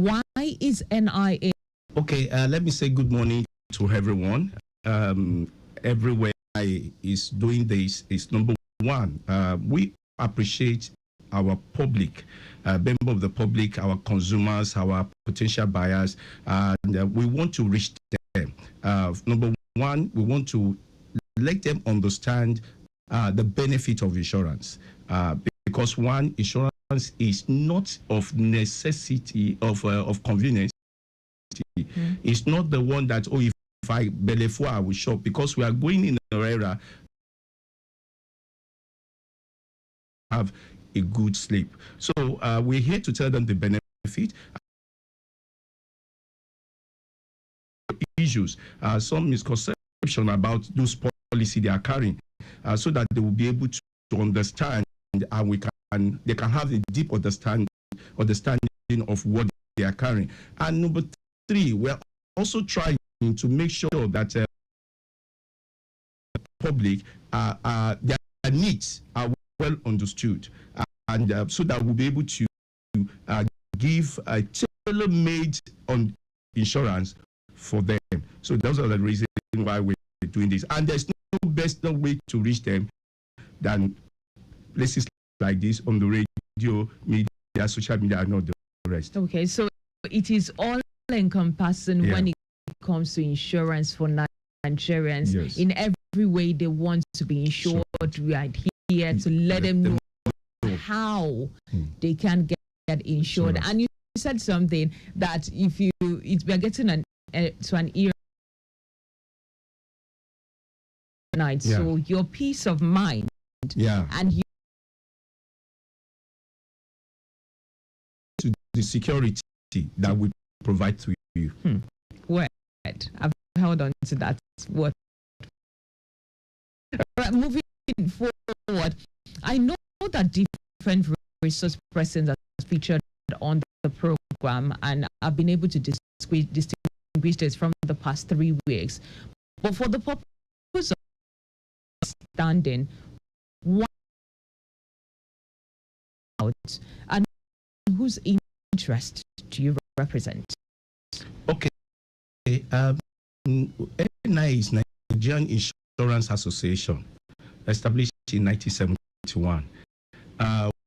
Why is NIA? Okay, let me say good morning to everyone. Everywhere is doing this is number one. We appreciate our public, member of the public, our consumers, our potential buyers, and we want to reach them. Number one, we want to let them understand the benefit of insurance, because one, insurance is not of necessity, of convenience. It's not the one that, oh, if I belly for, I will shop, because we are going in an era have a good sleep. So we're here to tell them the benefit. Issues, some misconception about those policy they are carrying, so that they will be able to understand, and they can have a deep understanding of what they are carrying. And number three, we're also trying to make sure that the public, their needs are well understood, and so that we'll be able to give a tailor-made on insurance for them. So those are the reasons why we're doing this. And there's no better way to reach them than places like this on the radio, media, social media, and all the rest. Okay, so it is all encompassing when it comes to insurance for Nigerians. Yes. In every way they want to be insured, we are here to let them know how they can get insured. And you said something that if we are getting to an era night, so your peace of mind, and you to the security that we provide to you. Word. I've held on to that word. Right, moving forward, I know that different resource persons are featured on the program, and I've been able to distinguish this from the past 3 weeks. But for the purpose of understanding what and whose interest do you represent? Okay. NIA is Nigerian Insurance Association, established in 1971.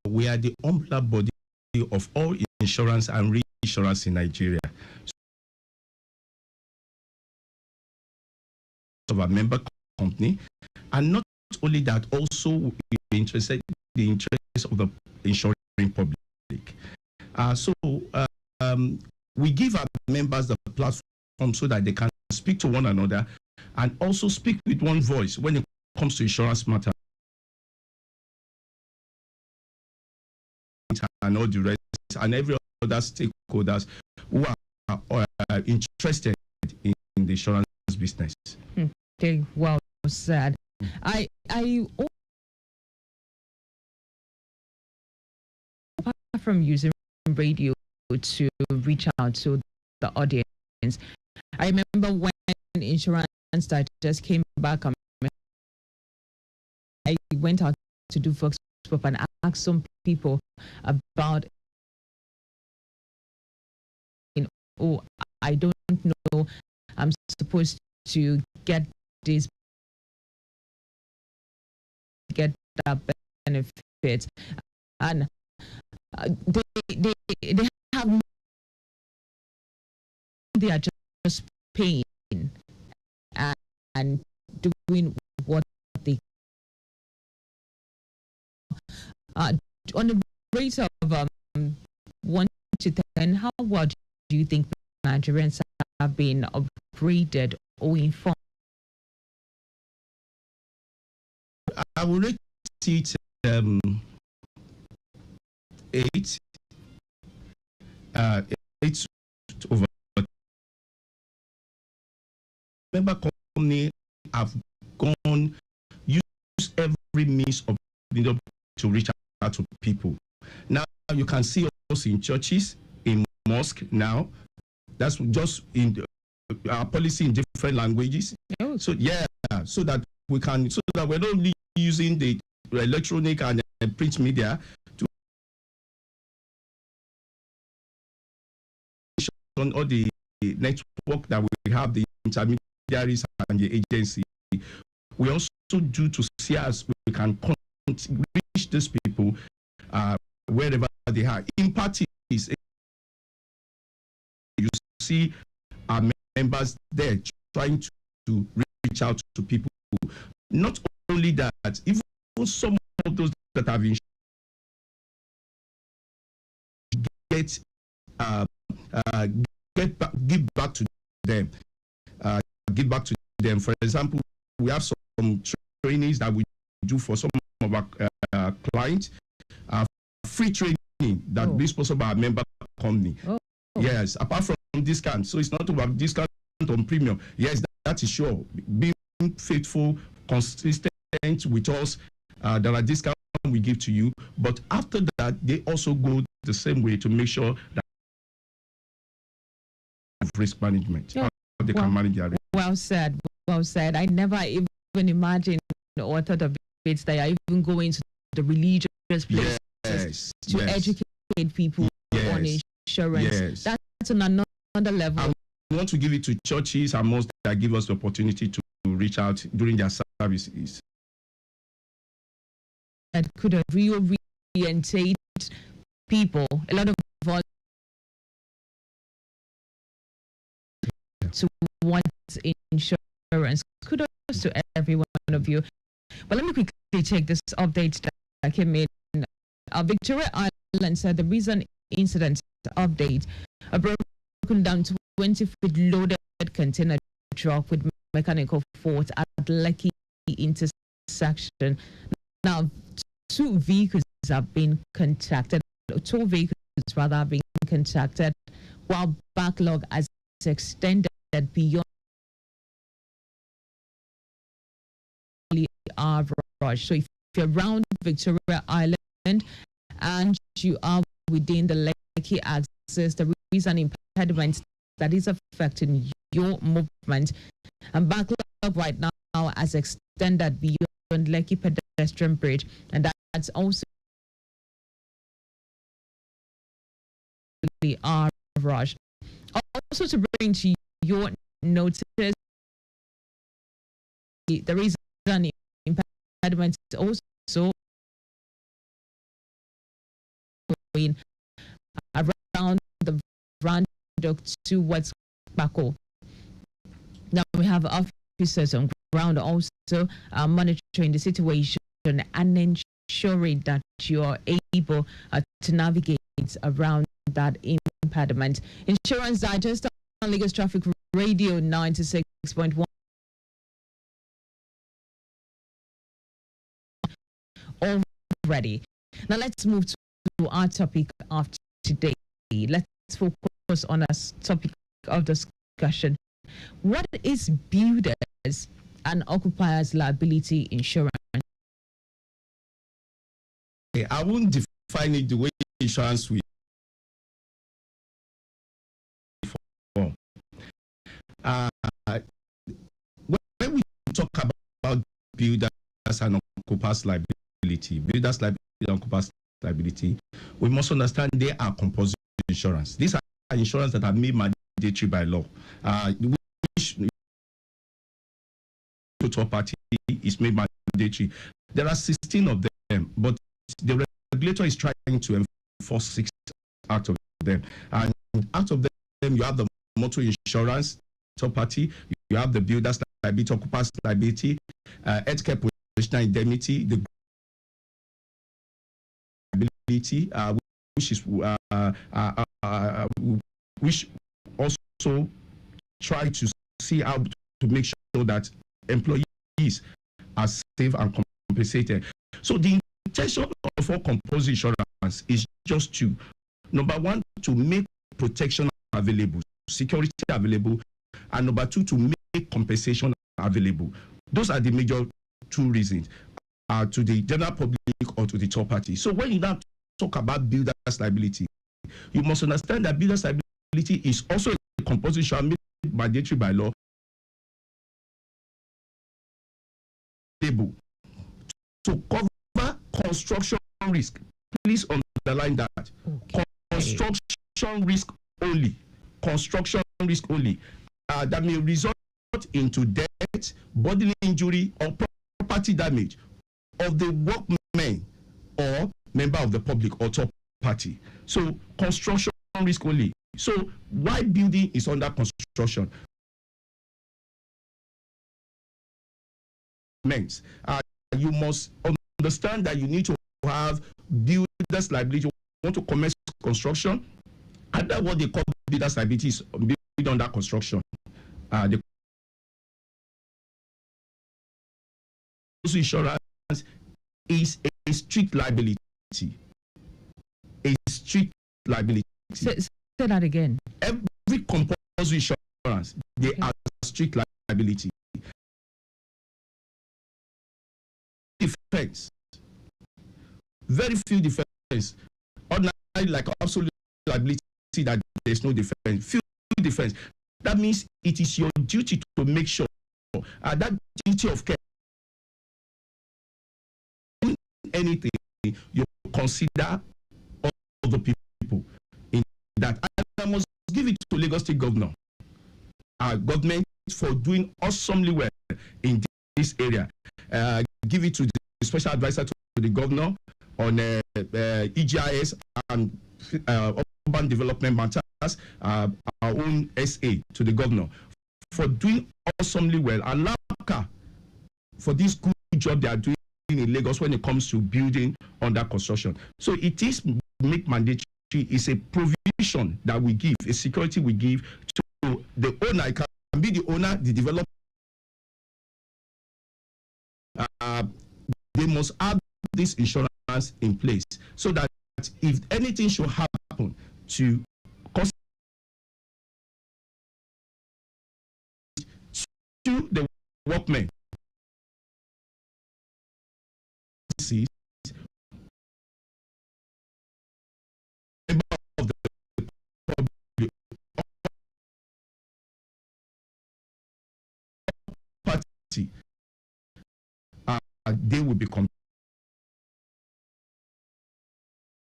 We are the umbrella body of all insurance and reinsurance in Nigeria. Of a member company, and not only that, also we're interested in the interests of the insuring public. So we give our members the platform so that they can speak to one another and also speak with one voice when it comes to insurance matters and all the rest, and every other stakeholders who are interested in the insurance business. Okay, well said. I apart from using radio to reach out to the audience, I remember when insurance just came back, I went out to do Fox Pop and asked some people about, I don't know, I'm supposed to get this, get that benefit, and they have, they are just paying and doing what they on the rate of 1 to 10. How well do you think Nigerians have been upgraded or informed? I will rate it 8. 8 over. Member company have gone, use every means of to reach out to people. Now you can see us in churches, in mosque now. That's just in our policy in different languages. So so that we can, so that we're not only using the electronic and print media all the network that we have, the intermediaries and the agency, we also do to see as we can reach these people wherever they are. In parties, you see our members there trying to reach out to people. Not only that, even some of those that have been give back to them. Give back to them. For example, we have some trainings that we do for some of our clients. Free training that is sponsored by a member company. Yes, apart from discount. So it's not about discount on premium. Yes, that is sure. Being faithful, consistent with us, there are discounts we give to you. But after that, they also go the same way to make sure that risk management, how they can manage their risk. Well said. Well said. I never even imagined or thought of it that I even go into the religious places to educate people on insurance. That's on another level. And we want to give it to churches and mosques that give us the opportunity to reach out during their services. That could have reorientate people. A lot of to want insurance. Kudos to every one of you. But let me quickly take this update that came in. Victoria Island said the recent incident update, a broken down 20-foot loaded container truck with mechanical fault at Lekki intersection. Now, two vehicles have been contacted, while backlog has extended beyond our rush. So if you're around Victoria Island and you are within the Lekki axis, there is an impediment that is affecting your movement, and backlog right now has extended beyond Lekki pedestrian bridge, and that's also our rush. Also to bring to your notice, there is an impediment also going around the Randok towards Bako. Now we have officers on ground also monitoring the situation and ensuring that you are able to navigate around that impediment. Insurance Digest on Lagos Traffic Radio 96.1. Already. Now let's move to our topic of today. Let's focus on a topic of discussion. What is builders and occupiers liability insurance? I won't define it the way insurance will. When we talk about builders and occupiers liability, we must understand they are composite insurance. These are insurance that are made mandatory by law. Which total party is made mandatory. There are 16 of them, but the regulator is trying to enforce 6 out of them. And out of them, you have the motor insurance, third party, you have the builders liability, occupiers liability, healthcare professional indemnity, the liability, which also try to see how to make sure that employees are safe and compensated. So the intention of all composite insurance is just to, number one, to make protection available, security available, and number two, to make compensation available. Those are the major 2 reasons, to the general public or to the third party. So when you now talk about builders liability, you must understand that builders liability is also a composite insurance made mandatory by law to cover construction risk. Please underline that. Okay. Construction risk only. construction risk only that may result into death, bodily injury, or property damage of the workman or member of the public or third party. So construction risk only. So why building is under construction? You must understand that you need to have builder's liability. You want to commence construction, and that's what they call builder's liability is built under construction. The insurance is a strict liability. A strict liability. Say that again. Every compulsory insurance, they are strict liability. Defense. Very few defense. Ordinary, like absolute liability, that there's no defense. Few defense. That means it is your duty to make sure that duty of care. Anything you consider other people in that. I must give it to Lagos State Governor, our government, for doing awesomely well in this area. Give it to the special advisor to the governor on EGIS and urban development matters, our own SA to the governor for doing awesomely well, and LAPCA for this good job they are doing in Lagos when it comes to building under construction. So it is make mandatory, is a provision that we give, a security we give to the owner. It can be the owner, the developer. They must have this insurance in place so that if anything should happen to the workmen, of the public party, they will become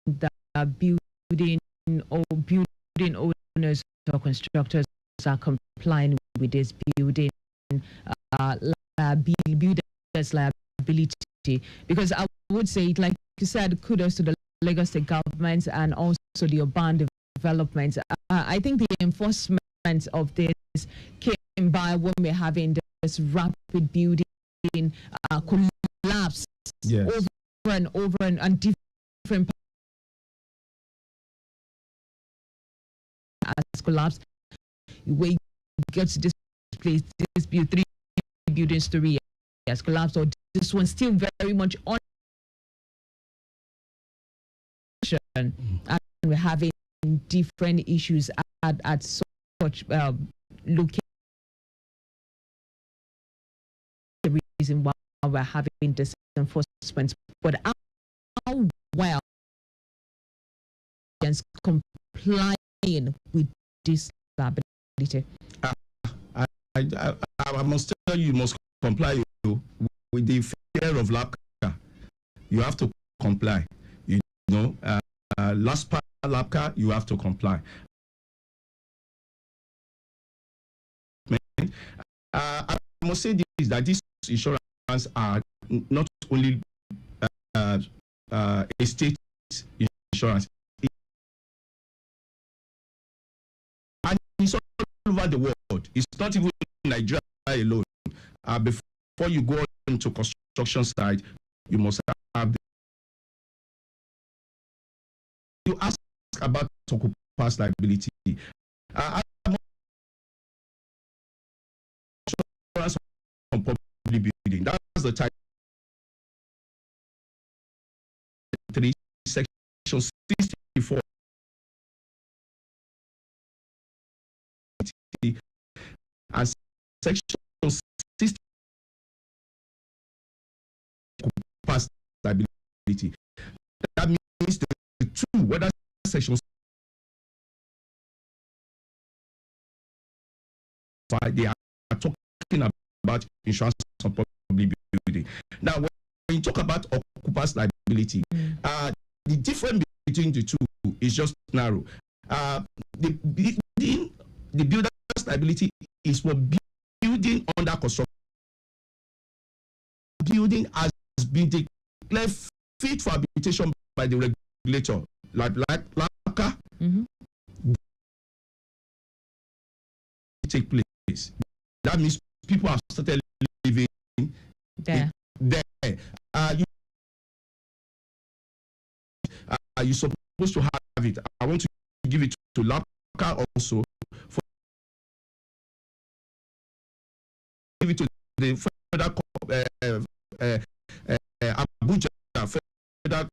that building owners or constructors are complying with this building builders liability, because I would say, like you said, kudos to the Lagos State government and also the urban development. I think the enforcement of this came by when we're having this rapid building collapse over and over and different as collapse. Where you get to this place, this 3 building story has collapsed, or this one still very much on. And we're having different issues at such location. The reason why we're having this enforcement, but how well is complying with this liability? I must tell you, must comply with the fear of LAPCA. You have to comply. You know, last part LAPCA, you have to comply. I must say this, that this insurance are not only estate insurance, and it's all over the world. It's not even Nigeria alone. Before you go into construction side, you must have. You ask about occupiers liability. Insurance on public building. That's the type 3, section 64. And section 60 occupiers liability. That means the two, whether section 5, they are talking about insurance on public building. Now, when you talk about occupiers liability, the difference between the two is just narrow. The building the builder's liability is for building under construction. Building has been declared fit for habitation by the regulator, like LACA. Take place. That means people have started living there. You're supposed to have it. I want to give it to LACA also. Give it to the federal Abuja, federal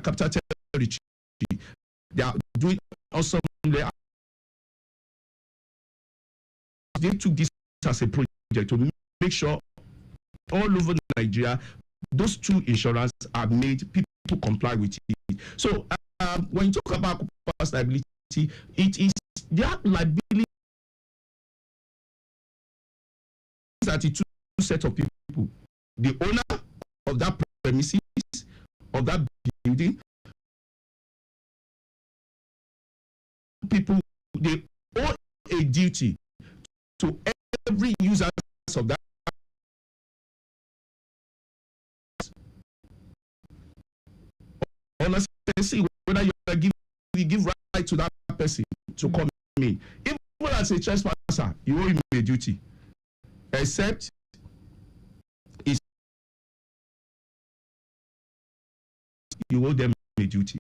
capital territory. They are doing also. They took this as a project to make sure all over Nigeria, those two insurances are made, people comply with it. So when you talk about occupiers' liability, it is their liability that the two set of people, the owner of that premises, of that building, people, they owe a duty to every user of that. Honestly, whether you give right to that person to come in, even as a trespasser, you owe him a duty, except you owe them a duty.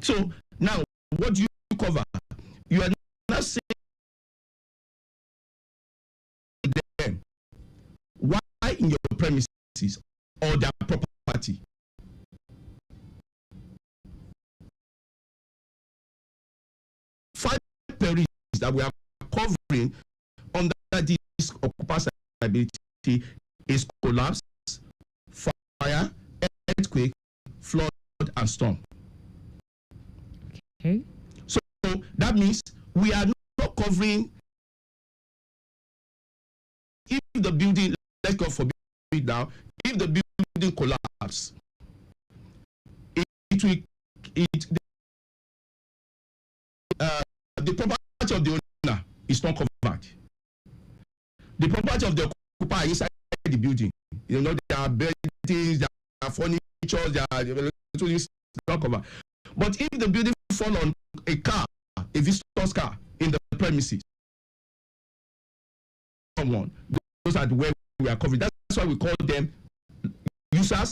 So now, what do you cover? You are not saying them why in your premises or their property. Five perils that we are covering under this occupiers' liability is collapse, fire, earthquake, flood, and storm. Okay. So that means we are not covering if the building, let's go forbid now, if the building collapse, the property of the owner is not covered. The property of the occupier inside the building, you know, there are beddings, there are furniture, there are not covered. But if the building fall on a car, a visitor's car in the premises, someone, those are where we are covering. That's why we call them users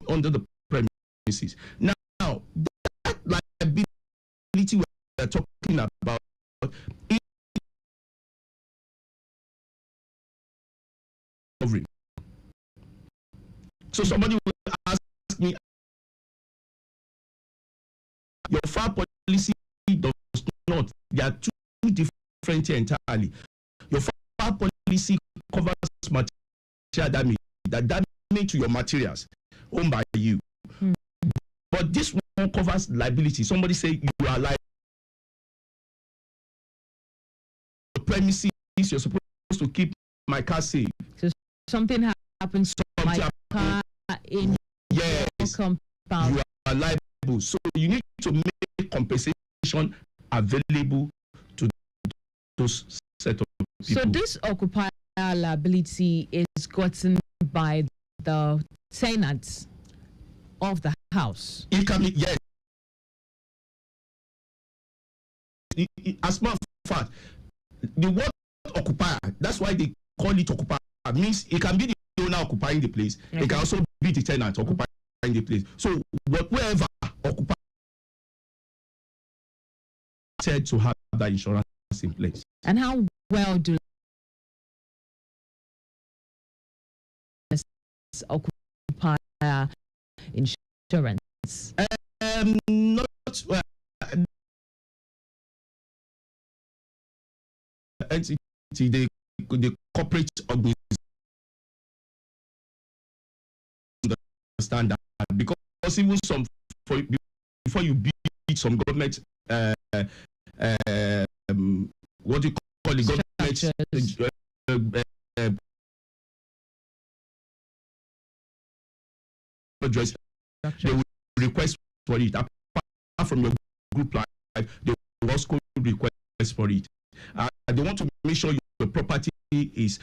under the premises. Now, that liability we are talking about is covering. So somebody will ask me, your fire policy does not. There are two different entirely. Your fire policy covers material damage, that damage to your materials owned by you. But this one covers liability. Somebody say you are liable. The premises, you're supposed to keep my car safe. So something happens to my car in your compound. You are liable. So you need to make compensation available to those set of people. So this occupier liability is gotten by the tenants of the house. It can be, yes. As a matter of fact, the word occupier, that's why they call it occupier, means it can be the owner occupying the place. Okay. It can also be the tenant occupying the place. So whoever occupies said to have that insurance in place. And how well do occupier insurance? Not entity, the corporate organization understand that, because even some before you build some government what do you call the government address, they will request for it apart from your group life, they will also request for it. They want to make sure your property is,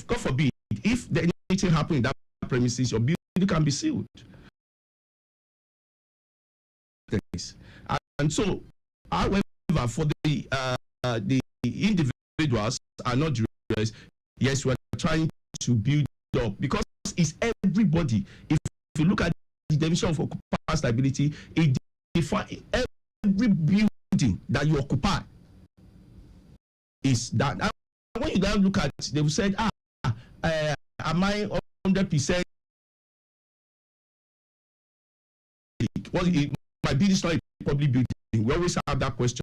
God forbid, if anything happens in that premises, your building can be sealed. And so, however, for the individuals are not jurists, yes, we are trying to build up, because it's everybody. If you look at the definition of occupiers liability, it defines every building that you occupy. Is that, and when you now look at it, they will say, am I 100%? Well, my building is not a public building. We always have that question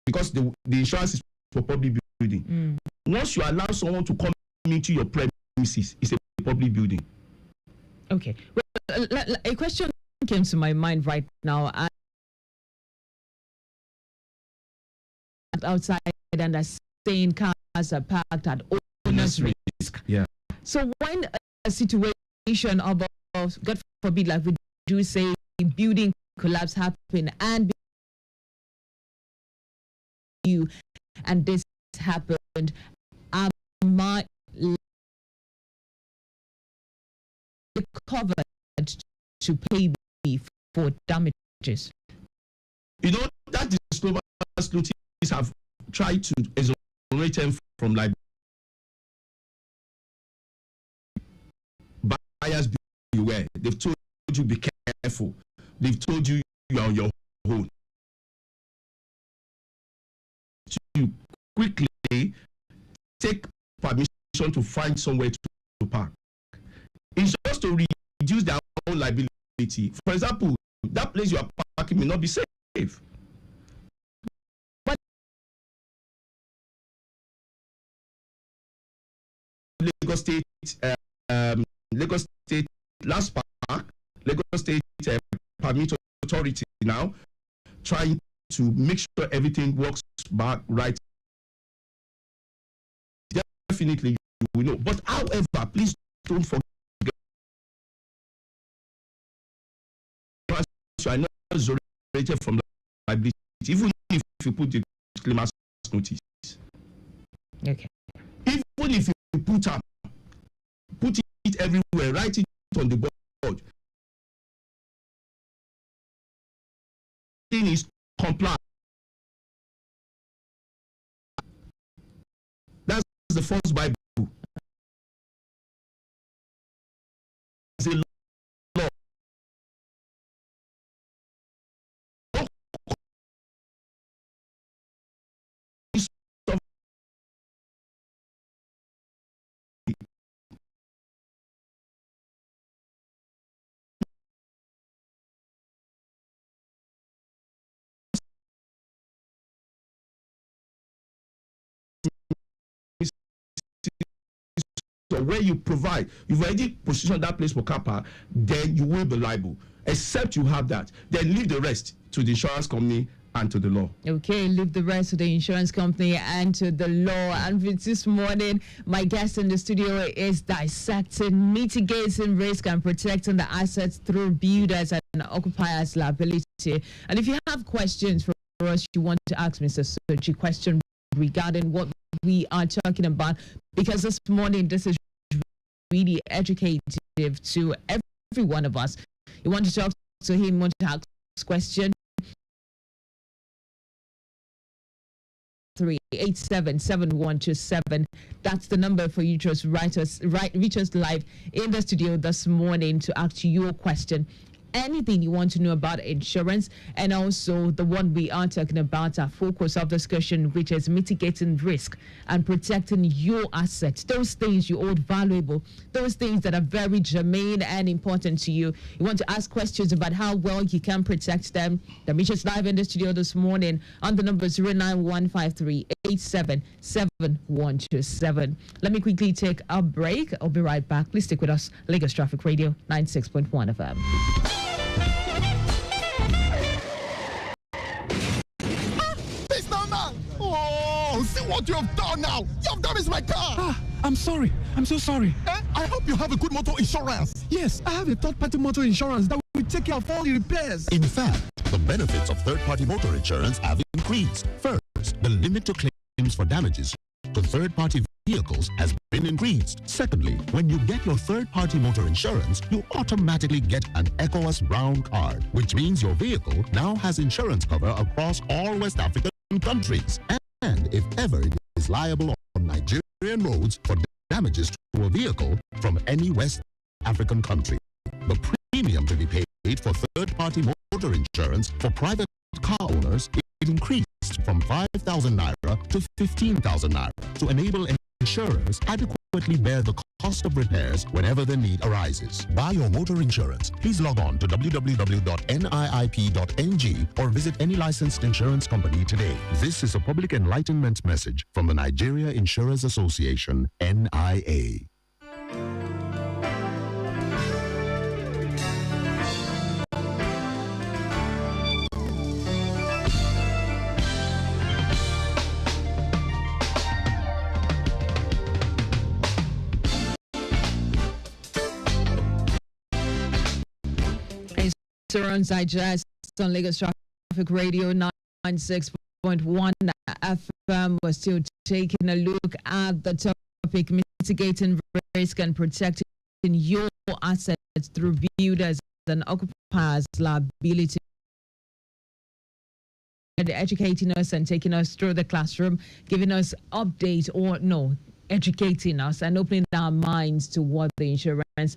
because the insurance is for public building. Once you allow someone to come into your premises, it's a public building. Okay. Well, a question came to my mind right now. Outside and are saying cars are parked at owner's risk. Yeah. So when a situation of God forbid, like we do say, building collapse happen and this happened, am I covered to pay me for damages? That disclosure notice have tried to exonerate them from liability. Buyers beware. They've told you be careful. They've told you you are on your own. To quickly take permission to find somewhere to park. It's just to reduce their own liability. For example, that place you are parking may not be safe. Lagos State last park, Lagos State Permit Authority now trying to make sure everything works back right. Definitely, you know. But however, please don't forget, you are not exonerated from liability, even if you put the disclaimer notice. Okay. Even if you put it everywhere, write it on the board. Thing is comply. That's the first Bible. It's a law. So where you provide, you've already positioned that place for car park, then you will be liable. Except you have that, then leave the rest to the insurance company and to the law. Okay, leave the rest to the insurance company and to the law. And this morning, my guest in the studio is dissecting, mitigating risk and protecting the assets through builders and occupiers liability. And if you have questions for us, you want to ask Mr. Soji question regarding what we are talking about, because this morning this is really educative to every one of us. You want to talk to him, want to ask question, 387-7127. That's the number for you to reach us live in the studio this morning to ask you your question. Anything you want to know about insurance, and also the one we are talking about, our focus of discussion, which is mitigating risk and protecting your assets, those things you hold valuable, those things that are very germane and important to you. You want to ask questions about how well you can protect them. The reach us live in the studio this morning on the number 09153877127. Let me quickly take a break. I'll be right back. Please stick with us. Lagos Traffic Radio 96.1 FM. See what you have done now. You have damaged my car. I'm sorry. I'm so sorry. I hope you have a good motor insurance. Yes, I have a third-party motor insurance that will take care of all the repairs. In fact, the benefits of third-party motor insurance have increased. First, the limit to claims for damages to third-party vehicles has been increased. Secondly, when you get your third-party motor insurance, you automatically get an ECOWAS Brown card, which means your vehicle now has insurance cover across all West African countries. And if ever it is liable on Nigerian roads for damages to a vehicle from any West African country, the premium to be paid for third-party motor insurance for private car owners, it increased from 5,000 naira to 15,000 naira to enable insurers adequately bear the cost of repairs whenever the need arises. Buy your motor insurance. Please log on to www.niip.ng or visit any licensed insurance company today. This is a public enlightenment message from the Nigeria Insurers Association, NIA. Insurance Digest on Lagos Traffic Radio 96.1 FM. We're still taking a look at the topic mitigating risk and protecting your assets through builders and occupiers' liability. Educating us and taking us through the classroom, giving us updates or no, educating us and opening our minds to what the insurance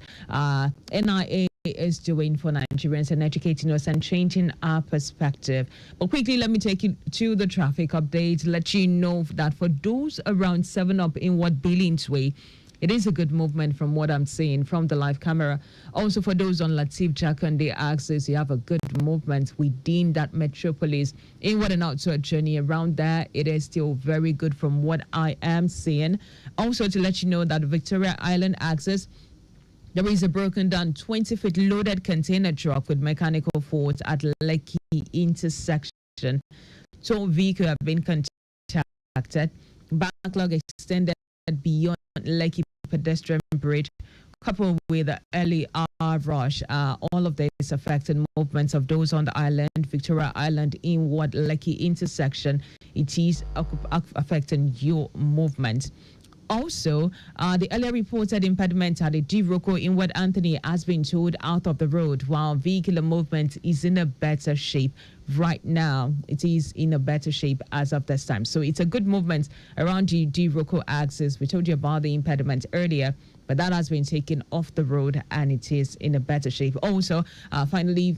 NIA is doing for Nigerians and educating us and changing our perspective. But quickly, let me take you to the traffic update, let you know that for those around 7 Up in what Billings Way, it is a good movement from what I'm seeing from the live camera. Also, for those on Latif Jakande axis, you have a good movement within that metropolis. Inward and outward journey around there, it is still very good from what I am seeing. Also, to let you know that Victoria Island axis, there is a broken down 20-foot loaded container truck with mechanical faults at Lekki intersection. Tow vehicle have been contacted. Backlog extended beyond Lekki pedestrian bridge, coupled with the early hour rush. All of this affected movements of those on the island, Victoria Island, inward Lekki intersection. It is affecting your movement. Also, the earlier reported impediment at the D-Roko inward Anthony has been towed out of the road, while vehicular movement is in a better shape right now. It is in a better shape as of this time. So it's a good movement around the D-Roko axis. We told you about the impediment earlier, but that has been taken off the road and it is in a better shape. Also, finally,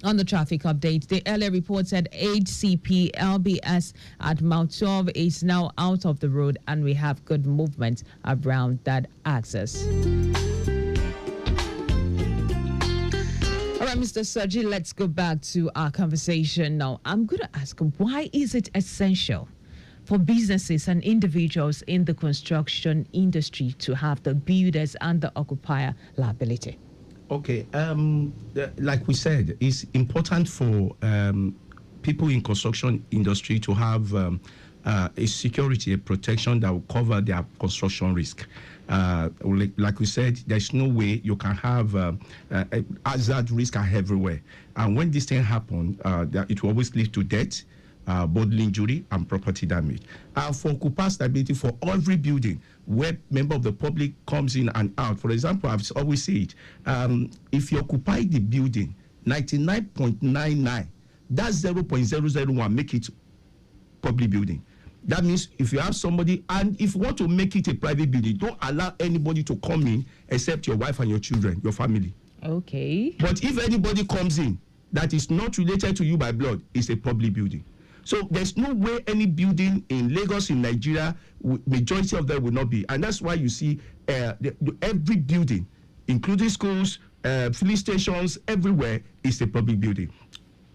on the traffic update, the earlier report said HCP LBS at Mount 12 is now out of the road and we have good movement around that axis. All right, Mr. Sergi, let's go back to our conversation now. I'm going to ask, why is it essential for businesses and individuals in the construction industry to have the builders and the occupier liability? Okay, like we said, it's important for people in construction industry to have a security, a protection that will cover their construction risk. Like we said, there's no way you can have hazard risk are everywhere. And when this thing happens, it will always lead to death, bodily injury, and property damage. For occupier stability for every building where member of the public comes in and out. For example, I've always said, if you occupy the building, 99.99, that's 0.001, make it public building. That means if you have somebody, and if you want to make it a private building, don't allow anybody to come in except your wife and your children, your family. Okay. But if anybody comes in that is not related to you by blood, it's a public building. So there's no way any building in Lagos, in Nigeria, majority of them will not be. And that's why you see every building, including schools, filling stations, everywhere, is a public building.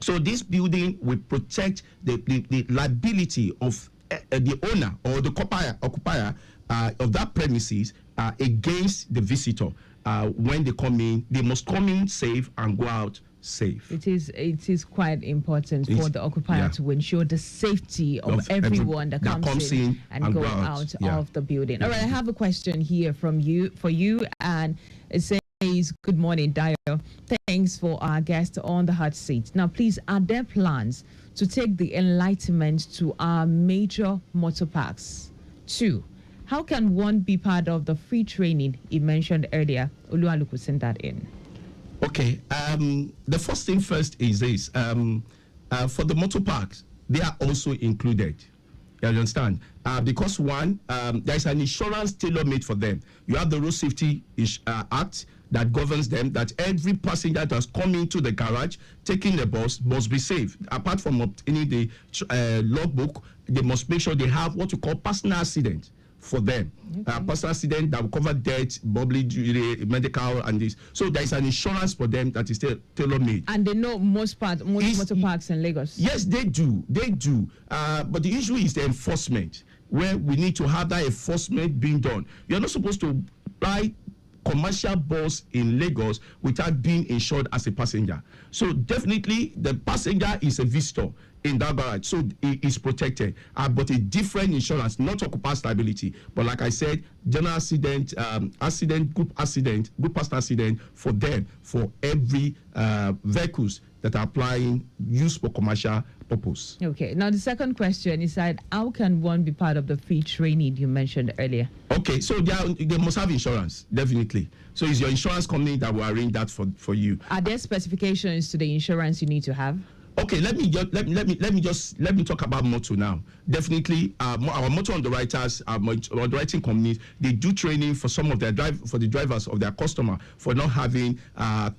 So this building will protect the liability of the owner or the occupier of that premises against the visitor. When they come in, they must come in safe and go out safe. It is quite important for the occupier to ensure the safety of everyone that comes in and go out of the building. All right, I have a question here for you, and it says, says, good morning, Dio. Thanks for our guest on the hot seat. Now, please, are there plans to take the enlightenment to our major motor parks? 2, how can one be part of the free training you mentioned earlier? Oluwaluku sent that in. Okay. The first thing first is this. For the motor parks, they are also included. You understand? Because one, there is an insurance tailor-made for them. You have the Road Safety Act that governs them, that every passenger that has come into the garage taking the bus must be safe. Apart from obtaining the logbook, they must make sure they have what we call personal accident for them. Okay. Personal accident that will cover death, bodily injury, medical, and this. So there is an insurance for them that is tailor-made. And they know most motor parks in Lagos. Yes, they do. They do. But the issue is the enforcement, where we need to have that enforcement being done. You're not supposed to buy commercial bus in Lagos without being insured as a passenger. So definitely the passenger is a visitor in that garage, so it is protected, but a different insurance, not occupancy liability, but like I said, general accident, group personal accident for them, for every vehicles that are applying use for commercial purpose. Okay, now the second question is that how can one be part of the free training you mentioned earlier? Okay, so they must have insurance, definitely. So it's your insurance company that will arrange that for you. Are there specifications to the insurance you need to have? Okay, let me talk about motor now. Definitely, our motor underwriters, our underwriting companies, they do training for some of their the drivers of their customer for not having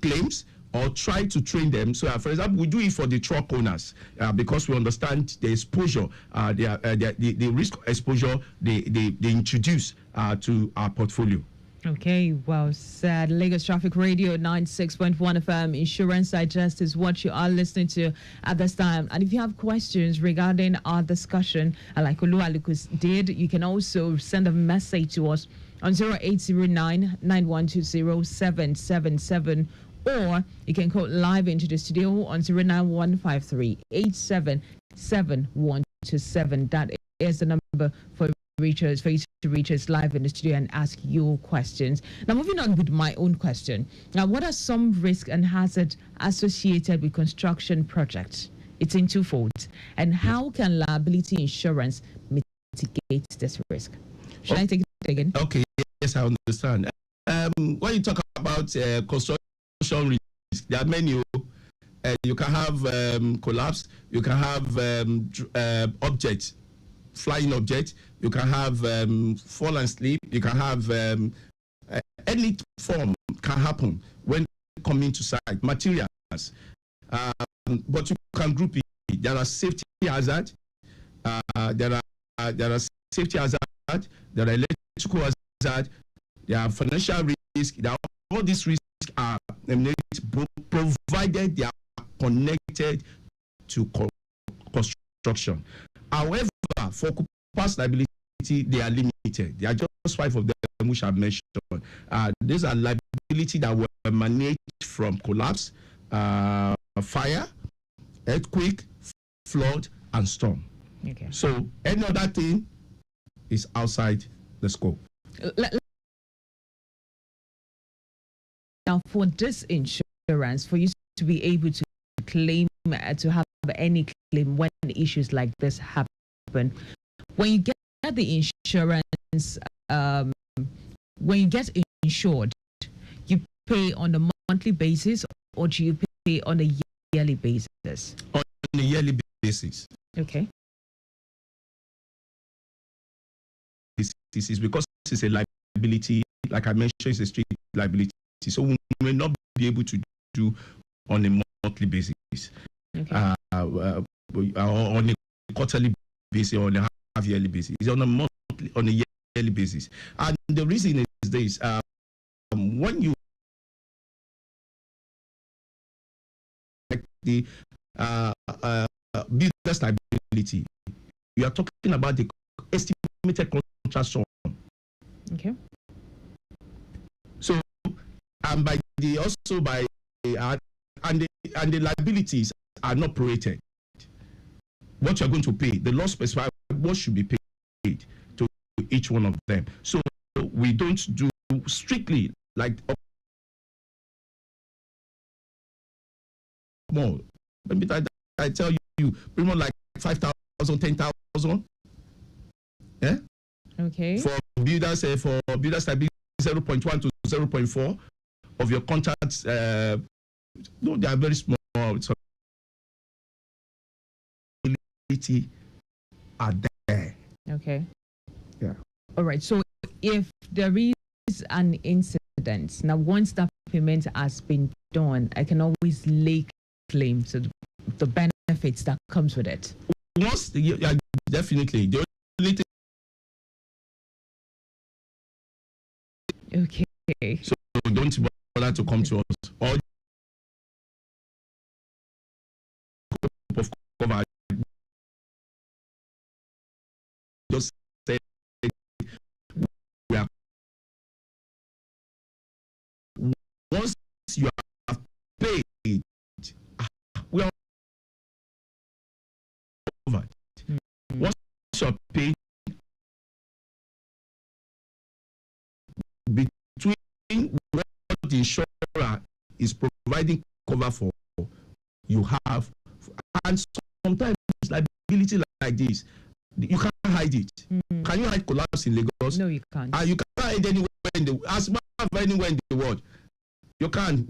claims, or try to train them. So, for example, we do it for the truck owners because we understand the exposure, the risk exposure they introduce to our portfolio. Okay, well said. Lagos Traffic Radio 96.1 FM Insurance Digest is what you are listening to at this time. And if you have questions regarding our discussion, like Oluwaluku did, you can also send a message to us on 0809 9120 777, or you can call live into the studio on 09153 877 That is the number for you to reach us live in the studio and ask your questions. Now, moving on with my own question. Now, what are some risks and hazards associated with construction projects? It's in twofold. And how can liability insurance mitigate this risk? Should I take it again? Okay, yes, I understand. When you talk about construction risk, there are many. You can have collapse. You can have objects, flying objects. You can have fall and sleep. You can have any form can happen when coming to site. Materials, but you can group it. There are safety hazards. There are safety hazards. There are electrical hazards. There are financial risks. All these risks are provided they are connected to construction. However, for occupancy liability, they are limited. There are just 5 of them which I mentioned. These are liability that will emanate from collapse, fire, earthquake, flood, and storm. Okay. So any other thing is outside the scope. Now, for this insurance, for you to be able to claim, to have any claim when issues like this happen, when you get the insurance, when you get insured, you pay on a monthly basis, or do you pay on a yearly basis? On a yearly basis. Okay. This is because it's a liability, like I mentioned, it's a street liability. So we may not be able to do on a monthly basis, okay. On a quarterly basis, or on a half-yearly basis. It's on a yearly basis. And the reason is this: when you the business liability, you are talking about the estimated contract sum. Okay. So, and the liabilities are not prorated. What you're going to pay, the law specifies what should be paid to each one of them. So we don't do strictly like small. Maybe I tell you, premium like 5,000, 10,000. Yeah. Okay. For builders stability 0.1 to 0.4 of your contracts. No, they are very small. Are there. Okay. Yeah. All right. So if there is an incident, now once that payment has been done, I can always lay claim to the benefits that comes with it. Once, yeah, definitely. The only thing. Okay. So don't bother to come to us. Or of cover. Just say we are. Once you have paid, we are covered. Once you are paid, between what the insurer is providing cover for, you have, and sometimes liability like this, you can't hide it. Can you hide collapse in Lagos? No, you can't. You can't hide anywhere in the as much as anywhere in the world. You can't.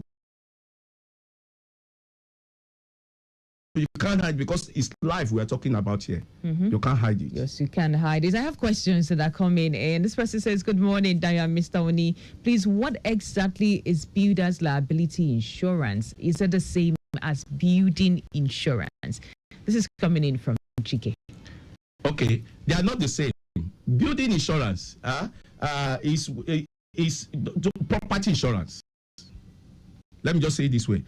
You can't hide because it's life we are talking about here. You can't hide it. Yes, you can hide it. I have questions that are coming in. This person says, good morning, Diane, Mr. Oni. Please, what exactly is builder's liability insurance? Is it the same as building insurance? This is coming in from Chike. Okay, they are not the same. Building insurance is property insurance. Let me just say it this way.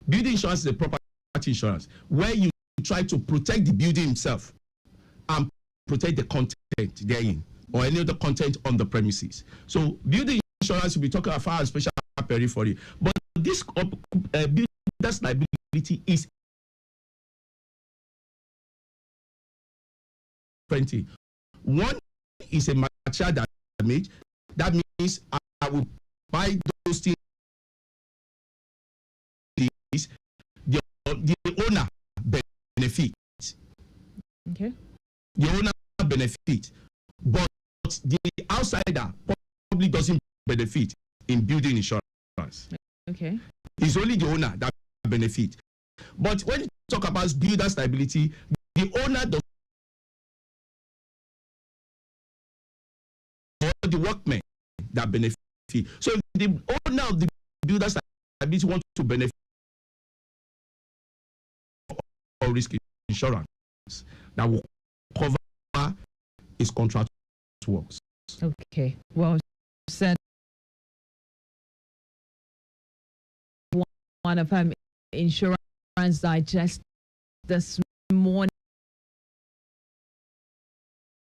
Building insurance is a property insurance where you try to protect the building itself and protect the content therein or any other content on the premises. So building insurance will be talking about special periphery. But this builder's liability is 20. One is a material damage. That means I will buy those things. The owner benefits. Okay. The owner benefits, but the outsider probably doesn't benefit in building insurance. Okay. It's only the owner that benefits. But when you talk about builder's liability, the owner does. Or the workmen that benefit. So if the owner of the builder's liability wants to benefit or risk insurance that will cover his contract works. Okay. Well said. One of Insurance Digest this morning.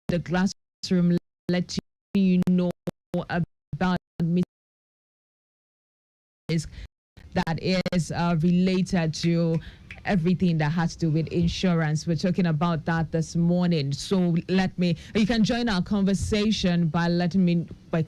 The classroom let you know about that is related to everything that has to do with insurance. We're talking about that this morning. So you can join our conversation by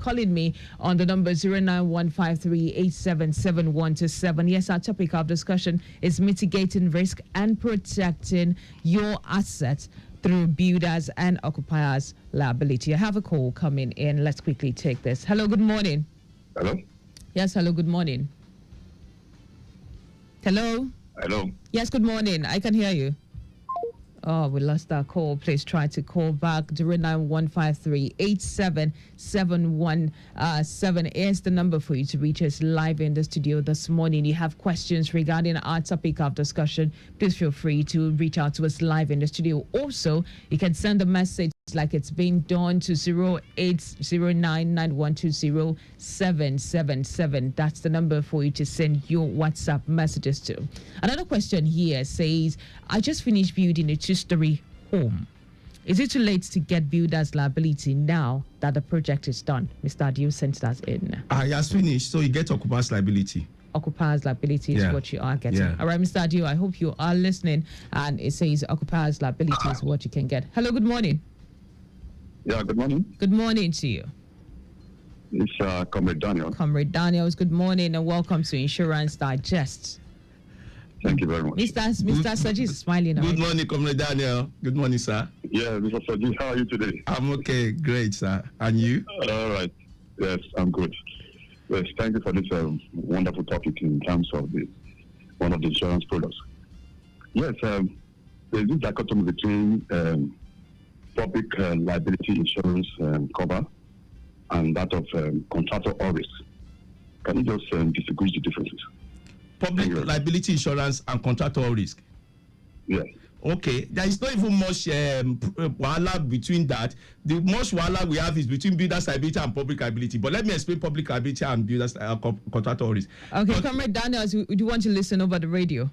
calling me on the number 09153877127. Yes, our topic of discussion is mitigating risk and protecting your assets through builders and occupiers liability. I have a call coming in. Let's quickly take this. Hello, good morning. Hello? Yes, hello, good morning. Hello? Hello? Yes, good morning. I can hear you. Oh, we lost our call. Please try to call back. 09153877127 is the number for you to reach us live in the studio this morning. You have questions regarding our topic of discussion, please feel free to reach out to us live in the studio. Also, you can send a message like it's being done to 080991207777. That's the number for you to send your WhatsApp messages to. Another question here says, I just finished building a two-story home. Is it too late to get builder's liability now that the project is done? Mr. Adio sent that in. He has finished, so you get occupiers liability. Occupiers liability is what you are getting. Yeah. All right, Mr. Adio, I hope you are listening. And it says occupiers liability is what you can get. Hello, good morning. Yeah, good morning. Good morning to you. It's Comrade Daniel. Comrade Daniels, good morning and welcome to Insurance Digest. Thank you very much. Mr. Soji is smiling. Good morning, Comrade Daniel. Good morning, sir. Yeah, Mr. Soji, how are you today? I'm okay. Great, sir. And you? All right. Yes, I'm good. Yes, thank you for this wonderful topic in terms of one of the insurance products. Yes, there's this dichotomy between public liability insurance cover and that of contractor or risk. Can you just distinguish the differences? Public liability insurance and contractor risk. Yes. Okay, there is not even much wahala between that. The most wahala we have is between builders liability and public liability. But let me explain public liability and builders contractor risk. Okay, Comrade Daniel, do you want to listen over the radio?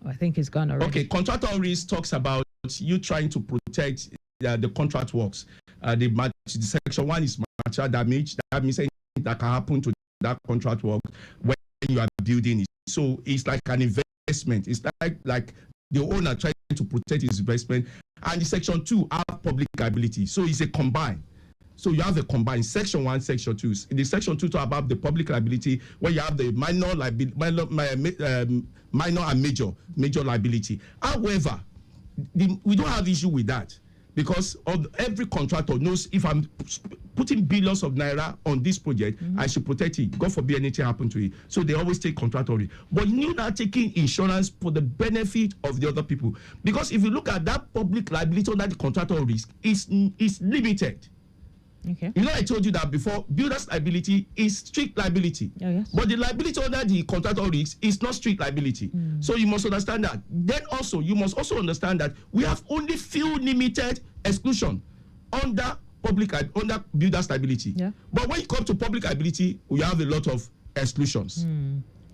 Oh, I think it's gone already. Okay, contractor risk talks about you trying to protect the contract works. The section 1 is material damage. That means anything that can happen to that contract work when you are building it. So it's like an investment. It's like the owner trying to protect his investment. And the section 2 have public liability. So it's a combine. So you have a combined section 1, section 2. In the section 2 talk about the public liability, where you have the minor and major liability. However, we don't have issue with that, because every contractor knows if I'm putting billions of naira on this project, I should protect it. God forbid anything happen to it. So they always take contractor risk. But you are taking insurance for the benefit of the other people. Because if you look at that public liability under the contractor risk, is limited. Okay. You know, I told you that before, builder's liability is strict liability. Oh, yes. But the liability under the contractor risk is not strict liability. So you must understand that. Then also, you must also understand that we have only few limited exclusion under builder's liability. Yeah. But when you come to public liability, we have a lot of exclusions.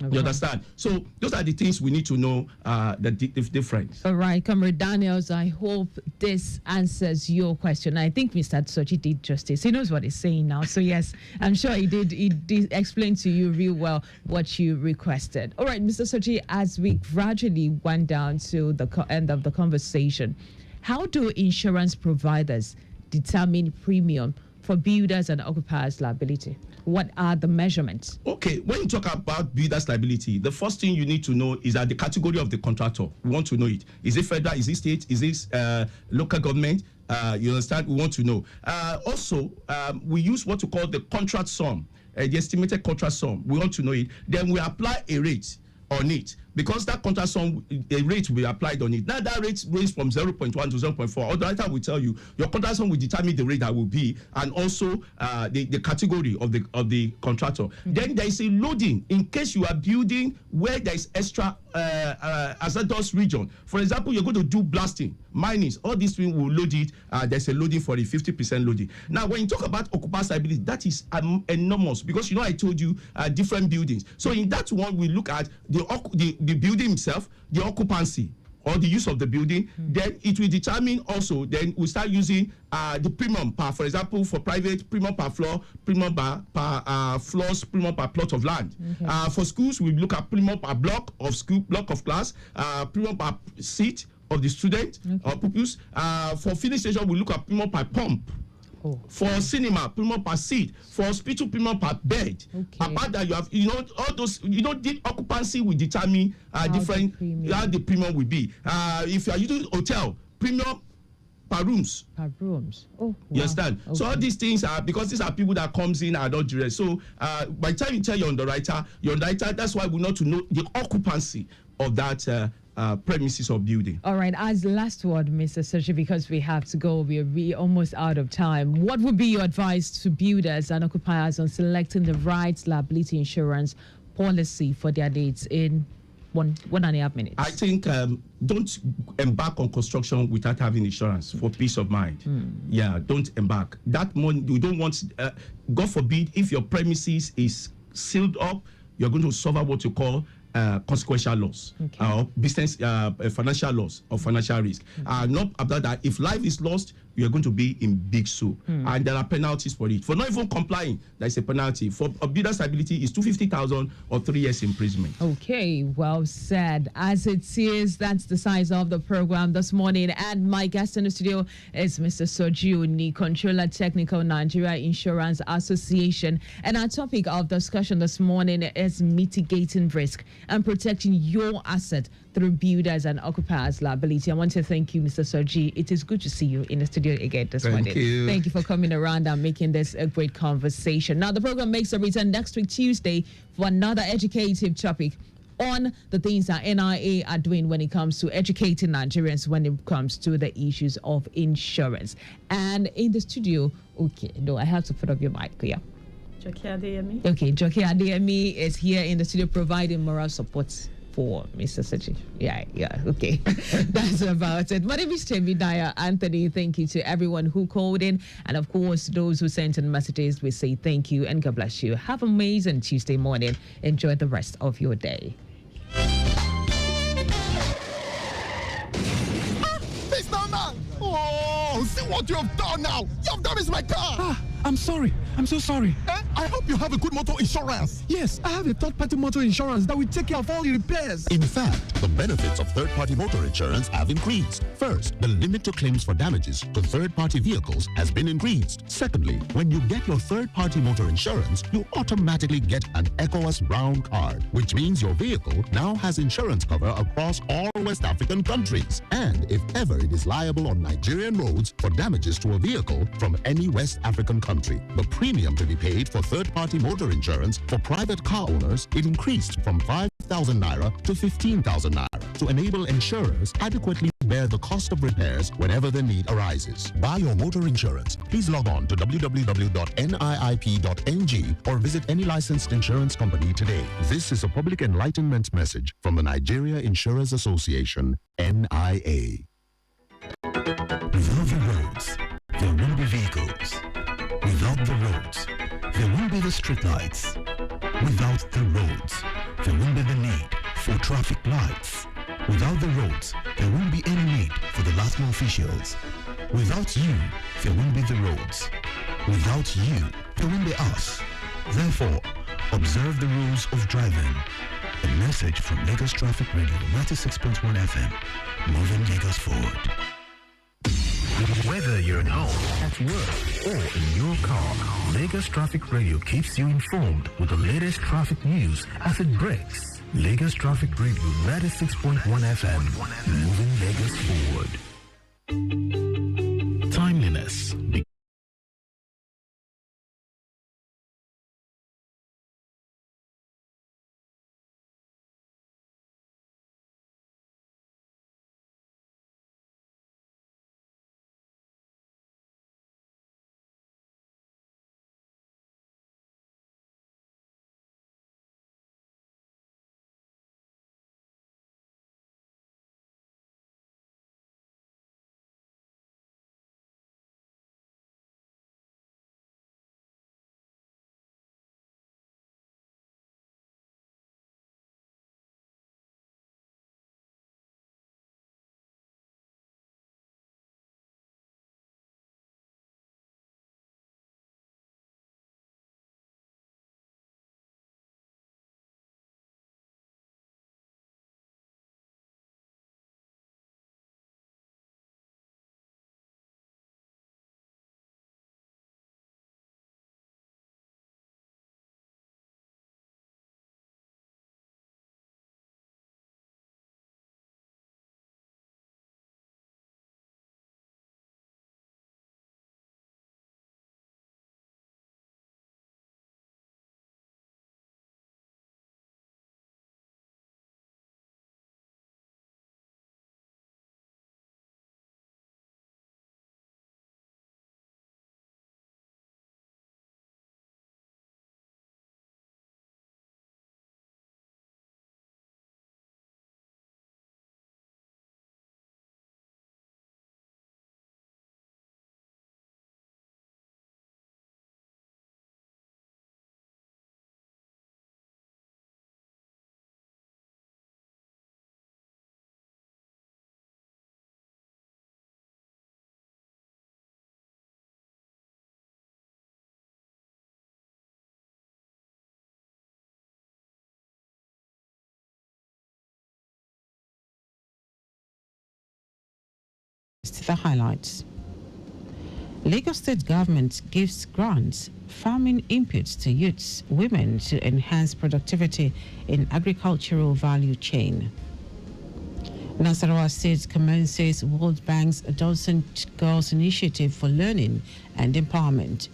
Okay. You understand? So those are the things we need to know, the difference. All right, Comrade Daniels, I hope this answers your question. I think Mr. Soji did justice. He knows what he's saying now. So yes, I'm sure he did explain to you real well what you requested. All right, Mr. Soji, as we gradually went down to the end of the conversation, how do insurance providers determine premium for builders and occupiers liability? What are the measurements? Okay, when you talk about builders liability, the first thing you need to know is that the category of the contractor. We want to know it. Is it federal? Is it state? Is it local government? You understand? We want to know. Also, we use what we call the contract sum, the estimated contract sum. We want to know it. Then we apply a rate on it, because that contract sum, a rate will be applied on it. Now that rate ranges from 0.1 to 0.4. Other will tell you your contract sum will determine the rate that will be, and also the category of the contractor. Then there is a loading in case you are building where there is extra hazardous region. For example, you're going to do blasting, mining, all these things will load it. There's a loading for it, 50% loading. Now, when you talk about occupiers liability, that is enormous, because I told you different buildings. So in that one, we look at the building itself, the occupancy or the use of the building. Then it will determine also, then we start using the premium per, for example, for private, premium per floor, premium per floors, premium per plot of land. For schools, we look at premium per block of school, block of class, premium per seat of the student or pupils. For filling station, we look at premium per pump. For cinema, premium per seat. For hospital, premium per bed. Apart that, you have, all those, the occupancy will determine different how the premium will be. If you are using hotel, premium per rooms. Per rooms. Oh, wow. You understand? So all these things are, because these are people that comes in and don't dress. So by the time you tell your underwriter, that's why we need to know the occupancy of that premises or building. All right, as last word, Mr. Soji, because we have to go, we're almost out of time. What would be your advice to builders and occupiers on selecting the right liability insurance policy for their needs in 1.5 minutes? I think don't embark on construction without having insurance for peace of mind. Yeah, don't embark. That money, we don't want, God forbid, if your premises is sealed up, you're going to suffer what you call consequential loss, business, financial loss, or financial risk. Not about that. If life is lost, you are going to be in big soup. And there are penalties for it. For not even complying, there is a penalty. For abuse liability, is 250,000 or 3 years imprisonment. Okay, well said. As it is, that's the size of the program this morning. And my guest in the studio is Mr. Soji Oni, Controller Technical Nigeria Insurance Association. And our topic of discussion this morning is mitigating risk and protecting your asset through builders and occupiers liability. I want to thank you, Mr. Soji. It is good to see you in the studio again this morning. Thank you for coming around and making this a great conversation. Now, the program makes a return next week, Tuesday, for another educative topic on the things that NIA are doing when it comes to educating Nigerians when it comes to the issues of insurance. And in the studio, I have to put up your mic here. Joki Adeyemi. Okay, Joki Adeyemi is here in the studio providing moral support for Mr. Soji. Yeah, okay. That's about it. My name is Temidaya Anthony. Thank you to everyone who called in. And of course, those who sent in messages, we say thank you and God bless you. Have an amazing Tuesday morning. Enjoy the rest of your day. Mr. Man! Oh, see what you have done now! You have damaged my car! I'm sorry. I'm so sorry. I hope you have a good motor insurance. Yes, I have a third-party motor insurance that will take care of all the repairs. In fact, the benefits of third-party motor insurance have increased. First, the limit to claims for damages to third-party vehicles has been increased. Secondly, when you get your third-party motor insurance, you automatically get an ECOWAS Brown card, which means your vehicle now has insurance cover across all West African countries. And if ever it is liable on Nigerian roads for damages to a vehicle from any West African country, the premium to be paid for third-party motor insurance for private car owners, it increased from 5,000 naira to 15,000 naira to enable insurers adequately bear the cost of repairs whenever the need arises. Buy your motor insurance. Please log on to www.niip.ng or visit any licensed insurance company today. This is a public enlightenment message from the Nigeria Insurers Association, NIA. Without the roads, there won't be vehicles. Without the roads, there won't be the streetlights. Without the roads, there won't be the need for traffic lights. Without the roads, there won't be any need for the last mile officials. Without you, there won't be the roads. Without you, there won't be us. Therefore, observe the rules of driving. A message from Lagos Traffic Radio 96.1 FM, moving Lagos forward. Whether you're at home, at work, or in your car, Lagos Traffic Radio keeps you informed with the latest traffic news as it breaks. Lagos Traffic Radio 96.1 FM, moving Lagos forward. Timeliness The highlights. Lagos State government gives grants, farming inputs to youths, women to enhance productivity in agricultural value chain. Nasarawa State commences World Bank's Adolescent Girls Initiative for Learning and Empowerment.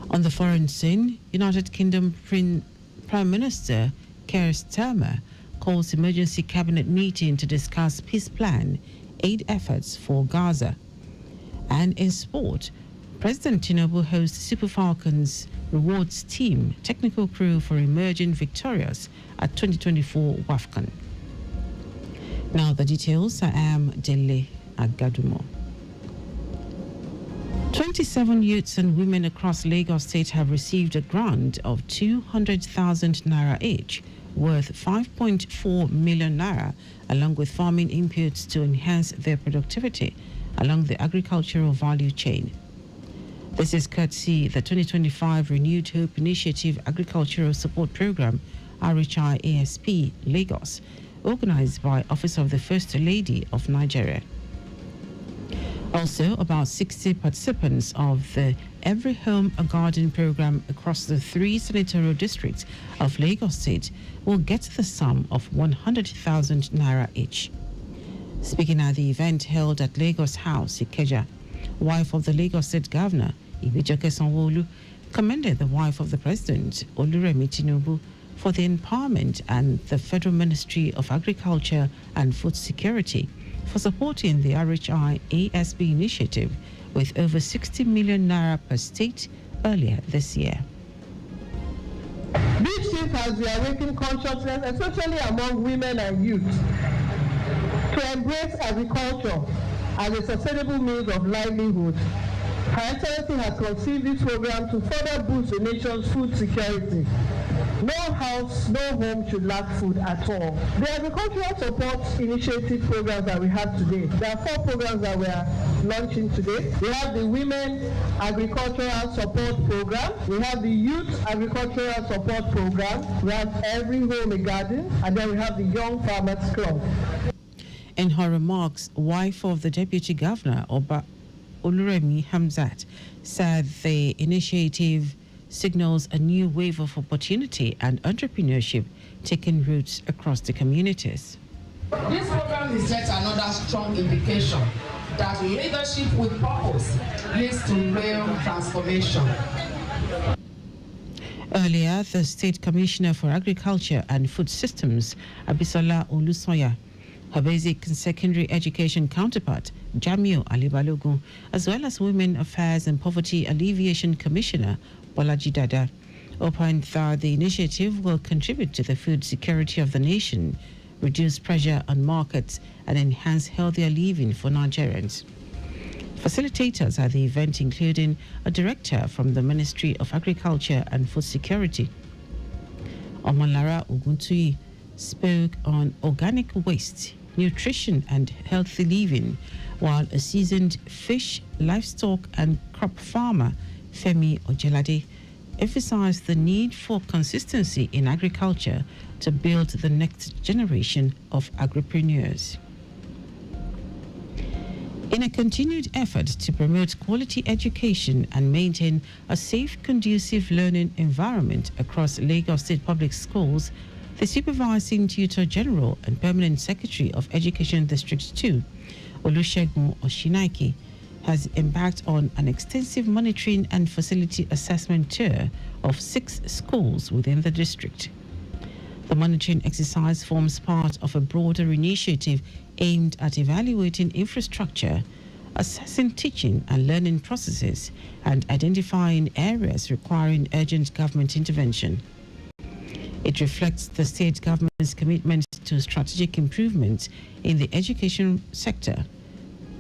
On the foreign scene, United Kingdom Prime Minister Keir Starmer calls emergency cabinet meeting to discuss peace plan, aid efforts for Gaza. And in sport, President Tinubu hosts Super Falcons rewards team technical crew for emerging victorious at 2024 WAFCON. Now the details. I am Dele Agadumo. 27 youths and women across Lagos State have received a grant of 200,000 naira each, worth 5.4 million naira, along with farming inputs to enhance their productivity along the agricultural value chain. This is courtesy the 2025 Renewed Hope Initiative Agricultural Support Program, RHI-ASP, Lagos, organized by Office of the First Lady of Nigeria. Also, about 60 participants of the Every Home a Garden program across the 3 senatorial districts of Lagos State will get the sum of 100,000 naira each. Speaking at the event held at Lagos House, Ikeja, wife of the Lagos State Governor, Ibijoke Sanwo-Olu, commended the wife of the President, Oluremi Tinubu, for the empowerment and the Federal Ministry of Agriculture and Food Security for supporting the RHI-ASB initiative with over 60 million naira per state earlier this year. This shift has been awakening consciousness, especially among women and youth, to embrace agriculture as a sustainable means of livelihood. Her Excellency has conceived this program to further boost the nation's food security. No house, no home should lack food at all. The agricultural support initiative programs that we have today, there are 4 programs that we are launching today. We have the Women Agricultural Support Program, we have the Youth Agricultural Support Program, we have Every Home a Garden, and then we have the Young Farmers Club. In her remarks, wife of the Deputy Governor, Oba Oluremi Hamzat, said the initiative signals a new wave of opportunity and entrepreneurship taking roots across the communities. This program is yet another strong indication that leadership with purpose leads to real transformation. Earlier, the State Commissioner for Agriculture and Food Systems, Abisola Olusoya, her basic and secondary education counterpart, Jamiu Alibalogun, as well as Women Affairs and Poverty Alleviation Commissioner, Bolaji Dada, opined that the initiative will contribute to the food security of the nation, reduce pressure on markets, and enhance healthier living for Nigerians. Facilitators at the event including a director from the Ministry of Agriculture and Food Security. Omolara Oguntuyi spoke on organic waste, nutrition and healthy living, while a seasoned fish, livestock and crop farmer, Femi Ojelade, emphasized the need for consistency in agriculture to build the next generation of agripreneurs. In a continued effort to promote quality education and maintain a safe, conducive learning environment across Lagos State Public Schools, the Supervising Tutor General and Permanent Secretary of Education District 2, Olusegun Oshinaike, has embarked on an extensive monitoring and facility assessment tour of 6 schools within the district. The monitoring exercise forms part of a broader initiative aimed at evaluating infrastructure, assessing teaching and learning processes, and identifying areas requiring urgent government intervention. It reflects the state government's commitment to strategic improvements in the education sector.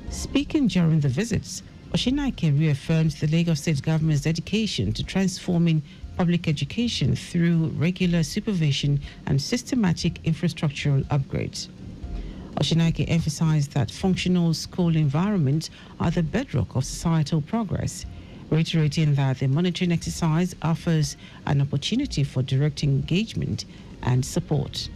Speaking during the visits, Oshinaike reaffirmed the Lagos State government's dedication to transforming public education through regular supervision and systematic infrastructural upgrades. Oshinaike emphasized that functional school environments are the bedrock of societal progress, reiterating that the monitoring exercise offers an opportunity for direct engagement and support.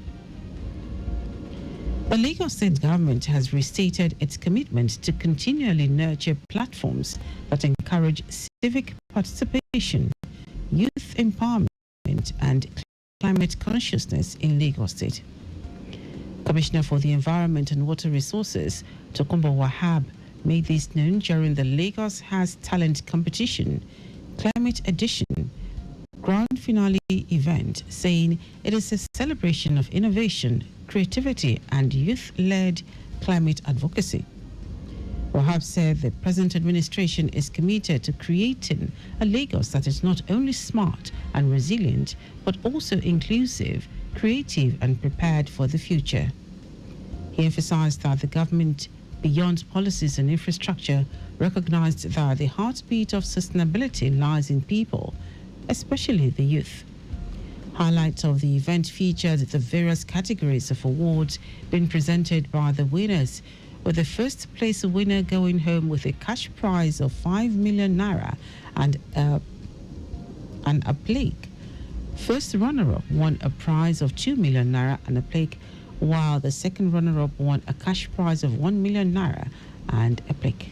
The Lagos State government has restated its commitment to continually nurture platforms that encourage civic participation, youth empowerment, and climate consciousness in Lagos State. Commissioner for the Environment and Water Resources, Tokunbo Wahab, made this known during the Lagos Has Talent Competition, Climate Edition, Grand Finale event, saying it is a celebration of innovation, creativity, and youth-led climate advocacy. Wahab said the present administration is committed to creating a Lagos that is not only smart and resilient, but also inclusive, creative, and prepared for the future. He emphasized that the government, beyond policies and infrastructure, recognized that the heartbeat of sustainability lies in people, especially the youth. Highlights of the event featured the various categories of awards being presented by the winners, with the first place winner going home with a cash prize of 5 million naira and a plaque. First runner-up won a prize of 2 million naira and a plaque, while the second runner-up won a cash prize of 1 million naira and a plaque.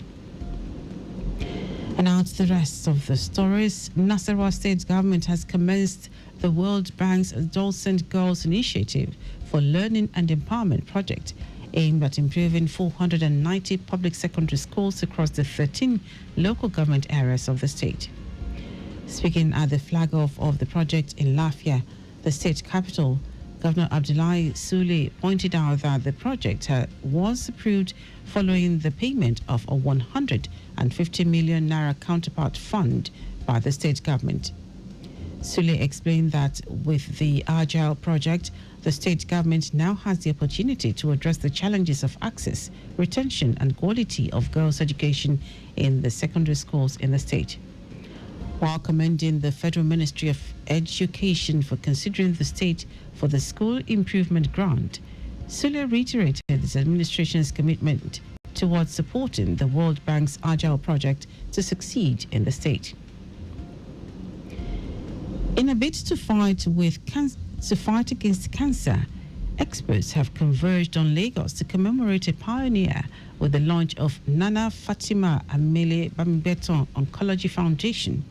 And now to the rest of the stories. Nasarawa State government has commenced the World Bank's Adolescent Girls Initiative for Learning and Empowerment project, aimed at improving 490 public secondary schools across the 13 local government areas of the state. Speaking at the flag-off of the project in Lafia, the state capital, Governor Abdullahi Sule pointed out that the project was approved following the payment of a 150 million naira counterpart fund by the state government. Sule explained that with the Agile project, the state government now has the opportunity to address the challenges of access, retention, and quality of girls' education in the secondary schools in the state. While commending the Federal Ministry of Education for considering the state for the School Improvement Grant, Sule reiterated his administration's commitment towards supporting the World Bank's Agile project to succeed in the state. In a bid to fight against cancer, experts have converged on Lagos to commemorate a pioneer with the launch of Nana Fatima Amele Bambeton Oncology Foundation.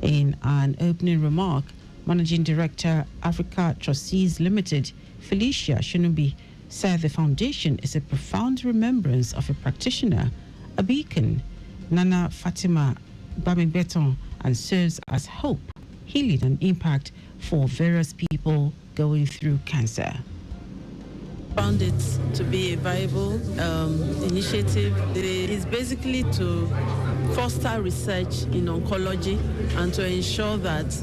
In an opening remark, Managing Director, Africa Trustees Limited, Felicia Shinubi, said the foundation is a profound remembrance of a practitioner, a beacon, Nana Fatima Bambeton, and serves as hope, healing, and impact for various people going through cancer. Found it to be a viable initiative. It is basically to foster research in oncology and to ensure that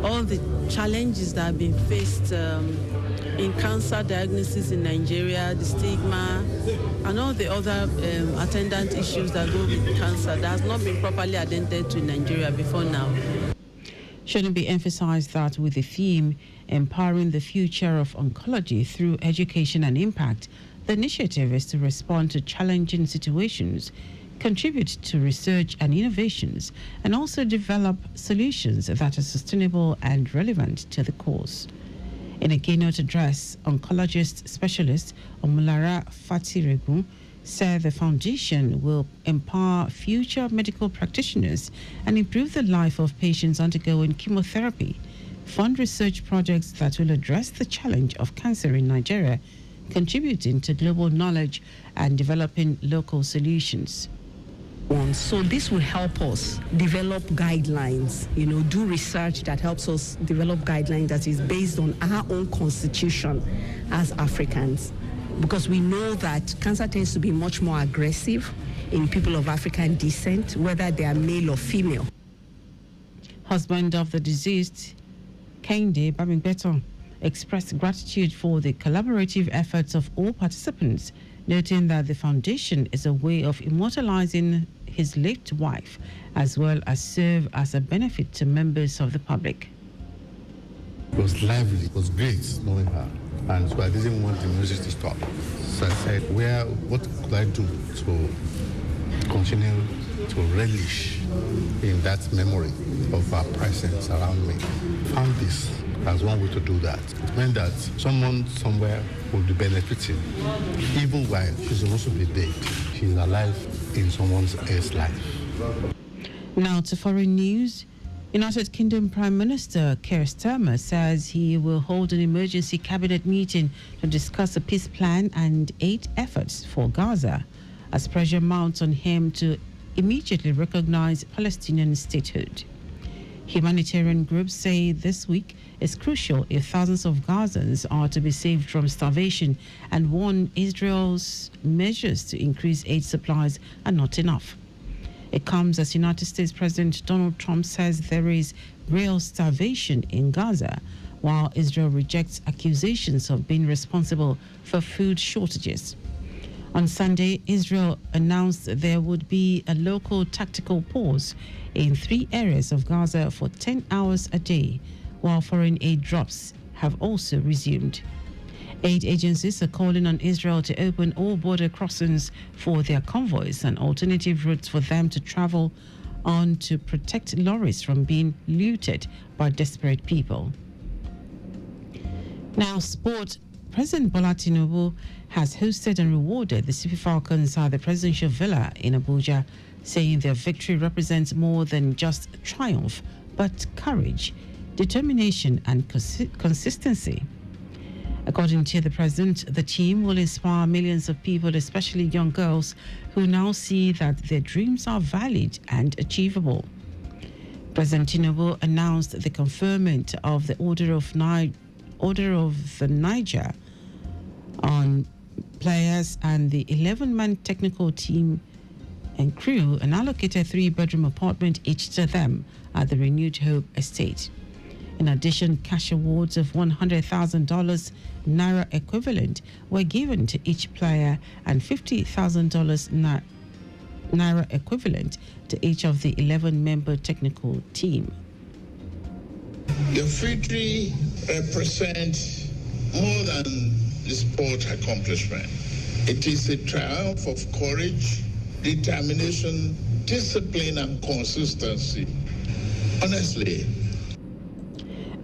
all the challenges that have been faced in cancer diagnosis in Nigeria, the stigma, and all the other attendant issues that go with cancer that has not been properly attended to in Nigeria before now. Shouldn't be emphasized that with the theme Empowering the Future of Oncology Through Education and Impact, the initiative is to respond to challenging situations, contribute to research and innovations, and also develop solutions that are sustainable and relevant to the cause. In a keynote address, oncologist specialist Omulara Fatiregu said the foundation will empower future medical practitioners and improve the life of patients undergoing chemotherapy, fund research projects that will address the challenge of cancer in Nigeria, contributing to global knowledge and developing local solutions. So this will help us develop guidelines, do research that helps us develop guidelines that is based on our own constitution as Africans. Because we know that cancer tends to be much more aggressive in people of African descent, whether they are male or female. Husband of the deceased, Kehinde Bamigbeton, expressed gratitude for the collaborative efforts of all participants, noting that the foundation is a way of immortalizing his late wife, as well as serve as a benefit to members of the public. It was lively, it was great knowing her, and so I didn't want the music to stop. So I said, what could I do to continue to relish in that memory of her presence around me? Found this as one way to do that. It meant that someone somewhere will be benefiting, even while she's supposed to be dead. She's alive in someone else's life. Now to foreign news. United Kingdom Prime Minister Keir Starmer says he will hold an emergency cabinet meeting to discuss a peace plan and aid efforts for Gaza, as pressure mounts on him to immediately recognize Palestinian statehood. Humanitarian groups say this week is crucial if thousands of Gazans are to be saved from starvation, and warn Israel's measures to increase aid supplies are not enough. It comes as United States President Donald Trump says there is real starvation in Gaza, while Israel rejects accusations of being responsible for food shortages. On Sunday, Israel announced there would be a local tactical pause in 3 areas of Gaza for 10 hours a day, while foreign aid drops have also resumed. Aid agencies are calling on Israel to open all border crossings for their convoys and alternative routes for them to travel on to protect lorries from being looted by desperate people. Now, sport. President Bola Tinubu has hosted and rewarded the Super Falcons at the presidential villa in Abuja, saying their victory represents more than just triumph, but courage, determination, and consistency. According to the president, the team will inspire millions of people, especially young girls, who now see that their dreams are valid and achievable. President Tinubu announced the conferment of the Order of the Niger on players and the 11-man technical team and crew, and allocated 3-bedroom apartment each to them at the Renewed Hope estate. In addition, cash awards of $100,000 Naira equivalent were given to each player, and $50,000 Naira equivalent to each of the 11-member technical team. The victory represents more than the sport accomplishment. It is a triumph of courage, determination, discipline, and consistency. Honestly.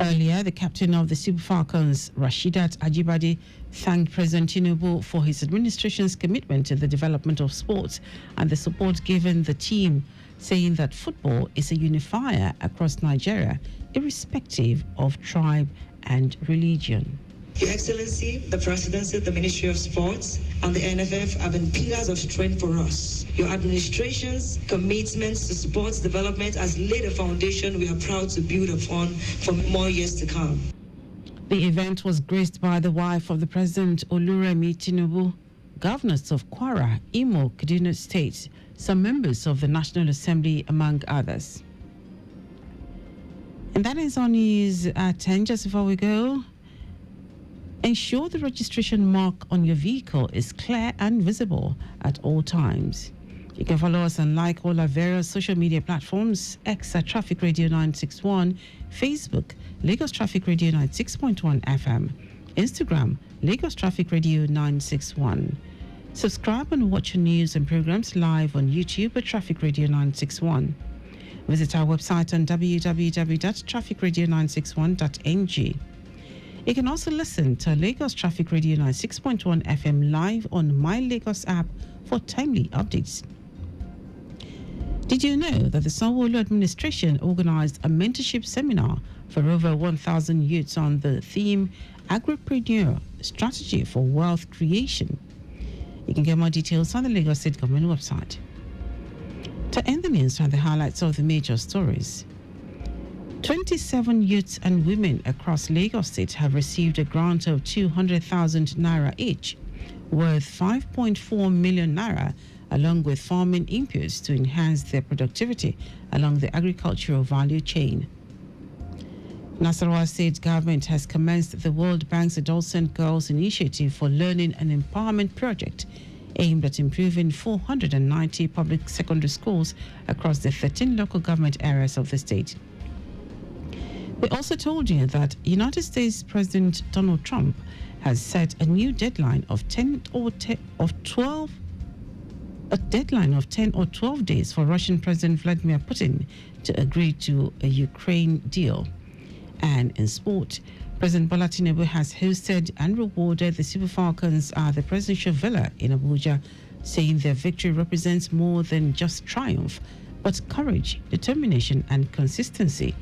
Earlier, the captain of the Super Falcons, Rasheedat Ajibade, thanked President Tinubu for his administration's commitment to the development of sports and the support given the team, saying that football is a unifier across Nigeria, irrespective of tribe and religion. Your Excellency, the Presidency, the Ministry of Sports, and the NFF have been pillars of strength for us. Your administration's commitments to sports development has laid a foundation we are proud to build upon for more years to come. The event was graced by the wife of the President, Oluremi Tinubu, governors of Kwara, Imo, Kaduna State, some members of the National Assembly, among others. And that is on news at 10. Just before we go, ensure the registration mark on your vehicle is clear and visible at all times. You can follow us and like all our various social media platforms: X at Traffic Radio 961, Facebook, Lagos Traffic Radio 96.1 FM, Instagram, Lagos Traffic Radio 961. Subscribe and watch your news and programs live on YouTube at Traffic Radio 961. Visit our website on www.trafficradio961.ng. You can also listen to Lagos Traffic Radio 96.1 FM live on My Lagos app for timely updates. Did you know that the Sanwo-Olu administration organized a mentorship seminar for over 1,000 youths on the theme Agripreneur Strategy for Wealth Creation? You can get more details on the Lagos State Government website. To end the news are the highlights of the major stories. 27 youths and women across Lagos State have received a grant of 200,000 naira each, worth 5.4 million naira, along with farming inputs to enhance their productivity along the agricultural value chain. Nasarawa State government has commenced the World Bank's Adolescent Girls Initiative for Learning and Empowerment project, aimed at improving 490 public secondary schools across the 13 local government areas of the state. We also told you that United States President Donald Trump has set a new deadline of 10 or 12 days for Russian President Vladimir Putin to agree to a Ukraine deal. And in sport, President Bola Tinubu has hosted and rewarded the Super Falcons at the presidential villa in Abuja, saying their victory represents more than just triumph, but courage, determination, and consistency.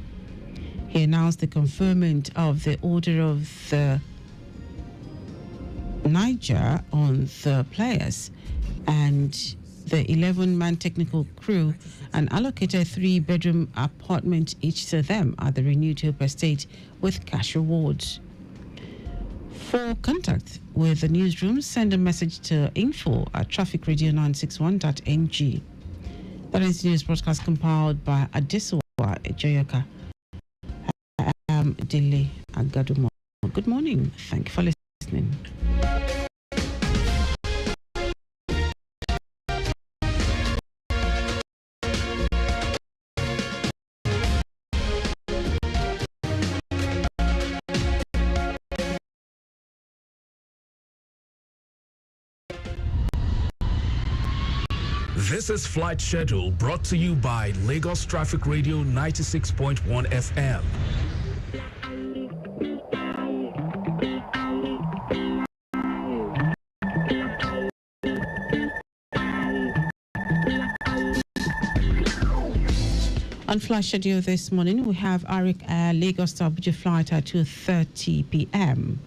He announced the conferment of the Order of the Niger on the players and the 11-man technical crew, and allocated 3-bedroom apartment each to them at the renewed Hope Estate with cash rewards. For contact with the newsroom, send a message to info@trafficradio961.ng. That is news broadcast compiled by Adesuwa Ejoyoka. Dile Agadumo. Good morning. Thank you for listening. This is Flight Schedule brought to you by Lagos Traffic Radio 96.1 FM. On Flight Schedule this morning, we have Arik Air Lagos to Abuja flight at 2:30 p.m.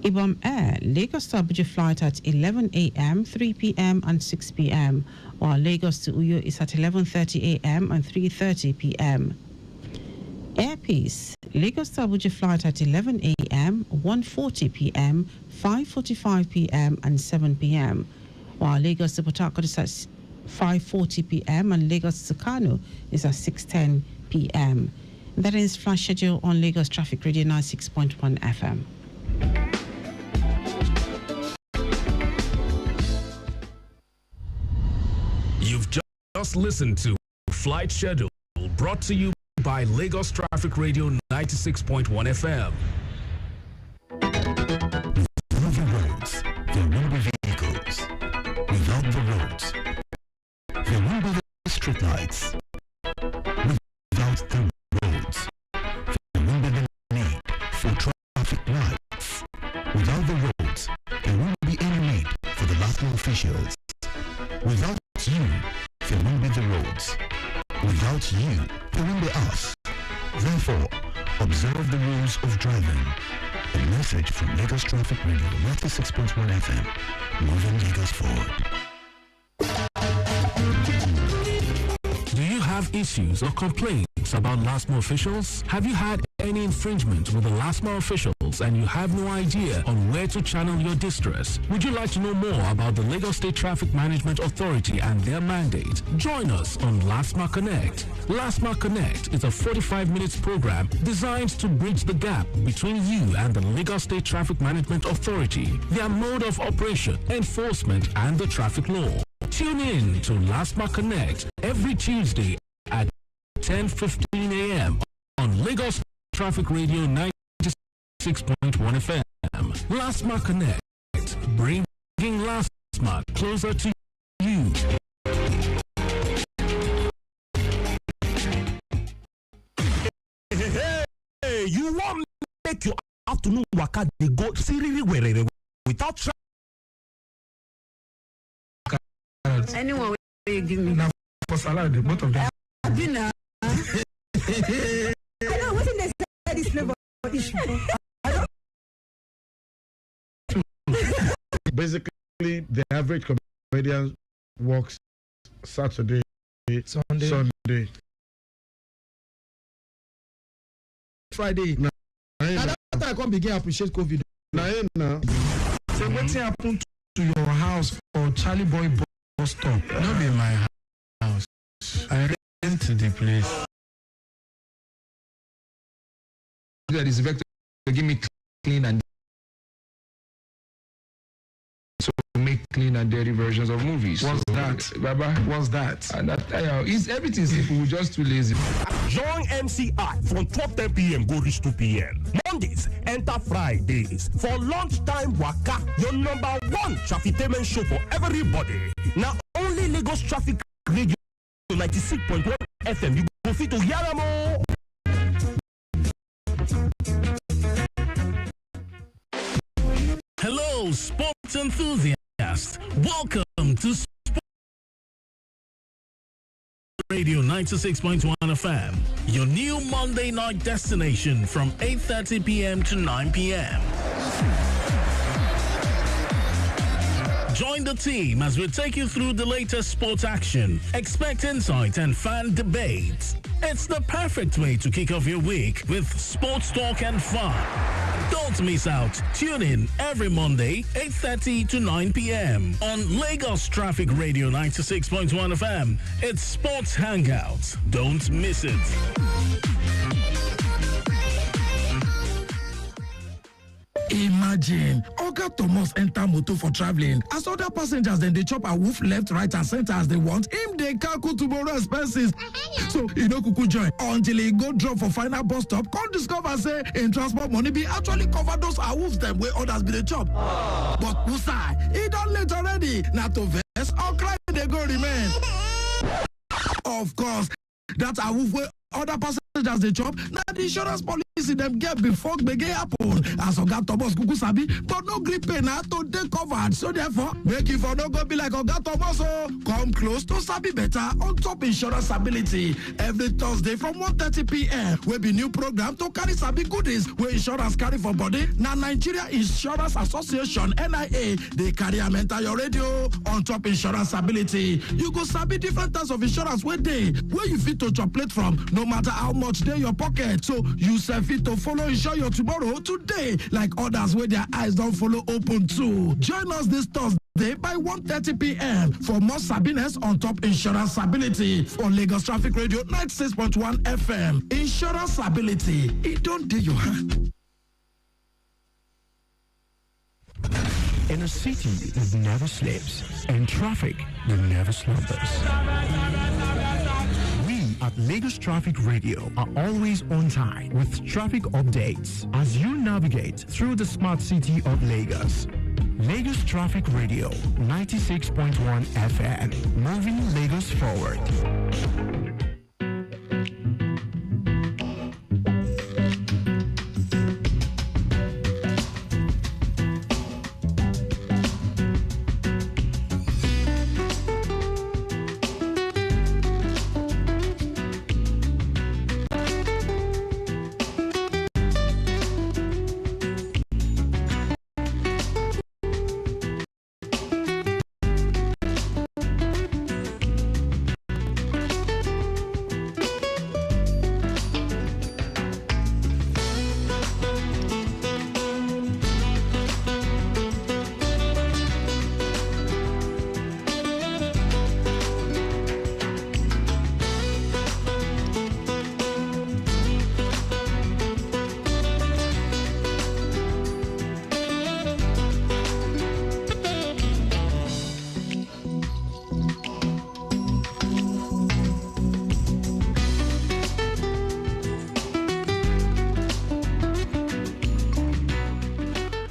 Ibom Air Lagos to Abuja flight at 11 a.m., 3 p.m. and 6 p.m., while Lagos to Uyo is at 11:30 a.m. and 3:30 p.m. Air Peace Lagos to Abuja flight at 11 a.m., 1:40 p.m., 5:45 p.m. and 7 p.m., while Lagos to Port Harcourt is at 5:40 p.m. and Lagos to Kano is at 6:10 p.m. That is Flash Schedule on Lagos Traffic Radio 96.1 FM. You've just listened to Flight Schedule brought to you by Lagos Traffic Radio 96.1 FM. Without the roads, there won't be vehicles. Without the roads, there won't be the streetlights. Without the roads, there won't be the need for traffic lights. Without the roads, there won't be any need for the national officials. Without you, there won't be the roads. Without you, there won't be us. Therefore, observe the rules of driving. A message from Lagos Traffic Radio 96.1 FM, moving Lagos forward. Do you have issues or complaints about LASMA officials? Have you had any infringement with the LASMA officials and you have no idea on where to channel your distress? Would you like to know more about the Lagos State Traffic Management Authority and their mandate? Join us on LASMA Connect. LASMA Connect is a 45-minute program designed to bridge the gap between you and the Lagos State Traffic Management Authority, their mode of operation, enforcement, and the traffic law. Tune in to LASMA Connect every Tuesday at 10:15 a.m. on Lagos Traffic Radio 96.1 FM. LASMA Connect, bringing LASMA closer to you. Hey, you want make your afternoon waka dey go siriri werere without trying. Anyone you give me. Now for salad, both of them. Dinner. I know what they say this flavor issue. Basically, the average comedian works Saturday, Sunday, Friday. Now that I can't begin appreciate COVID. Now, so what's happened to your house for Charlie Boy bus stop? Not be my house. I rent the place. That is vector to give me clean and so make clean and dirty versions of movies. What's that, Baba? What's that? And that is everything simple. We're just too lazy. Join MCI from 12:10 p.m. go reach 2 p.m. Mondays enter Fridays for lunchtime waka. Your number one traffic show for everybody. Now only Lagos Traffic Radio 96.1 FM. You go fit to Yaramo. Hello, sports enthusiasts. Welcome to Radio 96.1 FM, your new Monday night destination from 8:30 p.m. to 9 p.m. Join the team as we take you through the latest sports action, expect insight and fan debates. It's the perfect way to kick off your week with sports talk and fun. Don't miss out. Tune in every Monday, 8:30 to 9 p.m. on Lagos Traffic Radio 96.1 FM. It's Sports Hangout. Don't miss it. Imagine Oga Thomas enter motor for traveling as other passengers then they chop a woof left, right and center as they want. Him they calculate tomorrow expenses. So he no kuku join until he go drop for final bus stop. Can't discover say in transport money be actually cover those woofs them where others be the chop. But Musa, he done late already. Not to vex or cry they go remain. Of course, that's a woof where other passengers they chop. Now the insurance policy them get before they get happen. As Oga Thomas kuku sabi, but no grip pay now to take covered. So therefore, make you for no go be like Oga Thomas. Come close to sabi better on top insurance ability every Thursday from 1:30 p.m. will be new program to carry sabi goodies where insurance carry for body. Now Nigeria Insurance Association (NIA) they carry a mental your radio on top insurance ability. You go sabi different types of insurance where you fit to chocolate from. No matter how much they your pocket, so you self fit to follow insure your tomorrow today, like others where their eyes don't follow open too. Join us this Thursday by 1:30 p.m. for more sabiness on top insurance ability on Lagos Traffic Radio 96.1 FM. Insurance ability, it don't do your hand. In a city that never sleeps and traffic that never slumbers, at Lagos Traffic Radio are always on time with traffic updates as you navigate through the smart city of Lagos. Lagos Traffic Radio 96.1 FM, moving Lagos forward.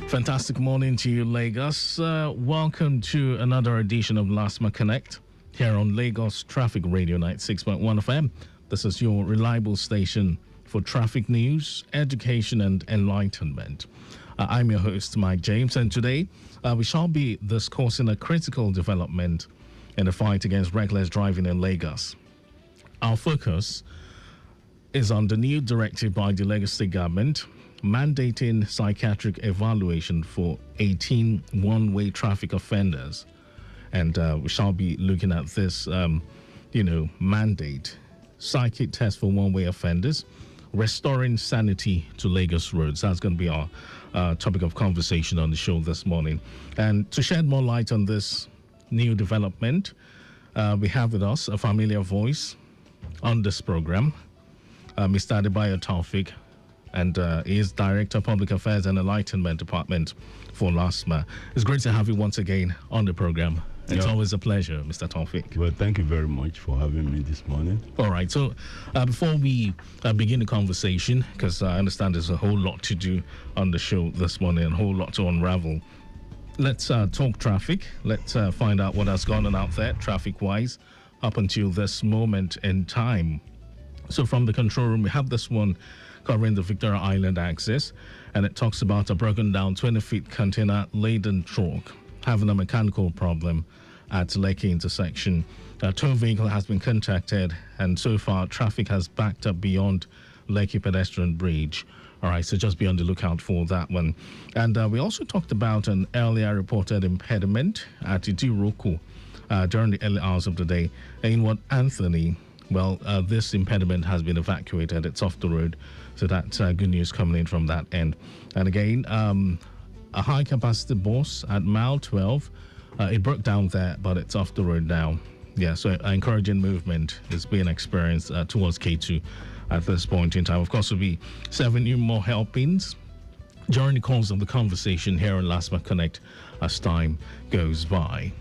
Fantastic morning to you, Lagos. Welcome to another edition of Lasma Connect here on Lagos Traffic Radio 96.1 FM. This is your reliable station for traffic news, education and enlightenment. I'm your host, Mike James, and today we shall be discussing a critical development in the fight against reckless driving in Lagos. Our focus is on the new directive by the Lagos State government mandating psychiatric evaluation for 18 one-way traffic offenders. And we shall be looking at this, mandate, psychic test for one-way offenders, restoring sanity to Lagos roads. That's going to be our topic of conversation on the show this morning. And to shed more light on this new development, we have with us a familiar voice on this program, Mr. Adebayo Taufik, and he is Director of Public Affairs and Enlightenment Department for LASMA. It's great to have you once again on the program. It's always a pleasure, Mr. Taufik. Well, thank you very much for having me this morning. All right, so before we begin the conversation, because I understand there's a whole lot to do on the show this morning, a whole lot to unravel, let's talk traffic. Let's find out what has gone on out there, traffic-wise, up until this moment in time. So from the control room, we have this one covering the Victoria Island axis, and it talks about a broken down 20-feet container laden truck having a mechanical problem at Lekki intersection. A tow vehicle has been contacted, and so far traffic has backed up beyond Lekki pedestrian bridge. All right, so just be on the lookout for that one. And we also talked about an earlier reported impediment at Idiroku during the early hours of the day. In what Anthony, well, this impediment has been evacuated. It's off the road, so that's good news coming in from that end. And again, a high-capacity bus at mile 12, it broke down there, but it's off the road now. Yeah, so encouraging movement is being experienced towards K2 at this point in time. Of course, we'll be serving you more helpings during the course of the conversation here on LASMA Connect as time goes by.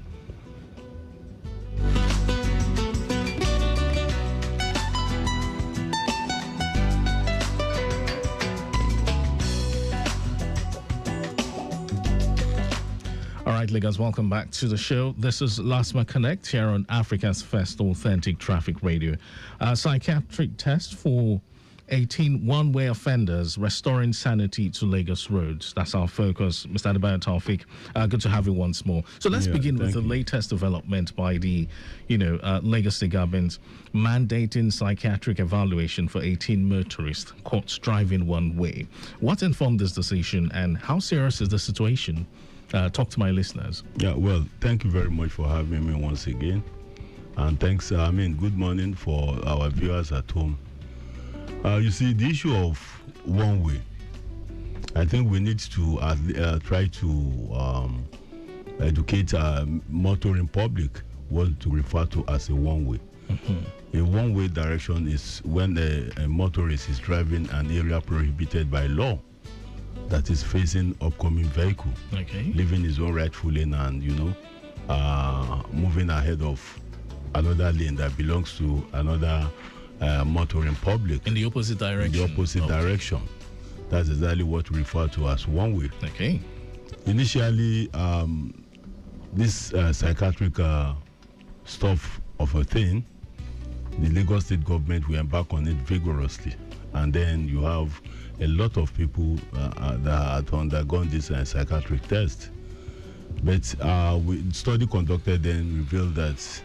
All right, Lagos, welcome back to the show. This is LASMA Connect here on Africa's first authentic traffic radio. A psychiatric test for 18 one-way offenders, restoring sanity to Lagos roads. That's our focus. Mr. Adebayo Taufik, good to have you once more. So let's begin with the latest development by the, Lagos State government mandating psychiatric evaluation for 18 motorists caught driving one way. What informed this decision, and how serious is the situation? Talk to my listeners. Yeah, well, thank you very much for having me once again. And thanks, good morning for our viewers at home. You see, the issue of one way, I think we need to try to educate motoring public what to refer to as a one-way. Mm-hmm. A one-way direction is when a motorist is driving an area prohibited by law, that is facing upcoming vehicle, leaving his own rightful lane and, moving ahead of another lane that belongs to another motoring public. In the opposite direction? In the opposite direction. That's exactly what we refer to as one way. Okay. Initially, this psychiatric stuff of a thing, the Lagos State government will embark on it vigorously. And then you have a lot of people that had undergone this psychiatric test. But study conducted then revealed that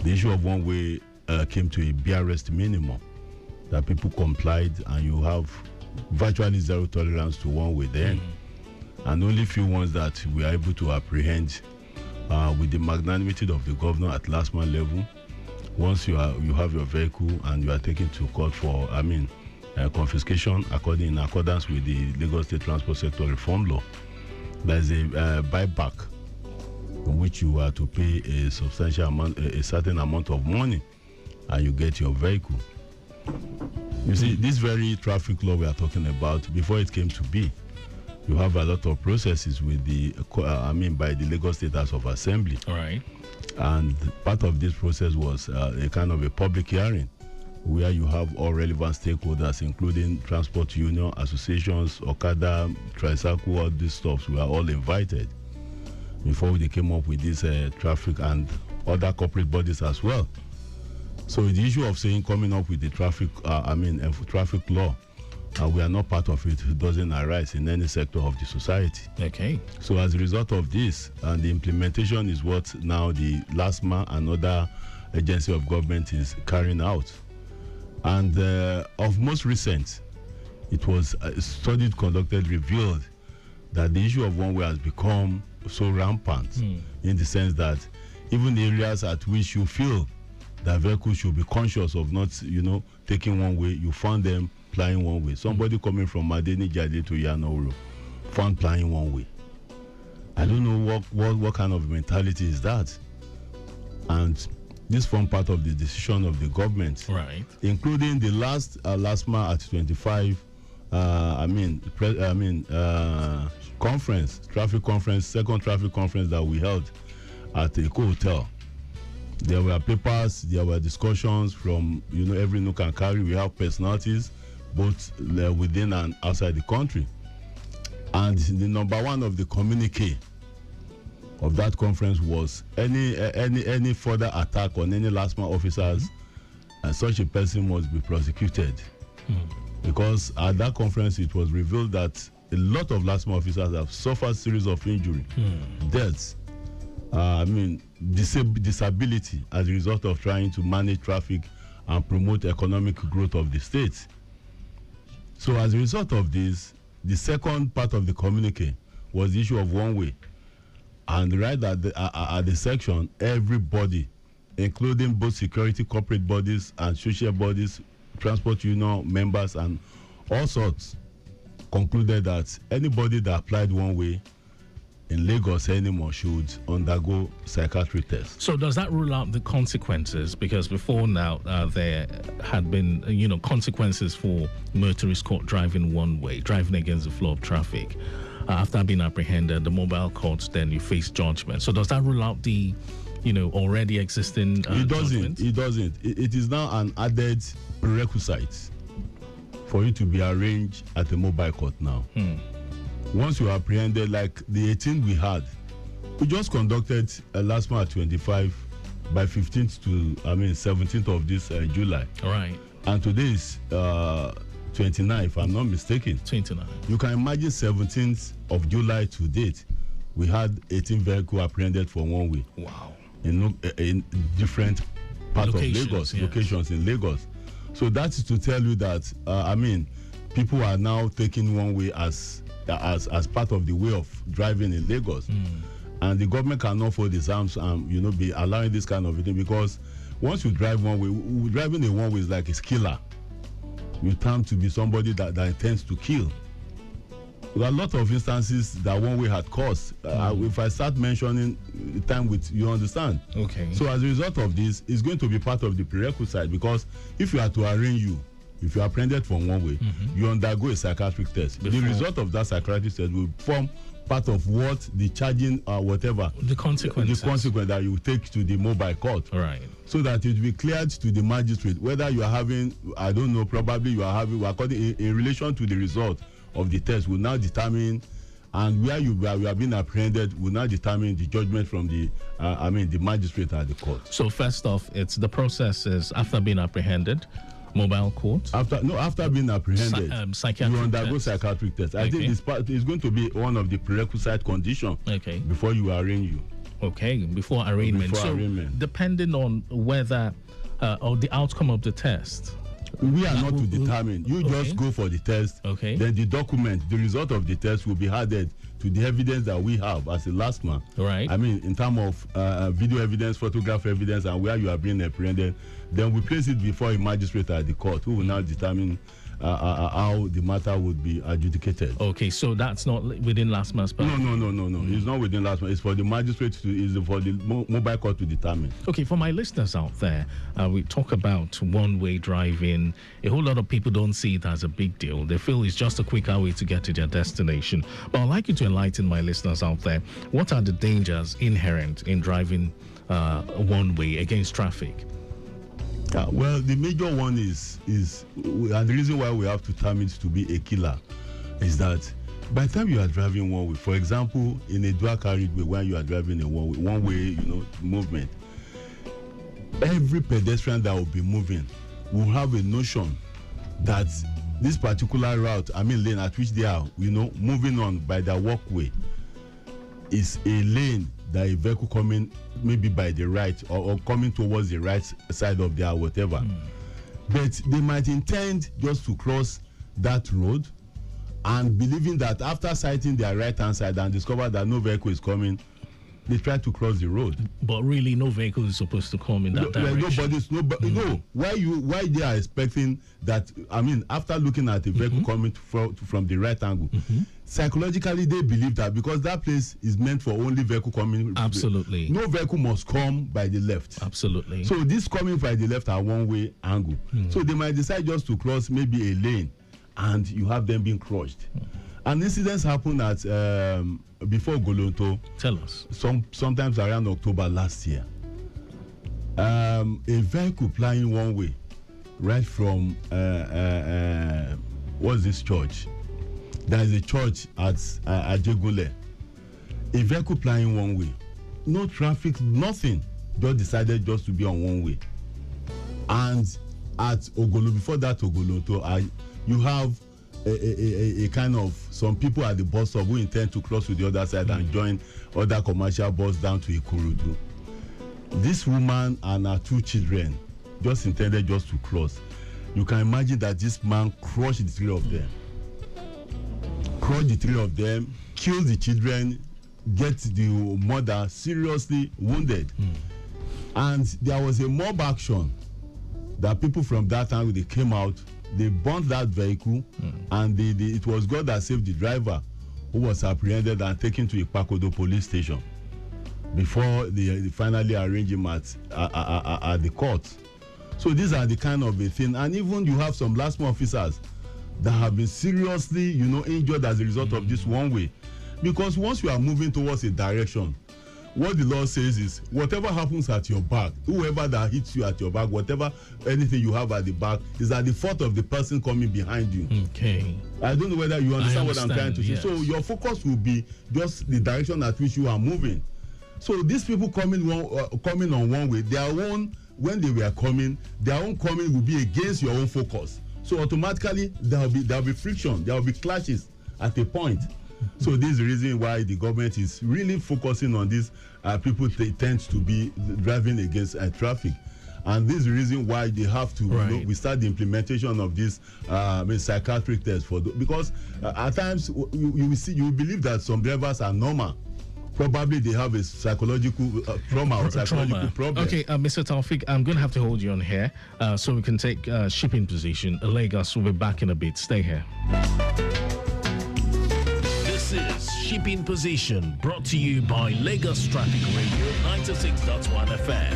the issue of one way came to a barest minimum, that people complied, and you have virtually zero tolerance to one way then. Mm-hmm. And only few ones that we are able to apprehend with the magnanimity of the governor at last man level. Once you have your vehicle and you are taken to court for, confiscation in accordance with the Lagos State Transport Sector Reform Law, there's a buyback in which you are to pay a substantial amount, a certain amount of money, and you get your vehicle. You see, this very traffic law we are talking about, before it came to be, you have a lot of processes with by the Lagos State House of Assembly. All right. And part of this process was a kind of a public hearing, where you have all relevant stakeholders, including transport union, associations, Okada, Tricycle, all these stuffs. We are all invited before they came up with this traffic and other corporate bodies as well. So the issue of coming up with the traffic, traffic law, we are not part of it. It doesn't arise in any sector of the society. Okay. So as a result of this, and the implementation is what now the LASMA and other agency of government is carrying out. And of most recent, it was a study conducted revealed that the issue of one way has become so rampant in the sense that even the areas at which you feel that vehicles should be conscious of not, taking one way, you found them plying one way. Somebody coming from Madeni Jade to Yanoro found plying one way. I don't know what kind of mentality is that. And this formed part of the decision of the government, right? Including the last LASMA at 25, traffic conference, second traffic conference that we held at a hotel. There were papers, there were discussions from every nook and cranny. We have personalities both within and outside the country. And the number one of the communique of that conference was any further attack on any LASMA officers, and such a person must be prosecuted. because at that conference it was revealed that a lot of last mile officers have suffered series of injury, deaths, disability as a result of trying to manage traffic and promote economic growth of the state. So as a result of this, the second part of the communique was the issue of one way. And right at the section, everybody, including both security corporate bodies and social bodies, transport union members and all sorts, concluded that anybody that applied one way in Lagos anymore should undergo psychiatric tests. So does that rule out the consequences? Because before now, there had been, consequences for motorists caught driving one way, driving against the flow of traffic. After being apprehended, the mobile courts, then you face judgment. So does that rule out the, already existing It doesn't. judgment? It doesn't. It is now an added prerequisite for you to be arraigned at a mobile court now. Once you are apprehended, like the 18th we had, we just conducted a last month 25 by 15th to 17th of this July. All right. And today is 29, if I'm not mistaken. 29. You can imagine 17th of July to date, we had 18 vehicles apprehended for one way. Wow. In different parts of Lagos, yes. locations in Lagos. So that is to tell you that people are now taking one way as part of the way of driving in Lagos. And the government cannot fold its arms and be allowing this kind of thing, because once you drive one way, driving a one way is like a killer. You turn to be somebody that intends to kill. There are a lot of instances that one way had caused. If I start mentioning the time with, you understand. Okay. So as a result of this, it's going to be part of the prerequisite, because if you are to arraign you, if you are apprehended from one way, you undergo a psychiatric test. The result of that psychiatric test will form part of what the charging, whatever. The consequences. The consequence that you take to the mobile court. All right. So that it will be cleared to the magistrate, whether you are having, I don't know, probably you are having, according in relation to the result of the test, will now determine, and where you have been apprehended will now determine the judgment from the magistrate at the court. So first off, it's the process is after being apprehended, mobile court. After being apprehended, psychiatric you undergo test. psychiatric test. I think it's going to be one of the prerequisite conditions before you arraign you. Okay, before arraignment. Depending on whether or the outcome of the test. We are not to determine. You just go for the test. Okay. Then the document, the result of the test will be added to the evidence that we have as a last man. Right. In terms of video evidence, photograph evidence, and where you are being apprehended, then we place it before a magistrate at the court, who will now determine how the matter would be adjudicated. Okay, so that's not within last month's No. It's not within last month. It's for the magistrate it's for the mobile court to determine. Okay, for my listeners out there, we talk about one-way driving. A whole lot of people don't see it as a big deal. They feel it's just a quicker way to get to their destination. But I'd like you to enlighten my listeners out there. What are the dangers inherent in driving one-way against traffic? Well, the major one is, and the reason why we have to term it to be a killer, is that by the time you are driving one way, for example, in a dual carriageway, when you are driving a one way movement, every pedestrian that will be moving will have a notion that this particular route, lane at which they are, moving on by their walkway, is a lane that a vehicle coming maybe by the right or coming towards the right side of their whatever. But they might intend just to cross that road, and believing that after sighting their right hand side and discover that no vehicle is coming, they try to cross the road. But really no vehicle is supposed to come in that direction. Why they are expecting that, after looking at a vehicle coming from the right angle, psychologically they believe that because that place is meant for only vehicle coming. Absolutely. No vehicle must come by the left. Absolutely. So this coming by the left are one-way angle. So they might decide just to cross maybe a lane, and you have them being crushed. And incidents happen at before Golonto. Tell us. Sometimes around October last year. A vehicle plying one way, right from what's this church? There is a church at Ajegule. A vehicle plying one way, no traffic, nothing. Just decided just to be on one way. And at Ogolo, before that Ogoloto, you have a kind of some people at the bus stop who intend to cross to the other side and join other commercial bus down to Ikorodu. This woman and her 2 children just intended just to cross. You can imagine that this man crushed the 3 of them. Crushed the 3 of them, killed the children, get the mother seriously wounded. And there was a mob action that people from that time, they came out, they burnt that vehicle, and it was God that saved the driver, who was apprehended and taken to Ipakodo police station before they finally arranged him at the court. So these are the kind of a thing. And even you have some LASMA officers that have been seriously, injured as a result of this one way. Because once you are moving towards a direction, what the law says is whatever happens at your back, whoever that hits you at your back, anything you have at the back is at the fault of the person coming behind you. Okay. I don't know whether you understand what I'm trying to say. So your focus will be just the direction at which you are moving. So these people coming on one way, when they were coming, their own coming will be against your own focus. So automatically there will be friction, there will be clashes at a point. So this is the reason why the government is really focusing on this. People tend to be driving against traffic. And this is the reason why they have to we start the implementation of this psychiatric test because at times you believe that some drivers are normal. Probably they have a psychological trauma or psychological problem. Okay, Mr. Taufik, I'm going to have to hold you on here so we can take shipping position. Lagos will be back in a bit. Stay here. This is Shipping Position, brought to you by Lagos Traffic Radio 96.1 FM.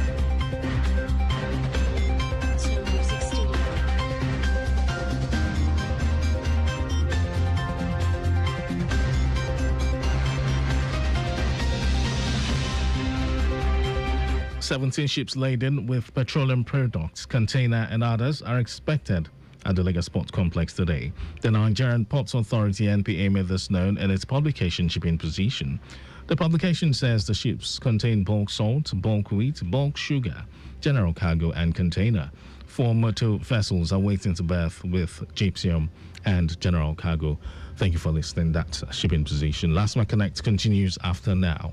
"17 ships laden with petroleum products, container and others are expected at the Lagos Port Complex today. The Nigerian Ports Authority (NPA) made this known in its publication Shipping Position. The publication says the ships contain bulk salt, bulk wheat, bulk sugar, general cargo and container. 4 motor vessels are waiting to berth with gypsum and general cargo. Thank you for listening. That's Shipping Position. LASMA Connect continues after now.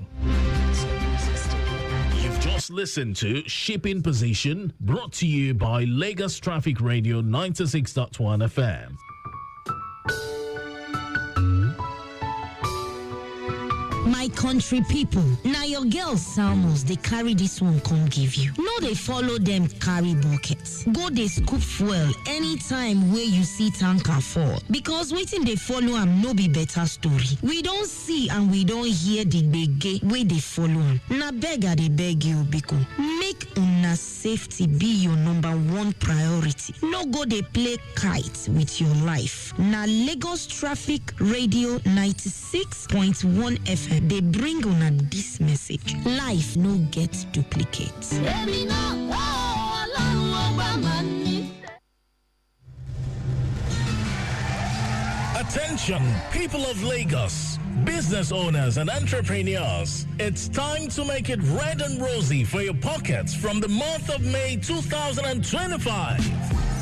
Just listen to Shipping Position, brought to you by Lagos Traffic Radio 96.1 FM. My country people, now your girls Salmos, they carry this one come give you. No, they follow them carry buckets. Go they scoop fuel anytime where you see tanker fall. Because waiting they follow am no be better story. We don't see and we don't hear the bege where they follow am. Na beg I they beg you biko. Make una safety be your #1 priority. No go they play kite with your life. Na Lagos Traffic Radio 96.1 FM. They bring on this message. Life no get duplicates. Attention, people of Lagos, business owners and entrepreneurs. It's time to make it red and rosy for your pockets from the month of May 2025.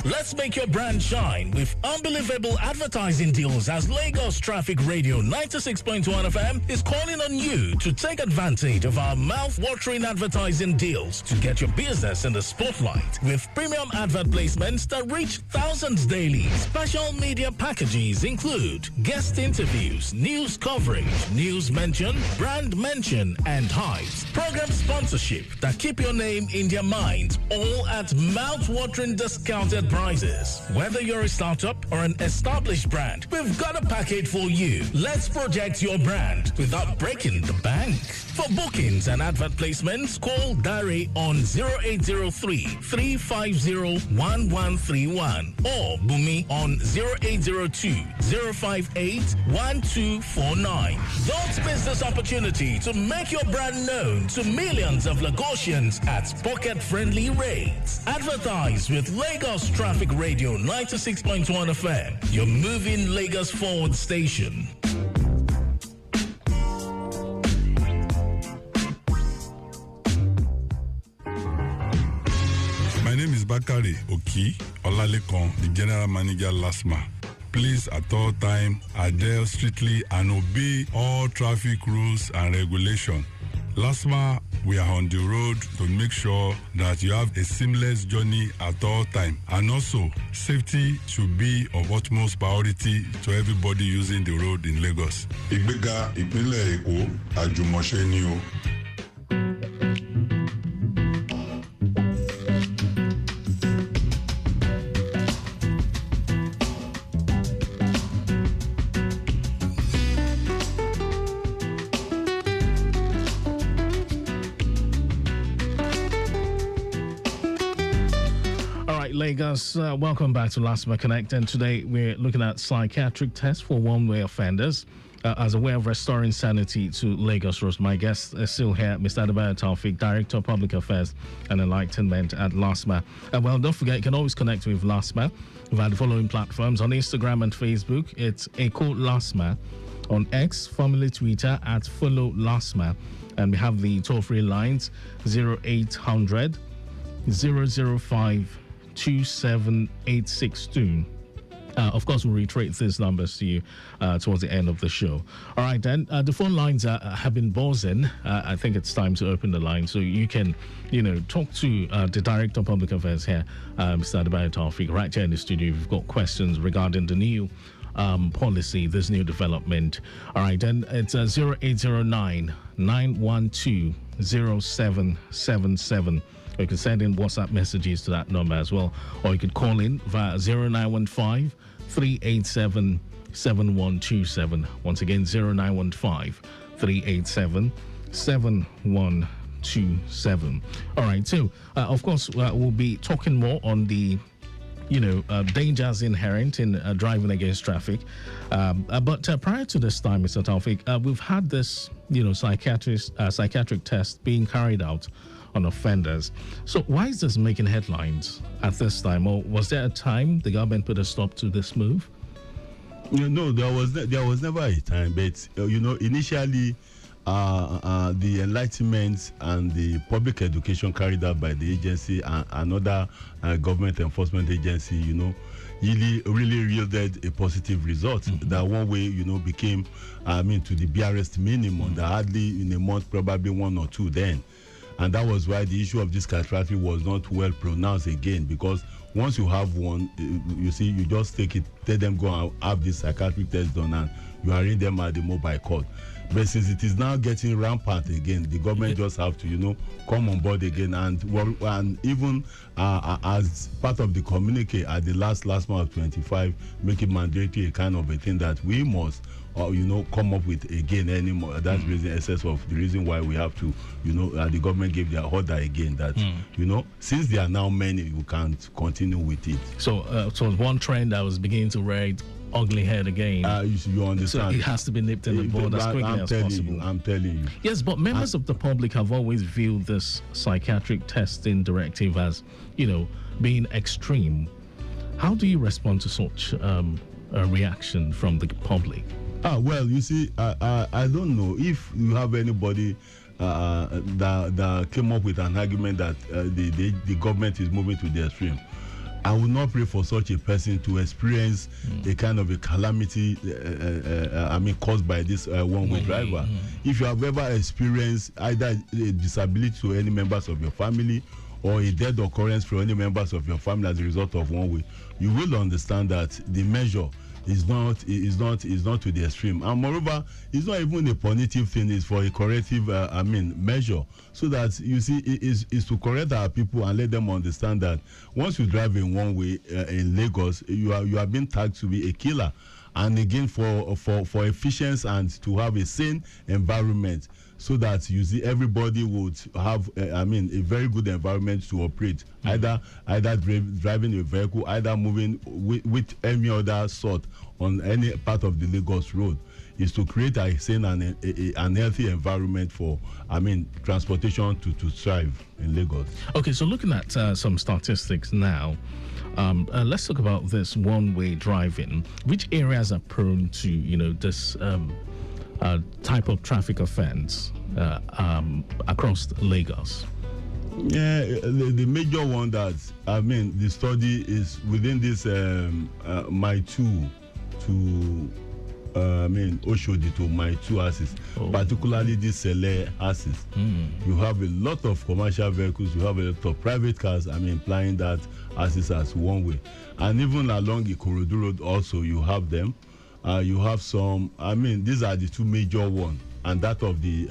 Let's make your brand shine with unbelievable advertising deals as Lagos Traffic Radio 96.1 FM is calling on you to take advantage of our mouth-watering advertising deals to get your business in the spotlight with premium advert placements that reach thousands daily. Special media packages include guest interviews, news coverage, news mention, brand mention, and hypes. Program sponsorship that keep your name in their minds, all at mouth-watering discounted prices. Whether you're a startup or an established brand, we've got a package for you. Let's project your brand without breaking the bank. For bookings and advert placements, call Dari on 0803-350-1131 or Bumi on 0802-058-1249. Don't miss this opportunity to make your brand known to millions of Lagosians at pocket-friendly rates. Advertise with Lagos Traffic Radio 96.1 FM, your moving Lagos forward station. My name is Bakari Oki Olalekon, the General Manager LASMA. please at all time adhere strictly and obey all traffic rules and regulations. LASMA, we are on the road to make sure that you have a seamless journey at all time. And also, safety should be of utmost priority to everybody using the road in Lagos. Ìgbéga ìpínlẹ̀ Èkó, àjùmọ̀ṣe ni o. Lagos, welcome back to LASMA Connect, and today we're looking at psychiatric tests for one-way offenders as a way of restoring sanity to Lagos roads. My guest is still here, Mr. Adebayo Taufik, Director of Public Affairs and Enlightenment at LASMA. Well, don't forget, you can always connect with LASMA via the following platforms. On Instagram and Facebook, it's Echo LASMA. On X, formerly Twitter, at Follow LASMA. And we have the toll-free lines 0800 005 27862. Of course, we'll reiterate these numbers to you towards the end of the show. All right, then. The phone lines have been buzzing. I think it's time to open the line so you can, talk to the Director of Public Affairs here, Mr. Adebayo Taufik, right here in the studio. If you've got questions regarding the new policy, this new development. All right, then it's 0809 912 0777. You can send in WhatsApp messages to that number as well, or you could call in via 0915 387 7127. Once again, 0915 387 7127. All right, so of course, we'll be talking more on the dangers inherent in driving against traffic. But prior to this time, Mr. Taufik, we've had this, psychiatric test being carried out on offenders. So why is this making headlines at this time? Or was there a time the government put a stop to this move? No, there was never a time. But initially, the enlightenment and the public education carried out by the agency and another government enforcement agency, really yielded a positive result. Mm-hmm. That one way, became, to the barest minimum. Mm-hmm. That hardly in a month, probably one or two then. And that was why the issue of this catastrophe was not well pronounced again, because once you have one, you just take it, let them go and have this psychiatric test done, and you arrange them at the mobile court. But since it is now getting rampant again, the government just have to, come on board again. And even as part of the communique at the last month of 25, make it mandatory, a kind of a thing that we must, come up with again anymore. That's the essence of the reason why we have to, the government gave their order again that, since there are now many, you can't continue with it. So one trend that was beginning to rear ugly head again. You understand? So it has to be nipped in the bud as quickly as possible. I'm telling you. Yes, but members of the public have always viewed this psychiatric testing directive as, being extreme. How do you respond to such a reaction from the public? Well, I don't know if you have anybody that came up with an argument that the government is moving to the extreme. I would not pray for such a person to experience a kind of a calamity, caused by this one-way driver. If you have ever experienced either a disability to any members of your family or a death occurrence for any members of your family as a result of one-way, you will understand that the measure is not to the extreme, and moreover, it's not even a punitive thing. It's for a corrective, measure, so that is to correct our people and let them understand that once you drive in one way in Lagos, you are being tagged to be a killer, and again for efficiency and to have a sane environment, so that everybody would have a very good environment to operate, either driving a vehicle, either moving with any other sort on any part of the Lagos road, is to create a sane and healthy environment for transportation to thrive in Lagos. Okay, so looking at some statistics now, let's talk about this one-way driving. Which areas are prone to this type of traffic offense across Lagos? Yeah, the major one that the study is within this my 2 to Oshodi to my two axis, particularly this Sele axis. You have a lot of commercial vehicles, you have a lot of private cars, implying that axis as one way. And even along Ikorodu Road also, you have them. You have some, these are the two major ones, and that of the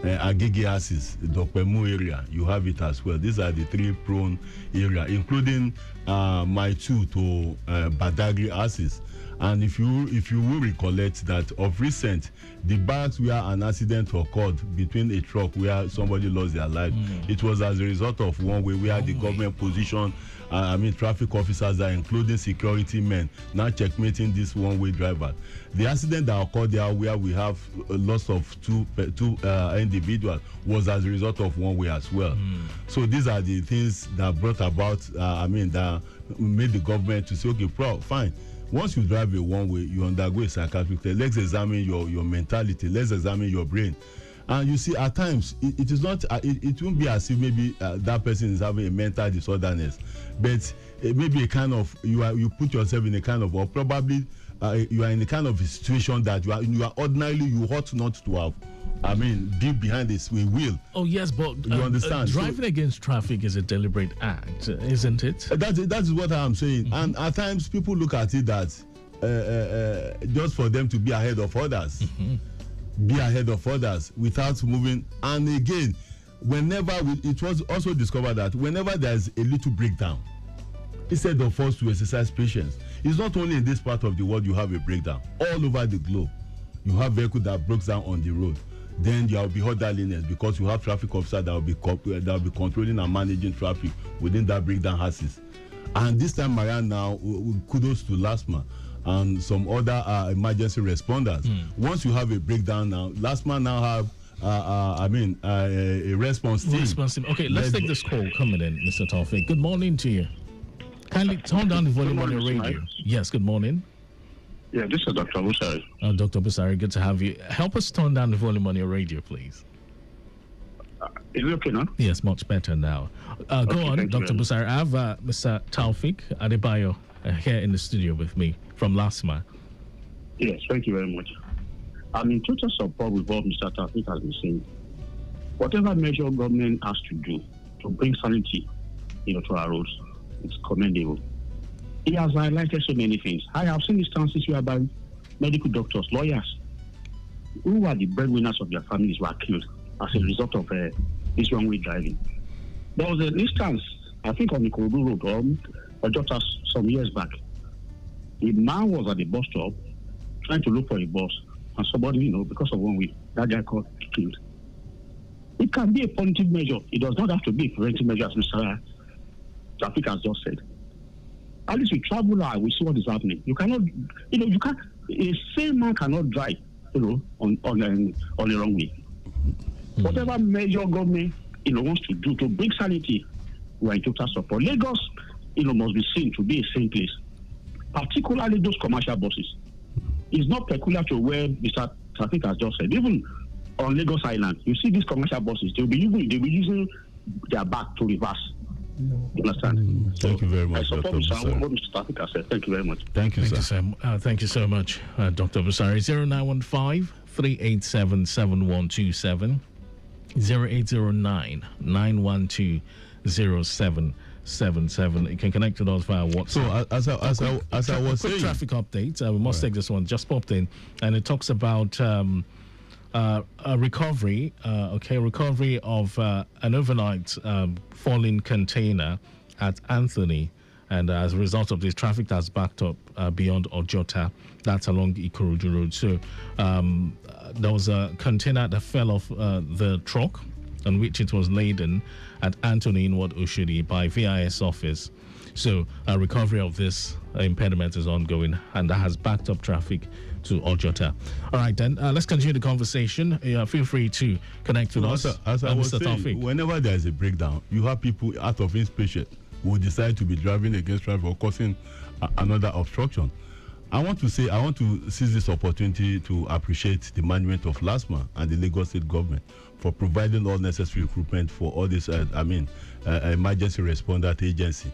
Agege axis, the Dokpemu area, you have it as well. These are the three prone area, including my two to Badagry axis. And if you will recollect that of recent, the barracks where an accident occurred between a truck where somebody lost their life, it was as a result of one way where the government position, traffic officers are including security men, now checkmating this one-way driver. The accident that occurred there where we have a loss of two individuals was as a result of one way as well. So these are the things that brought about, that made the government to say, okay, fine. Once you drive a one-way, you undergo a psychiatric test. Let's examine your mentality. Let's examine your brain. And you see, at times, it is not. It won't be as if maybe that person is having a mental disorderness, but maybe a kind of you put yourself in a kind of, or probably you are in a kind of a situation that you are ordinarily you ought not to have. Be behind this wheel. Oh yes, but you understand. Driving against traffic is a deliberate act, isn't it? That is what I am saying. And at times people look at it that just for them to be ahead of others, be ahead of others without moving. And again, it was also discovered that whenever there is a little breakdown, instead of us to exercise patience, it's not only in this part of the world you have a breakdown. All over the globe, you have vehicle that breaks down on the road. Then there will be orderliness because you have traffic officers that will be controlling and managing traffic within that breakdown axis. And this time around now, kudos to LASMA and some other emergency responders. Once you have a breakdown now, LASMA now have a response team. Okay, let's take this call coming in, Mr. Taufik. Good morning to you. Kindly turn down the volume on your radio. Yes, good morning. Yeah, this is Dr. Busari. Dr. Busari, good to have you. Help us turn down the volume on your radio, please. Is it okay now? Yes, much better now. Go on, Dr. Busari. I have Mr. Taufik Adebayo here in the studio with me from LASMA. Yes, thank you very much. I'm in total support with what Mr. Taufik has been saying. Whatever measure government has to do to bring sanity, to our roads, it's commendable. He has highlighted so many things. I have seen instances whereby medical doctors, lawyers, who are the breadwinners of their families, were killed as a result of this wrong-way driving. There was an instance, I think on the Ikorodu Road, or just some years back. A man was at the bus stop trying to look for a bus, and somebody, because of one way, that guy got killed. It can be a punitive measure. It does not have to be a preventive measure, as Mr. Taufik has just said. At least we travel out, we see what is happening. You cannot, a sane man cannot drive, on the wrong way. Whatever measure government, wants to do to bring sanity, we are in total support. Lagos, must be seen to be a sane place, particularly those commercial buses. It's not peculiar to where Mr. Taufik has just said. Even on Lagos Island, you see these commercial buses, they'll be using their back to reverse. You understand? Thank you very much, Dr. Busari. Thank you very much. Thank you, sir. Thank you so much, Dr. Busari. 0915-387-7127, 0809-912-0777. You can connect with us via WhatsApp. So as I was saying, traffic update. We must take this one. Just popped in, and it talks about a recovery of an overnight falling container at Anthony, and as a result of this, traffic that's backed up beyond Ojota. That's along Ikorodu Road. So there was a container that fell off the truck on which it was laden at Anthony in Ward Oshodi by VIS office. So a recovery of this impediment is ongoing, and that has backed up traffic to Ojota. All right, then let's continue the conversation. Feel free to connect with us. As I was Mr. saying, Taufik. whenever there is a breakdown, you have people out of impatience who will decide to be driving against traffic or causing another obstruction. I want to seize this opportunity to appreciate the management of LASMA and the Lagos State government for providing all necessary equipment for all this, emergency responder agency.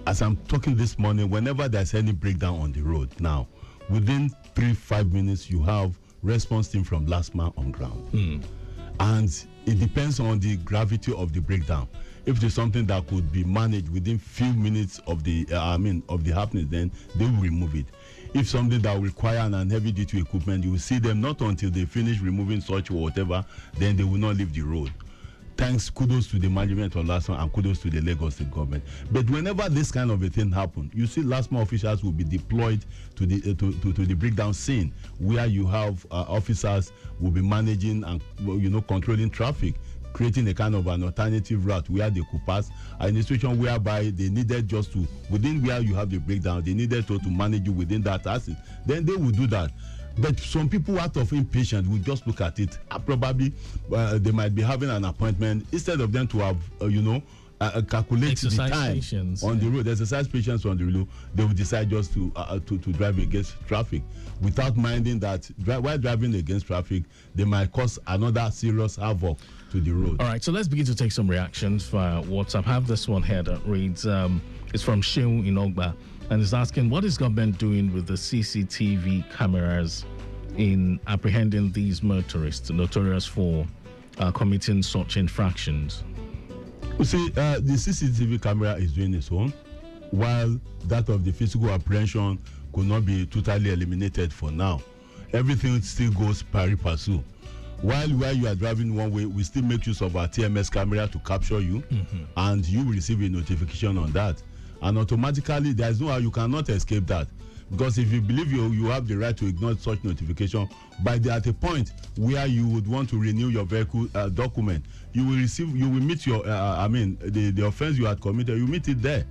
as I'm talking this morning, whenever there's any breakdown on the road now, within 3-5 minutes, you have response team from LASMA on ground. And it depends on the gravity of the breakdown. If there's something that could be managed within few minutes of the happening, then they will remove it. If something that will require an heavy-duty equipment, you will see them not until they finish removing such or whatever, then they will not leave the road. Thanks, kudos to the management of LASMA and kudos to the Lagos State government. But whenever this kind of a thing happens, you see LASMA officials will be deployed to the to the breakdown scene, where you have officers will be managing and controlling traffic, creating a kind of an alternative route where they could pass. In a situation whereby they needed just to, within where you have the breakdown, they needed to manage you within that asset, then they will do that. But some people out of impatience will just look at it. Probably they might be having an appointment. Instead of them to have, calculate exercise the time patience, on the road, exercise patience on the road, they will decide just to drive against traffic without minding that while driving against traffic, they might cause another serious havoc to the road. All right, so let's begin to take some reactions via WhatsApp. I have this one here that reads, it's from Sheung in Ogba, and is asking, what is government doing with the CCTV cameras in apprehending these motorists notorious for committing such infractions? You see, the CCTV camera is doing its own, while that of the physical apprehension could not be totally eliminated for now. Everything still goes pari passu. While you are driving one way, we still make use of our TMS camera to capture you, and you will receive a notification on that. And automatically, there is no how you cannot escape that. Because if you believe you have the right to ignore such notification, at a point where you would want to renew your vehicle document, you will meet your, the offense you had committed, you meet it there.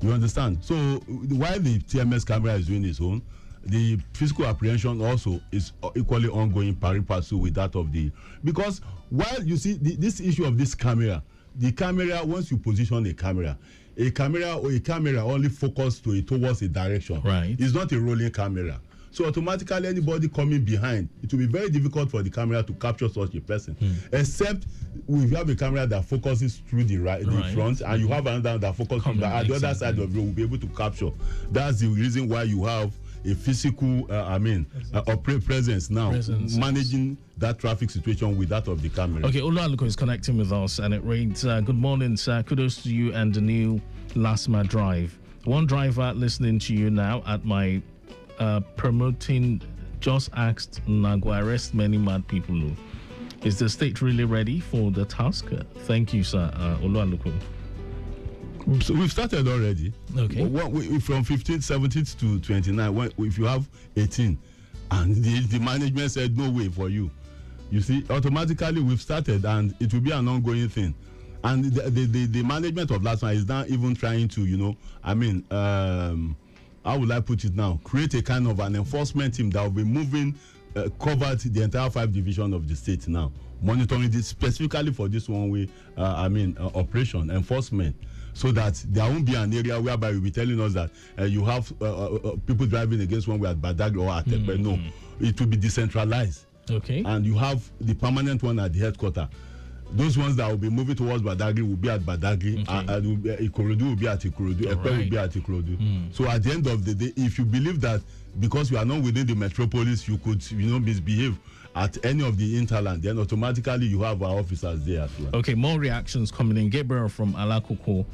You understand? So while the TMS camera is doing its own, the physical apprehension also is equally ongoing pari passu with that of the, because while you see this issue of this camera, the camera, once you position a camera only focused towards a direction. Right. It's not a rolling camera. So automatically anybody coming behind, it will be very difficult for the camera to capture such a person. Except if you have a camera that focuses through the front, and you have another that focuses on the other side of the road, will be able to capture. That's the reason why you have a physical presence now, managing that traffic situation with that of the camera. Okay, Oluwaluko is connecting with us, and it reads, good morning, sir. Kudos to you and the new LASMA drive. One driver listening to you now at my promoting just asked Nagwa arrest many mad people. Is the state really ready for the task? Thank you, sir. Oluwaluko. So we've started already. Okay. From 15th, 17th to 29, if you have 18, and the management said no way for you, you see, automatically we've started, and it will be an ongoing thing. And the management of LASMA is now even trying to, how would I put it now? Create a kind of an enforcement team that will be moving, covered the entire 5 divisions of the state now, monitoring this specifically for this one-way, operation, enforcement. So that there won't be an area whereby you'll be telling us that you have people driving against one way at Badagry or at Tepe. No, it will be decentralized. Okay. And you have the permanent one at the headquarters. Those ones that will be moving towards Badagry will be at Badagry, and Ikorodu will be at Ikorodu, Epe will be at Ikorodu. So at the end of the day, if you believe that because you are not within the metropolis, you could misbehave at any of the interland, then automatically you have our officers there as well. Okay, more reactions coming in. Gabriel from Alakoko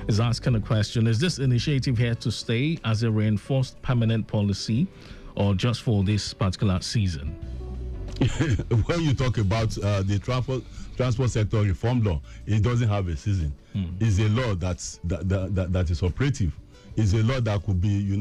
is asking a question. Is this initiative here to stay as a reinforced permanent policy or just for this particular season? When you talk about the transport sector reform law, it doesn't have a season. It's a law that is operative. It's a law that could be,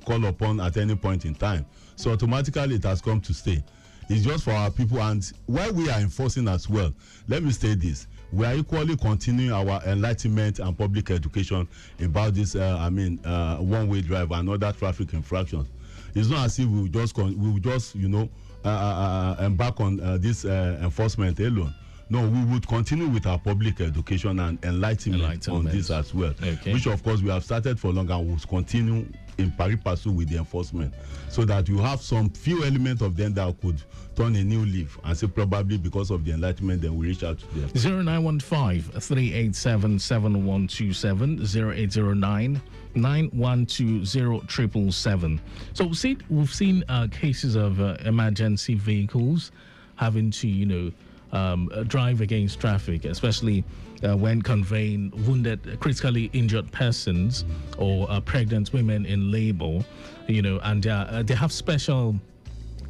called upon at any point in time. So automatically it has come to stay. It's just for our people, and while we are enforcing as well, let me say this: we are equally continuing our enlightenment and public education about this. One-way drive and other traffic infractions. It's not as if we will just embark on this enforcement alone. No, we would continue with our public education and enlightenment on this as well. Okay. Which of course we have started for long and will continue in pari passu with the enforcement, so that you have some few elements of them that could turn a new leaf and say probably because of the enlightenment, then we reach out to them. 0915-387-7127, 0809-9120-777. So we've seen cases of emergency vehicles having to, drive against traffic, especially when conveying wounded, critically injured persons or pregnant women in labor, and they have special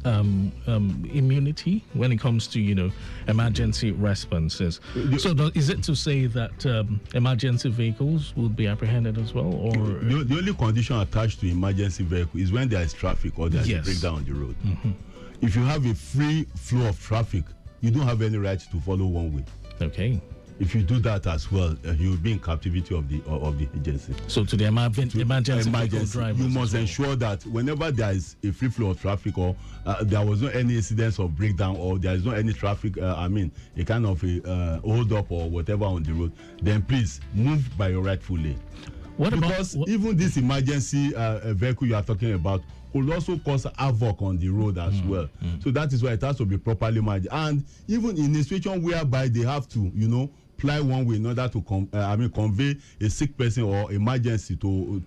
immunity when it comes to emergency responses. So is it to say that emergency vehicles will be apprehended as well, or the only condition attached to emergency vehicle is when there is traffic or there is a breakdown on the road. If you have a free flow of traffic, you don't have any right to follow one way. Okay. If you do that as well, you will be in captivity of the agency. So to the emergency vehicle drivers, you must ensure that whenever there is a free flow of traffic, or there was no any incidents of breakdown, or there is no any traffic, a kind of a hold up or whatever on the road, then please move by your rightful lane. Because even this emergency vehicle you are talking about could also cause havoc on the road as well. So that is why it has to be properly managed. And even in a situation whereby they have to, ply one way in order to convey a sick person or emergency to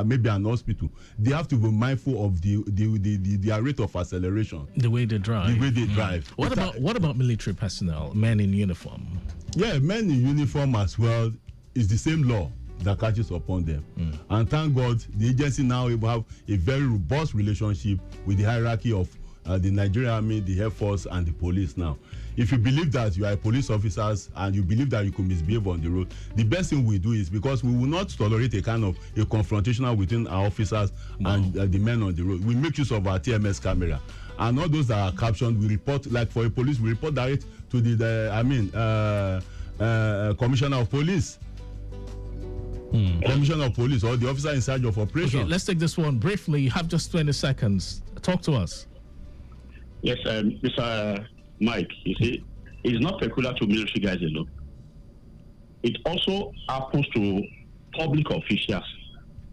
maybe an hospital, they have to be mindful of their rate of acceleration. The way they drive. What about military personnel, men in uniform? Yeah, men in uniform as well is the same law that catches upon them. And thank God the agency now have a very robust relationship with the hierarchy of the Nigerian Army, the Air Force, and the police now. If you believe that you are a police officer and you believe that you could misbehave on the road, the best thing we do is, because we will not tolerate a kind of a confrontational between our officers and the men on the road, we make use of our TMS camera. And all those that are captioned, we report, like for a police, we report direct to the Commissioner of Police. Commissioner of Police or the officer in charge of operations. Okay, let's take this one briefly. You have just 20 seconds. Talk to us. Yes, Mr. Mike, you see, it's not peculiar to military guys alone. It also happens to public officials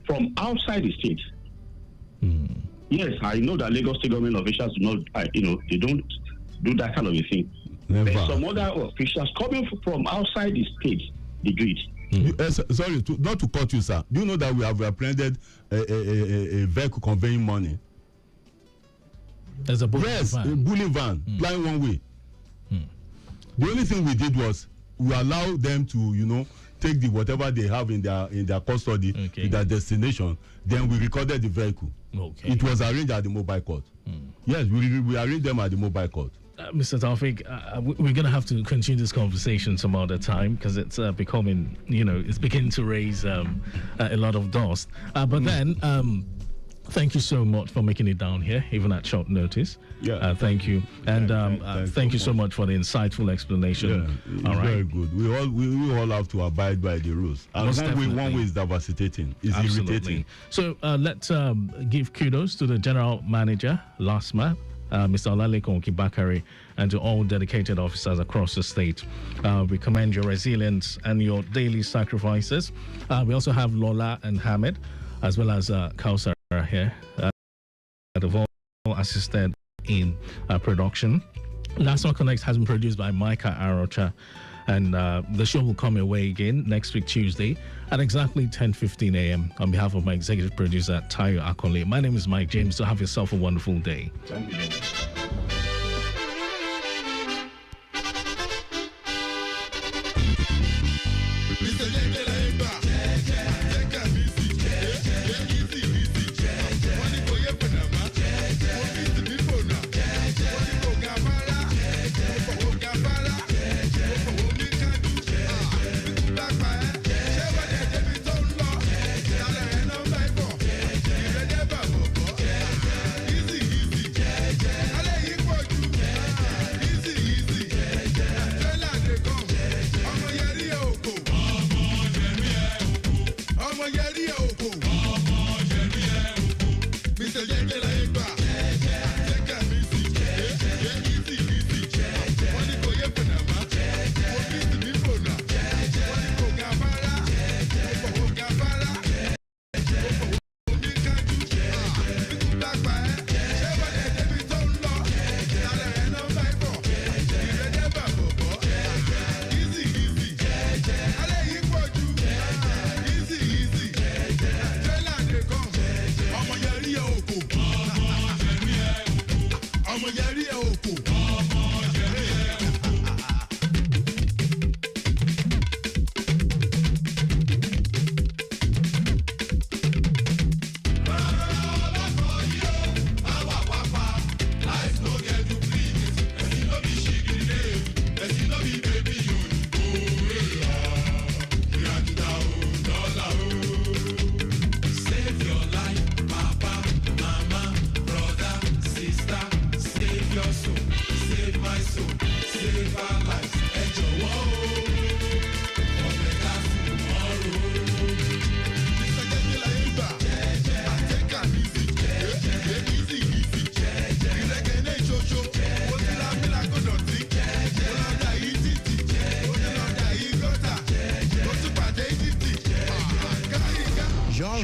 from outside the state. Yes, I know that Lagos State government officials do not, they don't do that kind of a thing. Never. But some other officials coming from outside the state, they do it. Sorry, not to cut you, sir. Do you know that we have apprehended a vehicle conveying money? There's a bullying van. A bullying van, flying one way. The only thing we did was we allowed them to, take whatever they have in their custody to their destination. Then we recorded the vehicle. Okay. It was arranged at the mobile court. Yes, we arranged them at the mobile court. Mr. Taufik, we're going to have to continue this conversation some other time, because it's becoming, it's beginning to raise a lot of dust. But then, thank you so much for making it down here, even at short notice. Yeah. Thank you. And thank you so much for the insightful explanation. Yeah, it's very good. We all have to abide by the rules. And one way is devastating, is irritating. So let's give kudos to the General Manager, LASMA, Mr. Olalekon Kibakari, and to all dedicated officers across the state. We commend your resilience and your daily sacrifices. We also have Lola and Hamid, as well as Kausar here, that have all assisted in production. Last One Connect has been produced by Micah Arocha, and the show will come your way again next week, Tuesday, at exactly 10:15 a.m. On behalf of my executive producer, Tayo Akole, my name is Mike James. So have yourself a wonderful day. Thank you.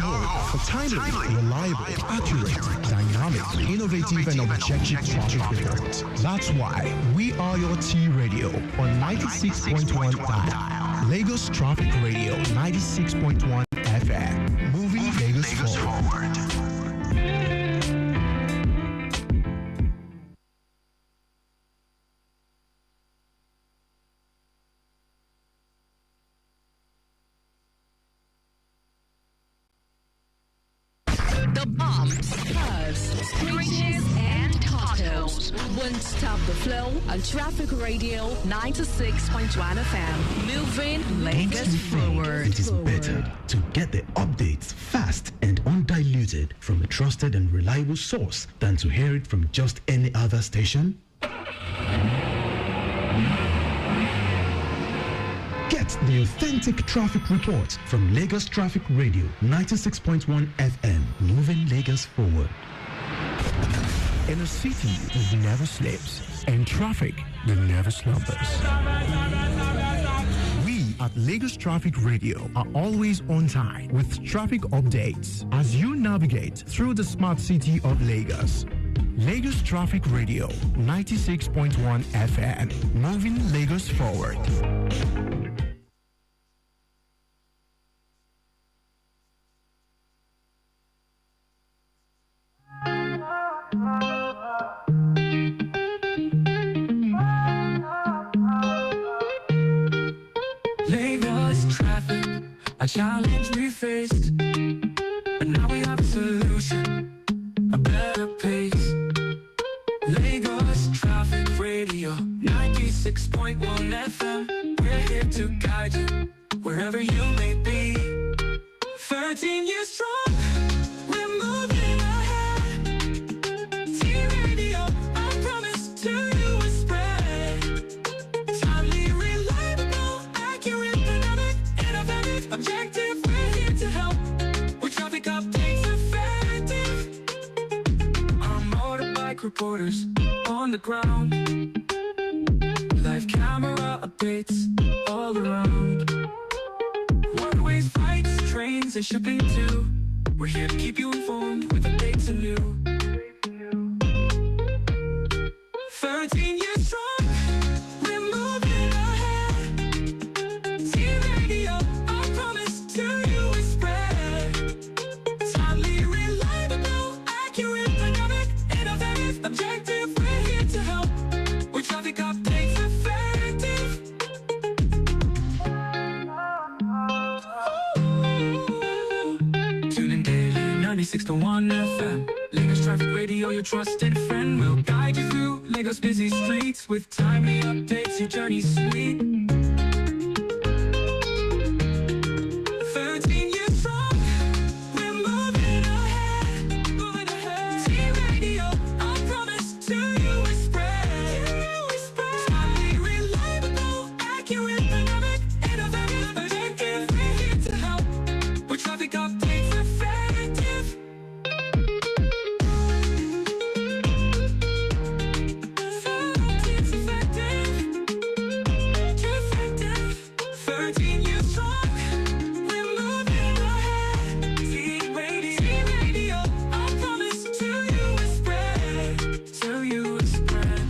home for timely, reliable, accurate, dynamic, innovative, and objective traffic reports. That's why we are your T Radio on 96.1 dial. Lagos Traffic Radio 96.1 FM. Moving Lagos forward. The bombs, curves, screeches, and totals won't stop the flow on Traffic Radio 96.1 FM. Moving Lagos forward. It is better to get the updates fast and undiluted from a trusted and reliable source than to hear it from just any other station. Get the authentic traffic report from Lagos Traffic Radio 96.1 FM, moving Lagos forward. In a city that never sleeps and traffic that never slumbers. We at Lagos Traffic Radio are always on time with traffic updates as you navigate through the smart city of Lagos. Lagos Traffic Radio 96.1 FM, moving Lagos forward. Lagos traffic, a challenge we faced, but now we have a solution, a better pace. Lagos Traffic Radio 96.1 FM, we're here to guide you wherever you may be. 13 years strong, we're moving ahead. T-Radio, I promise to you is spread. Timely, reliable, accurate, dynamic, innovative, objective, we're here to help. With traffic updates effective. Our motorbike reporters on the ground. Live camera updates all around. Waterways, flights, trains, and shipping too. We're here to keep you informed with updates anew. 13 years strong, we're moving ahead. T-Radio, our promise to you is spread. Timely, reliable, accurate, dynamic, innovative, objective, we're here to help. With traffic updates effective. Tune in daily, 96.1 FM. Lagos Traffic Radio, your trusted friend, will guide you through Lagos busy streets with timely updates. Your journey's sweet. 13 years strong, we're moving ahead. T-Radio, our promise to you is spread. Timely, reliable, accurate, dynamic, innovative, objective, we're here to help. With traffic updates effective. It's effective. 13 years strong, we're moving ahead. T-Radio, our promise to you is spread. To you is spread.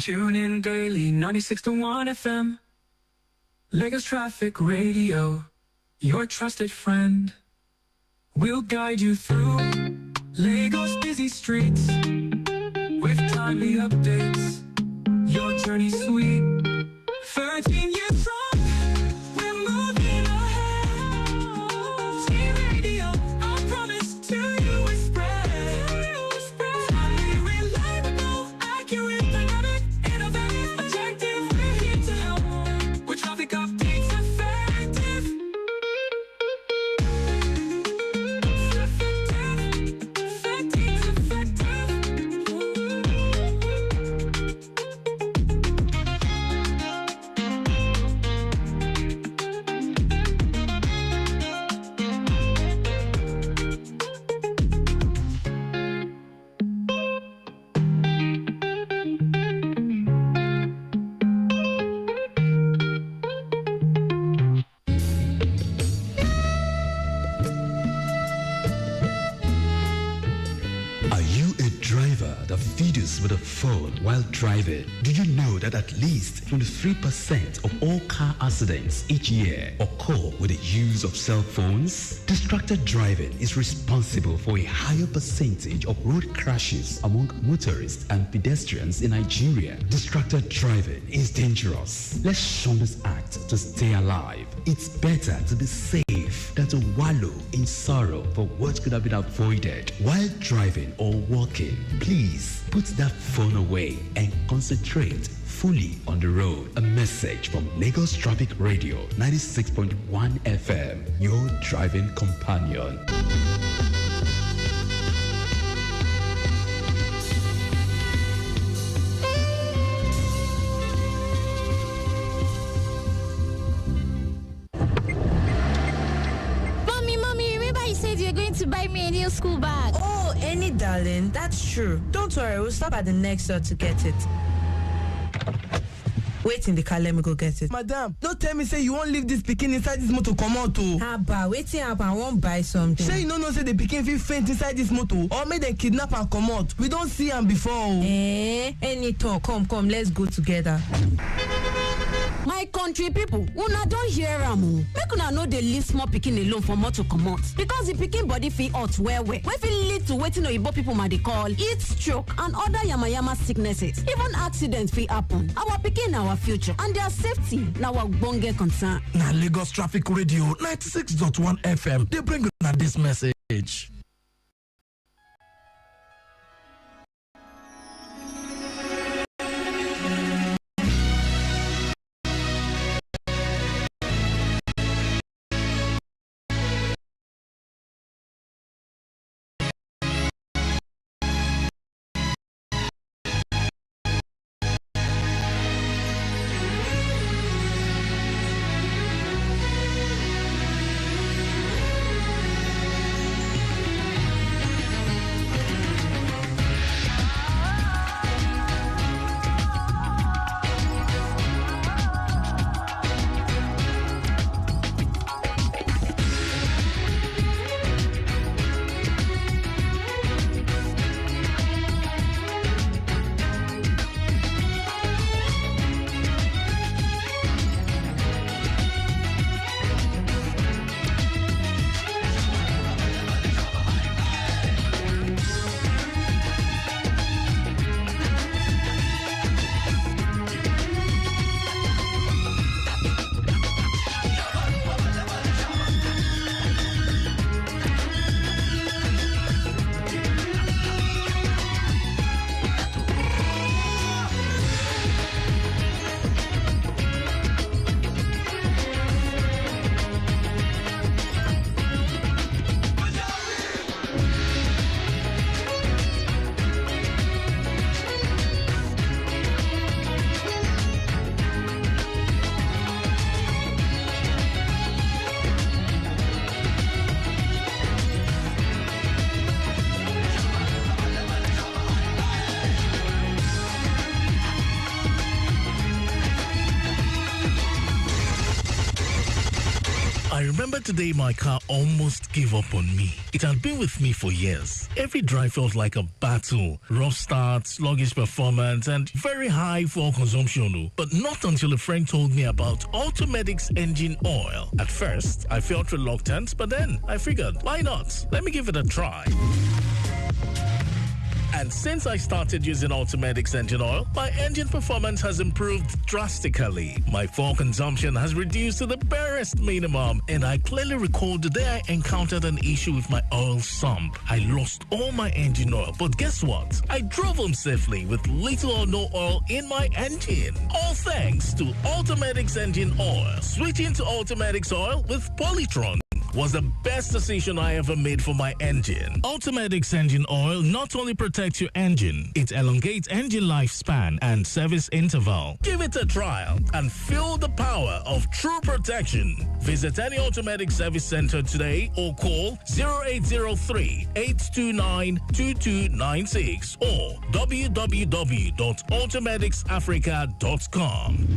Tune in daily, 96.1 FM. Lagos Traffic Radio, your trusted friend. We'll guide you through Lagos busy streets with timely updates. Your journey's sweet. 13 years strong, we're moving ahead. T-Radio, our promise to you is spread. Timely, reliable, accurate, dynamic, innovative, objective, we're here to help. With traffic updates effective. of fetus with a phone while driving. Do you know that at least 23% of all car accidents each year occur with the use of cell phones? Distracted driving is responsible for a higher percentage of road crashes among motorists and pedestrians in Nigeria. Distracted driving is dangerous. Let's shun this act to stay alive. It's better to be safe than to wallow in sorrow for what could have been avoided. While driving or walking, please put that phone away and concentrate fully on the road. A message from Lagos Traffic Radio 96.1 FM, your driving companion. To buy me a new school bag. Oh, Annie, darling, that's true. Don't worry, we'll stop at the next store to get it. Wait in the car, let me go get it. Madam, don't tell me say you won't leave this pikin inside this motor come out too. Abba, waiting up, I won't buy something. Say you know say the pikin fit faint inside this motor or make them kidnap and come out. We don't see him before. Any talk, come, let's go together. My country people, una don hear am. Make una no dey leave small pikin alone for motor comot because the pikin body fit hot well. Wey fit lead to wetin oyibo people ma dey call heat stroke and other yamayama sicknesses. Even accident fit happen. Our pikin na our future and their safety na our ogbonge concern. Na Lagos Traffic Radio 96.1 FM dey bring una this message. I remember today my car almost gave up on me. It had been with me for years. Every drive felt like a battle. Rough start, sluggish performance, and very high fuel consumption. But not until a friend told me about Automedics engine oil. At first, I felt reluctant, but then I figured, why not? Let me give it a try. And since I started using Automedics engine oil, my engine performance has improved drastically. My fuel consumption has reduced to the barest minimum, and I clearly recall the day I encountered an issue with my oil sump. I lost all my engine oil, but guess what? I drove home safely with little or no oil in my engine. All thanks to Automedics engine oil. Switching to Automedics oil with Polytron was the best decision I ever made for my engine. Automedics engine oil not only protects your engine, it elongates engine lifespan and service interval. Give it a trial and feel the power of true protection. Visit any Automedics service center today or call 0803-829-2296 or www.automedicsafrica.com.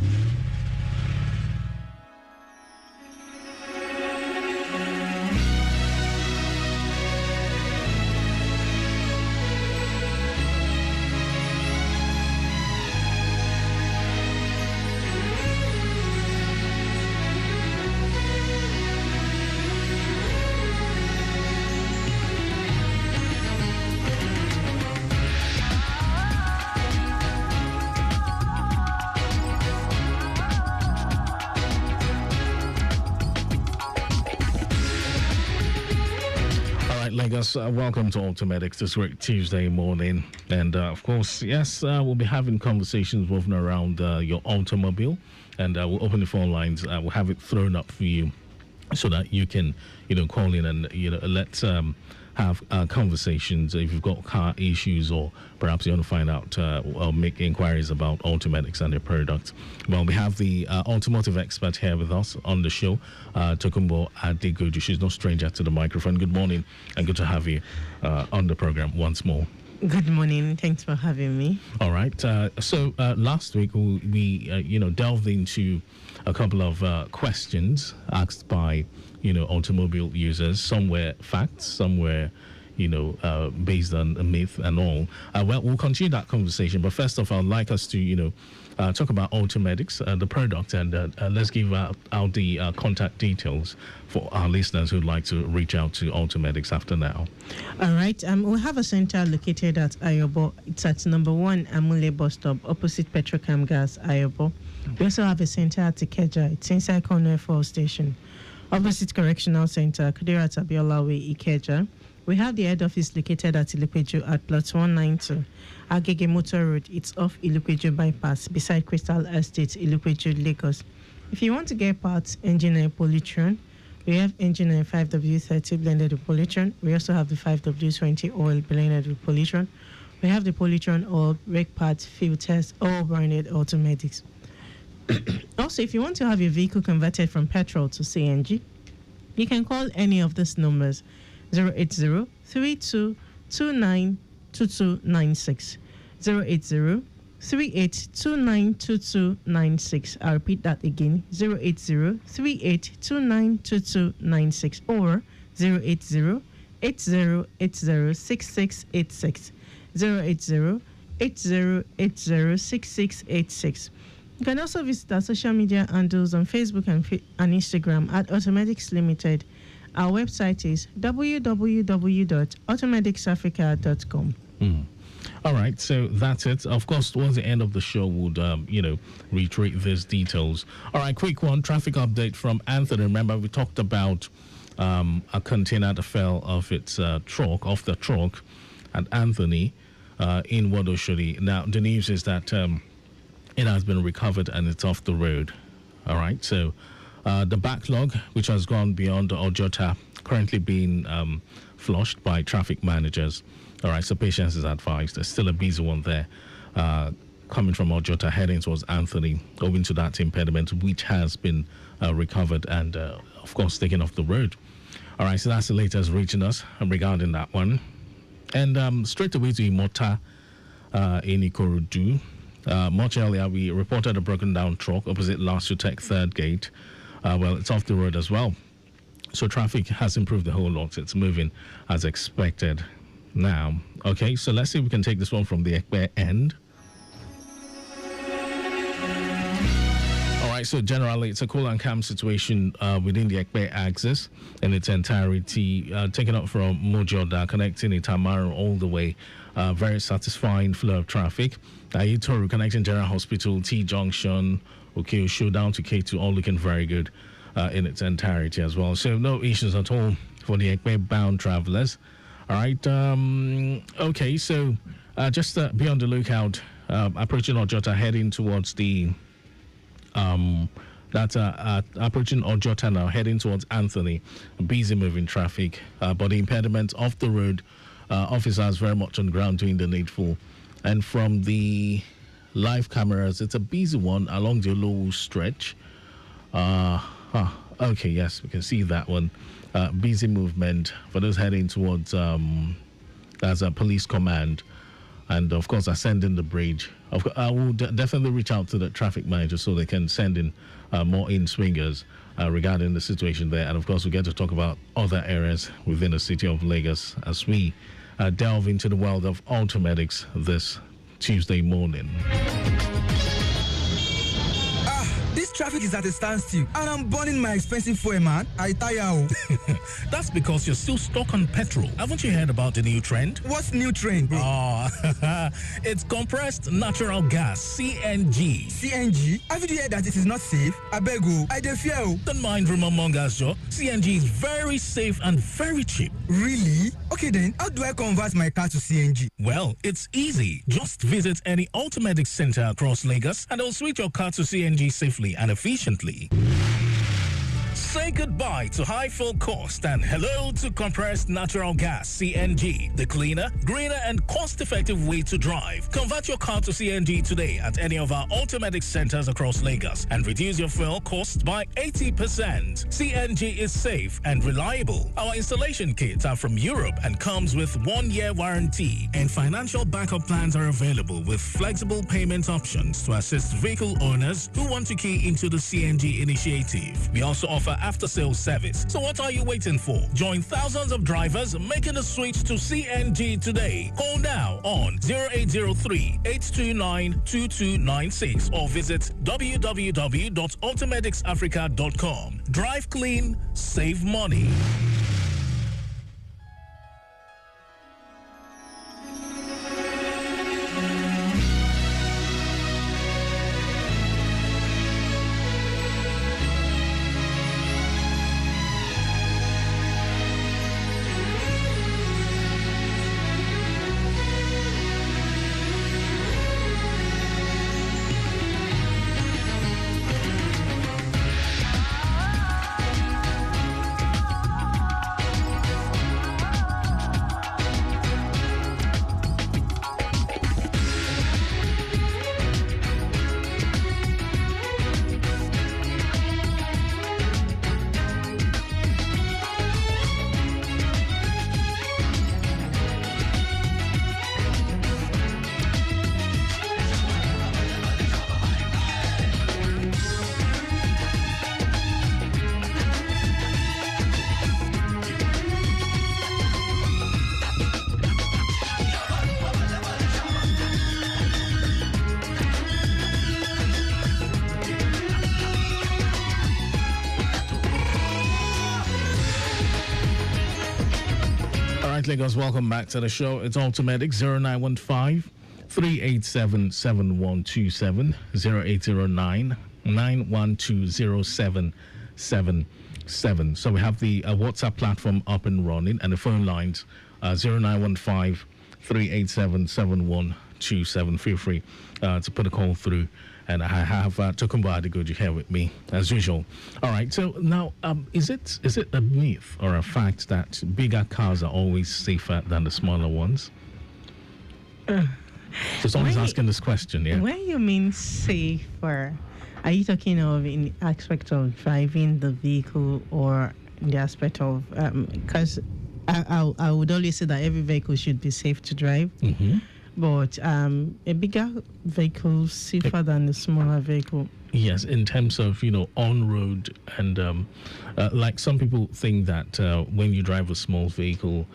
Lagos, welcome to Automedics this great Tuesday morning. And of course, yes, we'll be having conversations moving around your automobile, and we'll open the phone lines. We'll have it thrown up for you so that you can, call in and, let's have conversations if you've got car issues, or perhaps you want to find out or make inquiries about Automedics and their products. Well, we have the automotive expert here with us on the show, Tokumbo Adegoju. She's no stranger to the microphone. Good morning, and good to have you on the program once more. Good morning. Thanks for having me. All right. So last week we delved into a couple of questions asked by automobile users. Some were facts, some were based on a myth and all. Well, we'll continue that conversation. But first off, I'd like us to talk about Automedics, the product, and let's give out the contact details for our listeners who'd like to reach out to Automedics after now. All right. We have a center located at Ayobo. It's at number 1 Amule bus stop, opposite Petrocam Gas, Ayobo. We also have a center at Ikeja. It's inside Corner Fuel Station, opposite Correctional Center, Kudirat Abiola Way, Ikeja. We have the head office located at Ilupeju at plot 192, Agege Motor Road. It's off Ilupeju Bypass, beside Crystal Estate, Ilupeju, Lagos. If you want to get parts, engine and polytron, we have engine and 5W30 blended with polytron. We also have the 5W20 oil blended with polytron. We have the polytron oil, brake pads, filters, all branded Automedics. Also, if you want to have your vehicle converted from petrol to CNG, you can call any of these numbers: 080-3229-2296, 080-3829-2296. I'll repeat that again: 080-3829-2296, or 080-8080-6686, 080-8080-6686. You can also visit our social media handles on Facebook and Instagram at Automedics Limited. Our website is www.automedicsafrica.com. All right, so that's it. Of course, towards the end of the show, we'll, reiterate these details. All right, quick one, traffic update from Anthony. Remember, we talked about a container that fell off the truck at Anthony in Wadoshiri. Now, the news is that it has been recovered and it's off the road. All right, so the backlog, which has gone beyond Ojota, currently being flushed by traffic managers. All right, so patience is advised. There's still a busy one there coming from Ojota, heading towards Anthony, owing to that impediment, which has been recovered and, of course, taken off the road. All right, so that's the latest reaching us regarding that one. And straight away to Imota in Ikorodu. Much earlier, we reported a broken down truck opposite Lasutech third gate. Well, it's off the road as well. So traffic has improved a whole lot. It's moving as expected now. Okay, so let's see if we can take this one from the Ekpe end. All right, so generally, it's a cool and calm situation within the Ekpe axis in its entirety, taken up from Mojoda, connecting Itamaru all the way. Very satisfying flow of traffic. Itoru connecting General Hospital, T-Junction, Okeosho down to K2, all looking very good in its entirety as well. So no issues at all for the Ekpe-bound travelers. All right. Okay, so just be on the lookout. Approaching Ojota, heading towards the approaching Ojota now, heading towards Anthony. Busy moving traffic, but the impediment off the road. Officers very much on ground doing the needful. And from the live cameras, it's a busy one along the low stretch. Okay, yes, we can see that one. Busy movement for those heading towards as a police command, and of course ascending the bridge. I will definitely reach out to the traffic manager so they can send in more in-swingers regarding the situation there. And of course we get to talk about other areas within the city of Lagos as we delve into the world of Automedics this Tuesday morning. This traffic is at a standstill, and I'm burning my expensive fuel, man. I tire. That's because you're still stuck on petrol. Haven't you heard about the new trend? What's new trend, bro? Oh, it's compressed natural gas, CNG. CNG? Have you heard that it is not safe? I beg you, I dey fear. Don't mind room among us, Joe. CNG is very safe and very cheap. Really? Okay then, how do I convert my car to CNG? Well, it's easy. Just visit any automatic center across Lagos and they'll switch your car to CNG safely and efficiently. Say goodbye to high fuel cost and hello to compressed natural gas, CNG, the cleaner, greener and cost-effective way to drive. Convert your car to CNG today at any of our automatic centers across Lagos and reduce your fuel cost by 80%. CNG is safe and reliable. Our installation kits are from Europe and comes with 1-year warranty, and financial backup plans are available with flexible payment options to assist vehicle owners who want to key into the CNG initiative. We also offer after-sales service. So what are you waiting for? Join thousands of drivers making the switch to CNG today. Call now on 0803-829-2296 or visit www.automaticsafrica.com. Drive clean, save money. Lagos, welcome back to the show. It's automatic 0915 387 7127 0809 912 0777. So we have the WhatsApp platform up and running, and the phone lines 0915 387 7127. Feel free to put a call through. And I have Tokumbo Adegoji here with me, as usual. All right, so now, is it a myth or a fact that bigger cars are always safer than the smaller ones? So someone's asking this question, yeah? When you mean safer, are you talking of in aspect of driving the vehicle or in the aspect of... Because I would always say that every vehicle should be safe to drive. Mm-hmm. But a bigger vehicle safer than a smaller vehicle. Yes, in terms of, on road and like some people think that when you drive a small vehicle,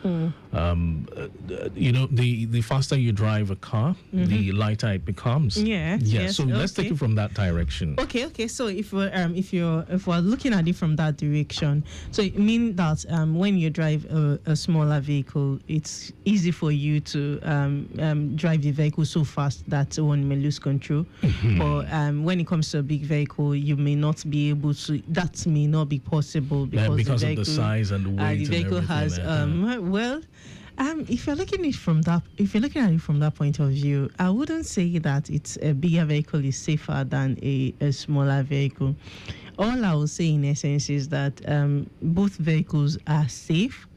the faster you drive a car, the lighter it becomes. Yeah. So let's take it from that direction. Okay. So if we're looking at it from that direction, so it means that when you drive a smaller vehicle, it's easy for you to drive the vehicle so fast that one may lose control. But when it comes to a big vehicle, you may not be able to. That may not be possible because of the size and the weight. The vehicle has if you're looking at it from that point of view, I wouldn't say that it's a bigger vehicle is safer than a smaller vehicle. All I will say in essence is that both vehicles are safe,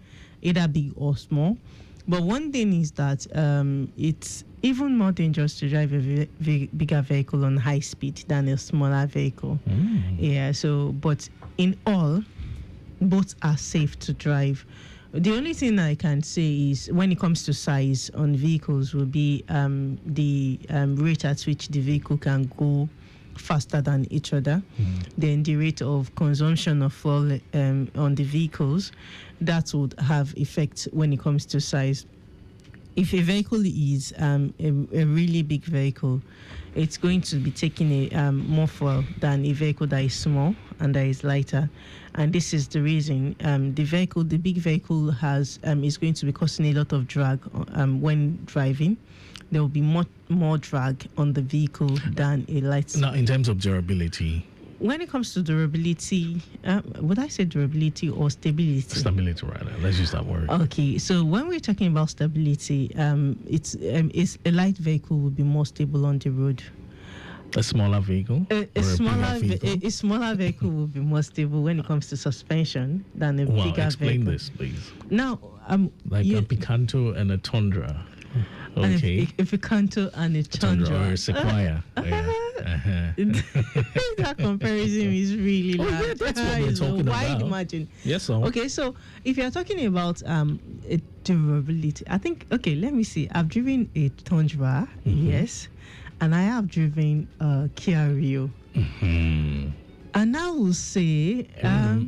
either big or small. But one thing is that it's even more dangerous to drive a bigger vehicle on high speed than a smaller vehicle. Yeah. So, but in all, both are safe to drive. The only thing I can say is when it comes to size on vehicles will be the rate at which the vehicle can go faster than each other. Then the rate of consumption of fuel on the vehicles, that would have effect when it comes to size. if a vehicle is a really big vehicle, it's going to be taking a more fuel than a vehicle that is small and that is lighter. And this is the reason the big vehicle is going to be causing a lot of drag when driving. There will be more drag on the vehicle than a light. Now, in terms of durability, when it comes to durability, would I say durability or stability? Stability, rather. Let's use that word. Okay, so when we're talking about stability, it's a light vehicle will be more stable on the road. A smaller vehicle? A smaller vehicle will be more stable when it comes to suspension than a bigger vehicle. Explain this, please. Now, like a Picanto and a Tundra. Okay. A Picanto and a Tundra. Or a Sequoia. That comparison is really yeah, that's what we're talking wide about. margin. Yes, sir. Okay, so if you're talking about durability, I think, let me see. I've driven a Tundra, yes, and I have driven a Kia Rio. And I will say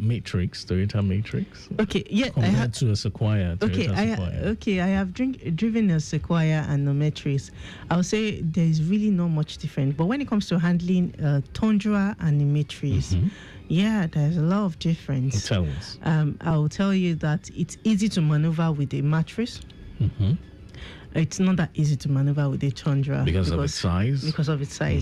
Matrix, Toyota Matrix. Okay, yeah, compared to a Sequoia. I have driven a Sequoia and a Matrix. I would say there is really not much different. But when it comes to handling a Tundra and a Matrix, yeah, there's a lot of difference. Tell us. I will tell you that it's easy to maneuver with a mattress. It's not that easy to maneuver with a Tundra because of its size.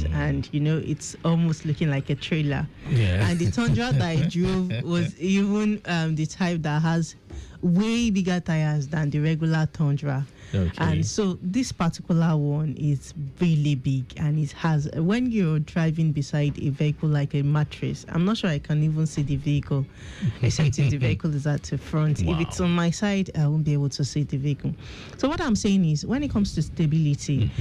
And it's almost looking like a trailer. Yeah. And the Tundra that I drove was even the type that has way bigger tires than the regular Tundra. Okay. And so this particular one is really big, and it has, when you're driving beside a vehicle like a mattress, I'm not sure I can even see the vehicle, except if the vehicle is at the front. Wow. If it's on my side, I won't be able to see the vehicle. So what I'm saying is, when it comes to stability,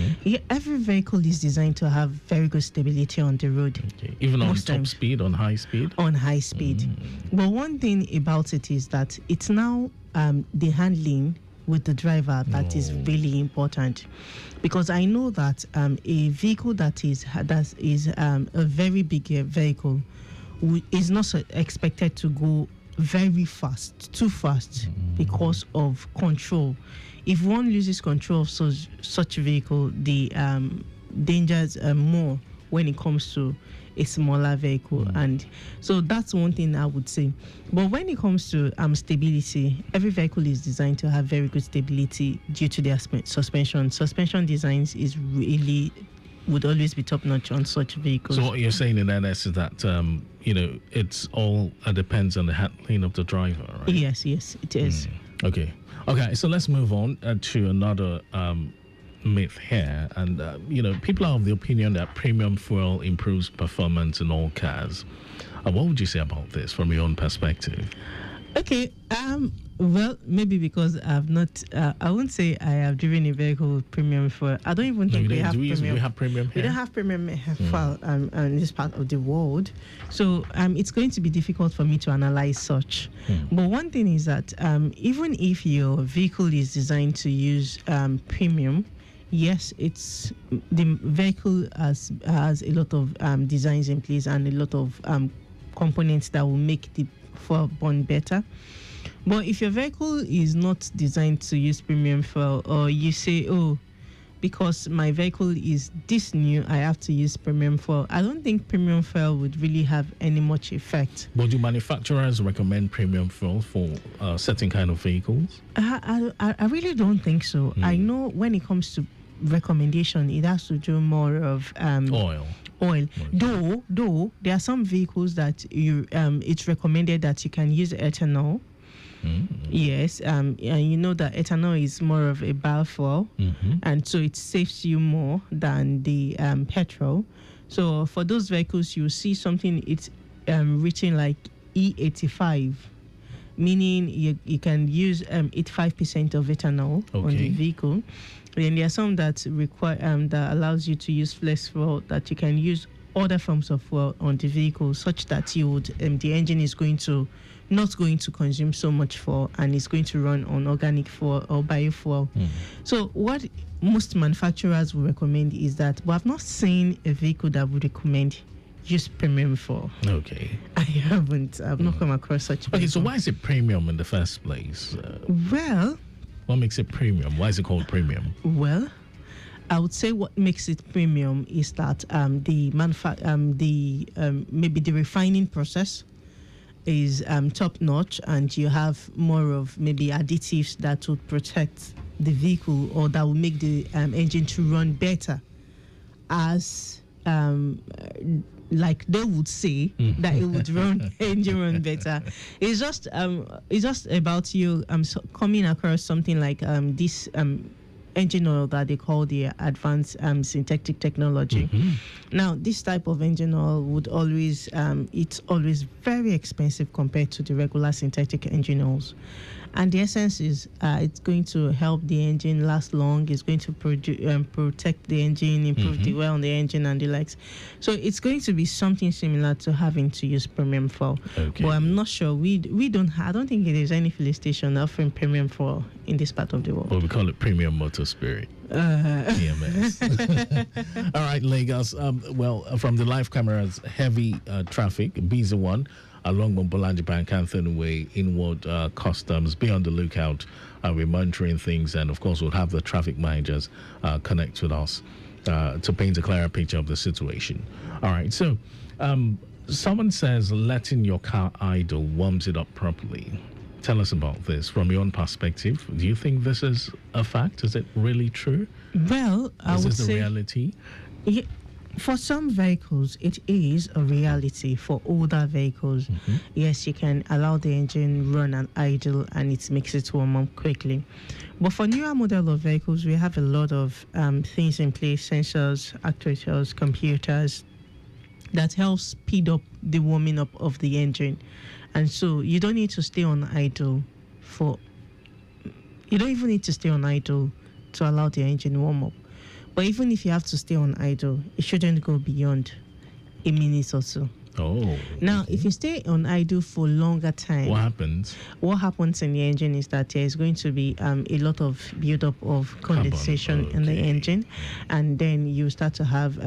every vehicle is designed to have very good stability on the road. Okay. Even on top speed, on high speed? On high speed. But one thing about it is that it's now the handling with the driver that is really important, because I know that a vehicle that is a very big vehicle is not expected to go very fast, too fast, because of control. If one loses control of such a vehicle, the dangers are more when it comes to a smaller vehicle. And so that's one thing I would say. But when it comes to stability, every vehicle is designed to have very good stability due to their suspension. Suspension designs would always be top notch on such vehicles. So what you're saying in that is that it's all depends on the handling of the driver, right? Yes, it is. Okay, so let's move on to another myth here, and people are of the opinion that premium fuel improves performance in all cars. What would you say about this from your own perspective? Okay, well, maybe because I've not, I won't say I have driven a vehicle with premium fuel. I don't even think we have premium. We have premium here? We don't have premium fuel in this part of the world. So it's going to be difficult for me to analyze such. But one thing is that even if your vehicle is designed to use premium, yes, it's the vehicle has a lot of designs in place and a lot of components that will make the fuel burn better. But if your vehicle is not designed to use premium fuel, or you say, because my vehicle is this new, I have to use premium fuel, I don't think premium fuel would really have any much effect. But do manufacturers recommend premium fuel for certain kind of vehicles? I really don't think so. I know when it comes to recommendation, it has to do more of oil. Though there are some vehicles that it's recommended that you can use ethanol. Yes, and you know that ethanol is more of a biofuel, and so it saves you more than the petrol. So for those vehicles, you see something it's reaching like E85, meaning you can use 85% of ethanol on the vehicle. Then there are some that require that allows you to use flex fuel, that you can use other forms of fuel on the vehicle, such that you would the engine is not going to consume so much fuel, and it's going to run on organic fuel or biofuel. So what most manufacturers will recommend is that, but I've not seen a vehicle that would recommend use premium fuel. Okay. I've not come across such. Okay, so why is it premium in the first place? Well, What makes it premium? Why is it called premium? Well, I would say what makes it premium is that maybe the refining process is top notch, and you have more of maybe additives that would protect the vehicle or that will make the engine to run better, as like they would say that it would engine run better. It's just about you coming across something like this engine oil that they call the advanced synthetic technology. Now, this type of engine oil would always it's always very expensive compared to the regular synthetic engine oils. And the essence is it's going to help the engine last long. It's going to protect the engine, improve the wear on the engine and the likes. So it's going to be something similar to having to use premium fuel. Okay. But I'm not sure. I don't think there is any filling station offering premium fuel in this part of the world. Well, we call it Premium Motor Spirit. EMS. All right, Lagos. From the live cameras, heavy traffic, BZ1 along Mumbolandi Bank, Anthony Way, inward customs. Be on the lookout. We're monitoring things, and of course, we'll have the traffic managers connect with us to paint a clearer picture of the situation. All right, so someone says letting your car idle warms it up properly. Tell us about this from your own perspective. Do you think this is a fact? Is it really true? Well, I would say... Is this the reality? Yeah, for some vehicles, it is a reality. For older vehicles, yes, you can allow the engine run and idle and it makes it warm up quickly. But for newer model of vehicles, we have a lot of things in place, sensors, actuators, computers, that help speed up the warming up of the engine. And so you don't need to stay on idle you don't even need to stay on idle to allow the engine warm up. But even if you have to stay on idle, it shouldn't go beyond a minute or so. Oh. Now, if you stay on idle for longer time, what happens? What happens in the engine is that there is going to be a lot of buildup of condensation in the engine, and then you start to have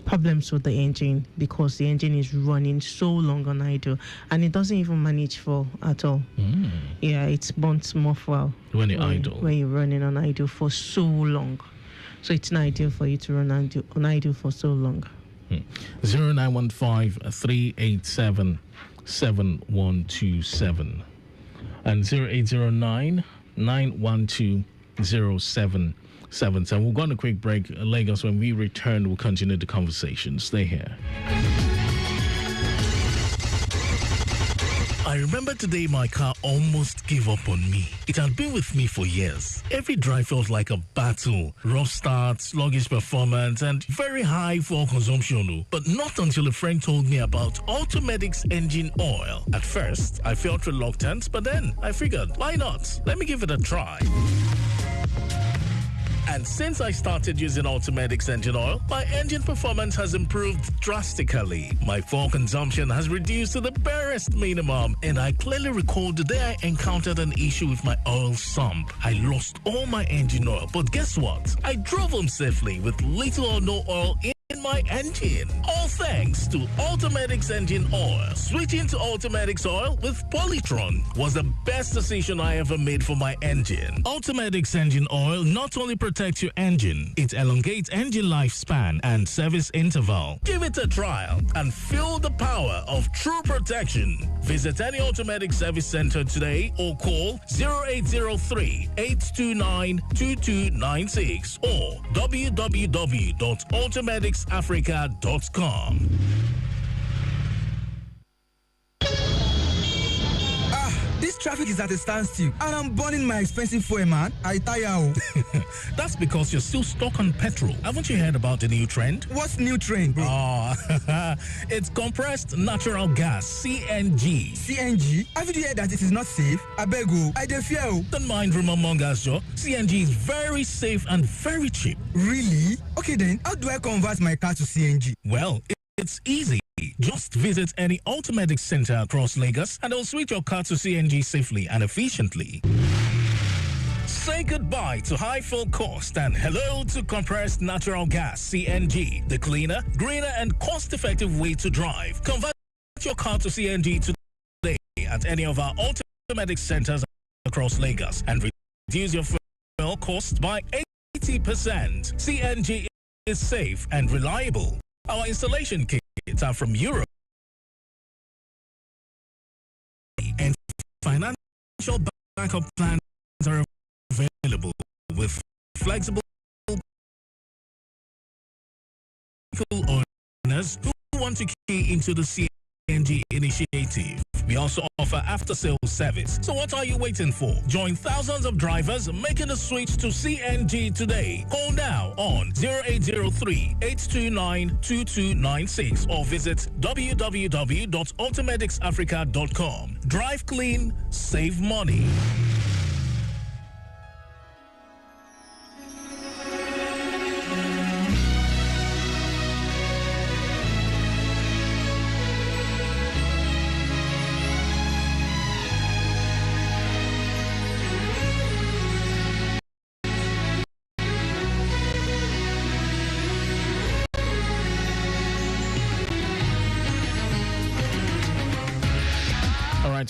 problems with the engine because the engine is running so long on idle and it doesn't even manage fuel at all. Yeah, it burns more fuel when you're idle. When you're running on idle for so long. So it's not ideal for you to run on idle for so long. 0915-387-7127 and 0809-912-0777. We'll go on a quick break. Lagos, when we return, we'll continue the conversation. Stay here. I remember today my car almost gave up on me. It had been with me for years. Every drive felt like a battle. Rough start, sluggish performance, and very high fuel consumption. But not until a friend told me about Automedics engine oil. At first, I felt reluctant, but then I figured, why not? Let me give it a try. And since I started using Automedics engine oil, my engine performance has improved drastically. My fuel consumption has reduced to the barest minimum, and I clearly recall the day I encountered an issue with my oil sump. I lost all my engine oil, but guess what? I drove home safely with little or no oil in my engine. All thanks to Automedics engine oil. Switching to Automedics oil with Polytron was the best decision I ever made for my engine. Automedics engine oil not only protects your engine, it elongates engine lifespan and service interval. Give it a trial and feel the power of true protection. Visit any Automedics service center today or call 0803-829-2296 or www.automedicsafrica.com. This traffic is at a standstill, and I'm burning my expensive fuel, man. I tire. That's because you're still stuck on petrol. Haven't you heard about the new trend? What's new trend, bro? It's compressed natural gas, CNG. CNG? Have you heard that it is not safe? I beg you, I dey fear. Don't mind room among us, Joe. CNG is very safe and very cheap. Really? Okay then, how do I convert my car to CNG? Well, it's easy. Just visit any Automedics center across Lagos and they'll switch your car to CNG safely and efficiently. Say goodbye to high fuel cost and hello to compressed natural gas, CNG, the cleaner, greener and cost-effective way to drive. Convert your car to CNG today at any of our Automedics centers across Lagos and reduce your fuel cost by 80%. CNG is safe and reliable. Our installation kits are from Europe and financial backup plans are available with flexible owners who want to key into the CNG initiative. We also offer after-sales service. So what are you waiting for? Join thousands of drivers making the switch to CNG today. Call now on 0803-829-2296 or visit www.automedicsafrica.com. Drive clean, save money.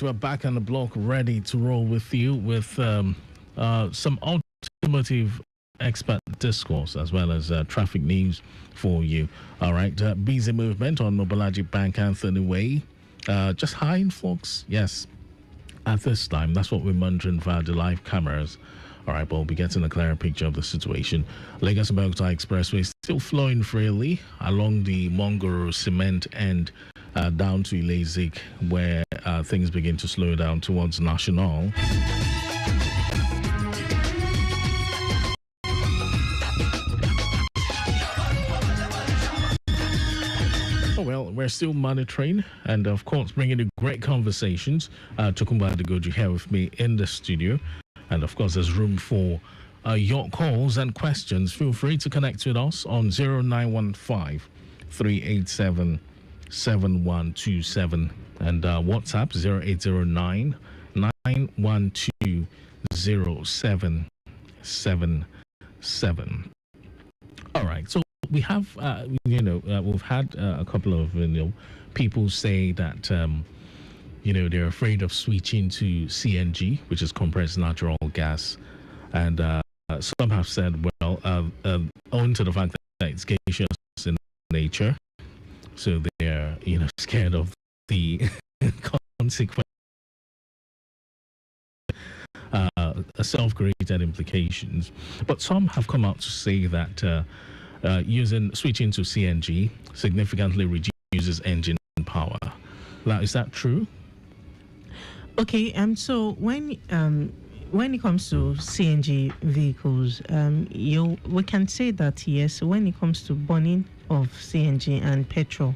We're back on the block, ready to roll with you with some automotive expert discourse as well as traffic news for you. All right, busy movement on Mobolaji Bank, Anthony Way. Just high influx, yes. At this time, that's what we're monitoring via the live cameras. All right, but we'll be getting a clearer picture of the situation. Lagos Bogota Expressway is still flowing freely along the Mongoro Cement end down to Ilazik, where things begin to slow down towards National. Well, we're still monitoring and, of course, bringing you great conversations. Tokumba Adegoju here with me in the studio. And, of course, there's room for your calls and questions. Feel free to connect with us on 0915 387 7127 and WhatsApp 0809 912 0777. All right, so we have we've had a couple of people say that they're afraid of switching to CNG, which is compressed natural gas, and some have said, well, owing to the fact that it's gaseous in nature, so they're scared of the consequence, self-created implications. But some have come out to say that switching to CNG significantly reduces engine power. Now, is that true? Okay, so when it comes to CNG vehicles, we can say that yes, when it comes to burning of CNG and petrol,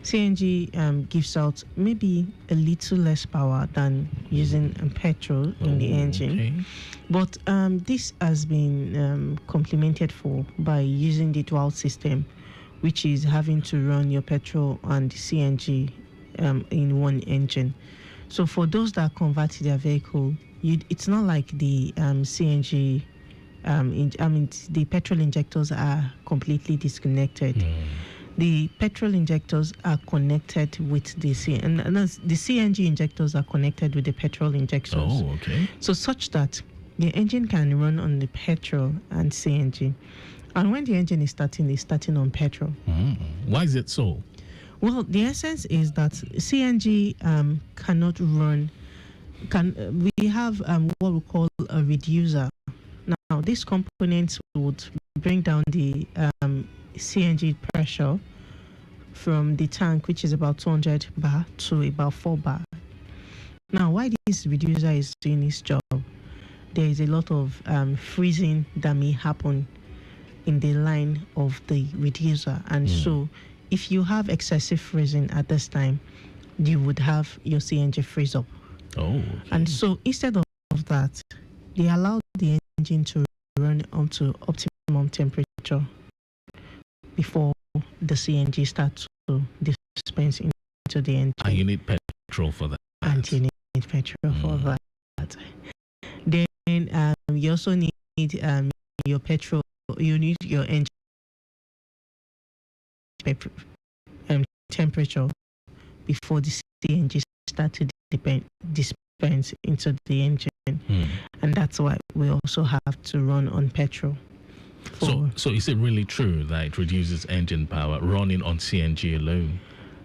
CNG gives out maybe a little less power than using petrol in the engine. Okay. But this has been complemented by using the dual system, which is having to run your petrol and CNG in one engine. So for those that convert their vehicle, it's not like the CNG, the petrol injectors are completely disconnected. The petrol injectors are connected with the the CNG injectors are connected with the petrol injectors. Oh, okay. So such that the engine can run on the petrol and CNG. And when the engine is starting, it's starting on petrol. Why is it so? Well, the essence is that CNG cannot run. We have what we call a reducer. Now, these components would bring down the CNG pressure from the tank, which is about 200 bar, to about 4 bar. Now, why this reducer is doing its job, there is a lot of freezing that may happen in the line of the reducer, and so if you have excessive freezing at this time, you would have your CNG freeze up. Okay. And so instead of that, they allow the engine to run up to optimum temperature before the CNG starts to dispense into the engine. And you need petrol for that. And you need petrol for that. Then you also need your petrol. You need your engine temperature before the CNG starts to dispense burns into the engine, and that's why we also have to run on petrol. So is it really true that it reduces engine power running on CNG alone?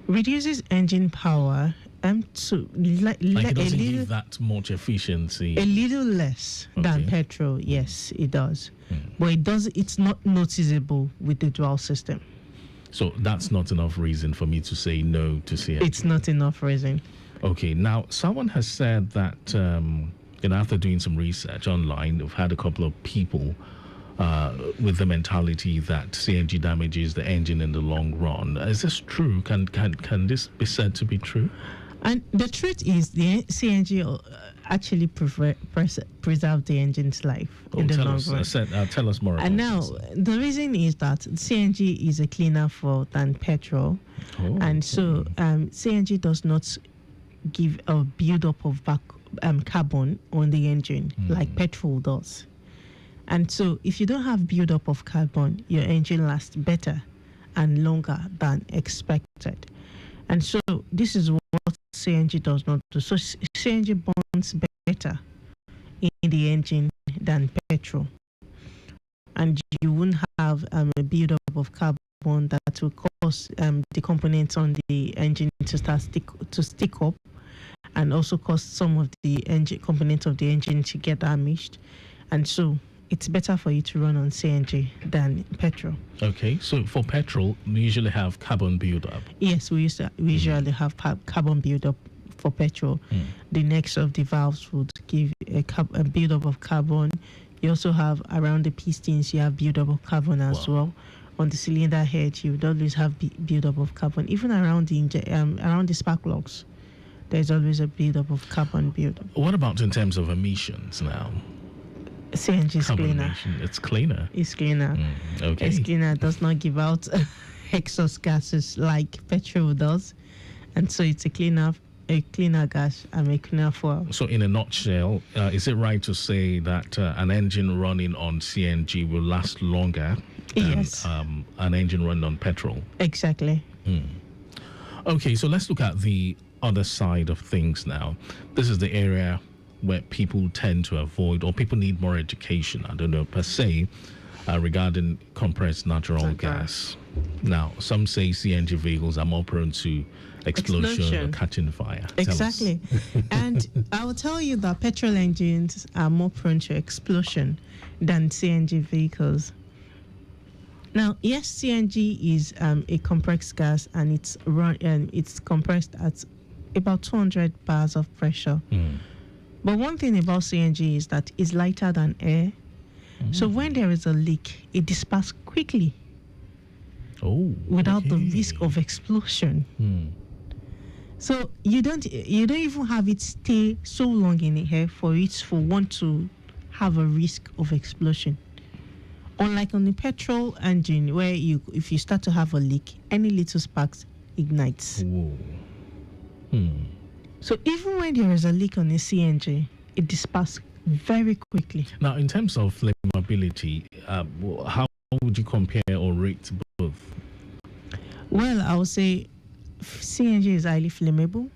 Reduces engine power to it doesn't give that much efficiency. A little less than petrol, yes, it does. But it's not noticeable with the dual system. So that's not enough reason for me to say no to CNG. It's not enough reason. Okay, now someone has said that after doing some research online, we've had a couple of people with the mentality that CNG damages the engine in the long run. Is this true? Can this be said to be true? And the truth is, the CNG actually preserve the engine's life in the long run. Tell us more about and now, the reason is that CNG is a cleaner fuel than petrol. And so CNG does not give a build-up of carbon on the engine like petrol does. And so if you don't have build-up of carbon, your engine lasts better and longer than expected. And so this is what CNG does not do. So CNG burns better in the engine than petrol. And you won't have a build-up of carbon that will cause the components on the engine to stick up, and also cause some of the engine components of the engine to get damaged. And so it's better for you to run on CNG than petrol. Okay, so for petrol, we usually have carbon build-up. Yes, we usually have carbon build-up for petrol. The necks of the valves would give a build-up of carbon. You also have around the pistons, you have build-up of carbon as well. On the cylinder head, you would always have build-up of carbon. Even around the spark plugs, there's always a build-up of carbon build-up. What about in terms of emissions now? CNG is cleaner. It's cleaner. It's cleaner. Okay. It's cleaner. Does not give out exhaust gases like petrol does, and so it's a cleaner gas and a cleaner fuel. So, in a nutshell, is it right to say that an engine running on CNG will last longer than an engine running on petrol? Exactly. Okay, so let's look at the other side of things now. This is the area where people tend to avoid, or people need more education, I don't know, per se, regarding compressed natural gas. Now, some say CNG vehicles are more prone to explosion. Or catching fire. Exactly. And I will tell you that petrol engines are more prone to explosion than CNG vehicles. Now, yes, CNG is a compressed gas, and it's compressed at about 200 bars of pressure. But one thing about CNG is that it's lighter than air. So when there is a leak, it disperses quickly without the risk of explosion. So you don't even have it stay so long in the air for one to have a risk of explosion. Unlike on the petrol engine, where if you start to have a leak, any little sparks ignites. So even when there is a leak on a CNG, it disperses very quickly. Now, in terms of flammability, how would you compare or rate both? Well, I would say CNG is highly flammable.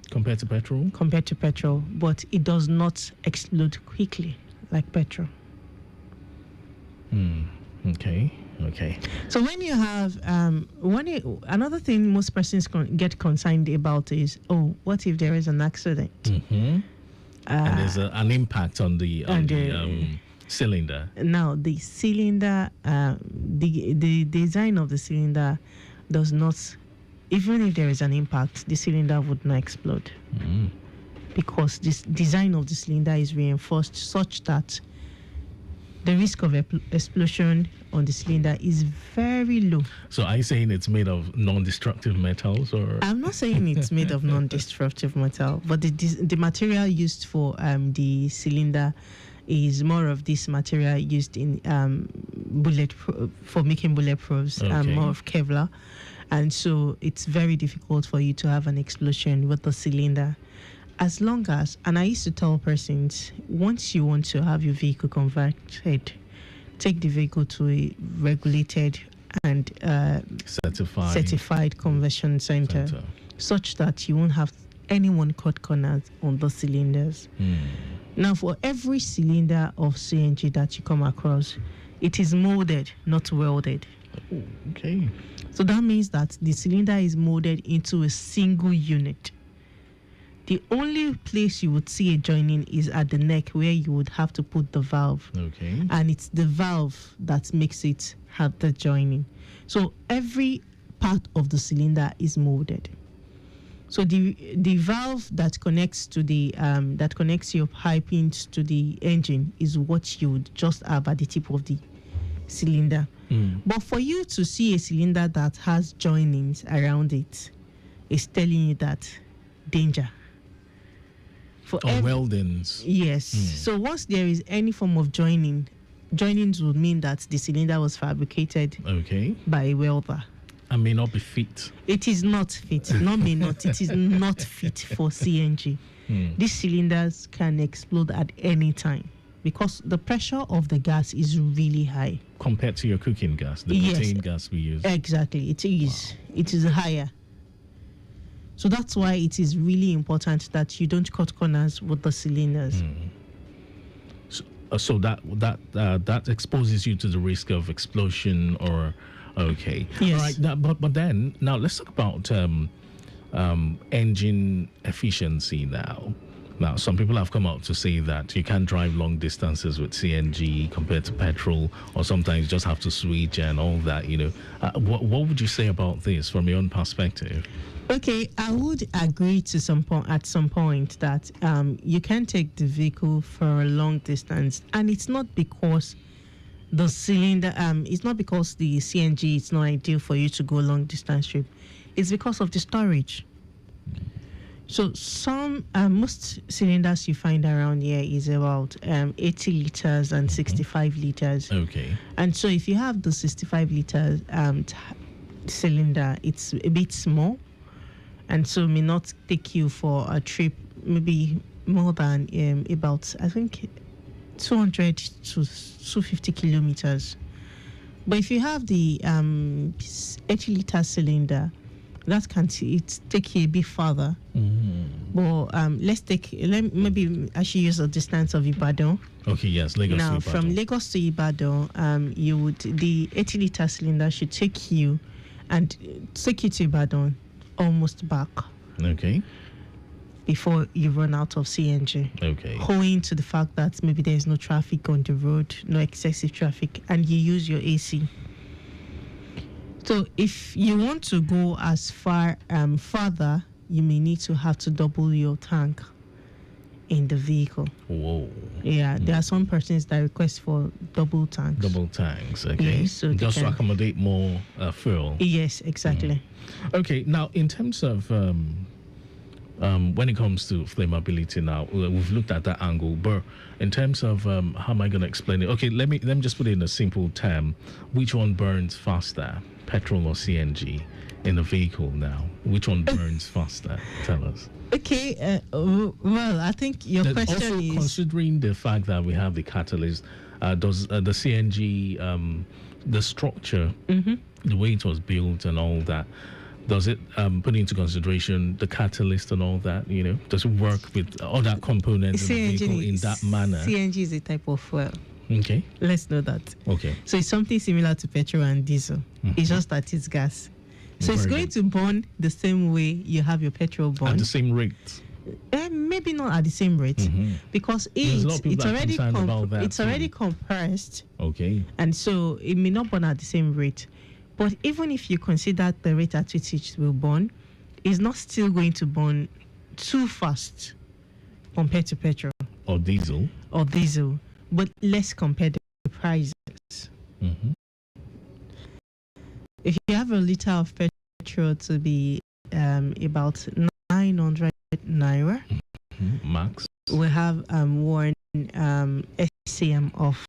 Compared to petrol? Compared to petrol, but it does not explode quickly like petrol. Okay. So when you have another thing most persons get concerned about is, what if there is an accident? And there's an impact on the cylinder. Now the cylinder, the design of the cylinder does not. Even if there is an impact, the cylinder would not explode because this design of the cylinder is reinforced such that the risk of explosion on the cylinder is very low. So are you saying it's made of non-destructive metals, or? I'm not saying it's made of non-destructive metal, but the material used for the cylinder is more of this material used in for making bulletproofs, more of Kevlar. And so it's very difficult for you to have an explosion with the cylinder. As long as, and I used to tell persons, once you want to have your vehicle converted, take the vehicle to a regulated and certified conversion center, such that you won't have anyone cut corners on the cylinders. Now, for every cylinder of CNG that you come across, it is molded, not welded. Okay. So that means that the cylinder is molded into a single unit. The only place you would see a joining is at the neck, where you would have to put the valve. Okay. And it's the valve that makes it have the joining. So every part of the cylinder is molded. So the valve that connects to the that connects your pipings to the engine is what you would just have at the tip of the cylinder. But for you to see a cylinder that has joinings around it, is telling you that danger. For weldings. Yes. So once there is any form of joinings would mean that the cylinder was fabricated by a welder. And may not be fit. It is not fit. Not may not. It is not fit for CNG. These cylinders can explode at any time because the pressure of the gas is really high. Compared to your cooking gas, the butane gas we use. Exactly. It is. Wow. It is higher. So that's why it is really important that you don't cut corners with the cylinders. So that exposes you to the risk of explosion or... Okay. Yes. All right. But then now let's talk about engine efficiency now. Now, some people have come out to say that you can't drive long distances with CNG compared to petrol, or sometimes you just have to switch and all that. What would you say about this from your own perspective? Okay, I would agree to at some point that you can take the vehicle for a long distance, and it's not because the cylinder, it's not because the CNG is not ideal for you to go long distance trip. It's because of the storage. So most cylinders you find around here is about 80 liters and 65 liters. Okay. And so if you have the 65 liters cylinder, it's a bit small, and so may not take you for a trip maybe more than about, I think, 200 to 250 kilometers. But if you have the 80-liter cylinder, that can take you a bit further. But maybe I should use a distance of Ibadan. Okay, yes, Lagos now, to Ibadan. from Lagos to Ibadan, the 80-liter cylinder should take you to Ibadan almost back. Okay. Before you run out of CNG. Okay. Owing to the fact that maybe there's no traffic on the road, no excessive traffic, and you use your AC. So if you want to go as further, you may need to have to double your tank in the vehicle. Whoa. Yeah, there are some persons that request for double tanks. Double tanks, okay. Yes, so just to accommodate more fuel. Yes, exactly. Okay, now in terms of when it comes to flammability now, we've looked at that angle, but in terms of how am I going to explain it? Okay, let me just put it in a simple term. Which one burns faster, petrol or CNG in a vehicle now? Which one burns faster? Tell us. Okay, well, I think your question also is... considering the fact that we have the catalyst, does the CNG, the structure, the way it was built and all that, does it put into consideration the catalyst and all that, Does it work with other components in the vehicle in that manner? CNG is a type of fuel. Okay. Let's know that. Okay. So it's something similar to petrol and diesel. It's just that it's gas. So it's going to burn the same way you have your petrol burn. At the same rate? Maybe not at the same rate, because it's already compressed. Okay. And so it may not burn at the same rate. But even if you consider the rate at which it will burn, it's not still going to burn too fast compared to petrol. Or diesel. But less compared to the prices. If you have a liter of petrol to be about 900 naira, max, we have one SCM of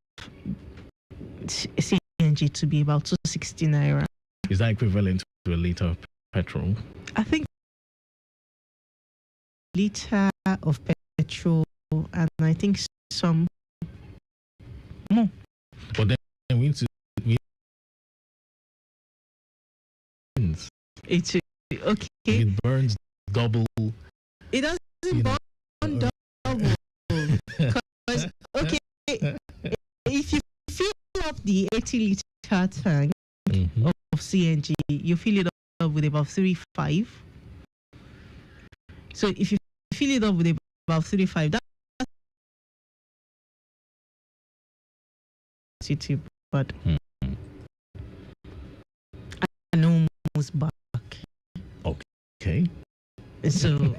CNG to be about 260 naira. Is that equivalent to a liter of petrol? I think liter of petrol, and I think some more. But then we need to. It's okay. It burns double It doesn't burn double. Because, okay, if you fill up the 80-liter tank of CNG, you fill it up with about 3.5. So if you fill it up with about 3.5, that's city, but I almost back. Okay. So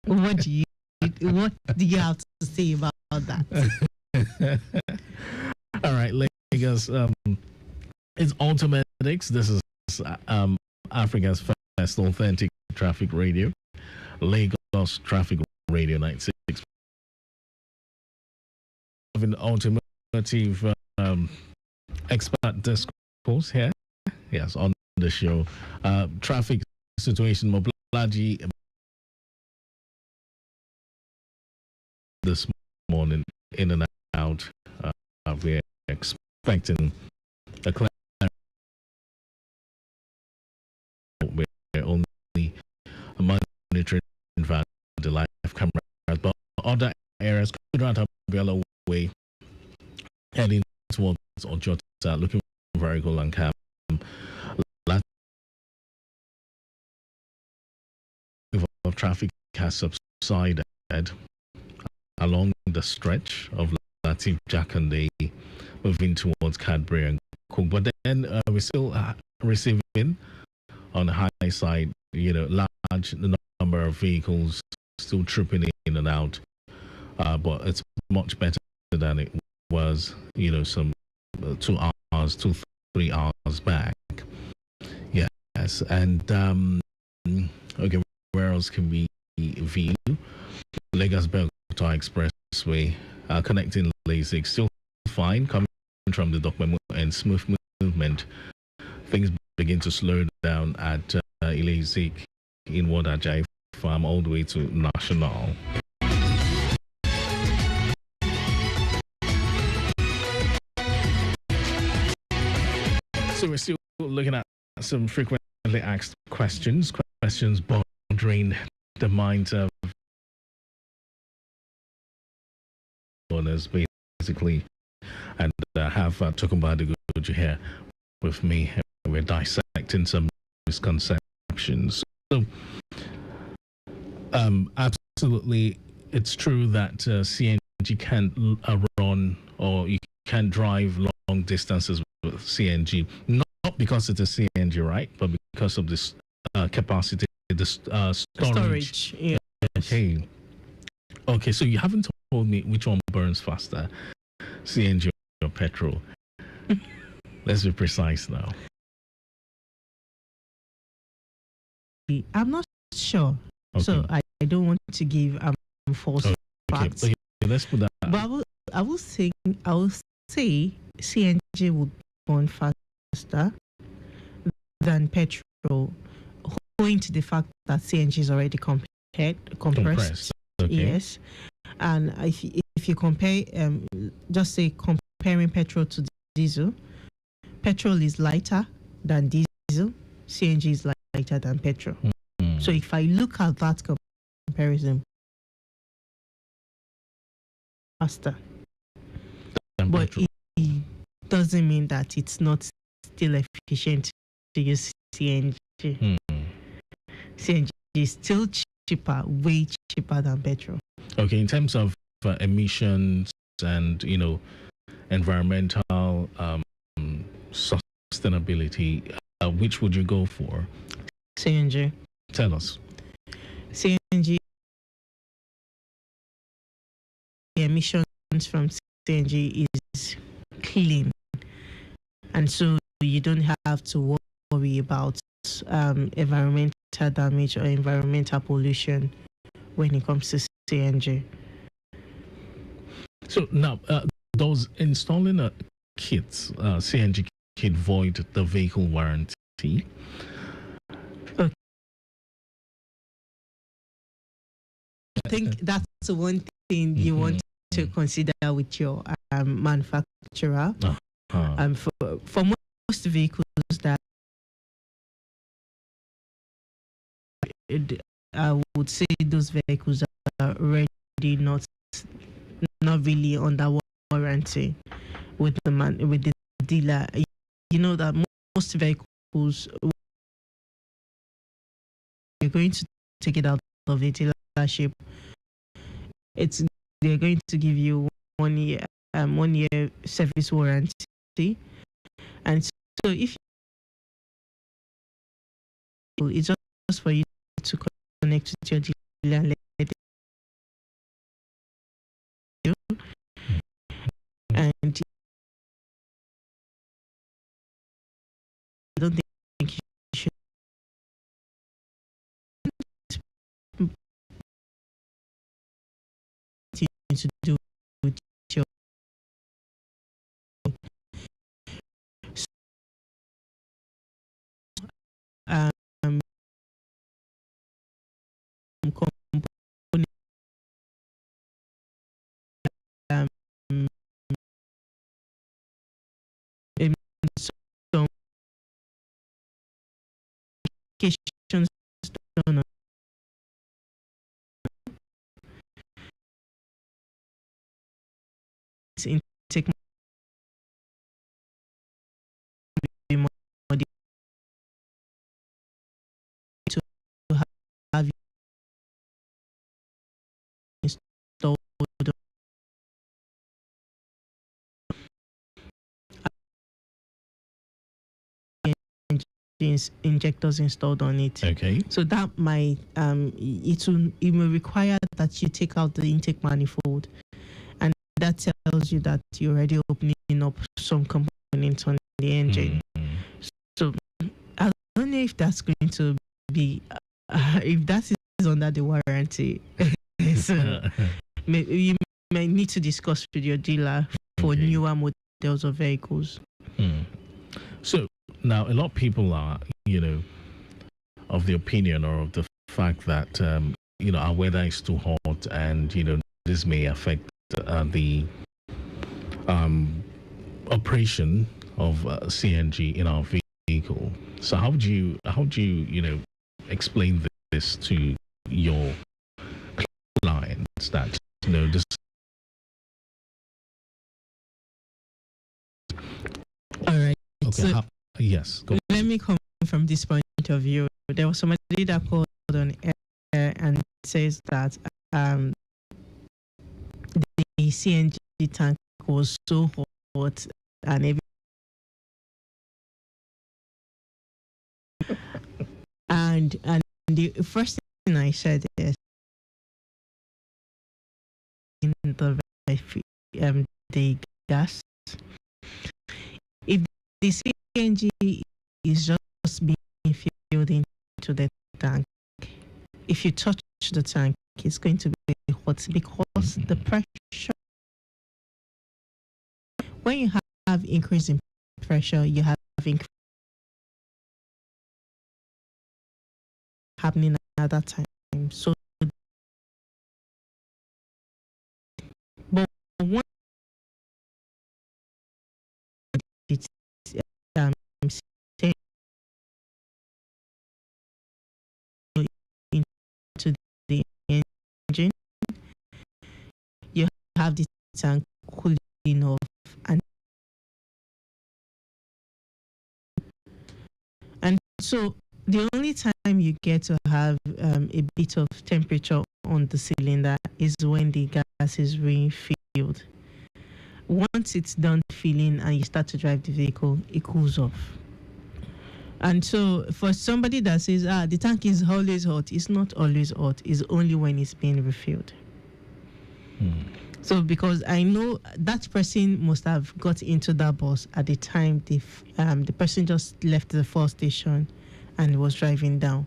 what do you have to say about that? All right, Lagos. It's Automatics. This is Africa's first authentic traffic radio. Lagos Traffic Radio 96. Of an automotive expert discourse here. Yes, on the show. Traffic situation, Moblaji this morning, in and out. We're expecting a clear. We're only monitoring the live cameras, but other areas could not have been away heading towards Ojota, looking very cool and calm. Of traffic has subsided along the stretch of Latif Jakande, moving towards Cadbury and Cook. But then we're still receiving on the high side, large number of vehicles still tripping in and out. But it's much better than it was, some 2 hours, 3 hours back. Yes, and okay. Where else can we view? Lagos Belkota Expressway connecting Lasik still fine, coming from the document and smooth movement. Things begin to slow down at Lasik in Wadajai Farm all the way to National. So we're still looking at some frequently asked questions bothering the minds of owners, basically, and have Tokumbadi Goju here with me. We're dissecting some misconceptions. So, absolutely, it's true that CNG can't run, or you can't drive long distances with CNG, not because it's a CNG, right, but because of this capacity, the storage. Yeah. Okay, so you haven't told me which one burns faster, CNG or petrol. Let's be precise now. I'm not sure, so I don't want to give false facts. Okay, let's put that. But I will say CNG would burn faster than petrol, owing to the fact that CNG is already compressed. Okay. Yes, and if you compare, just say comparing petrol to diesel, petrol is lighter than diesel, CNG is lighter than petrol. So if I look at that comparison, faster, but it doesn't mean that it's not still efficient to use CNG. CNG is still cheaper, way cheaper than petrol. Okay, in terms of emissions and environmental sustainability, which would you go for? CNG. Tell us. CNG, the emissions from CNG is clean, and so you don't have to worry about environmental damage or environmental pollution when it comes to CNG. So now, does installing a CNG kit void the vehicle warranty? I think that's the one thing you want to consider with your manufacturer. For most vehicles that I would would say those vehicles are already not really under warranty with the dealer. You know that most vehicles, you're going to take it out of the dealership. They're going to give you 1 year service warranty, and so if it's just for you to connect with your dealer and let it you, and I don't think you should continue to do with your component some applications done on intake more to have installed injectors installed on it. Okay. So that might it may require that you take out the intake manifold, and that tells you that you're already opening up some components on the engine. So I don't know if that's going to be if that is under the warranty. So you may need to discuss with your dealer for newer models of vehicles. So now a lot of people are, of the opinion or of the fact that, our weather is too hot and, this may affect the operation of CNG in our vehicle. So how would you, explain this to your clients that, this... All right. Okay. So yes. Go. Let me come from this point of view. There was somebody that called on air and says that the CNG tank was so hot and and the first thing I said is in the gas. If the CNG is just being filled into the tank, if you touch the tank, it's going to be hot because the pressure. When you have increase in pressure, you have increase happening at that time. So, but one it's into the engine, you have the tank cooling off, and so the only time you get to have a bit of temperature on the cylinder is when the gas is being filled. Once it's done filling and you start to drive the vehicle, it cools off. And so for somebody that says, the tank is always hot, it's not always hot. It's only when it's being refilled. So because I know that person must have got into that bus at the time the person just left the fuel station and was driving down.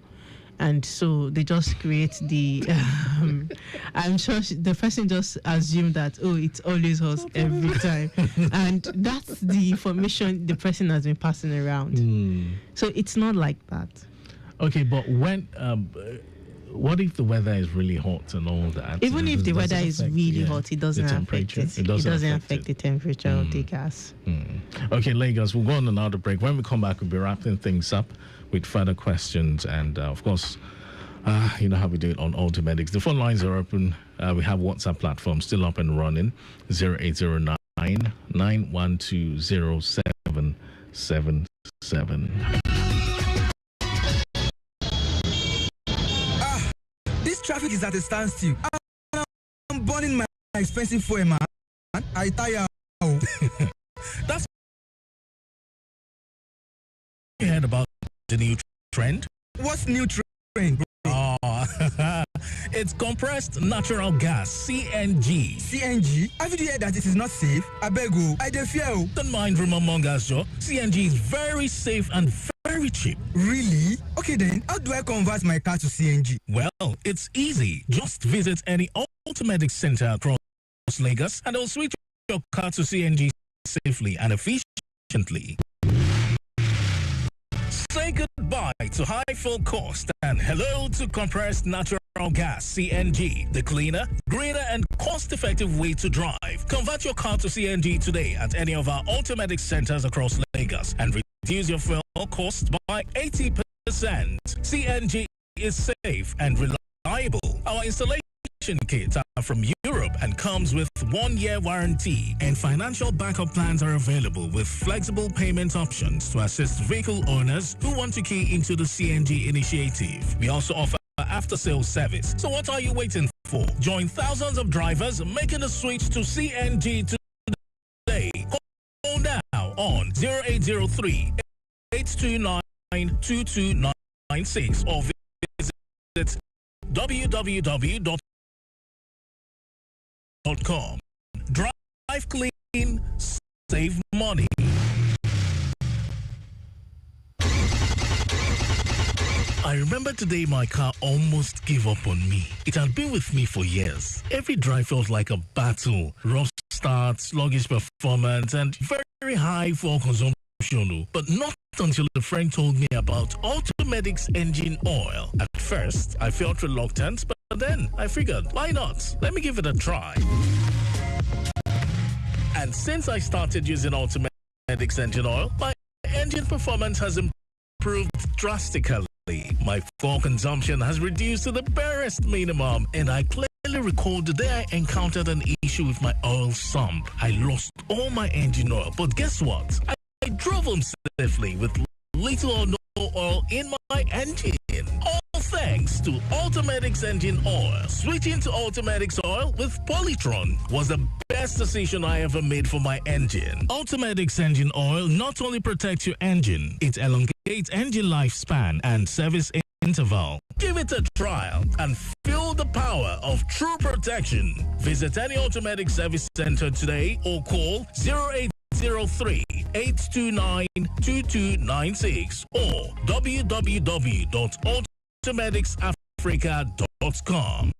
And so they just create the I'm sure the person just assumed that it's always hot every time, and that's the information the person has been passing around. So it's not like that. Okay, but when what if the weather is really hot and all that? Even if the weather is really hot, it doesn't affect it. It doesn't affect the temperature of the gas. Okay, Lagos, we'll go on another break. When we come back, we'll be wrapping things up with further questions and, of course, You know how we do it on Automedics. The phone lines are open. We have WhatsApp platform still up and running. 0809 912 0777. This traffic is at a standstill. I'm burning my expensive fuel, man. I tire. That's you heard about the new trend? What's new trend? Oh, it's compressed natural gas, CNG. CNG? Have you heard that it is not safe? I beg you, I dey fear. Don't mind room among us, Joe. CNG is very safe and very cheap. Really? Okay then, how do I convert my car to CNG? Well, it's easy. Just visit any Automatic center across Lagos and they'll switch your car to CNG safely and efficiently. Say goodbye to high fuel cost and hello to compressed natural gas, CNG, the cleaner, greener and cost-effective way to drive. Convert your car to CNG today at any of our Automatic centers across Lagos and reduce your fuel cost by 80%. CNG is safe and reliable. Our installation kits are from Europe and comes with 1-year warranty, and financial backup plans are available with flexible payment options to assist vehicle owners who want to key into the CNG initiative. We also offer after-sales service. So what are you waiting for? Join thousands of drivers making the switch to CNG today. Call now on 0803 829 2296 or visit www.com. Drive clean, save money. I remember today my car almost gave up on me. It had been with me for years. Every drive felt like a battle. Rough start, sluggish performance, and very high fuel consumption. But not until a friend told me about Automedic's engine oil. At first, I felt reluctant, but then I figured, why not? Let me give it a try. And since I started using Automedic's engine oil, my engine performance has improved drastically. My fuel consumption has reduced to the barest minimum, and I clearly recall the day I encountered an issue with my oil sump. I lost all my engine oil, but guess what? I drove home safely with little or no oil in my engine. All thanks to Automedic's engine oil. Switching to Automedic's oil with Polytron was the best decision I ever made for my engine. Automedic's engine oil not only protects your engine, it elongates engine lifespan and service interval. Give it a trial and feel the power of true protection. Visit any Automatic service center today or call 0803 829 2296 or www.automaticsafrica.com.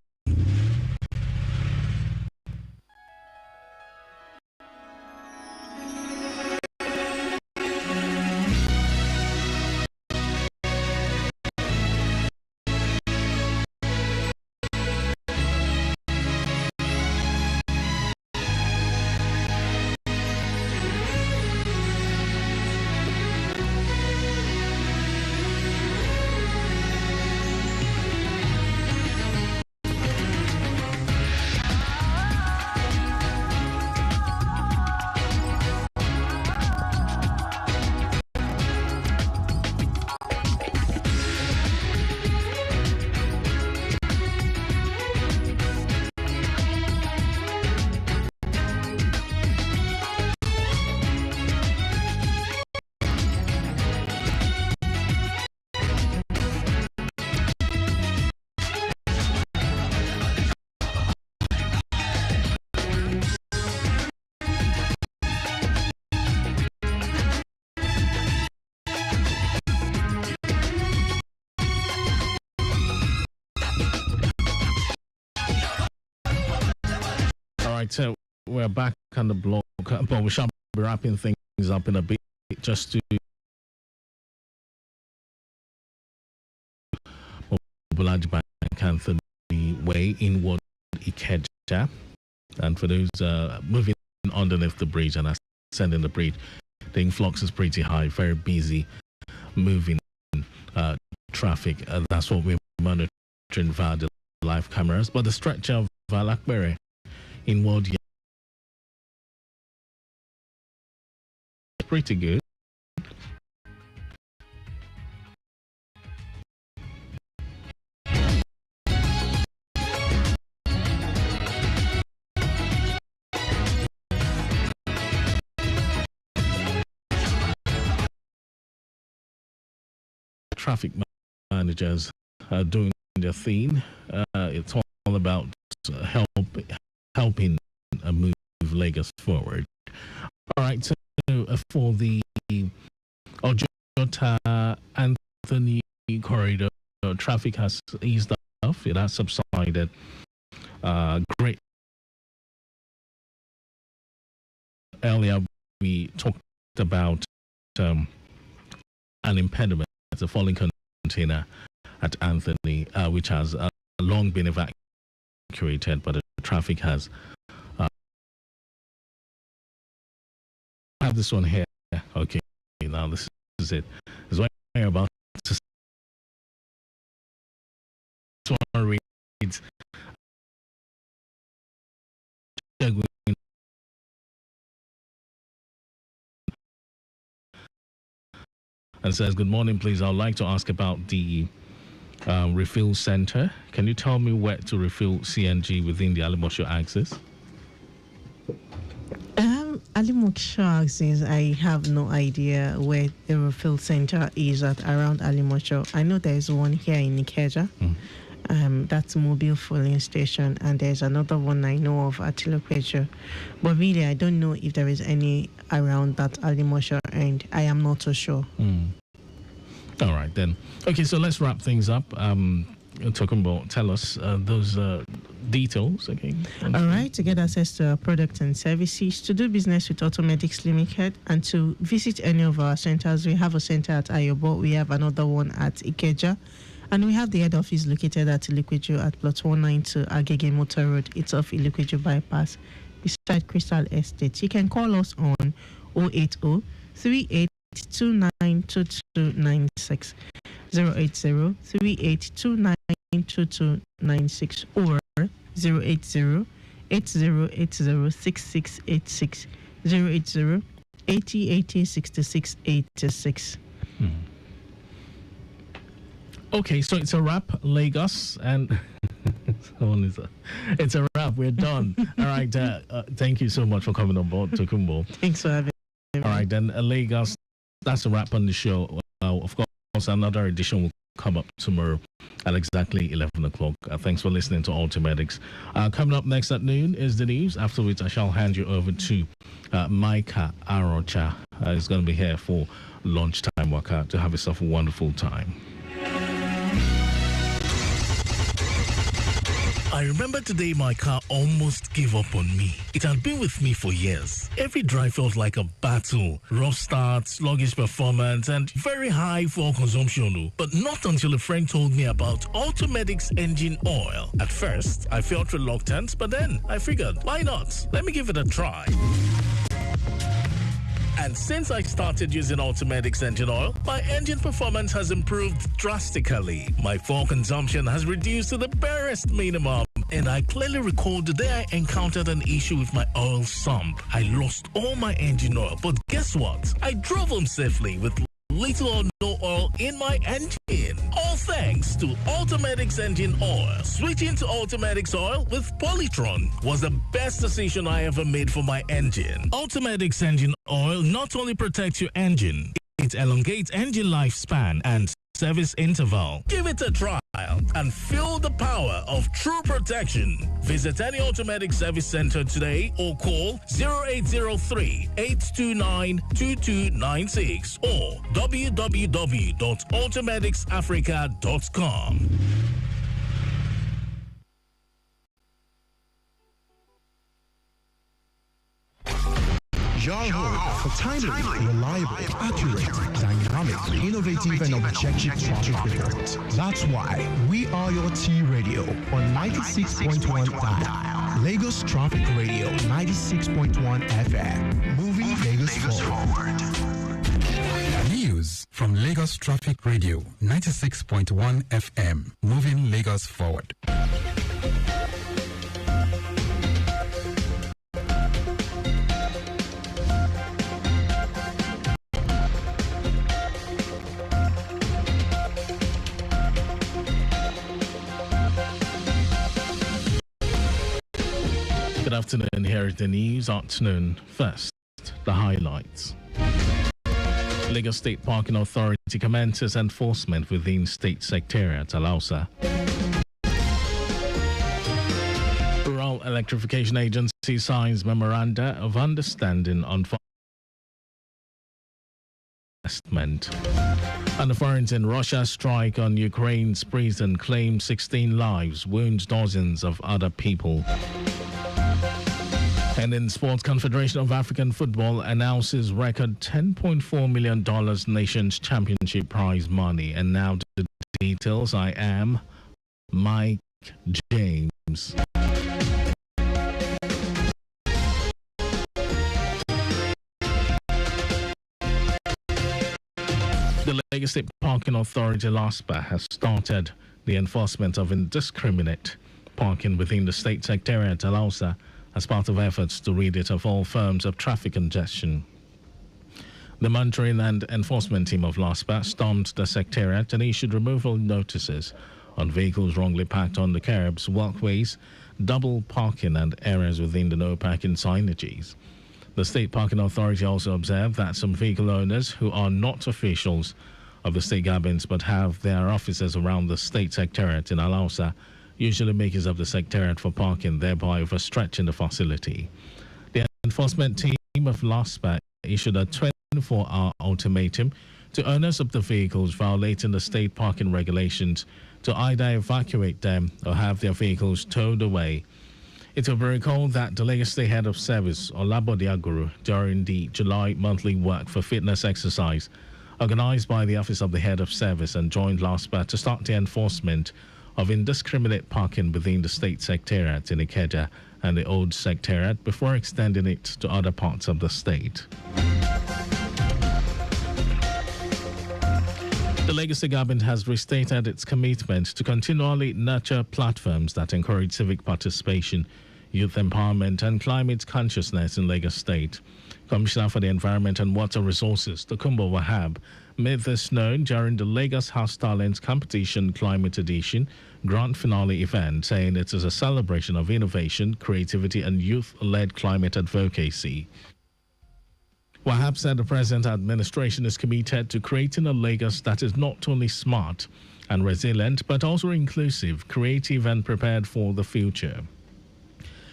So we're back on the block, but we shall be wrapping things up in a bit just to Obulaji Bank Anthony Way inward Ikeja. And for those moving underneath the bridge and ascending the bridge, the influx is pretty high, very busy, moving traffic. That's what we're monitoring via the live cameras, but the structure of Valakbere in World pretty good. Traffic managers are doing their thing. It's all about helping move Lagos forward. All right, so for the Ojota Anthony corridor, traffic has eased off. It has subsided. Great. Earlier, we talked about an impediment, a falling container at Anthony, which has long been evacuated, but the traffic has. I have this one here. Okay, now this is it. This is what I'm about to say. This one reads, and says, good morning, please. I'd like to ask about the refill center. Can you tell me where to refill CNG within the Alimosho axis? Alimosho axis, I have no idea where the refill center is at around Alimosho. I know there is one here in Ikeja. That's mobile filling station, and there's another one I know of at Ilopejo. But really, I don't know if there is any around that Alimosho end. I am not so sure. All right, then. Okay, so let's wrap things up. Talking about, tell us those details again. All right, to get access to our products and services, to do business with Automedics Limited, and to visit any of our centers. We have a center at Ayobo, we have another one at Ikeja, and we have the head office located at Ilikweju at plot 192 Agege Motor Road. It's off Ilikweju Bypass beside Crystal Estate. You can call us on 080 38292296, 080 38292296, or 080 80806686, 080 80806686. Okay, so it's a wrap, Lagos, and it's a wrap. We're done. All right, thank you so much for coming on board, Tokumbo. Thanks for having me. All right, then Lagos, that's a wrap on the show. Of course, another edition will come up tomorrow at exactly 11 o'clock. Thanks for listening to Automedics. Coming up next at noon is the news, after which I shall hand you over to Micah Arocha. He's going to be here for lunchtime workout. To have yourself a wonderful time. I remember today my car almost gave up on me. It had been with me for years. Every drive felt like a battle. Rough start, sluggish performance, and very high fuel consumption. But not until a friend told me about Automedics engine oil. At first, I felt reluctant, but then I figured, why not? Let me give it a try. And since I started using Automedics engine oil, my engine performance has improved drastically. My fuel consumption has reduced to the barest minimum. And I clearly recall the day I encountered an issue with my oil sump. I lost all my engine oil, but guess what? I drove home safely with little or no oil in my engine. All thanks to Automedics engine oil. Switching to Automedics oil with Polytron was the best decision I ever made for my engine. Automedics engine oil not only protects your engine, it elongates engine lifespan and service interval. Give it a trial and feel the power of true protection. Visit any Automatic Service Center today or call 0803-829-2296 or www.automaticsafrica.com. Your home for timely, reliable, accurate, dynamic, innovative, and objective traffic reports. That's why we are your T Radio on 96.1 dial. Lagos Traffic Radio 96.1 FM. Moving Lagos forward. News from Lagos Traffic Radio 96.1 FM, moving Lagos forward. Good afternoon, here is the news. Afternoon. First, the highlights. Lagos State Parking Authority commences enforcement within State Secretariat, Alausa. Rural Electrification Agency signs memoranda of understanding on investment. And the foreigners in Russia strike on Ukraine's prison claim 16 lives, wounds dozens of other people. And in Sports, Confederation of African Football announces record $10.4 million Nations Championship prize money. And now the details. I am Mike James. The Lagos State Parking Authority, LASPA, has started the enforcement of indiscriminate parking within the State Secretariat, Alausa, as part of efforts to rid it of all forms of traffic congestion. The monitoring and enforcement team of LASPA stormed the Secretariat and issued removal notices on vehicles wrongly parked on the curbs, walkways, double parking and areas within the no parking signages. The State Parking Authority also observed that some vehicle owners who are not officials of the state governments but have their offices around the State Secretariat in Alausa usually make use of the Secretariat for parking, thereby overstretching the facility. The enforcement team of LASPA issued a 24-hour ultimatum to owners of the vehicles violating the state parking regulations to either evacuate them or have their vehicles towed away. It will be recalled that the Lagos State Head of Service, Olabode Aguru, during the July monthly Work for Fitness exercise organized by the Office of the Head of Service, and joined LASPA to start the enforcement of indiscriminate parking within the State Secretariat in Ikeja and the Old Secretariat before extending it to other parts of the state. The Lagos State government has restated its commitment to continually nurture platforms that encourage civic participation, youth empowerment, and climate consciousness in Lagos State. Commissioner for the Environment and Water Resources, Tokunbo Wahab, made this known during the Lagos House Talents Competition Climate Edition Grand Finale event, saying it is a celebration of innovation, creativity, and youth-led climate advocacy. Wahab said the present administration is committed to creating a Lagos that is not only smart and resilient, but also inclusive, creative, and prepared for the future.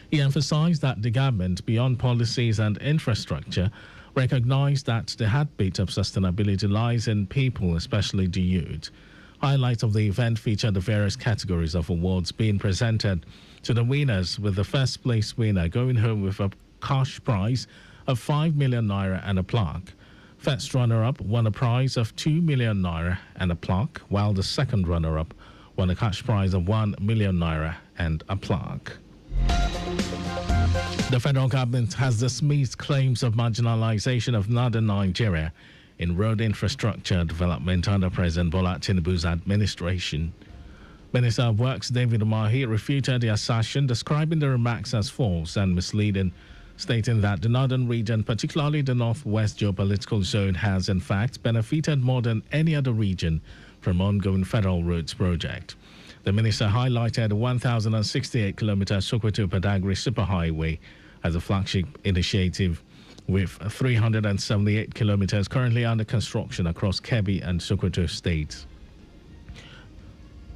He emphasized that the government, beyond policies and infrastructure, recognized that the heartbeat of sustainability lies in people, especially the youth. Highlights of the event featured the various categories of awards being presented to the winners, with the first place winner going home with a cash prize of 5 million naira and a plaque. First runner-up won a prize of 2 million naira and a plaque, while the second runner-up won a cash prize of 1 million naira and a plaque. The federal government has dismissed claims of marginalization of northern Nigeria in road infrastructure development under President Bola Tinubu's administration. Minister of Works David Umahi refuted the assertion, describing the remarks as false and misleading, stating that the northern region, particularly the northwest geopolitical zone, has in fact benefited more than any other region from ongoing federal roads project. The minister highlighted the 1,068-kilometer Sokoto-Badagry Superhighway as a flagship initiative, with 378 kilometers currently under construction across Kebbi and Sokoto states.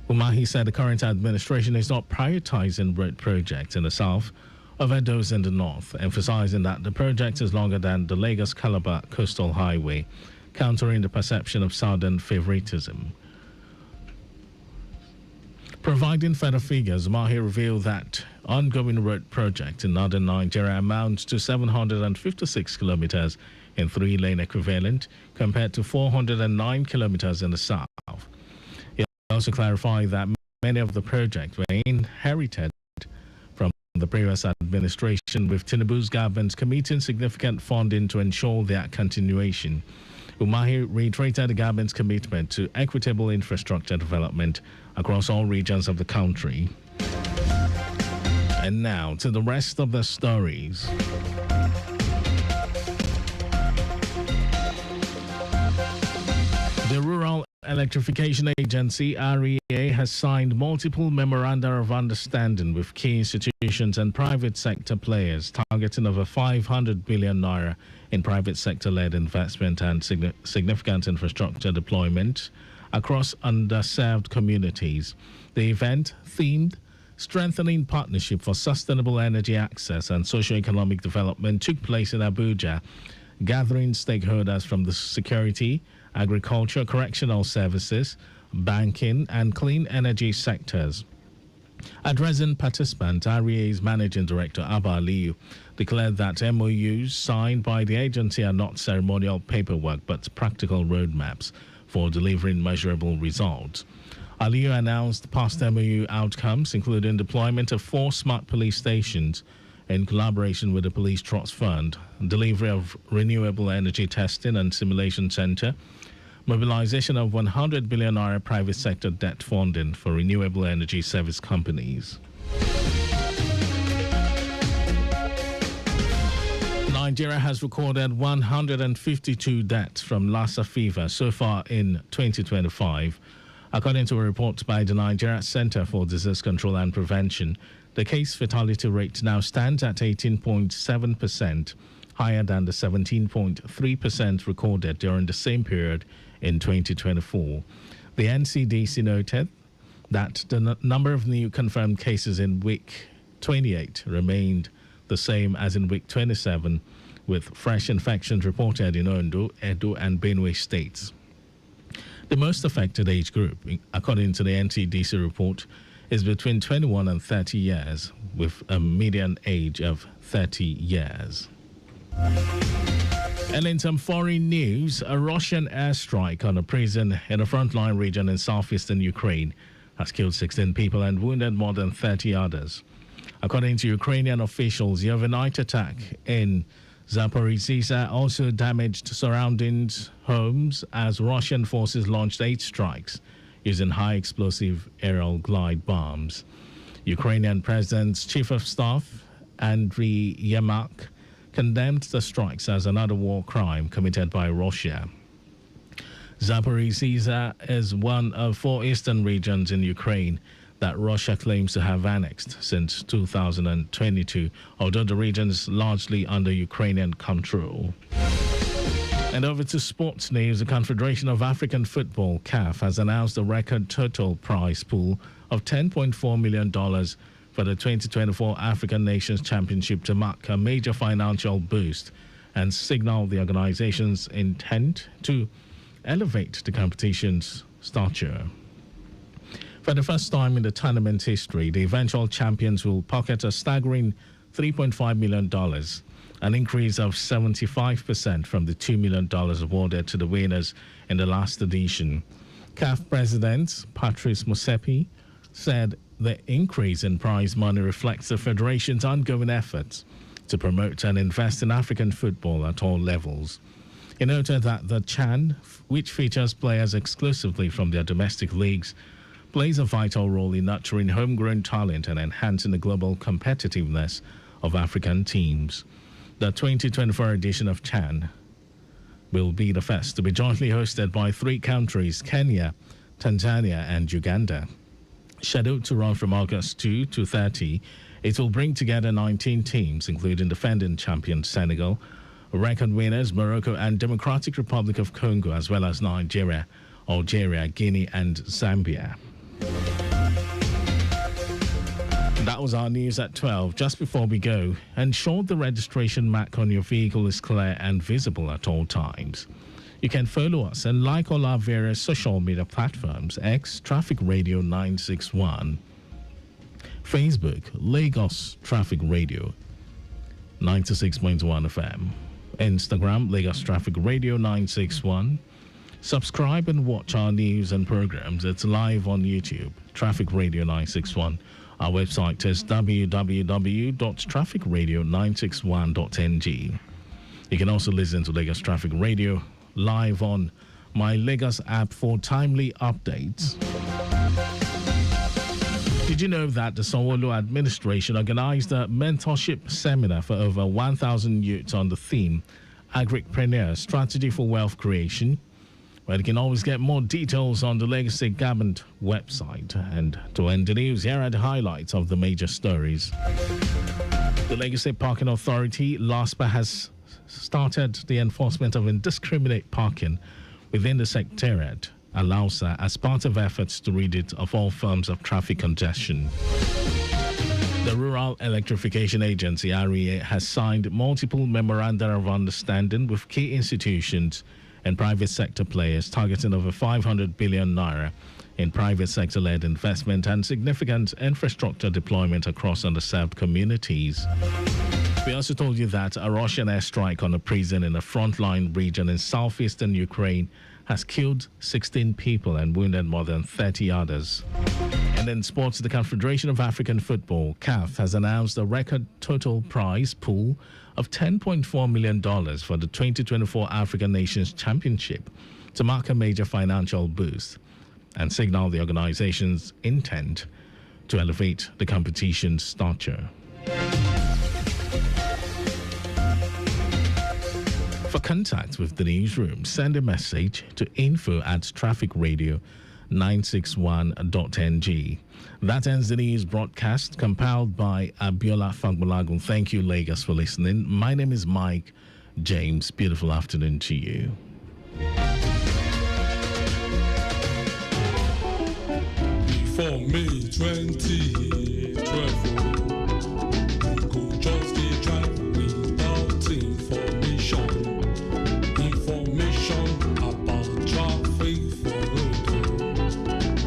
Umahi said the current administration is not prioritizing road projects in the south over those in the north, emphasizing that the project is longer than the Lagos-Calabar Coastal Highway, countering the perception of southern favoritism. Providing further figures, Umahi revealed that ongoing road project in northern Nigeria amounts to 756 kilometers in 3-lane equivalent, compared to 409 kilometers in the south. He also clarified that many of the projects were inherited from the previous administration, with Tinubu's government committing significant funding to ensure their continuation. Umahi reiterated the government's commitment to equitable infrastructure development across all regions of the country. And now to the rest of the stories. The Rural Electrification Agency, REA, has signed multiple memoranda of understanding with key institutions and private sector players, targeting over 500 billion naira in private sector-led investment and significant infrastructure deployment across underserved communities. The event, themed Strengthening Partnership for Sustainable Energy Access and Socio-Economic Development, took place in Abuja, gathering stakeholders from the security, agriculture, correctional services, banking, and clean energy sectors. Addressing participants, REA's Managing Director Abba Aliyu declared that MOUs signed by the agency are not ceremonial paperwork but practical roadmaps for delivering measurable results. Aliyu announced past MOU outcomes, including deployment of 4 smart police stations in collaboration with the Police Trust Fund, delivery of renewable energy testing and simulation center, mobilization of 100 billion naira private sector debt funding for renewable energy service companies. Nigeria has recorded 152 deaths from Lassa fever so far in 2025. According to a report by the Nigeria Center for Disease Control and Prevention, the case fatality rate now stands at 18.7%, higher than the 17.3% recorded during the same period in 2024. The NCDC noted that the number of new confirmed cases in week 28 remained the same as in week 27, with fresh infections reported in Ondo, Edo, and Benue states. The most affected age group, according to the NCDC report, is between 21 and 30 years, with a median age of 30 years. And in some foreign news, a Russian airstrike on a prison in a frontline region in southeastern Ukraine has killed 16 people and wounded more than 30 others. According to Ukrainian officials, the overnight attack in Zaporizhzhia also damaged surrounding homes as Russian forces launched 8 strikes using high-explosive aerial glide bombs. Ukrainian President's Chief of Staff, Andriy Yermak, condemned the strikes as another war crime committed by Russia. Zaporizhzhia is one of 4 eastern regions in Ukraine that Russia claims to have annexed since 2022, although the region is largely under Ukrainian control. And over to sports news, the Confederation of African Football, CAF, has announced a record total prize pool of $10.4 million for the 2024 African Nations Championship to mark a major financial boost and signal the organization's intent to elevate the competition's stature. For the first time in the tournament's history, the eventual champions will pocket a staggering $3.5 million, an increase of 75% from the $2 million awarded to the winners in the last edition. CAF President Patrice Motsepe said the increase in prize money reflects the federation's ongoing efforts to promote and invest in African football at all levels. He noted that the CHAN, which features players exclusively from their domestic leagues, plays a vital role in nurturing homegrown talent and enhancing the global competitiveness of African teams. The 2024 edition of CHAN will be the first to be jointly hosted by 3 countries, Kenya, Tanzania, and Uganda. Scheduled to run from August 2 to 30, it will bring together 19 teams, including defending champion Senegal, record winners Morocco and Democratic Republic of Congo, as well as Nigeria, Algeria, Guinea, and Zambia. That was our news at 12. Just before we go, ensure the registration mark on your vehicle is clear and visible at all times. You can follow us and like all our various social media platforms: X, Traffic Radio 961, Facebook, Lagos Traffic Radio 96.1 FM, Instagram, Lagos Traffic Radio 961. Subscribe and watch our news and programs. It's live on YouTube, Traffic Radio 961. Our website is www.trafficradio961.ng. You can also listen to Lagos Traffic Radio live on My Lagos app for timely updates. Did you know that the Sanwo-Olu administration organized a mentorship seminar for over 1,000 youths on the theme Agripreneur Strategy for Wealth Creation? Well, you can always get more details on the Lagos State Government website. And to end the news, here are the highlights of the major stories. The Lagos State Parking Authority, LASPA, has started the enforcement of indiscriminate parking within the secretariat, LAUSA, as part of efforts to rid it of all forms of traffic congestion. The Rural Electrification Agency, REA, has signed multiple memoranda of understanding with key institutions and private sector players, targeting over 500 billion naira in private sector-led investment and significant infrastructure deployment across underserved communities. We also told you that a Russian airstrike on a prison in a frontline region in southeastern Ukraine has killed 16 people and wounded more than 30 others. And in sports, the Confederation of African Football, CAF, has announced a record total prize pool of $10.4 million for the 2024 African Nations Championship to mark a major financial boost and signal the organization's intent to elevate the competition's stature. For contact with the newsroom, send a message to info@trafficradio961.ng. That ends the news broadcast compiled by Abiola Fagbolagun. Thank you, Lagos, for listening. My name is Mike James. Beautiful afternoon to you. For May 2012, we could just be driving without information. Information about traffic for road.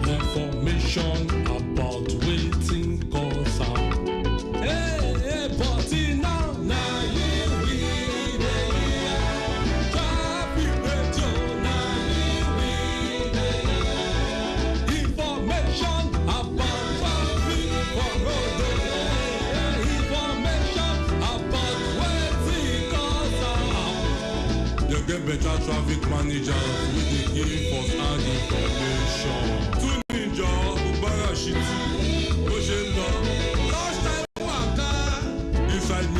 Information about waiting cause out. Hey, but now you will traffic radio, now you will information about traffic for road. Information about waiting cause out. You get better traffic managers with the give us and information. Inside me,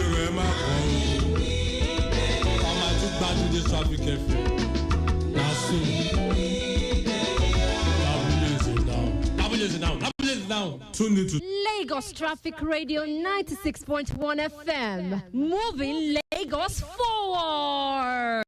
this traffic FM. Now soon. Now. Tune into Lagos Traffic Radio 96.1 FM. Moving Lagos forward.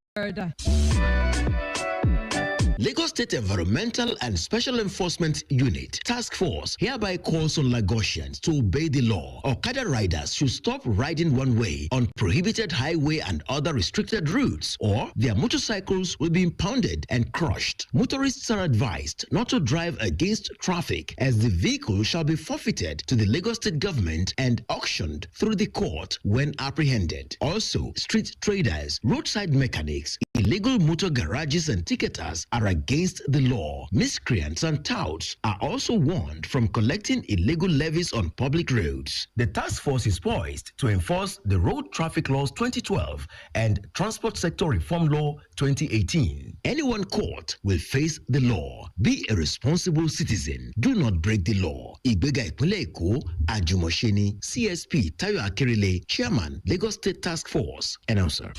Lagos State Environmental and Special Enforcement Unit Task Force hereby calls on Lagosians to obey the law. Okada riders should stop riding one way on prohibited highway and other restricted routes, or their motorcycles will be impounded and crushed. Motorists are advised not to drive against traffic, as the vehicle shall be forfeited to the Lagos State government and auctioned through the court when apprehended. Also, street traders, roadside mechanics, illegal motor garages and ticketers are against the law. Miscreants and touts are also warned from collecting illegal levies on public roads. The task force is poised to enforce the Road Traffic Laws 2012 and Transport Sector Reform Law 2018. Anyone caught will face the law. Be a responsible citizen. Do not break the law. Igbega Ìpínlẹ̀ Èkó, Ajumosheni, CSP Tayo Akerile, Chairman, Lagos State Task Force. Announcer.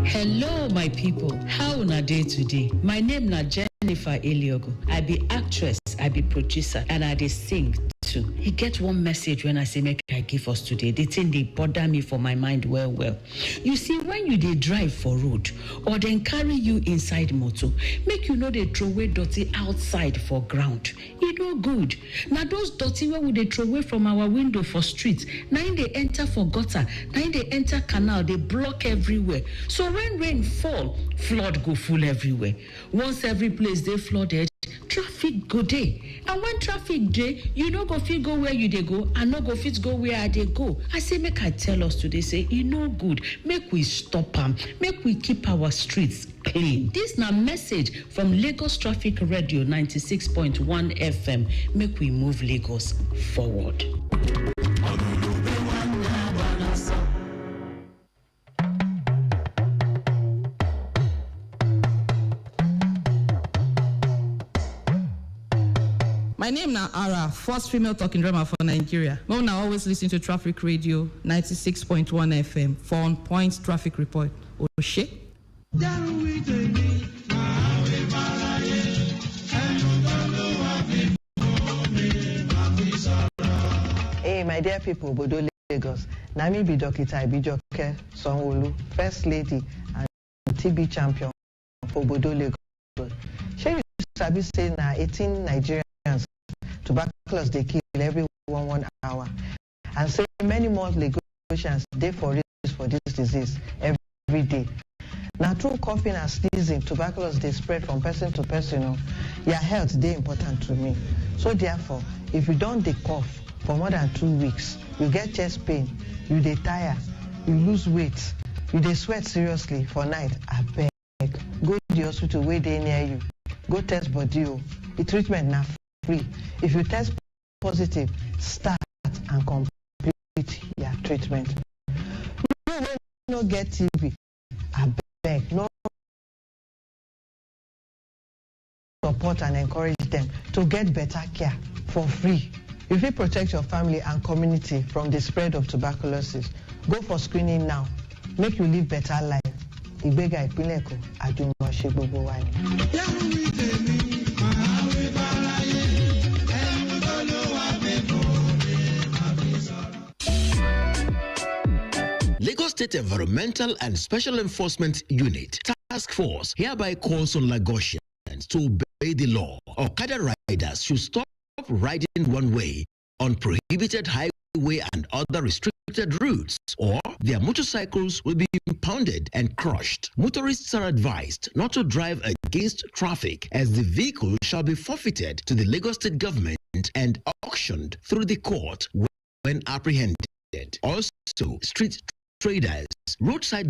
Hello, my people. How una dey today? My name na Jennifer Eliogo. I be actress, I be producer, and I dey sing too. He get one message when I say make I give us today. The thing dey bother me for my mind well. You see, when you dey drive for road or then carry you inside motor, make you no dey throw away dirty outside for ground. E no good. Na those dirty wey we dey throw away from our window for street, na im dey enter for gutter, na im dey enter canal, dey block everywhere. So when rain fall, flood go full everywhere. Once every place dey flooded, traffic go dey. And when traffic dey, you no go fit go where you dey go, and no go fit go where I dey go. I say make I tell us today, say e no good. Make we stop am. Make we keep our streets clean. This na message from Lagos Traffic Radio 96.1 FM. Make we move Lagos forward. My name na Ara, first female talking drama for Nigeria. Mom now always listen to Traffic Radio 96.1 FM for on point traffic report. Oshe. Hey, my dear people, Bodo Lagos. Nami be Dokita Ibijoke Sonwolu, First Lady and TB champion for Bodo Lagos. Shey you sabi say na 18 Nigerians tuberculosis dey kill every 1 hour, and say many more Lagosians dey for risk for this disease every day. Now through coughing and sneezing, tuberculosis dey spread from person to person. Your health dey important to me. So therefore, if you don dey cough for more than 2 weeks, you get chest pain, you dey tire, you lose weight, you dey sweat seriously for night, abeg go to the hospital wey dey near you. Go test body o. The treatment na free. If you test positive, start and complete your treatment. You wey no get TB, abeg no support and encourage them to get better care for free. You fit protect your family and community from the spread of tuberculosis. Go for screening now. Make you live better life. Ìgbéga ìpínlẹ̀ Èkó, àjùmọ̀ṣe gbogbo wa ni. Lagos State Environmental and Special Enforcement Unit Task Force hereby calls on Lagosians to obey the law. Okada riders should stop riding one way on prohibited highway and other restricted routes, or their motorcycles will be impounded and crushed. Motorists are advised not to drive against traffic, as the vehicle shall be forfeited to the Lagos State government and auctioned through the court when apprehended. Also, street traders, roadside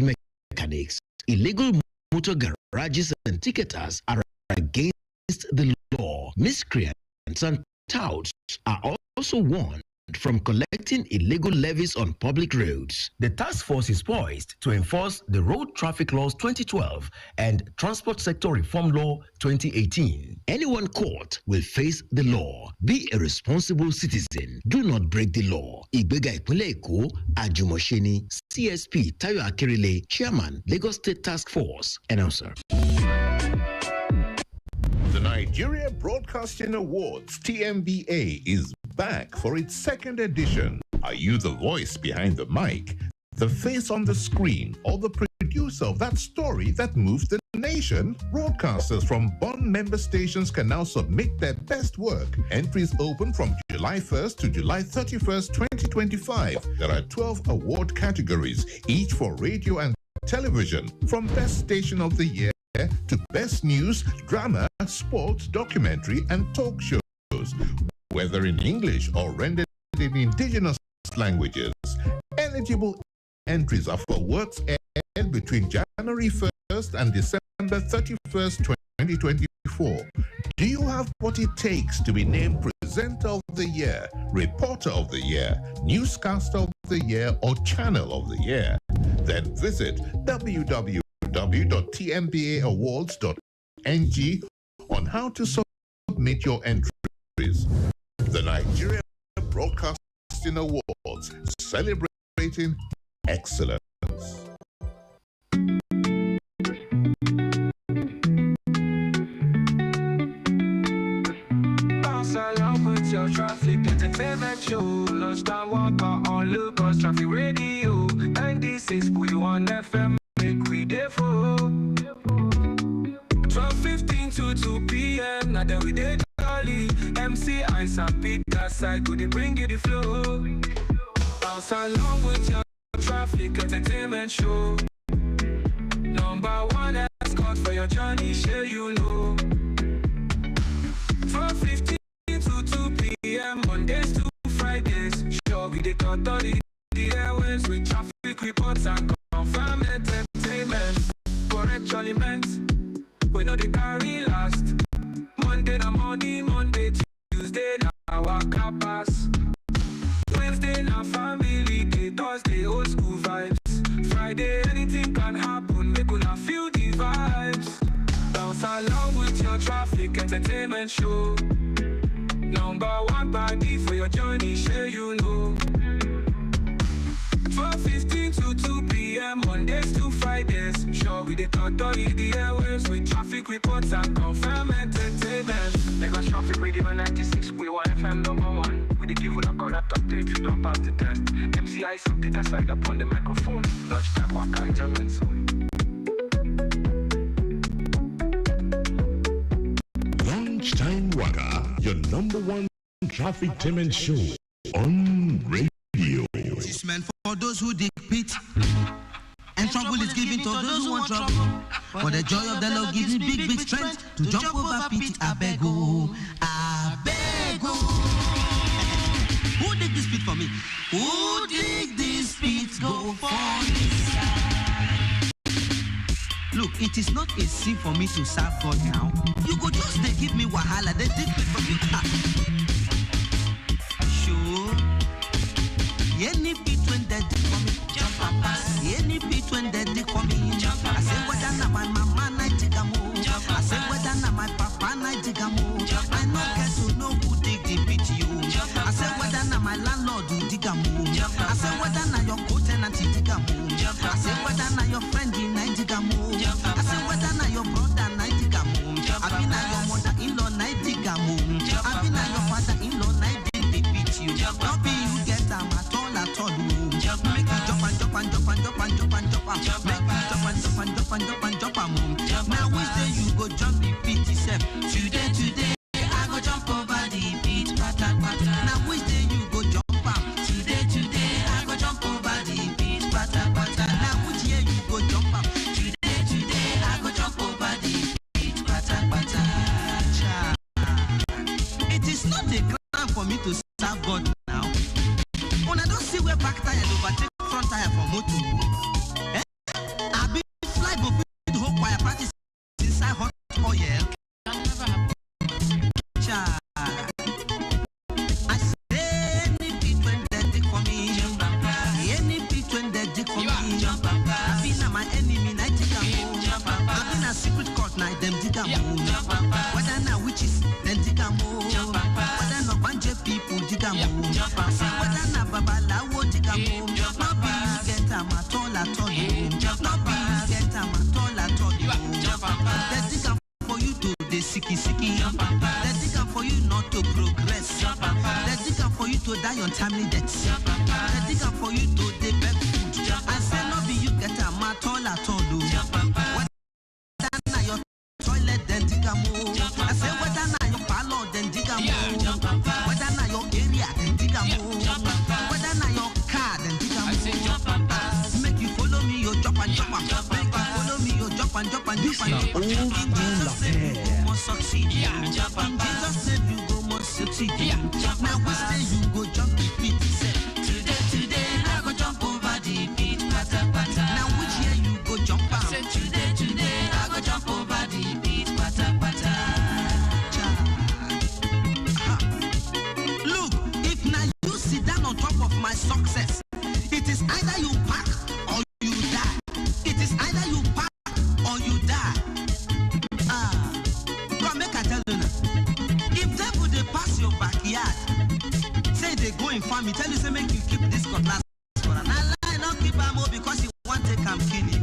mechanics, illegal motor garages and ticketers are against the law. Miscreants and touts are also warned from collecting illegal levies on public roads. The task force is poised to enforce the Road Traffic Laws 2012 and Transport Sector Reform Law 2018. Anyone caught will face the law. Be a responsible citizen. Do not break the law. Ìgbéga ìpínlẹ̀ Èkó, Àjùmọ̀ṣe CSP Tayo Akerile, Chairman, Lagos State Task Force. Announcer. The Nigeria Broadcasting Awards, TMBA, is back for its second edition. Are you the voice behind the mic, the face on the screen, or the producer of that story that moves the nation? Broadcasters from Bond member stations can now submit their best work. Entries open from July 1st to July 31st, 2025. There are 12 award categories, each for radio and television, from Best Station of the Year to Best News, Drama, Sports, Documentary, and Talk Shows, whether in English or rendered in indigenous languages. Eligible entries are for works aired between January 1st and December 31st, 2024. Do you have what it takes to be named Presenter of the Year, Reporter of the Year, Newscaster of the Year, or Channel of the Year? Then visit www.tmbaawards.ng on how to submit your entries. The Nigeria Broadcasting Awards, celebrating excellence. Your traffic entertainment show, lunchtime walker on Lagos Traffic Radio 96.1 FM. Make we there for 12:15 to 2 p.m. Now that we did early, MC Ice and Peter side could they bring you the flow? Bounce along with your traffic entertainment show. Number one escort for your journey, sure you know. 12:15 to 2 p.m. Mondays to Fridays. Sure, we dey cut on the airways with traffic reports and confirm entertainment. Correct elements, we know they carry last. Monday na money, Monday, Tuesday na waka pass. Wednesday na family day, Thursday old school vibes. Friday anything can happen, make una feel the vibes. Bounce along with your traffic entertainment show. Number one body for your journey, sure you know. 4:15 to 2 p.m. Mondays to Fridays. Sure we the airwaves with traffic reports and confirm entertainment. Lagos Traffic Radio 96.1 FM #1. We the give you a correct update if you don't pass the test. MCI something aside upon the microphone. Lunchtime walk and enjoyment zone. Lunchtime Waka, your #1 traffic tainment show on radio. It's meant for those who dig pit. And trouble is given to those who want trouble. For the joy of the Lord gives me big strength to jump over pit. I beg oh. Who dig this pit for me? Who dig this pit? Go for this. Look, it is not a sin for me to serve God now. You go just they give me wahala, they dig pit for me. Sure. Any pit when they dig for me, jump and pass. Any pit when they dig for me, jump and pass. I say whether na my mama na dig a move. I say whether na my papa na dig a move. I no get to know who dig the pit you. I say whether na my landlord who dig a move. I say whether na your co-tenant dig a move. I say whether na your friend in na dig a move. I say whether na your brother na dig a move. I be na your mother-in-law na dig a move. I be na your father-in-law na dig the pit you. Not be you get am at all. Make me jump and jump and jump and jump and jump and jump and jump. Make me jump and jump and jump and jump and jump and move. Now we say you go jump the pit itself. Today I go jump over the pit. Now we say you go jump am. Today I go jump over the pit. Now which year you go jump am. Today I go jump over the pit. It is not a crime for me to serve God now. When I don't see where back tire overtake front tire for motor. I be fly go the whole choir practice inside hot oil. I say any pit when they dig for me. Any pit when they dig for me. I be na my enemy, I dig a move. I be na secret court, night them dig a move. Whether na witches, then dig a move. Whether na banje people dig a move. Whether na babalawo dig a move. Not be you get am at all. Not be you get am at all. They dig am for you to the sicky. They dig am for you not to progress. They dig am for you to die on timely deaths. They dig am for you to the beg food. I say not be you get am at all. Whether na your toilet then dig a move. I say whether na your parlor then dig a move. Whether na your area then dig a move. Whether na your car then dig a move. Make you follow me, you jump and jump. Make you follow me, you jump and jump and jump and jump. In Jesus' name you go must succeed. In Jesus' name you go must succeed. Now we say you go jump the pit. Today I go jump over the pit. Now which year you go jump out? Today I go jump over the pit. Look, if now you sit down on top of my success, it is either you pack or you die. It is either you pack or you die. Bro, make I tell you now. If devil they pass your backyard, say they go in farm, tell you say make you keep this cutlass for an lie, not keep am because you want to come kill you.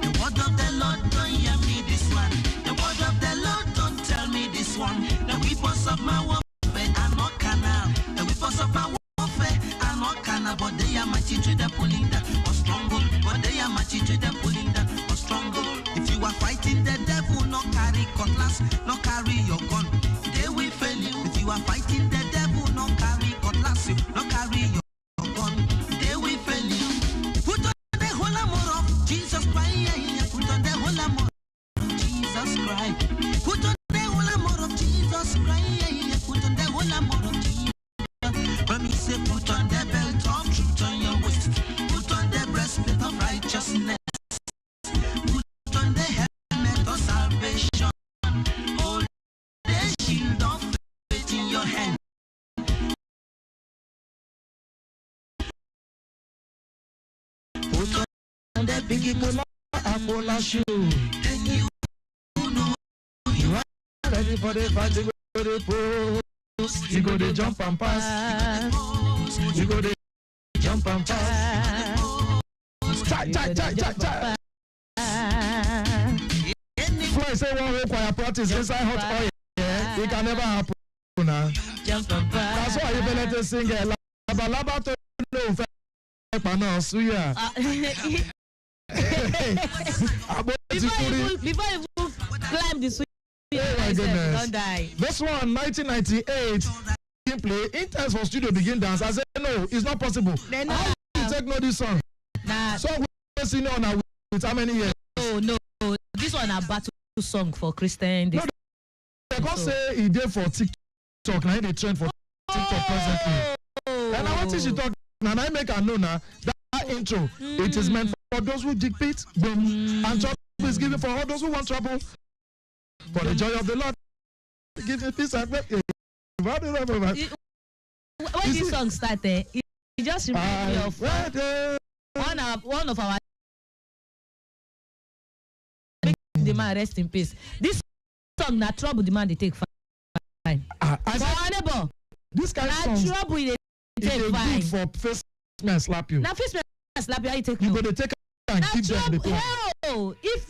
The word of the Lord don't hear me this one. The word of the Lord don't tell me this one. The weapons of my warfare are not carnal. The weapons of my warfare are not carnal, but they are mighty to the pulling down or stronghold. But they are mighty to the pulling down or stronghold. If you are fighting the devil, not carry cutlass, not carry your gun. They will fail you. If you are fighting the devil, not carry cutlass, not carry your gun. They will fail you. Put on the whole armor of Jesus Christ. Put on the whole armor of Jesus Christ. Put on the whole armor of Jesus Christ. Put on the whole armor of Jesus. Let me say, put on the belt of truth on your waist. Put on the breastplate of righteousness. Put on the helmet of salvation. Hold the shield of faith in your hand. Put on the big Apollo shoe. Then you know you are ready for the fight. the post, you go the jump and pass. You go the jump and pass. Chai. Floyd say one whole choir practice inside hot oil. Yeah, it can never happen. That's why you better sing Laba to no Suya. Before you climb the Suya, oh my goodness. Don't die. This one, 1998, play intense for studio begin dance. I said no, it's not possible. How do you take no this song? Nah. So we sing on a with how many years? No. This one a battle song for Christian. No, they can't say he did for TikTok. Now they trend for TikTok presently. And I want to talk. And I make a know now that intro. It is meant for those who dig pit, and trouble is given for all those who want trouble. For the joy of the Lord, give me peace and when this song started, it just reminds me of one of our the man rest in peace. This song na trouble the man they take fine. This kind of song trouble they take good fine. for face man slap you. Now face man slap you, how you take you go to take and keep them the hell, if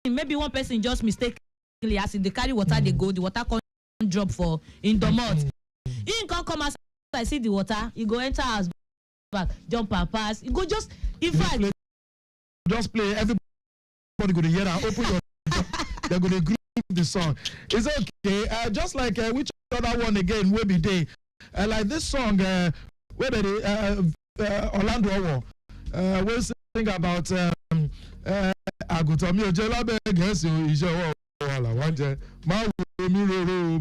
maybe one person just mistakenly as in they carry water, they go, the water can't drop for in the mouth. He can't come as I see the water, you go enter house back, jump and pass. You go just in fact just play, everybody go to hear and open your they're going to group the song. It's okay. Just like which other one again will be day. Like this song where they Orlando Owo will sing about Agutomi Ojela Beges Ijo Wala Wanje Ma wo miroro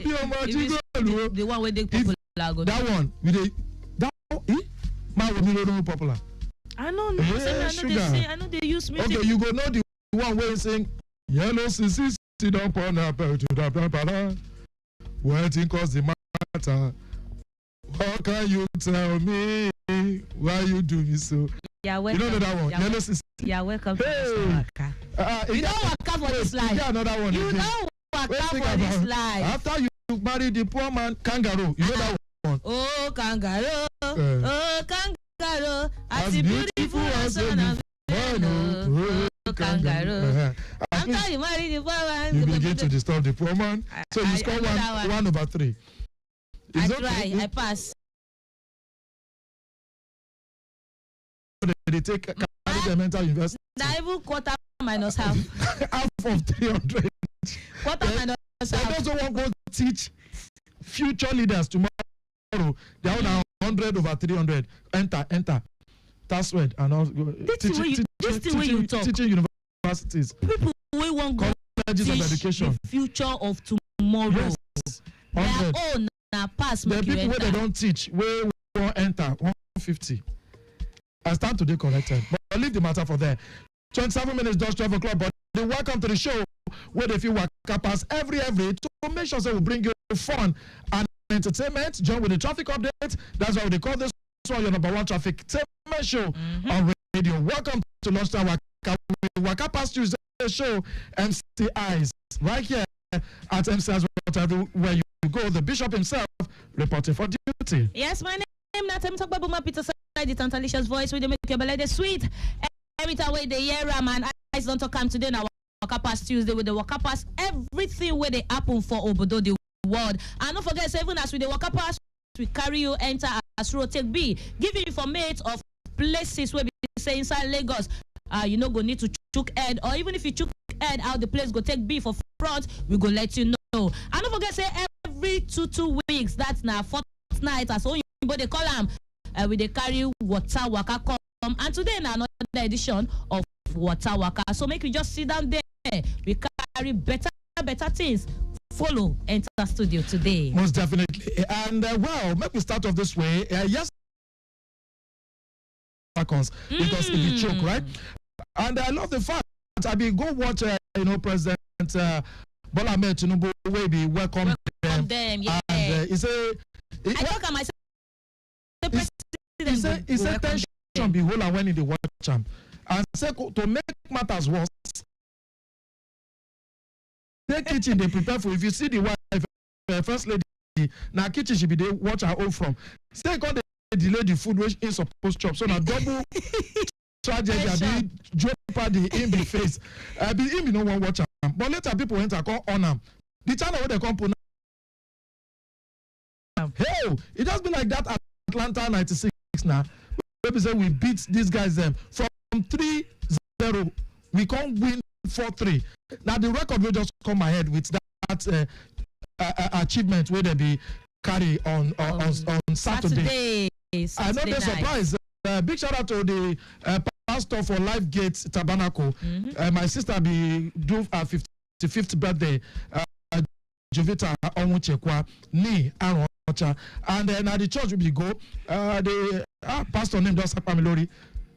bi o ma jigolu. The one where they popular go. That one we dey Ma wo miroro popular. I don't know. I know they use music. Okay, you go know the one where you sing yellow sissy sit up on a belt to the what it cause the matter. How can you tell me why you do me so? Yeah, welcome. You don't know that one? Yellow sissy. Yeah, welcome to Mr. Waka. You don't waka for this life. Yeah, another one. You don't waka for this life. After you marry the poor man kangaroo, you know that one. Oh, kangaroo. Oh, kangaroo. As a beautiful husband and oh, kangaroo. After you marry the poor man, you begin to disturb the poor man. So you score 1/3. I try, I pass. They take carry the mental university. That even quarter minus half. Half of 300. Quarter minus half. They also want to teach future leaders tomorrow. They are 100/300. Enter. That's right. And also teaching you talk. Teaching universities. People we want go colleges of education. The future of tomorrow. Yes. Their own na pass. The people where they don't teach, where we won't enter 150. I stand today corrected, but I'll leave the matter for there. 27 minutes, just 12 o'clock. But welcome to the show where they feel waka pass every to make sure that we bring you fun and entertainment. Join with the traffic update. That's why they call this one your number one traffic entertainment show on radio. Welcome to Lunchtime Waka Pass Tuesday show. MC Eyes right here at MC Eyes where you go. The bishop himself reporting for duty. Yes, my name is Natem Peter. The Tantalicious voice with the make your belly sweet. Every time we the year man, eyes don't come today now. Waka Pass Tuesday with the Waka Pass. Everything where they happen for Obodo the world. And don't forget, even as with the Waka Pass, we carry you enter as road take B. Give you information of places where we say inside Lagos. You know go need to chook head, or even if you chook head out the place go take B for front, we go let you know. And don't forget, say every two weeks, that's now fortnight as only they call them. We they carry Water Waka come, and today now another edition of Water Waka. So make you just sit down there. We carry better things. Follow enter studio today. Most definitely. And well, make we start off this way. Yes, because if you choke, right? And I love the fact I be go watch President Bola Ahmed Tinubu way be welcome them. Yeah. And he say I talk at myself. He said tension be whole and when he dey watch am. And say to make matters worse, the kitchen they prepare for. If you see the wife, first lady, now kitchen she be there watch her own from. Say God they delay the food which is supposed to chop. So now double tragedy be jeopardy in the face. Be him no one watch am. But later people went and call on am. The channel where they come put hey, it just be like that at Atlanta 96 now. People say we beat these guys them from 3-0. We can't win 4-3. Now the record will just come ahead with that achievement where they be carry on Saturday. I know they're surprised. Big shout out to the pastor for Life Gate Tabernacle. My sister be do her 55th birthday. Jovita Onwuchekwa ni Aaron. And then at the church we go, the pastor named Dr. Pamilori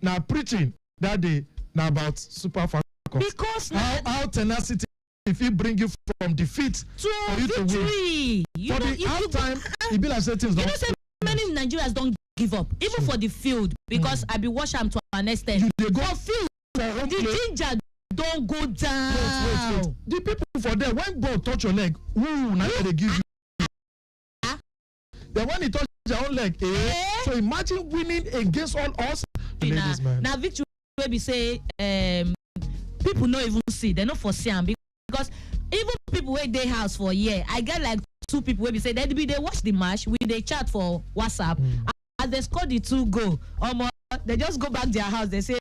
now preaching that day now about Super Falcons. Because how tenacity if he bring you from defeat to for you victory. To win. You for know, the half time, it be like settings. You know, say many Nigerians don't give up, even for the field, because I be watch them to an extent. They go for field, the ginger don't go down. Wait. The people for there, when ball touch your leg, now they give you. Then when he touch your own leg, so imagine winning against all us. Ladies, man. Now victory will be say people not even see, they not foresee them because even people wait their house for a year. I get like 2 people will be say they watch the match, they chat for WhatsApp. As they score the 2 goal, they just go back their house. They say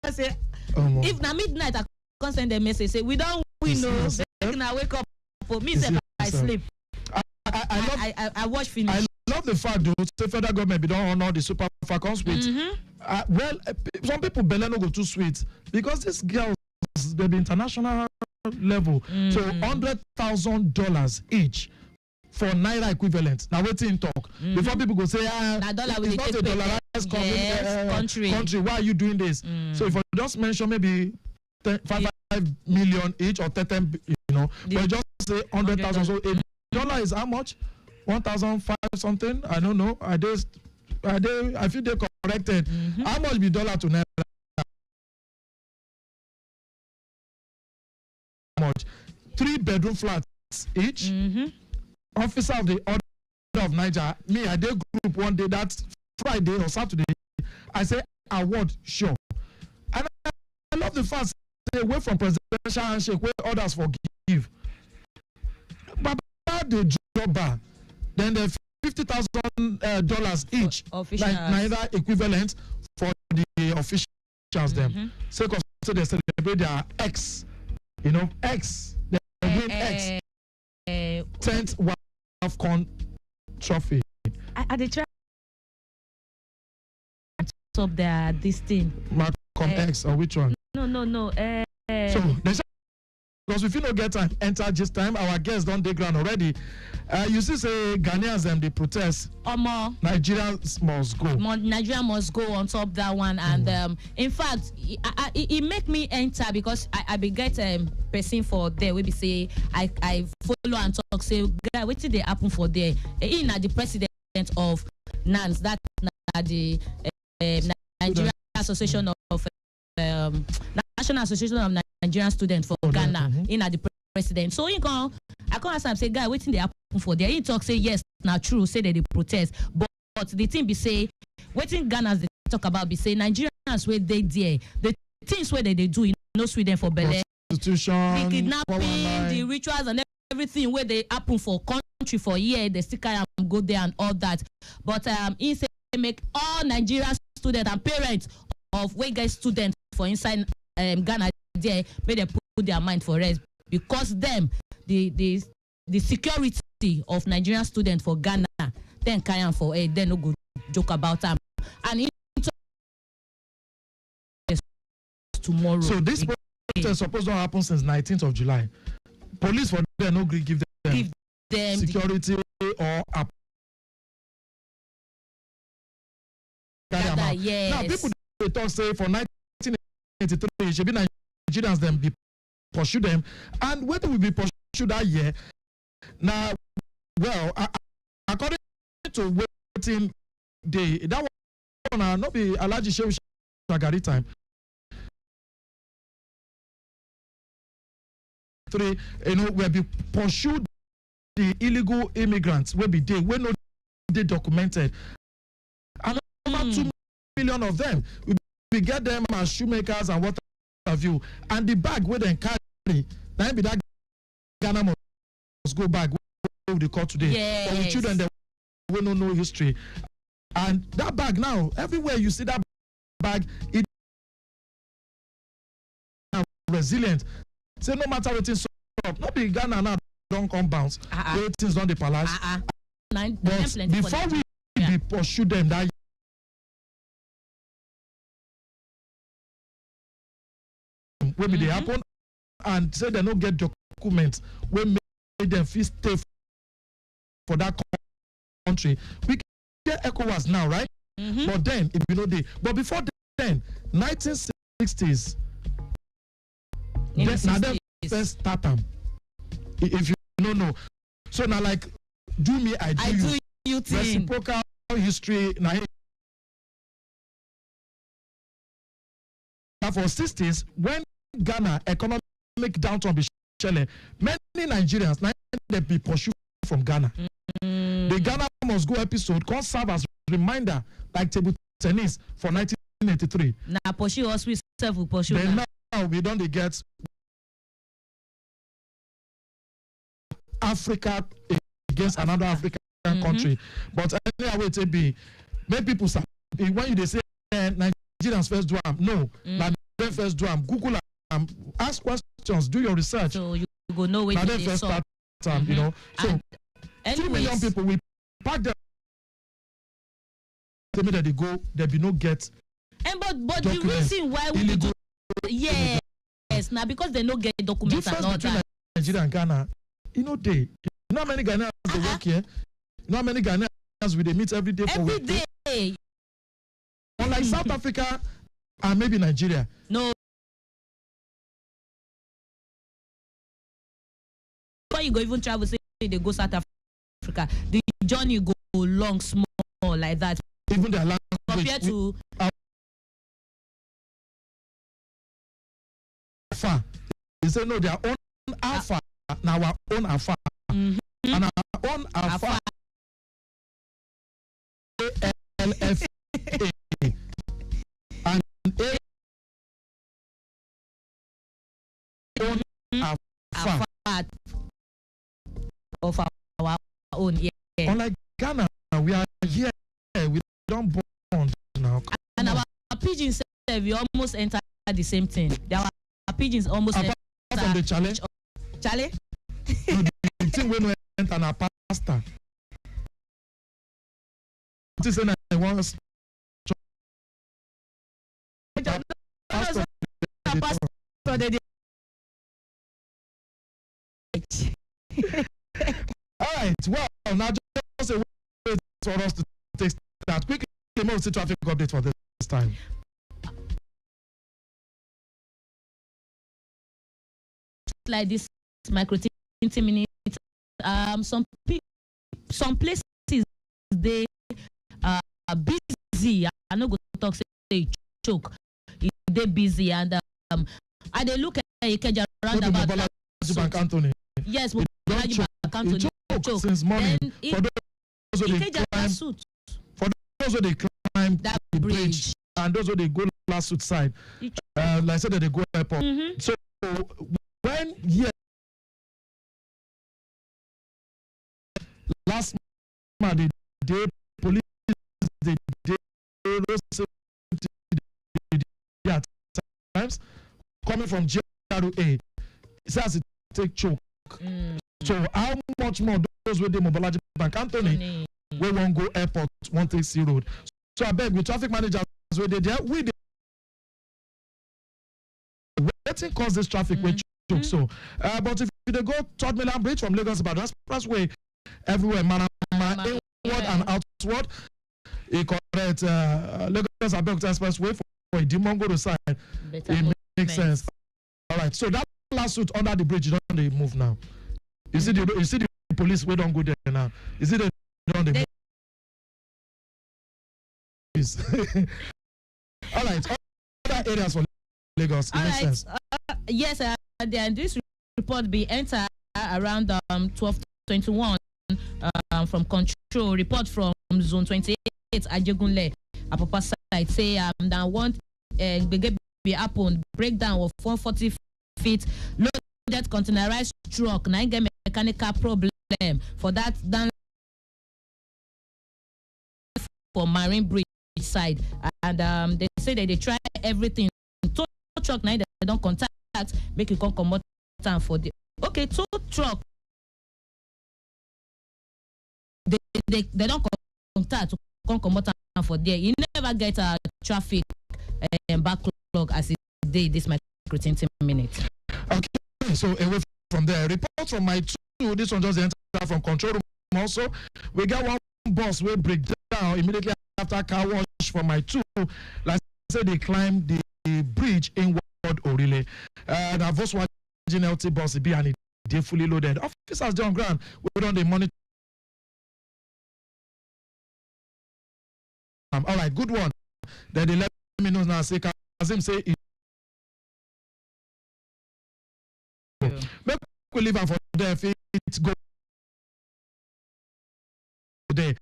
if na midnight I can send a message say we don't win no. I wake up for me say I sleep. I watch finish. I love the fact though the federal government be don't honor the Super Falcons with some people belly no go too sweet because these girls they be international level so $100,000 each for naira equivalent. Now waiting talk before people go say it's not a dollarized country. Why are you doing this? So if I just mention maybe 5 million each or 10, but just say 100,000. So $1 is how much? 1,005 something. I don't know. I feel they corrected. How much be dollar to naira? How much? 3-bedroom flats each. Officer of the Order of Niger. Me, I did group one day that Friday or Saturday. I say award sure, and I love the fact stay away from presidential handshake where others forgive. But the job then the $50,000 each, like neither equivalent for the officials them. So they celebrate their X, X, they win X, 10th WAFCON trophy. I they try up there this thing. Malcolm X or which one? No. So because if you don't get time, enter this time. Our guests don't dig ground already. You see, say Ghanaians they protest. Nigerians must go. Nigeria must go on top that one, and in fact, it make me enter because I be get person for there. We be say I follow and talk. Say, guy, what did they happen for there? In the president of NANS, that the Nigerian Association of National Association of Nigerian Students for Ghana in at the president. So I can't ask him say, guy, waiting they happen for there. He talk say yes, now true, say that they protest. But the thing be say, waiting Ghana's they talk about be say Nigerians where they there, the things where they do in Sweden for Bele, the kidnapping, the rituals and everything where they happen for country for year, they still carry and go there and all that. But he say make all Nigerian students and parents of where get students for inside Ghana there, may they put their mind for rest because them the security of Nigerian students for Ghana then carry for they no good joke about them and tomorrow. So this protest supposed to happen since 19th of July. Police for there no give them security or yes. Now people they talk say for 1983 should be Nigerians them be pursue them and whether we be pursued that year now according to waiting day that one not be Alhaji Shehu Shagari time where be pursued the illegal immigrants will be there, when no they documented. And over 2 million of them, we get them as shoemakers and what have you. And the bag where they carry, now be that Ghana must go back with the court today. Yes. But with children, they will not know history. And that bag now, everywhere you see that bag, it is resilient. Say no matter what is up, not be Ghana now don't come bounce. Things on the palace. But before we pursue them, that will be they happen and say they don't get documents we make them feel stay for that country. We get ECOWAS now, right? But then if you know but before then 1960s now them first start them. If you don't know, so now like do me I do you reciprocal history now. For 60s when Ghana economic downturn be shelling, many Nigerians now they be pursued from Ghana. The Ghana must go episode can serve as reminder like table tennis for 1983. Now pursue us, we self will pursue. Then now we don't get Africa against another African country. But anyway it be make people when they say Nigerians first do no, like them first do Google ask questions, do your research. So you go know where they first start you know. So 2 million people we pack them. Tell me that they go, there be no get. And but the reason why we do yes, now because they no get documents and all that. Nigeria and Ghana, you know they. You know how many Ghanaians they work here? You know how many Ghanaians we they meet every day for work? Every day. Unlike South Africa and maybe Nigeria. No. Before you go even travel, say they go South Africa, the journey go long, small like that. Even their language compared to Alpha. They say no, their own Alpha, now our own Alpha. And our own Alpha. ALFA. And own Alpha. Of our own, yeah. Unlike Ghana, we are here, we don't bond now. And our pigeons, we almost enter the same thing. Our pigeons almost apart enter from the challenge. Chale? No, the thing when we enter our pasta. This is I want all right, well, now just a way for us to take that quickly. Move to traffic update for this time. Like this micro 20 minutes. Some places they are busy. I no go talk say choke. They busy and I they look at Ikeja roundabout. Bank Anthony. Yes, we Anthony choke since morning. For those who they climb, for those who they climb that the bridge and those who they go last suit side, like I said that they go airport. So when last month the day police the day at times coming from GRA, it says it take choke. So how much more those with the mobilize Bank Anthony we won't go airport 130 road. So I beg with traffic managers where they there we letting cause this traffic with choke. So but if they go Third Mainland Bridge from Lagos about expressway everywhere inward and outward it correct Lagos Abeokuta expressway for Idimongo side it makes sense. All right, so that last suit under the bridge don't they move now. You see the police we don't go there now. You see they don't they move. All right, other areas for Lagos. All right. Yes, and this report be enter around 12:21 from control. Report from zone 28 Ajegunle Apapa side say that one be happen breakdown of 140 feet loaded containerized truck. Now get mechanical problem for that down for Marine Bridge side, and they say that they try everything. Tow truck now they don't contact, make it come out time for the tow truck. They don't contact to come out time for there. You never get a traffic backlog as it did this my 10 minutes. Okay, so away from there, report from my two. This one just enter from control room. Also, we got one bus will break down immediately after car wash from my two. Like I said, they climbed the bridge in Ward Orile. The Volkswagen LT bus be and they fully loaded. Officers down ground, we don't they monitor. All right, good one. Then they let me know now. Say Kazim say. Make we leave for there if it go today.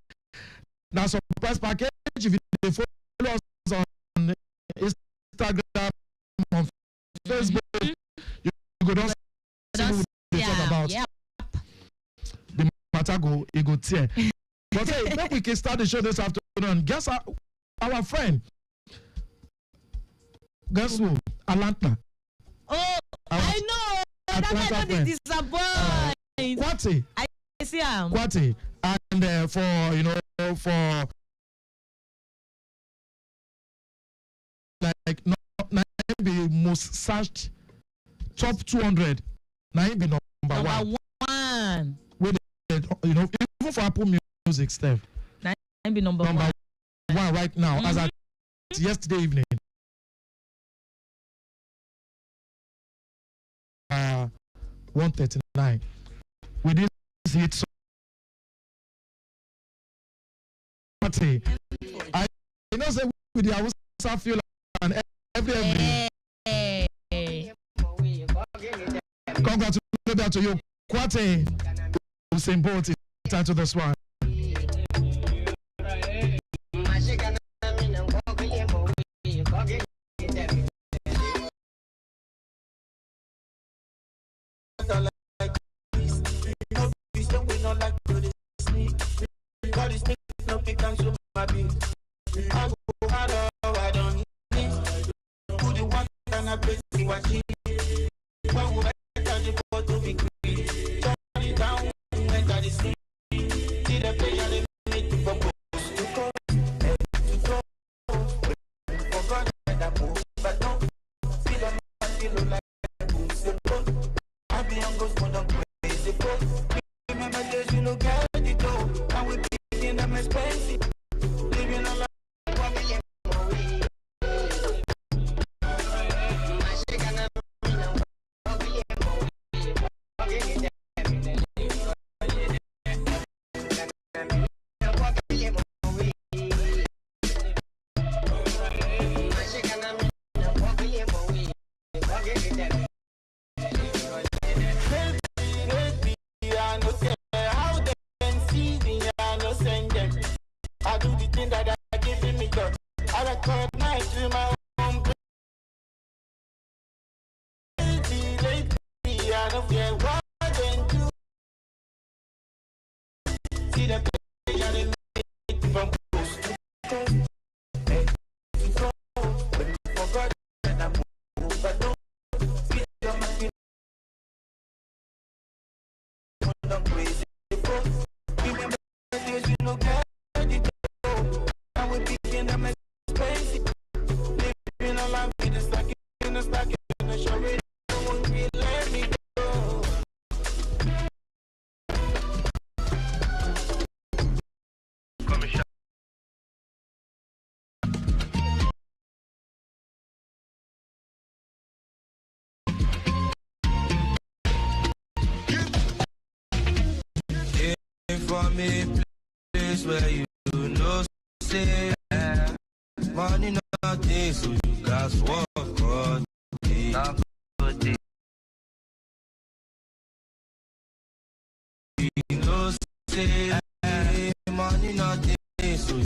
Now surprise package if you follow us on Instagram, on Facebook, you go down see we talk about the matter go tear. But hey, maybe we can start the show this afternoon. Guess our friend. Guess who? Atlanta. Oh, I know. That might not disappoint. Kwati. I see him. Kwati. And for like not be most searched top 200. Now be number one. With even for Apple Music stuff. Now be number one right now as at yesterday evening. 139 with this hit song. I know say with the Hausa feel and every congratulations to you, Kwate. Usain Bolt is time to this one. For me, place where you know say money nothing, so you got work. say money not dey, so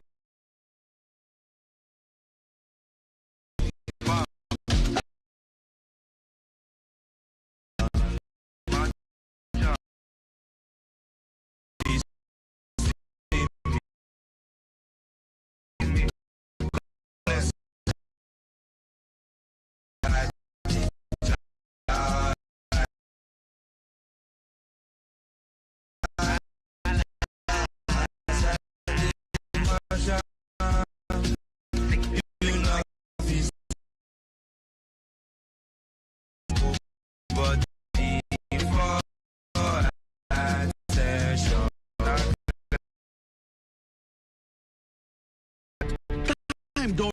time don't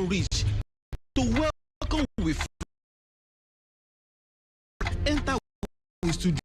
reach to welcome with enter with studio.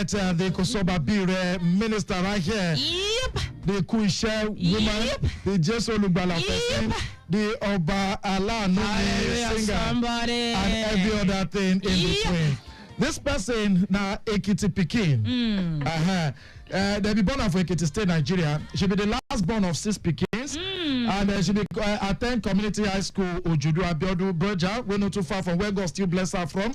get the Kosoba Bire minister right here. Yep. The Kuisha woman, the Jesu Lugbala person, the Oba Allah singer, and every other thing in between. This person now Ekiti Pikin. They be born for Ekiti State, Nigeria. She be the last born of 6 Pikins. And she be attend community high school Ojudu Abiodu Broja, we're not too far from where God still bless her from.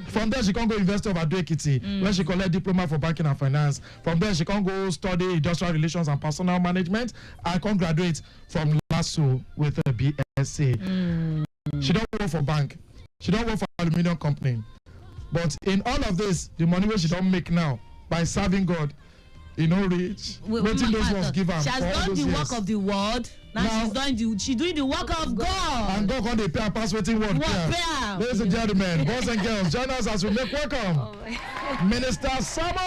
From there she can go University of Ado Ekiti, where she collect diploma for banking and finance. From there she can go study industrial relations and personal management. I can graduate from LASU with a BSc. She don't work for bank. She don't work for aluminium company. But in all of this, the money which she don't make now by serving God, you know, rich. Waiting those ones give her. She has done the work of the world. Now she's doing the work of God. And God they pay a pass waiting word. Ladies and gentlemen, boys and girls, join us as we make welcome Minister Samo.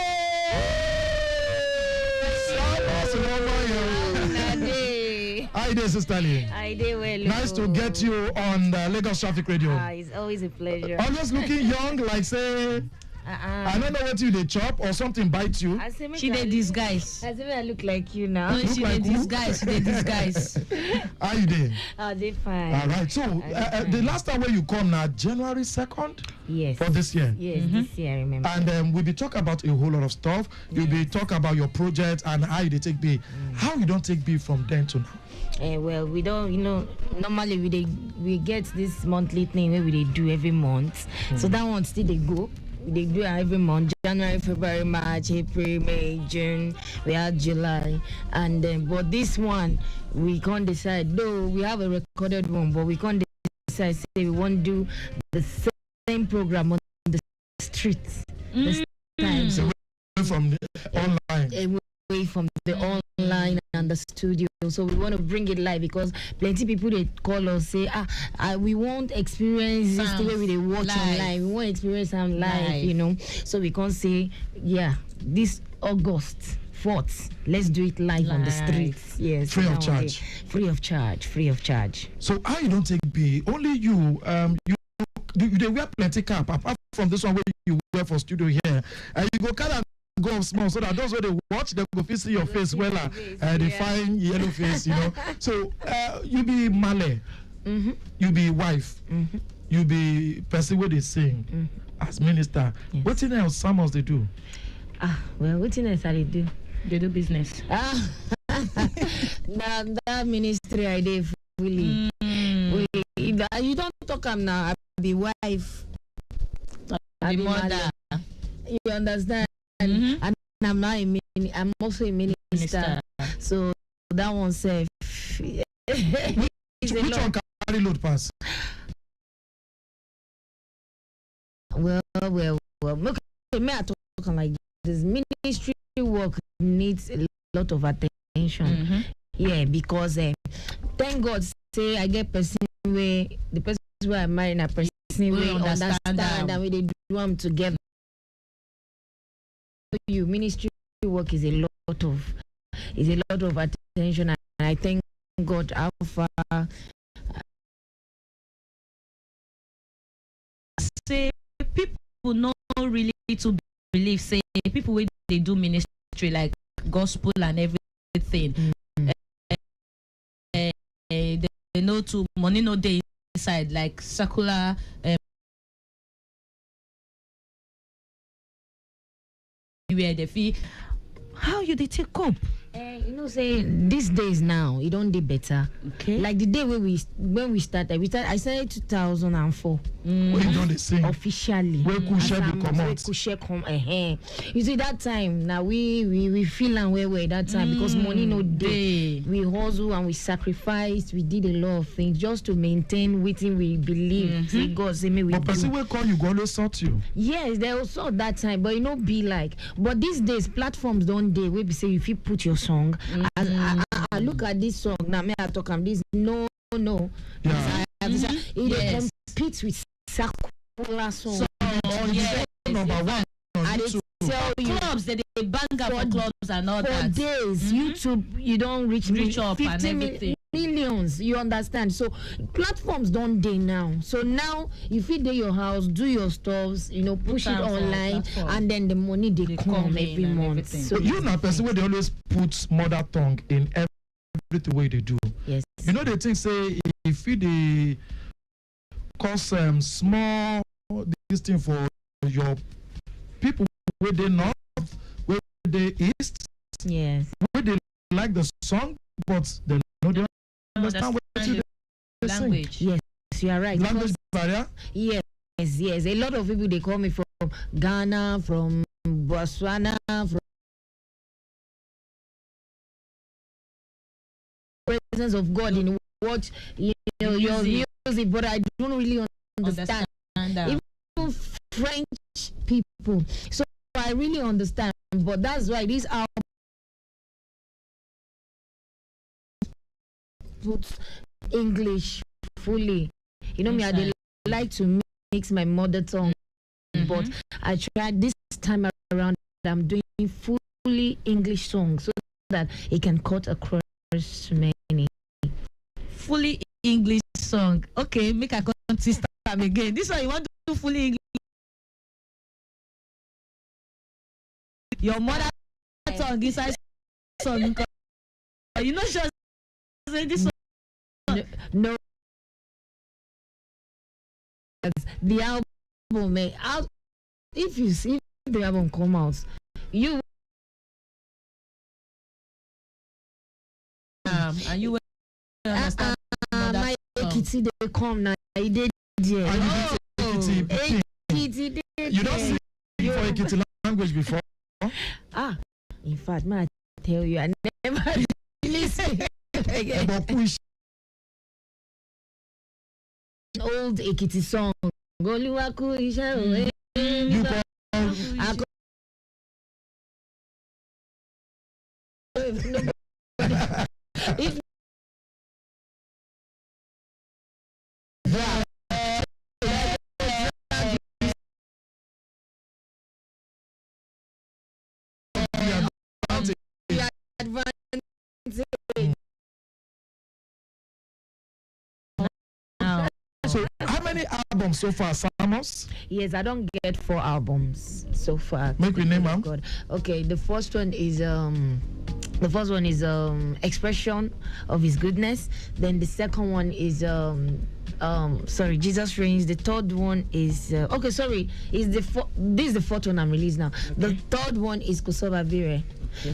How you doing, Sister Lee? I do well. Nice to get you on the Lagos Traffic Radio. It's always a pleasure. Always looking young, like say. I don't know what you they chop or something bites you. She they disguise. As if I look like you now. No, she they disguise. She they disguise. How you doing? They fine. All right. So the last time when you come now, January 2nd. Yes. For this year. Yes, this year I remember. And we'll be talking about a whole lot of stuff. You'll be talking about your project and how you take B. How you don't take B from then to now. Well, we don't, normally we get this monthly thing where we do every month. So that one still they go. They do it every month: January, February, March, April, May, June. We have July, and then but this one we can't decide. Though we have a recorded one, but we can't decide. Say we want to do the same program on the streets this time. So from the online. Away from the online and the studio, so we want to bring it live because plenty people they call us say we won't experience this the way we watch online. We want to experience them live, so we can't say this August 4th let's do it live on the streets. Yes, free of charge. Free of charge. So how you don't take B? Only you they wear plenty cap apart from this one where you wear for studio here, and you go kind of go small so that those who they watch they go see your face well, the fine yellow face, So you be Malay, you be wife, you be person where they sing as minister. Yes. What else some else they do? Well, what else they do? They do business. Now that ministry I did fully. You don't talk now. I be wife. I be mother. You understand? And I'm not I'm also a minister. So that one safe. Which one carry load pass? Well. Okay, may I talk like this? Ministry work needs a lot of attention. Yeah, because thank God say I get person where the person where I marry a person where understand and we they do them together. Ministry work is a lot of attention, and I thank God how far. Say people not really to believe. Say people when they do ministry like gospel and everything. They know to money no day inside like secular. Where they feel how you they take up say these days now it don't do better. Okay, like the day when we started I started 2004 when you don't sing officially where Kushe come you see that time now we feel and where that time because money no day we hustle and we sacrifice, we did a lot of things just to maintain waiting we believe. Say God say me we but person will call you go always sort you. Yes, they also that time, but be like, but these days platforms don't they we be say if you put your song I look at this song now me I talk this no it competes with secular song. Number one I tell you clubs they bang up for clubs and all for that days. YouTube you don't reach up and everything. millions, you understand? So platforms don't day now. So now if you do your house, do your stuffs, push it online, and then the money they come every month. So you know, person where they always put mother tongue in everything way they do. Yes. They think say if they cause small this thing for your people where they north, where they east, yes, where they like the song, but they don't understand what you language. Yes, you are right. Language barrier. Yes. A lot of people they call me from Ghana, from Botswana, from presence of God in what your music, but I don't really understand. Even French people, so I really understand. But that's why this album puts English fully. Me, I like to mix my mother tongue, but I tried this time around. I'm doing fully English songs so that it can cut across many. Fully English song. Okay, make a consistent again. This one you want to do fully English. Your mother tongue inside song. Sure say this one. No. The album, out. If you see the album come out, you and you will understand. My Ekiti they come now. He did there. Ekiti. You don't see for Ekiti language before. In fact, man, I tell you, I never listen. Old Ekiti song. Goluwaku isha if So how many albums so far, Samos? Yes, I don't get 4 albums so far. Make me name them. Okay, the first one is Expression of His Goodness. Then the second one is Jesus Reigns. The third one is this is the fourth one I'm released now. The third one is Kosoba Bire.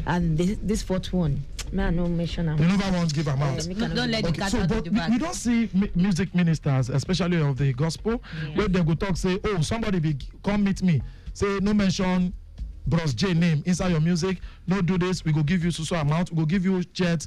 And this fourth one, man, no mention. You never want to give them out. Don't let the cat out of the bag. We don't see music ministers, especially of the gospel, where they go talk, say, oh, somebody come meet me. Say, no mention Bros J name inside your music. No do this. We go give you so amount. We go give you jet.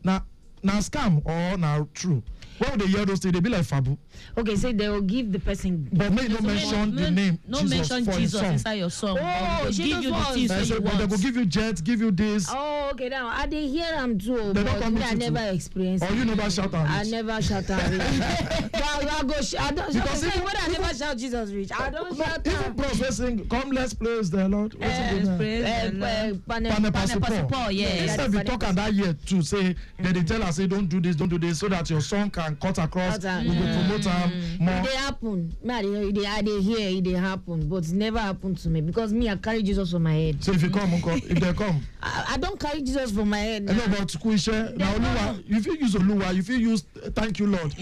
Now scam or now true. When would they hear those things? They be like Fabu. Okay, so they will give the person. But may no mention the name. No mention Jesus inside your song. Oh, they give you the things you want. They will give you jet, give you this. Oh, okay. Now I didn't hear them too. But I never experienced. Or you never shout out. I never shout out. I don't. Because when I never shout Jesus rich, I don't shout out. Even bros sing, come let's praise the Lord. Paul, yes. Instead we talk at that year to say that they tell us say don't do this so that your song can cut across. We will promote more. It happen. I hear it happen, but it never happened to me because me I carry Jesus on my head. So if they come, I don't carry Jesus for my head. I know about Kuisha. Now Oluwa, if you use Oluwa, if you use thank you Lord.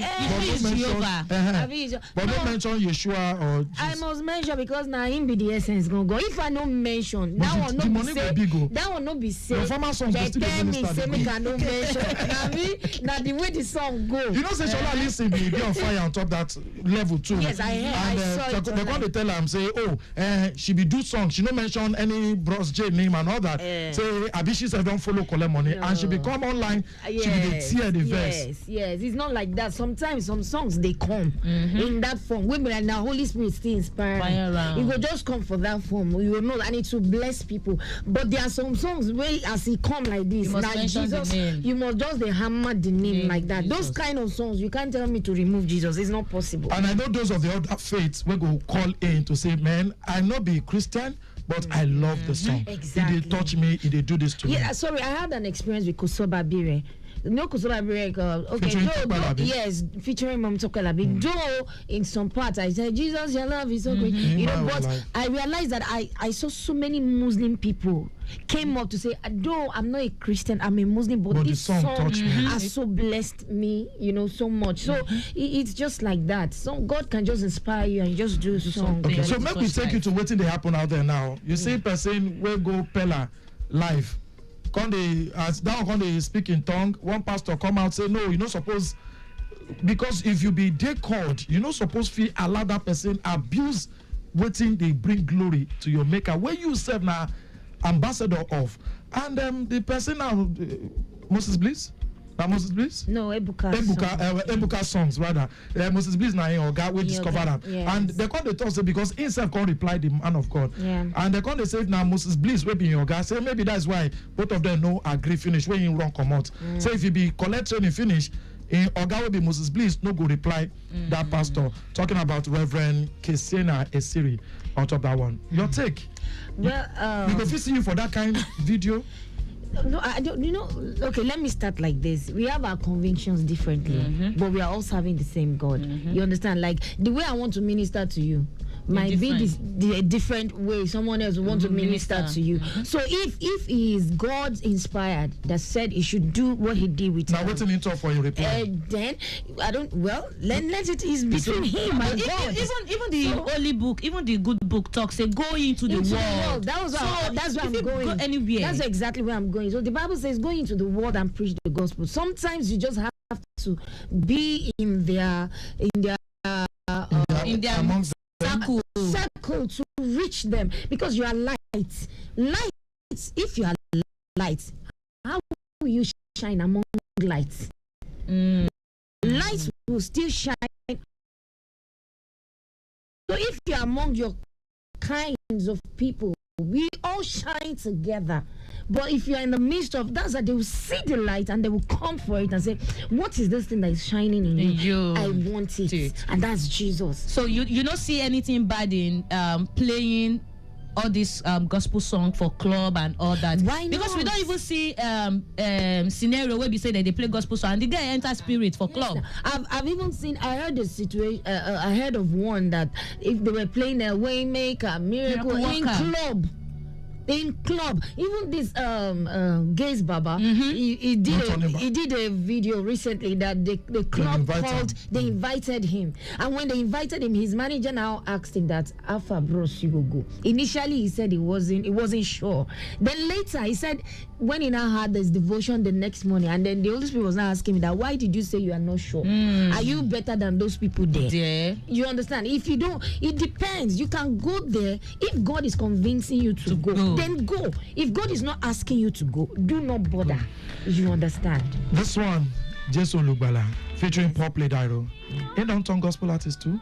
But don't mention Yeshua or Jesus. I must mention because now him be the essence gonna go. If I don't mention, that one not be say. That one not be say. Your former songs they tell me say me cannot mention. Now the way the song go. You know say Shola listen be on fire on top that level too. Yes, I heard. And they're going to tell her, say, she be do song. She don't mention any Bros J name and all that. Say, Abishi said don't follow collect money. And she become online. She be tear the verse. Yes. It's not like that. Sometimes some songs they come in that form. We be like now Holy Spirit still inspire. It will just come for that form. You will know and it will bless people. But there are some songs where as it come like this, like Jesus, you must just hammer the name like that. Those kind of songs, you can't tell me to remove Jesus. It's not possible. And I know those of the other faiths will go call in to say, man, I not be Christian, but I love the song. Exactly. It did touch me. It did do this to me. Yeah, sorry, I had an experience with Kosoba Bire. no okay, yes, featuring Mom Tokalabi. Though in some parts I said, Jesus, your love is so great. You know, but I realized that I saw so many Muslim people came up to say, though I'm not a Christian, I'm a Muslim, but this song has so blessed me, you know, so much. So it's just like that. So God can just inspire you and just do something. Okay, so maybe we take you to what they happen out there now. You see person will go Pella live. As down when they speak in tongue, one pastor come out say, no, you not suppose, because if you be they called, you not supposed to allow that person abuse waiting they bring glory to your maker. Where you serve now ambassador of, and the person now Moses Bliss. Moses Bliss? No, Ebuka songs rather. Moses Bliss now or God will discover them. Yes. And they call the talk because himself can't reply the man of God. Yeah. And they call they say now Moses Bliss will be in your God. Say maybe that's why both of them no agree finish when you wrong come out. So if you be collect training finish, in Oga will be Moses Bliss no go reply that pastor talking about Reverend Kesena Esiri out of that one. Your take? Well, we go see you for that kind of video. No, I don't. You know, okay. Let me start like this. We have our convictions differently, but we are all serving the same God. You understand? Like the way I want to minister to you might be a different way someone else will want to minister to you. So if he is God inspired that said he should do what he did with now waiting into for your reply, then I don't. Well, let it is between him and God. Even the holy book, even the good book talks say go into the world. That's where I'm going. Go anywhere. That's exactly where I'm going. So the Bible says go into the world and preach the gospel. Sometimes you just have to be in their circle to reach them, because you are light. If you are light, how will you shine among lights? Light will still shine. So if you are among your kinds of people, we all shine together. But if you are in the midst of that, they will see the light and they will come for it and say, what is this thing that is shining in you? I want it. And that's Jesus. So you don't see anything bad in playing all this gospel song for club and all that? Why not? Because we don't even see scenario where we say that they play gospel song and the guy enters spirit for club. I've even seen, I heard the situation, I heard of one that if they were playing a Waymaker, Miracle in club, even this Gaze Baba, he did a video recently that the club called, they invited him, and when they invited him, his manager now asked him that Alpha Bros you go. Initially he said he wasn't sure. Then later he said when he now had this devotion the next morning, and then the Holy Spirit was now asking him that why did you say you are not sure? Are you better than those people there? You understand? If you don't, it depends. You can go there if God is convincing you to go. Then go. If God is not asking you to go, do not bother. You understand? This one, Jason Lugbala, featuring Pop Lediro. Ain't downtown gospel artist too?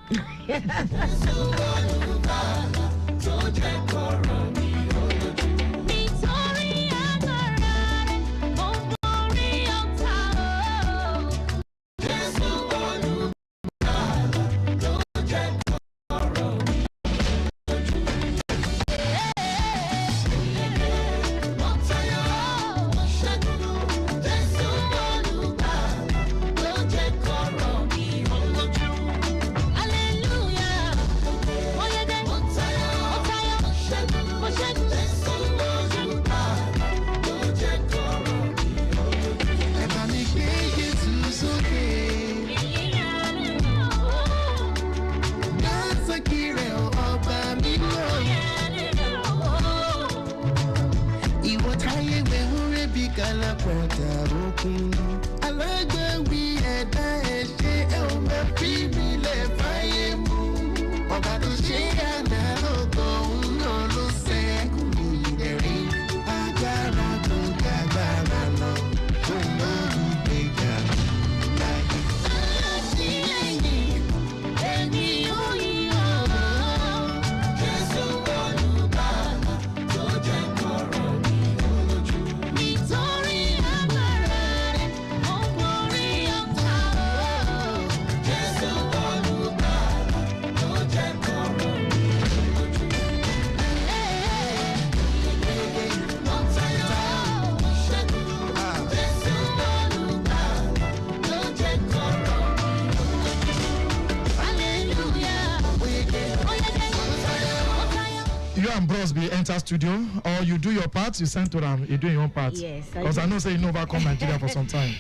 and Bros be enter studio, or you do your part, you send to them, you do your own part. Yes. Because I know say you never come Nigeria for some time.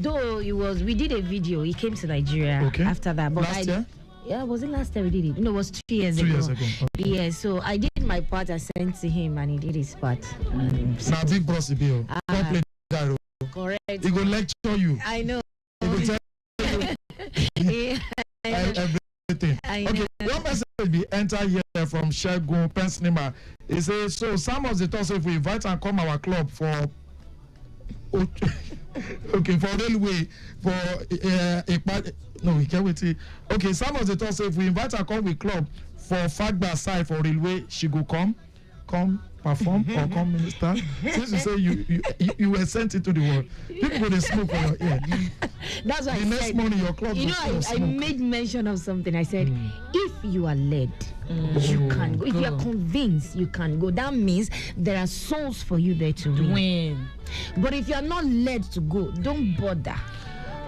Though we did a video. He came to Nigeria after that. But last year? Yeah, was it last year we did it? No, it was 2 years ago. 2 years ago. Okay. Yeah, so I did my part. I sent to him, and he did his part. Now big Bros be here. Come play that role. Correct. He go lecture you. I know. He go tell yeah, everything. Okay, one message be enter here from Shegun Pensinima. He says, so some of the thoughts if we invite and come our club for okay, for railway, for no, we can't wait. Okay, some of the thoughts if we invite and come with club for Fagba side for railway, she go come perform or come minister. Since you say you were sent into the world, people go to smoke for your ear. That's why the next morning your club. You know, I made mention of something. I said, if you are led, you can go. If you are convinced, you can go. That means there are souls for you there to win. But if you are not led to go, don't bother.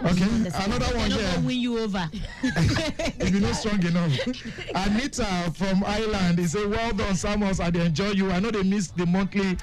Okay, another one here. Win you over. If you're not strong enough. Anita from Ireland is a well done, Samuels. I enjoy you. I know they missed the monthly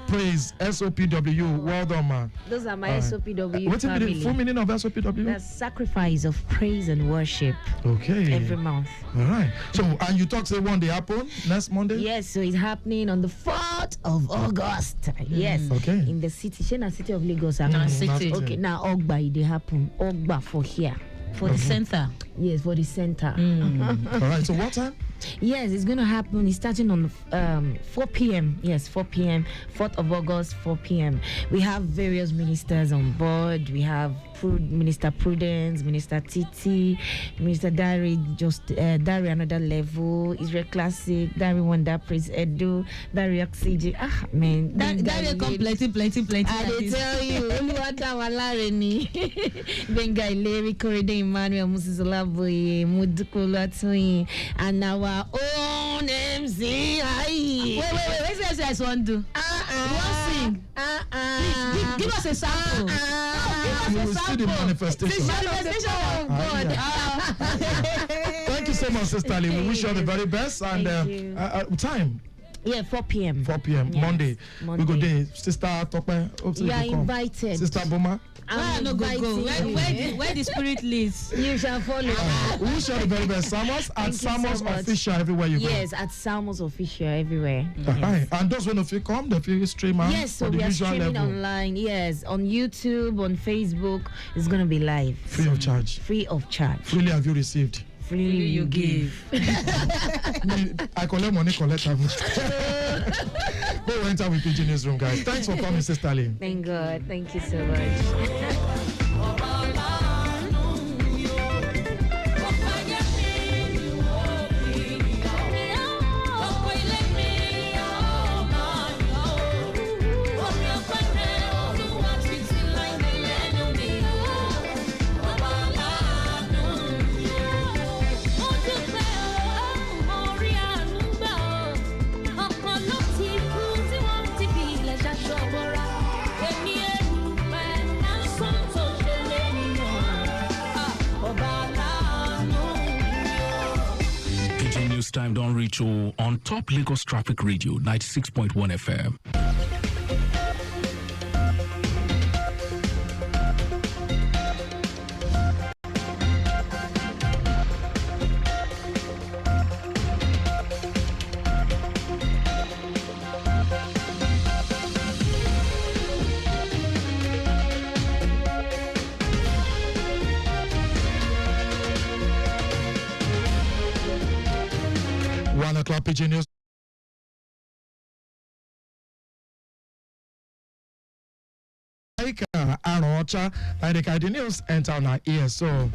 praise. SOPW. Well done, man. Those are my SOPW. What's the full meaning of SOPW? That's sacrifice of praise and worship. Okay. Every month. All right. So, and you talk say one day happen next Monday? Yes. So it's happening on the 4th of August. Yes. Okay. In the city, Shena city of Lagos. City. Okay. Now Ogba they happen. Ogba for here. For the center. Yes, for the center. All right. So what time? Yes, it's going to happen. It's starting on 4 p.m. Yes, 4 p.m. 4th of August, 4 p.m. We have various ministers on board. We have Minister Prudence, Minister Titi, Minister Dari, Dari Another Level, Israel Classic, Dari Wonder Praise Edo, Dari Oxygen. Ah, man. Dari come plenty. I tell you, Oluwata Walareni, Benga Ileri, Korede Emmanuel, Moses Olaboye, Mudukolo Atoyin, and our own MC. Wait, let's say I want to do. One sing. Please, give us a sample. You will see the manifestation. Oh God. Thank you so much, Sister Lee. We wish you all the very best. And time. Yeah, 4 p.m. 4 p.m. Yes. Monday. We go there. Sister Tokwe. You are invited. Sister Boma. I'm no go. Where the spirit leads, you shall follow. We wish you all the very best. Salmos at Salmos Official everywhere you go. Yes, at Salmos Official everywhere. Yes. And those when if you come, the you stream out. Yes, so we are streaming online. Yes, on YouTube, on Facebook. It's gonna be live. Free of charge. Free of charge. Freely have you received? Freely you give. I collect money, collect them. Go enter with Pigeon Newsroom, guys. Thanks for coming, Sister Lee. Thank God. Thank you so much. Time don't reach you on Top Lagos Traffic Radio 96.1 FM. 1 o'clock Pigeon News. The news enter on our ears. So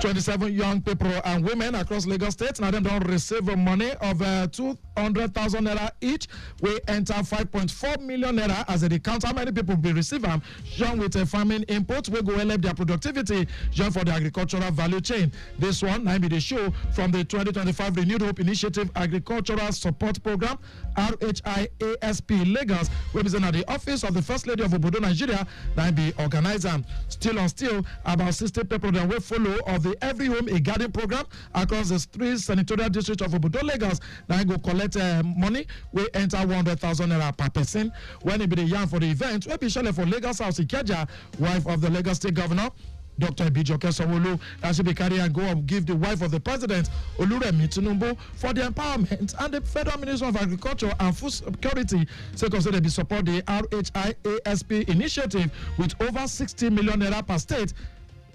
27 young people and women across Lagos State now them don't receive money of 200,000 naira each. We enter 5.4 million naira as they count how many people be receiving young with a farming input. We go help their productivity young for the agricultural value chain. This one now be the show from the 2025 Renewed Hope Initiative Agricultural Support Program RHIASP Lagos, representing at the office of the First Lady of Obodo Nigeria. Now be organizer. Still on still about 60 people that will follow of the Every Home a Garden program across the 3 senatorial districts of Obodo Lagos. Now go collect get money, we enter 100,000 naira per person. When it be the yarn for the event, we be shortly for Lagos House Ikeja, wife of the Lagos State Governor, Dr. Ebijoke Sanwo-Olu, that should be carry and go and give the wife of the president, Oluremi Tinubu, for the empowerment, and the Federal Minister of Agriculture and Food Security, because they be support the RHIASP initiative with over 60 million naira per state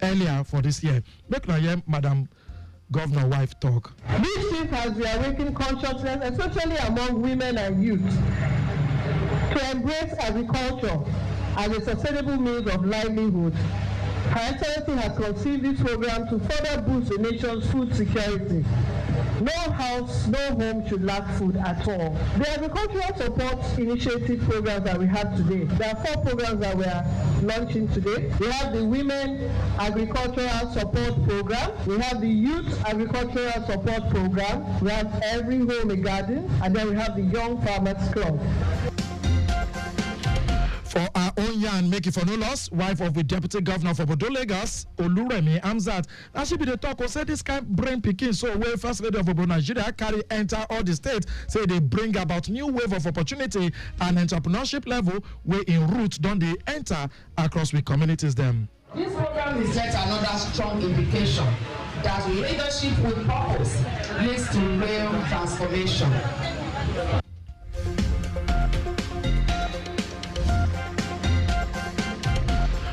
earlier for this year. Make now hear Madam Governor wife talk. This shift has been awakening consciousness, especially among women and youth, to embrace agriculture as a sustainable means of livelihood. Her Excellency has conceived this program to further boost the nation's food security. No house, no home should lack food at all. The agricultural support initiative programs that we have today, there are 4 programs that we are launching today. We have the Women Agricultural Support Program, we have the Youth Agricultural Support Program, we have Every Home a Garden, and then we have the Young Farmers Club. For our own yarn, make it for no loss, wife of the Deputy Governor for Bodo Lagos, Oluremi Amzat. That should be the talk. Say this kind brain picking, so where First Lady of Obo Nigeria carry enter all the states, say they bring about new wave of opportunity and entrepreneurship level where in route don't they enter across with communities them. This program is yet another strong indication that leadership with purpose leads to real transformation.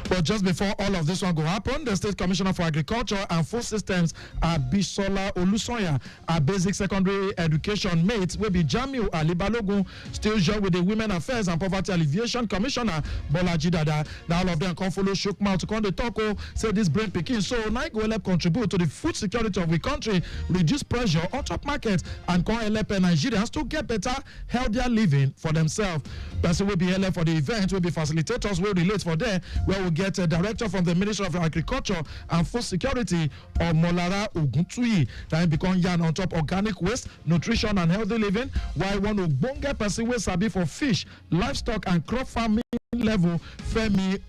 But just before all of this one go happen, the State Commissioner for Agriculture and Food Systems, Bisola Olusoya, a basic secondary education mate, will be Jamiu Ali Balogun, still joined with the Women Affairs and Poverty Alleviation Commissioner, Bolaji Dada. Now all of them come follow shook mouth to come the talk, say this brain picking. So now go help contribute to the food security of the country, reduce pressure on top market, and come help Nigerians to get better, healthier living for themselves. Person will be help for the event, will be facilitators, will relate for there, where we get a director from the Ministry of Agriculture and Food Security, or Molara Oguntui, that become yarn on top organic waste, nutrition and healthy living, while one Ogbonge person will sabi for fish, livestock and crop farming level, Femi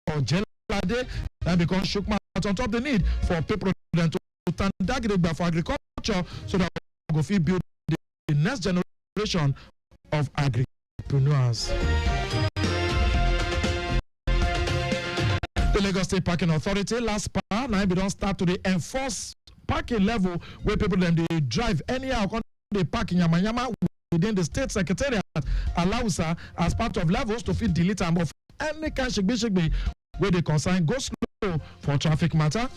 Ojelade, that become shook mouth on top the need for people to stand for agriculture so that we go build the next generation of agripreneurs. The Lagos State Parking Authority last part now we don't start to the enforce parking level where people then they drive anyhow they park in Yamayama within the state secretariat allows as part of levels to fit delete and of any kind shigbe where they consign go slow for traffic matter.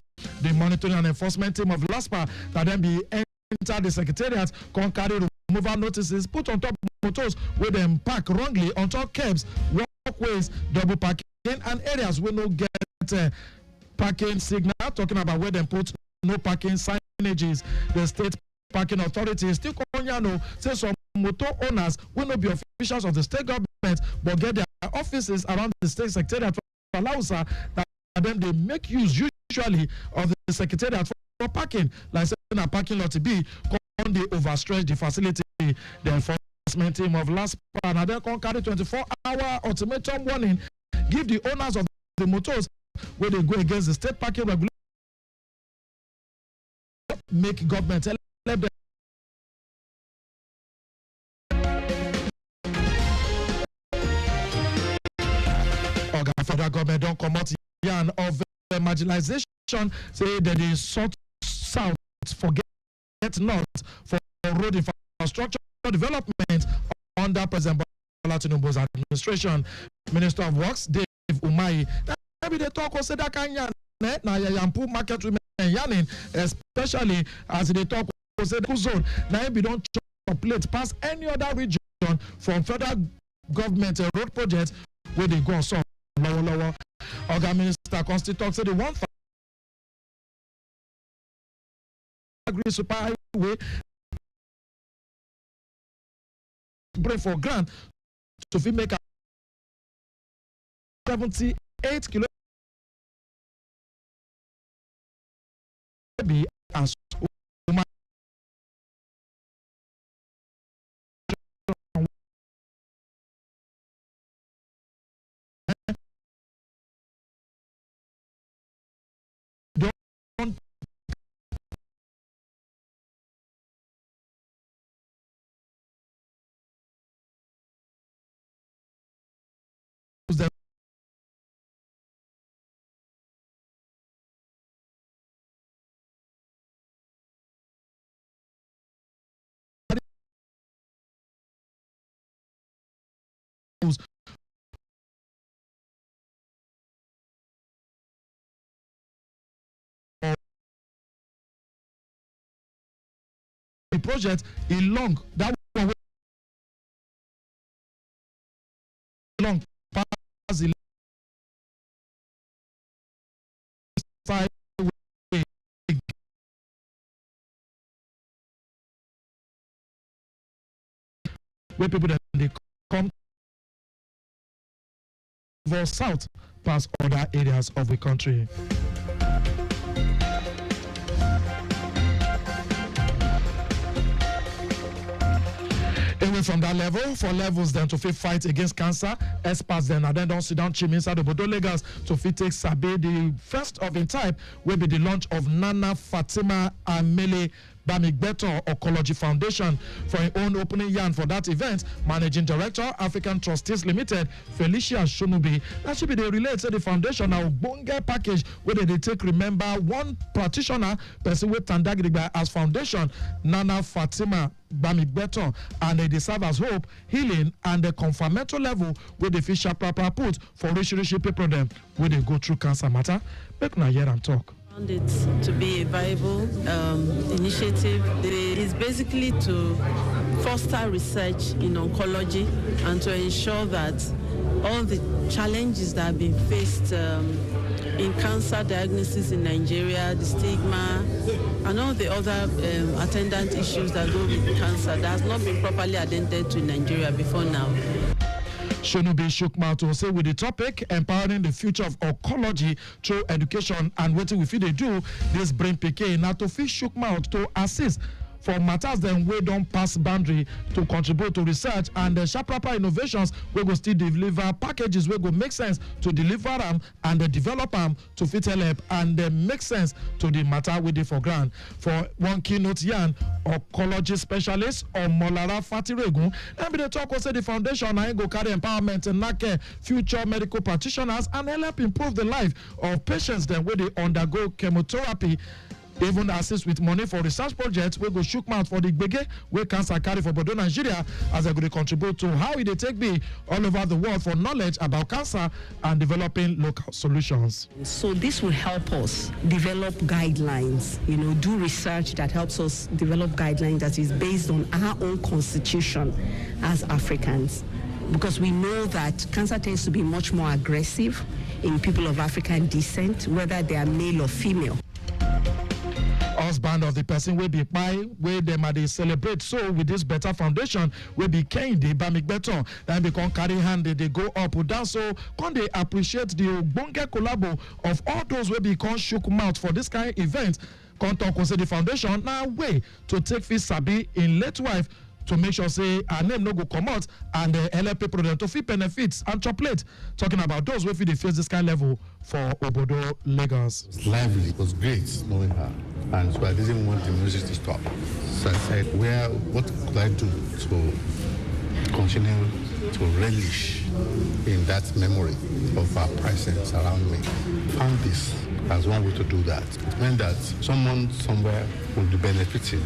The monitoring and enforcement team of LASPA that then be enter the secretariat can carry removal notices put on top motors where them park wrongly on top curbs, walkways, double parking and areas where no get parking signal, talking about where they put no parking signages. The State Parking Authority still say some motor owners will not be officials of the state government but get their offices around the state secretariat for Lausa that then they make use usually of the secretariat for parking, like saying a parking lot to be on the overstretch the facility. The enforcement team of LASPA and then can carry 24-hour ultimatum warning, give the owners of the motors where they go against the state parking regulation, make government help them. Federal government don't come out yarn of marginalization, say that they sort south, forget north for road infrastructure development under President Bola Tinubu's administration. Minister of Works, Dave Umahi, maybe they talk or say that kind of na yampu market women yarning, especially as they talk or say the zone. Now we don't chop plate past any other region from federal government road projects where they go so lower. Organ Minister Constitute say the one agree super highway bring for grant to fit make 78 kilometers as the project in long that one long pass the side where people that they come for south past other areas of the country. Away from that level, for levels then to fit fight against cancer, experts then and then don't sit down chim inside the Bodo Lagos to fit take Sabe, the first of its type will be the launch of Nana Fatima Amele Bamigbeto Oncology Foundation. For her own opening yarn for that event, Managing Director, African Trustees Limited, Felicia Shonubi, that should be the related to the foundation now bonga package where they take remember one practitioner, person with Tandagriba as foundation, Nana Fatima Bamigbeto, and they serve as hope, healing, and the confirmatory level where the fisher proper put for rich people them where they go through cancer matter. Make na hear and talk. Found it to be a viable initiative. It is basically to foster research in oncology and to ensure that all the challenges that have been faced in cancer diagnosis in Nigeria, the stigma, and all the other attendant issues that go with cancer that has not been properly attended to in Nigeria before now. Shonubi Shukma to say with the topic empowering the future of oncology through education and what we feel they do this brain PK now to fit Shukma to assist for matters then we don't pass boundary to contribute to research and the sharp proper innovations we go still deliver packages we go make sense to deliver them and develop them to fit help and make sense to the matter we did for grant. For one keynote yarn, oncology specialist or Molara Fatiregun, and be the talk was the foundation and go carry empowerment and care future medical practitioners and help improve the life of patients then where they undergo chemotherapy. Even assist with money for research projects we go shook mouth for the gbege where cancer carry for Bodo Nigeria as they go contribute to how it take be all over the world for knowledge about cancer and developing local solutions. So this will help us develop guidelines, do research that helps us develop guidelines that is based on our own constitution as Africans. Because we know that cancer tends to be much more aggressive in people of African descent, whether they are male or female. Husband of the person will be by where them they celebrate so with this better foundation will be Kende Bamigbeto then they can carry hand they go up or down so can they appreciate the bonga collabo of all those will be con shook mouth for this kind of event. Can talk with the foundation now way to take fit Sabi in late wife to make sure say our name no go come out and help people them to fit benefits and chocolate. Talking about those who they face this kind of level for Obodo Lagos. It was lively, it was great knowing her. And so I didn't want the music to stop. So I said, what could I do to continue to relish in that memory of her presence around me? Found this as one way to do that. It meant that someone somewhere will be benefiting,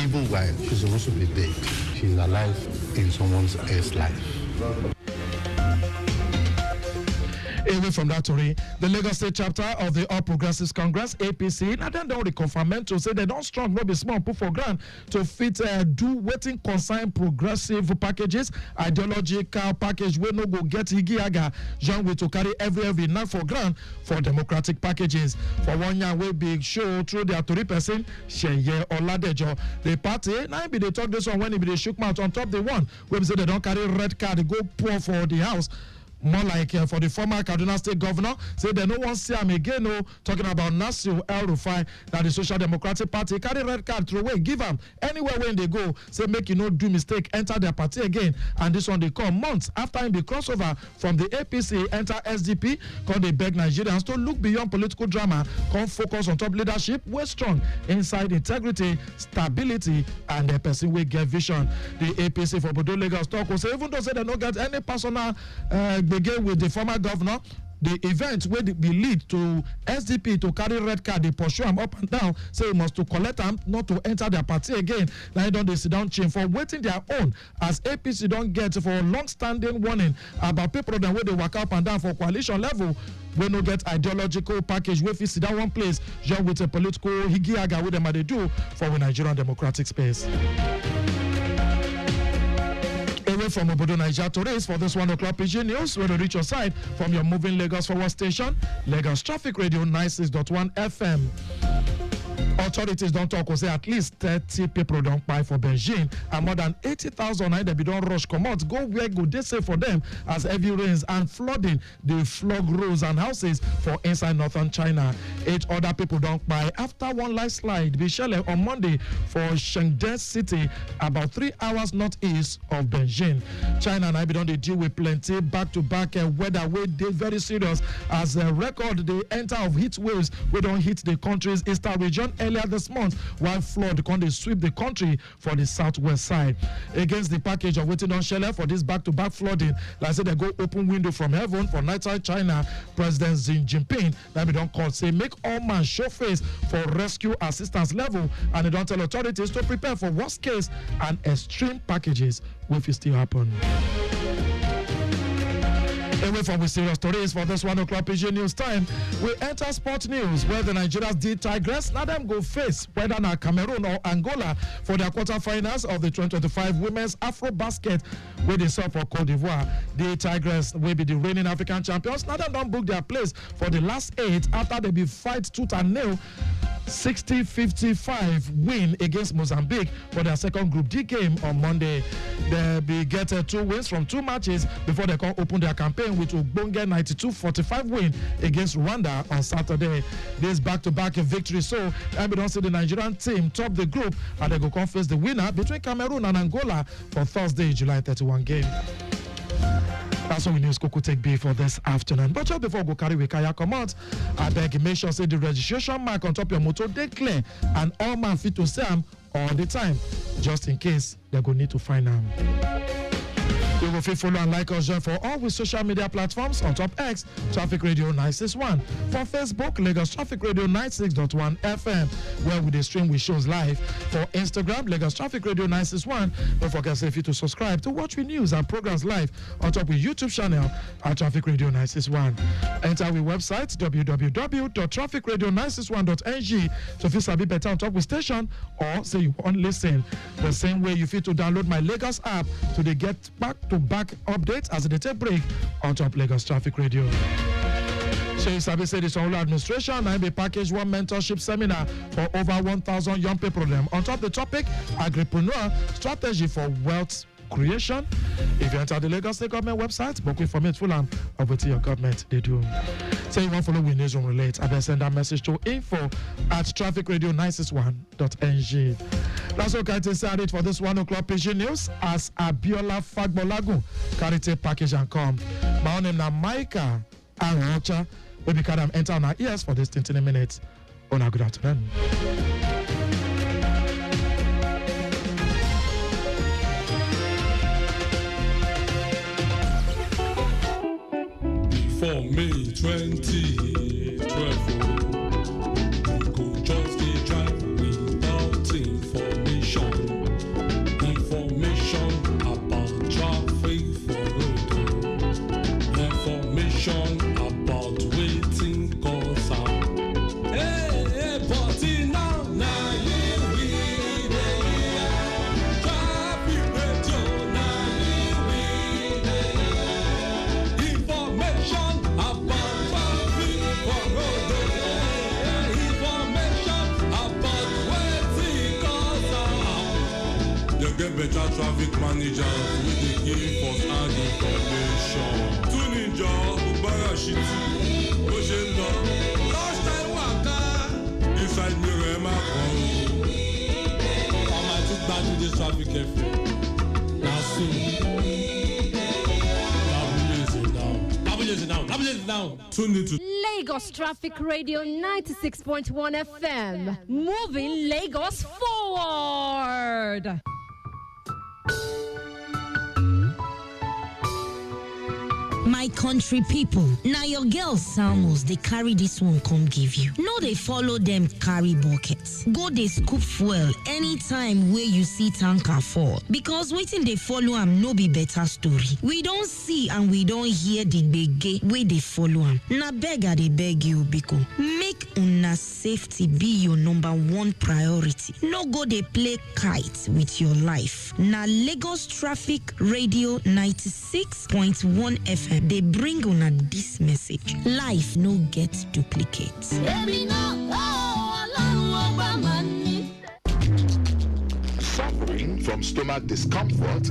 even while she's supposed to be dead. She's alive in someone else's life. Away from that story, the Lagos State chapter of the All Progressives Congress, APC, now then don't reconfirm to say they don't strong, not be small, put for grant to fit do waiting consign progressive packages, ideological package, we no go get higiaga, Jean way to carry every night for grant for democratic packages. For 1 year, we big show through their 3 person, Sheye Oladejo. The party, now be they talk this one when it be they shook mouth on top the one, we say they don't carry red card, they go pour for the house. More like for the former Kaduna State governor, say they no one see him again. No, talking about Nasir El-Rufai, that the Social Democratic Party carry red card through away, give them anywhere when they go. Say make you no do mistake, enter their party again. And this one they come months after him be crossover from the APC enter SDP. Cause they beg Nigerians to look beyond political drama, come focus on top leadership, we're strong inside integrity, stability, and the person will get vision. The APC for Bodo Lagos talk will say even though say they don't get any personal begin with the former governor, the event where be lead to SDP to carry red card, they pursue him up and down, say he must to collect him, not to enter their party again. Now don't they sit down chain for waiting their own as APC don't get for a long-standing warning about people that way they work up and down for coalition level. We no get ideological package we fit sit down one place just with a political higiaga with them they do for the Nigerian democratic space. Away from Obodo Niger to race for this 1 o'clock PG News, where to reach your side from your moving Lagos forward station, Lagos Traffic Radio 96.1 FM. Authorities don't talk say at least 30 people don't buy for Beijing and more than 80,000 they be don't rush come out. Go where go they say for them as heavy rains and flooding they flog roads and houses for inside northern China. 8 other people don't buy after one landslide be shell on Monday for Shenzhen city about 3 hours northeast of Beijing. China and I be don't they deal with plenty back-to-back weather way they very serious as a record they enter of heat waves we don't hit the country's eastern region earlier this month, while flood can they sweep the country for the southwest side. Against the package of waiting on Shell for this back-to-back flooding, like I said, they go open window from heaven for nighttime China. President Xi Jinping, that we don't call, say make all man show face for rescue assistance level, and they don't tell authorities to prepare for worst case and extreme packages if it still happen. Away from the serious stories for this 1 o'clock PG News time, we enter sport news where the Nigerians did Tigress. Now them go face whether now Cameroon or Angola for their quarterfinals of the 2025 Women's Afro Basket where they saw for Cote d'Ivoire. The Tigress will be the reigning African champions. Now them don't book their place for the last 8 after they be fight tooth and nail 60-55 win against Mozambique for their second Group D game on Monday. They be get 2 wins from 2 matches before they can open their campaign with Ogbonge 92-45 win against Rwanda on Saturday. This back-to-back victory, so we don't see the Nigerian team top the group and they go come face the winner between Cameroon and Angola for Thursday, July 31 game. That's all we news Coco take B for this afternoon. But just before we go carry we kaya come out, I beg make sure say the registration mark on top your motor they clear and all man fit to say them all the time, just in case they go need to find them. You will follow and like us for all with social media platforms on top X, Traffic Radio 961. For Facebook, Lagos Traffic Radio 96.1 FM, where we stream with shows live. For Instagram, Lagos Traffic Radio 961. Don't forget if you to subscribe to watch with news and programs live on top with YouTube channel at Traffic Radio 961. Enter our website www.trafficradio961.ng so if you sabi better on top with station or say you want listen. The same way you fit to download my Lagos app to the get back-to-back updates as they take break on top Lagos Traffic Radio. So you sabi say this whole administration and be package one mentorship seminar for over 1,000 young people them. On top the topic, agripreneur strategy for wealth creation. If you enter the Lagos State government website, book with for full of what your government they do. Say you want to follow with news and relate, I better send that message to info@trafficradio961.ng. That's all I say it for this 1 o'clock PG News as Abiola Fagbolagun carry take package and come. My name is Micah Arocha. We be can enter on our ears for this 20 minutes. On a good afternoon. For May 2012, we go just dey drive without information. Information about traffic for road. Information about waiting cause am. Hey, but now you we dey hear. Traffic radio, now you we dey hear. Information about traffic for road. Information about waiting cause am. They get better traffic managers with the give us and information. Tune in, job, Barashiti, Ojendo, last time waka inside Mirema. I might took back to this traffic FM. Now soon. Now. Tune into Lagos Traffic Radio 96.1 FM. Moving Lagos forward. My My country people, now your girl Salmos, they carry this one come give you. No, they follow them carry buckets. Go they scoop fuel anytime where you see tanker fall. Because waiting they follow am no be better story. We don't see and we don't hear the bege where they follow am. Na beggar they beg you biko. Make una safety be your number one priority. No go they play kite with your life. Na Lagos Traffic Radio 96.1 FM. They bring una this message. Life no get duplicates. Suffering from stomach discomfort?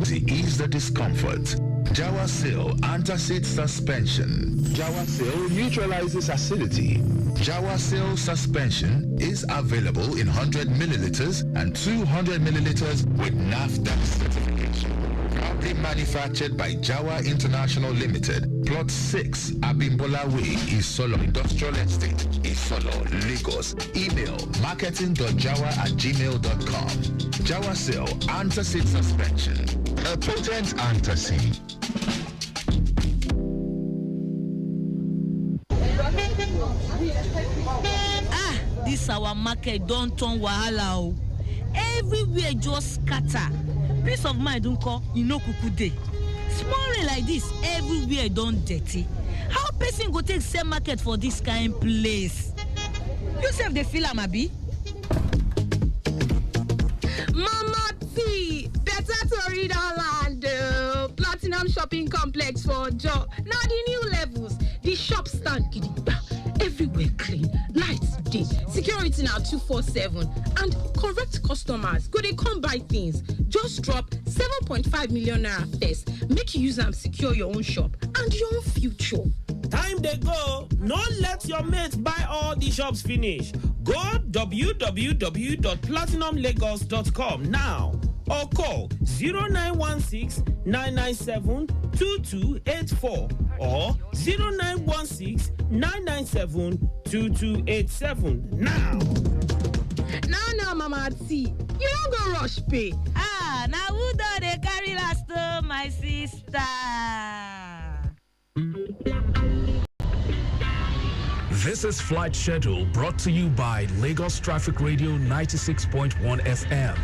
To ease the discomfort, Jawasil Antacid Suspension. Jawasil neutralizes acidity. Jawasil Suspension is available in 100 milliliters and 200 milliliters with NAFDAC certification. Proudly manufactured by Jawa International Limited, Plot 6, Abimbola Way, Isolo Industrial Estate, Isolo, Lagos. Email marketing.jawa@gmail.com. Jawasil Antacid Suspension, a potent antacid. This our market don't turn wahala o. Everywhere just scatter. Peace of mind don't call, no kuku day. Small rain like this, everywhere don't dirty. How person go take same market for this kind place? You sef dey feel am abi? Mama T, better to read our land. Platinum Shopping Complex for Joe. Now the new levels, the shop stand gidigba. Everywhere clean, lights day, security now 247, and correct customers go they come buy things. Just drop 7.5 million naira first. Make you use them secure your own shop and your own future. Time they go. No let your mates buy all the shops finish. Go www.platinumlagos.com now or call 0916-997-2284 or 0916-997-2287 now. Now, Mama T, you don't go rush pay. Now who do they carry last my sister? This is Flight Schedule brought to you by Lagos Traffic Radio 96.1 FM.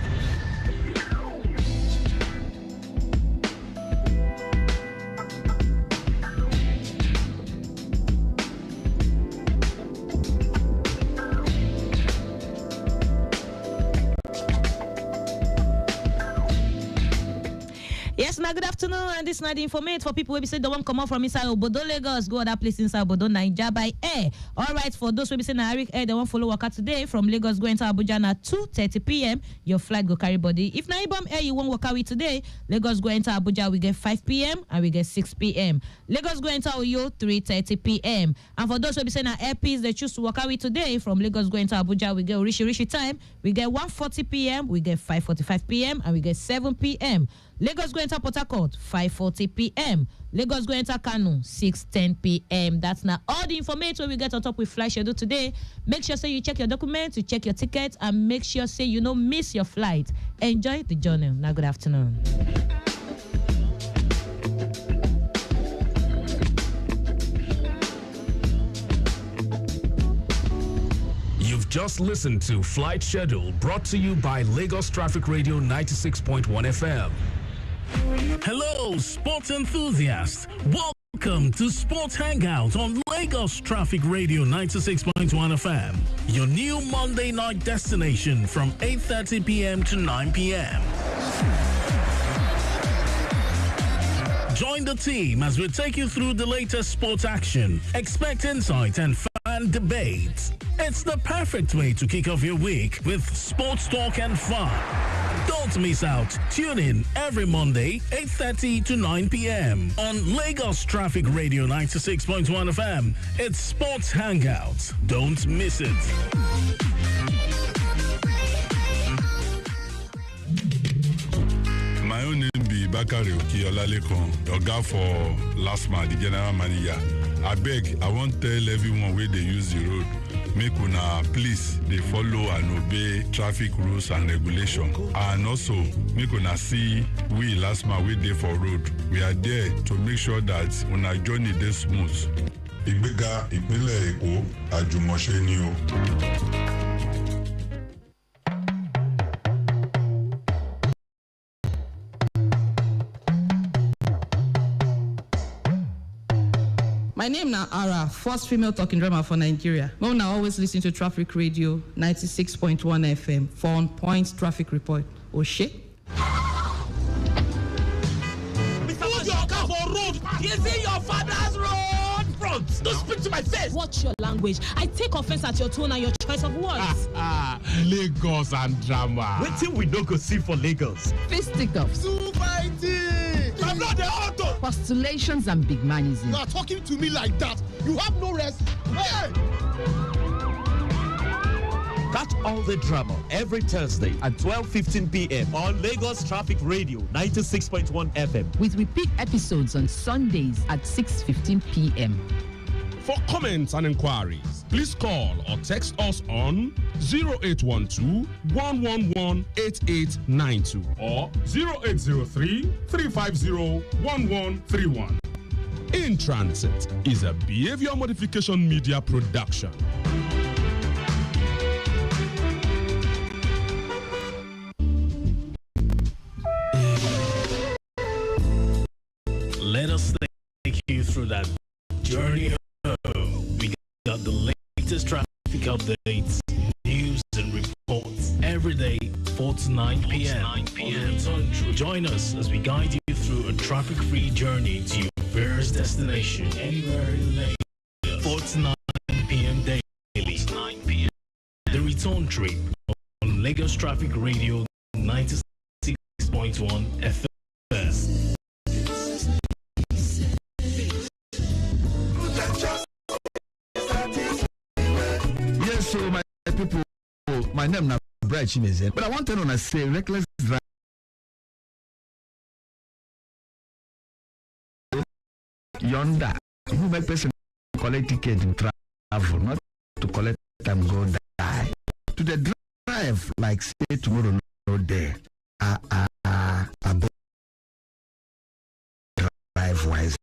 Yes, now good afternoon, and this night informate for people who be say they won't come out from inside Obodo Lagos, go other place inside Obodo Naija by air. All right, for those who be saying Arik Air, they won't follow Waka today from Lagos going to Abuja na 2:30 p.m. Your flight go carry body. If na Ibom Air you won't walk away today, Lagos going to Abuja we get 5 p.m. and we get 6 p.m. Lagos going to Oyo 3:30 p.m. And for those who be saying airpiece they choose to walk away today from Lagos going to Abuja, we get Rishi time. We get 1:40 p.m. We get 5:45 p.m. and we get 7 p.m. Lagos going to Port Harcourt, 5:40 p.m. Lagos going to Kano, 6:10 p.m. That's now all the information we get on top with flight schedule today. Make sure say you check your documents, you check your tickets, and make sure say you don't miss your flight. Enjoy the journey. Now, good afternoon. You've just listened to Flight Schedule brought to you by Lagos Traffic Radio 96.1 FM. Hello, sports enthusiasts. Welcome to Sports Hangout on Lagos Traffic Radio 96.1 FM. Your new Monday night destination from 8:30 p.m. to 9 p.m. Join the team as we take you through the latest sports action, expect insight and fan debates. It's the perfect way to kick off your week with sports talk and fun. Don't miss out. Tune in every Monday, 8:30 to 9 p.m. on Lagos Traffic Radio 96.1 FM. It's Sports Hangout. Don't miss it. My own name be Bakari Okiyolalekon, Oga for last month, the general manager. I beg, I won't tell everyone where they use the road. make una please dey follow and obey traffic rules and regulation. And also, make una see we last man we dey for road. We are there to make sure that una journey dey smooth. Ìgbéga ìpínlẹ̀ Èkó àjùmọ̀ṣe ni o. My name na Ara, first female talking drama for Nigeria. Mona always listen to Traffic Radio 96.1 FM for on point traffic report. Oshe. Put your car for road. Is it your father's road front? Don't speak to my face. Watch your language. I take offense at your tone and your choice of words. Lagos and drama. Wait till we don't go see for Lagos. Fisticuffs, I'm not the author. postulations, and big manism. You are talking to me like that. You have no rest. Hey! Catch all the drama every Thursday at 12:15 p.m. on Lagos Traffic Radio 96.1 FM. With repeat episodes on Sundays at 6:15 p.m. For comments and inquiries, please call or text us on 0812-111-8892 or 0803-350-1131. In Transit is a behavior modification media production. Let us take you through that journey home. We got the latest traffic updates, news and reports every day, 4 to 9 p.m. Join us as we guide you through a traffic-free journey to your various destination anywhere in Lagos. 4 to 9 p.m. daily. The return trip on Lagos Traffic Radio 96.1 FM. So my people, my name is Bright Chimezen, but I want to know, say reckless drive. Yonder, who make person collect ticket to travel, not to collect time go die. To the drive, like say tomorrow no day. Drive wisely.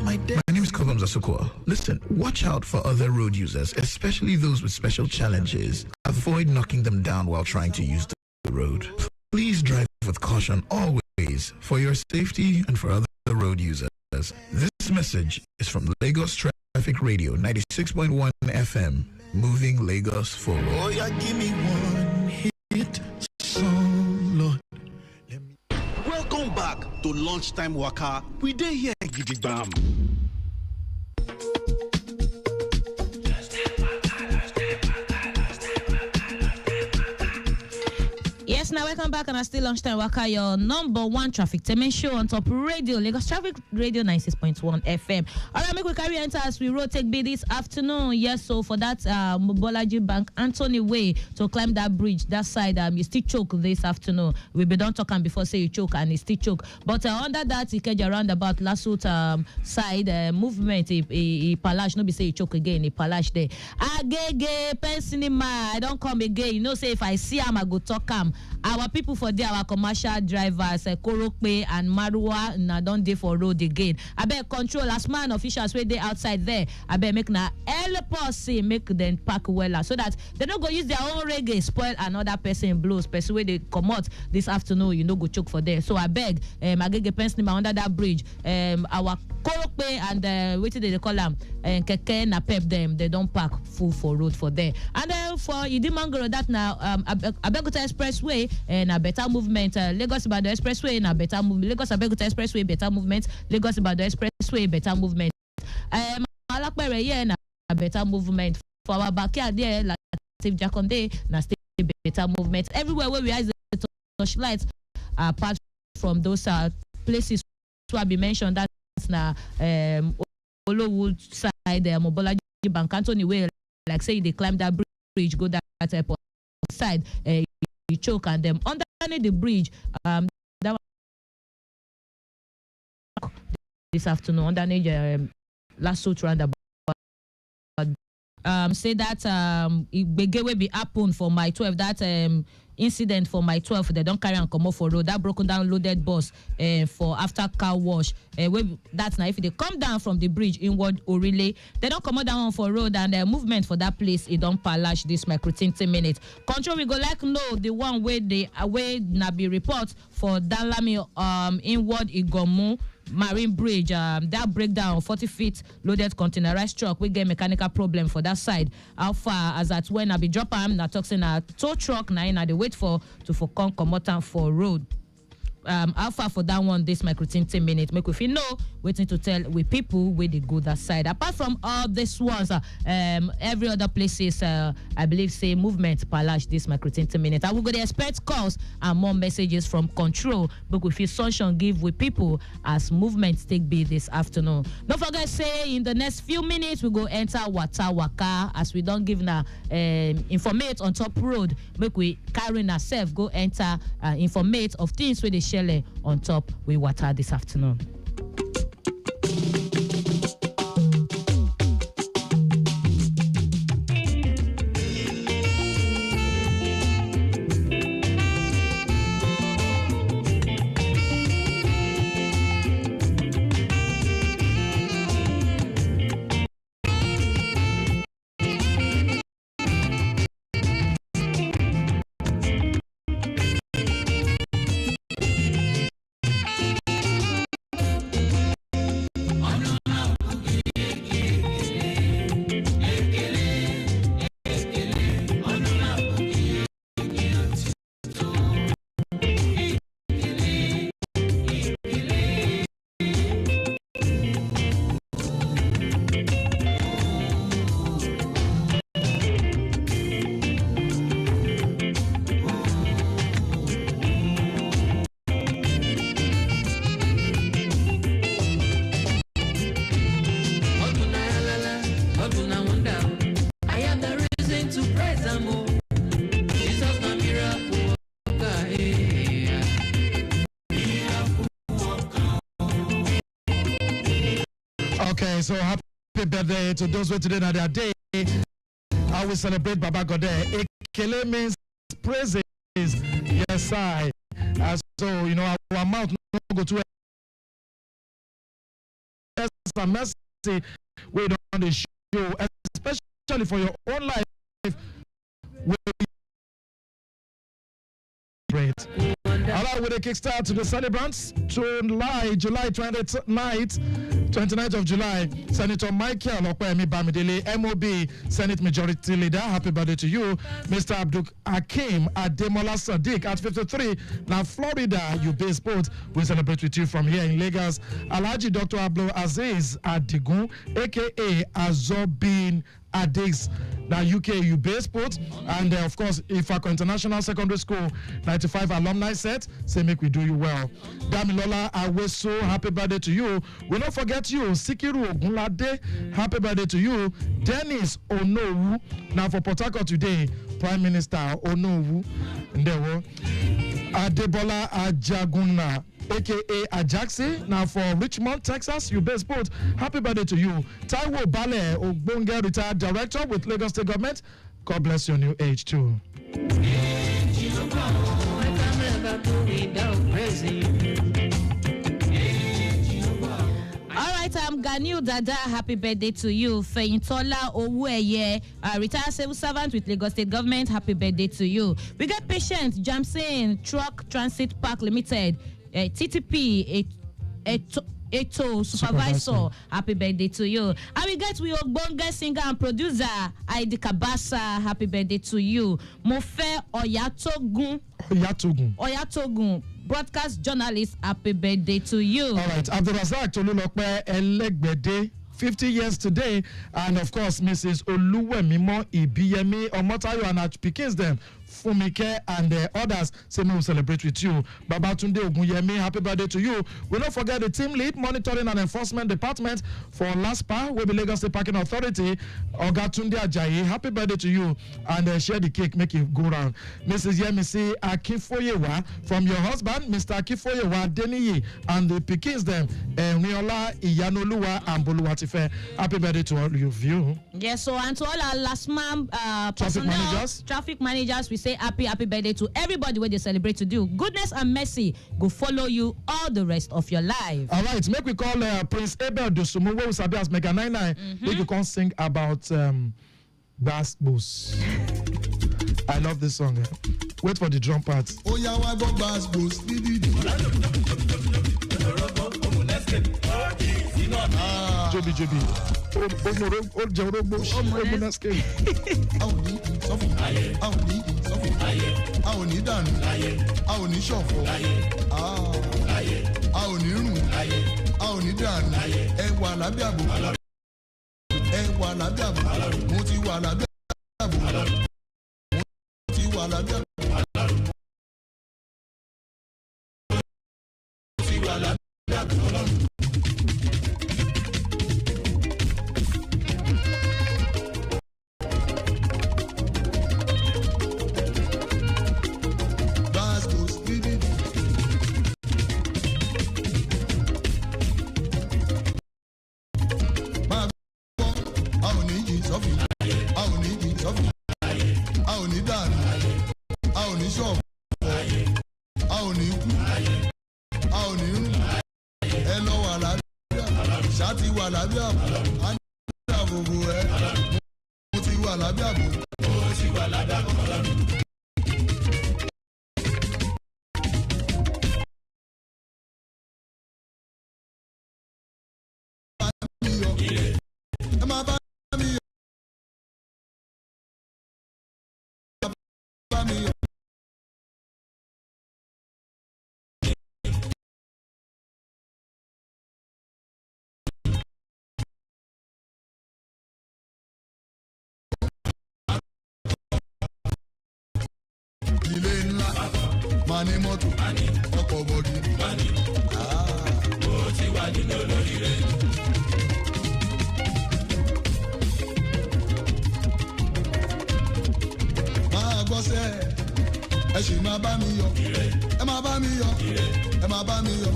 My name is Kobam Zasukwa. Listen, watch out for other road users, especially those with special challenges. Avoid knocking them down while trying to use the road. Please drive with caution always for your safety and for other road users. This message is from Lagos Traffic Radio 96.1 FM, moving Lagos forward. Oh, yeah, give me one hit song, Lord. Welcome back to Lunchtime Waka. We dey here, Gidigam. Yes, now welcome back, and I still Lunchtime Waka, your number one traffic temen show on top radio, Lagos Traffic Radio 96.1 FM. All right, make we carry enter as we road take be this afternoon. Yes, so for that Mobolaji Bank Anthony Way to climb that bridge, that side, you still choke this afternoon. We be done talking before say you choke and you still choke. But under that, Ikeja roundabout Lasut side movement, a palash, no be say you choke again, a palash there. Agege, pensinima, I don't come again. You know, say if I see him, I go talk him. Our people for there, our commercial drivers, Korokpe and Marua, na don't dey for road again. I bet control as man officials where they outside there. I bet make na help us see make them pack well so that they don't go use their own reggae spoil another person blows. Person where they come out this afternoon, you know, go choke for there. So I beg, Agege Pensinima under that bridge, our Korokpe and what did they call them? Keke na pep them. They don't pack full for road for there. And then for Idimangoro that now Abeokuta Expressway and a better movement. Lagos Ibadan Expressway and a better movement. Lagos Abeokuta Expressway better movement. Lagos Ibadan Expressway better movement. Alakpere here and a better movement. For our backyard there, like Steve Jaconde, na still better movement. Everywhere where we have the torchlights, apart from those places to be mentioned, that's na Olowood side, Mobolaji Bank Anthony Way, like say they climb that bridge, go that airport side, you choke and them under the bridge. That this afternoon underneath last suit roundabout. Say that it will be happen for my 12. That incident for my 12, they don't carry and come off for road. That broken down loaded bus for after car wash. That's now if they come down from the bridge inward or relay, they don't come down for road and movement for that place. It don't palash this micro 20 minutes. Control we go like no the one where they away nabi report for Dalami inward Igomu Marine Bridge, that breakdown 40 feet loaded containerized truck. We get mechanical problem for that side. How far as at when I be drop am na toxin a tow truck na in they wait for to for come out for road. How far for that one this micro 10 minutes make we feel no waiting to tell with people where they go that side. Apart from all these ones, every other places I believe say movement palash this micro 10 minutes. I will go to expect calls and more messages from control, but we feel sunshine give with people as movements take be this afternoon. Don't forget say in the next few minutes we go enter Wata Waka as we don't give na informate on top road. Make we carry ourselves go enter informate of things where they share on top with water this afternoon. Okay, so happy birthday to those who are today on their day. I will celebrate Baba Gode. Ekele means praises. Yes, I. So, you know, our mouth no go to some mercy we don't the show, especially for your own life. Great. All right, with a kickstart to the celebrants, July 29th of July, Senator Michael Okwemi Bamidele, MOB Senate Majority Leader. Happy birthday to you, Mr. Abdul Hakim Ademola Sadiq at 53. Now, Florida, you base sport. We celebrate with you from here in Lagos. Alhaji Dr. Abdul Aziz Adigun, aka Azobin Addicts, now UK you base sport, and of course Ifako International Secondary School 95 alumni set say make we do you well. Damilola Aweso, happy birthday to you. We don't forget you, Sikiru Ogunlade, happy birthday to you. Dennis Onowu, now for Port Harcourt today, Prime Minister Onowu Ndewo. Adebola Ajaguna, aka Ajaxi, now for Richmond, Texas, you best sport. Happy birthday to you. Taiwo Bale, Ogbonge retired director with Lagos State Government. God bless your new age too. I'm Ganiu Dada. Happy birthday to you. Feyintola Owueye, retired civil servant with Lagos State Government. Happy birthday to you. We got Patient Jamson Truck Transit Park Limited, TTP, Eto supervisor. Happy birthday to you. And we get we Ogbonge singer and producer Aidi Kabasa. Happy birthday to you. Mofe Oyatogun, broadcast journalist. Happy birthday to you. All right, Abdulrazak Tolulokpe Elegbede, 50 years today, and of course Mrs. Oluwemimo Ibiyemi Omotayo and her pickings them Fumike, and others. Say we will celebrate with you. Babatunde Ogunyemi, happy birthday to you. We'll not forget the team lead, monitoring and enforcement department for LASPA, will be Lagos State Parking Authority. Ogatunde Ajayi, happy birthday to you. And share the cake, make it go round. Mrs. Yemisi Akifoyewa, from your husband, Mr. Akifoyewa Deniyi, and the Pikins them, Miola Iyanoluwa and Boluwatife. Happy birthday to all of you. Yes, so and to all our last man traffic managers, we say happy birthday to everybody where they celebrate to do. Goodness and mercy go follow you all the rest of your life. All right, make we call Prince Abel Dosumu, where we sabi as Mega 99. We can sing about Bass Boost. I love this song. Wait for the drum part. Oh yeah, I go Bass Boost. Joby. Mani moto, ọkọ̀ bọ̀gì. Ó ti wà nínú olóríire. Máa gbọ́ sẹ́, ẹ sì máa bá mi yọ. Ẹ máa bá mi yọ. Ẹ máa bá mi yọ.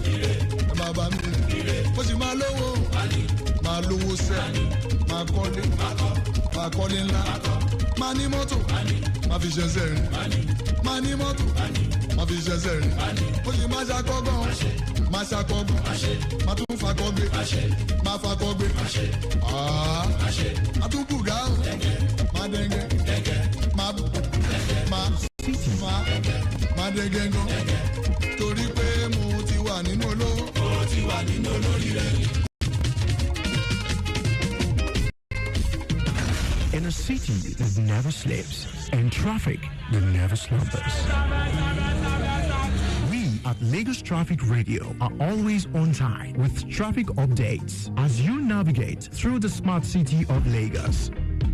Ẹ máa bá mi yọ. Mo sì máa lówó. Máa lówó sẹ́. Máa kọ́lé. Máa kọ́lé ńlá. Máa ní mọ́tò. Máa fi ṣe sẹ́rìn. Máa ní mọ́tò. Máa fi ṣe sẹ́rìn. Mo sì máa ṣàkọ́gbọ́n. Máa ṣàkọ́gbọ́n. Máa tún fakọ́gbé. Máa fakọ́gbé. Máa tún bùgá. Máa dẹ́ngẹ́. Máa dẹ́ngẹ́ gan. Torí pé mo ti wà nínú olówó. Mo ti wà nínú olóríire. In a city that never sleeps, and traffic that never slumbers. We at Lagos Traffic Radio are always on time with traffic updates as you navigate through the smart city of Lagos.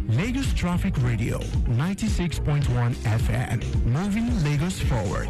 Lagos Traffic Radio 96.1 FM, moving Lagos forward.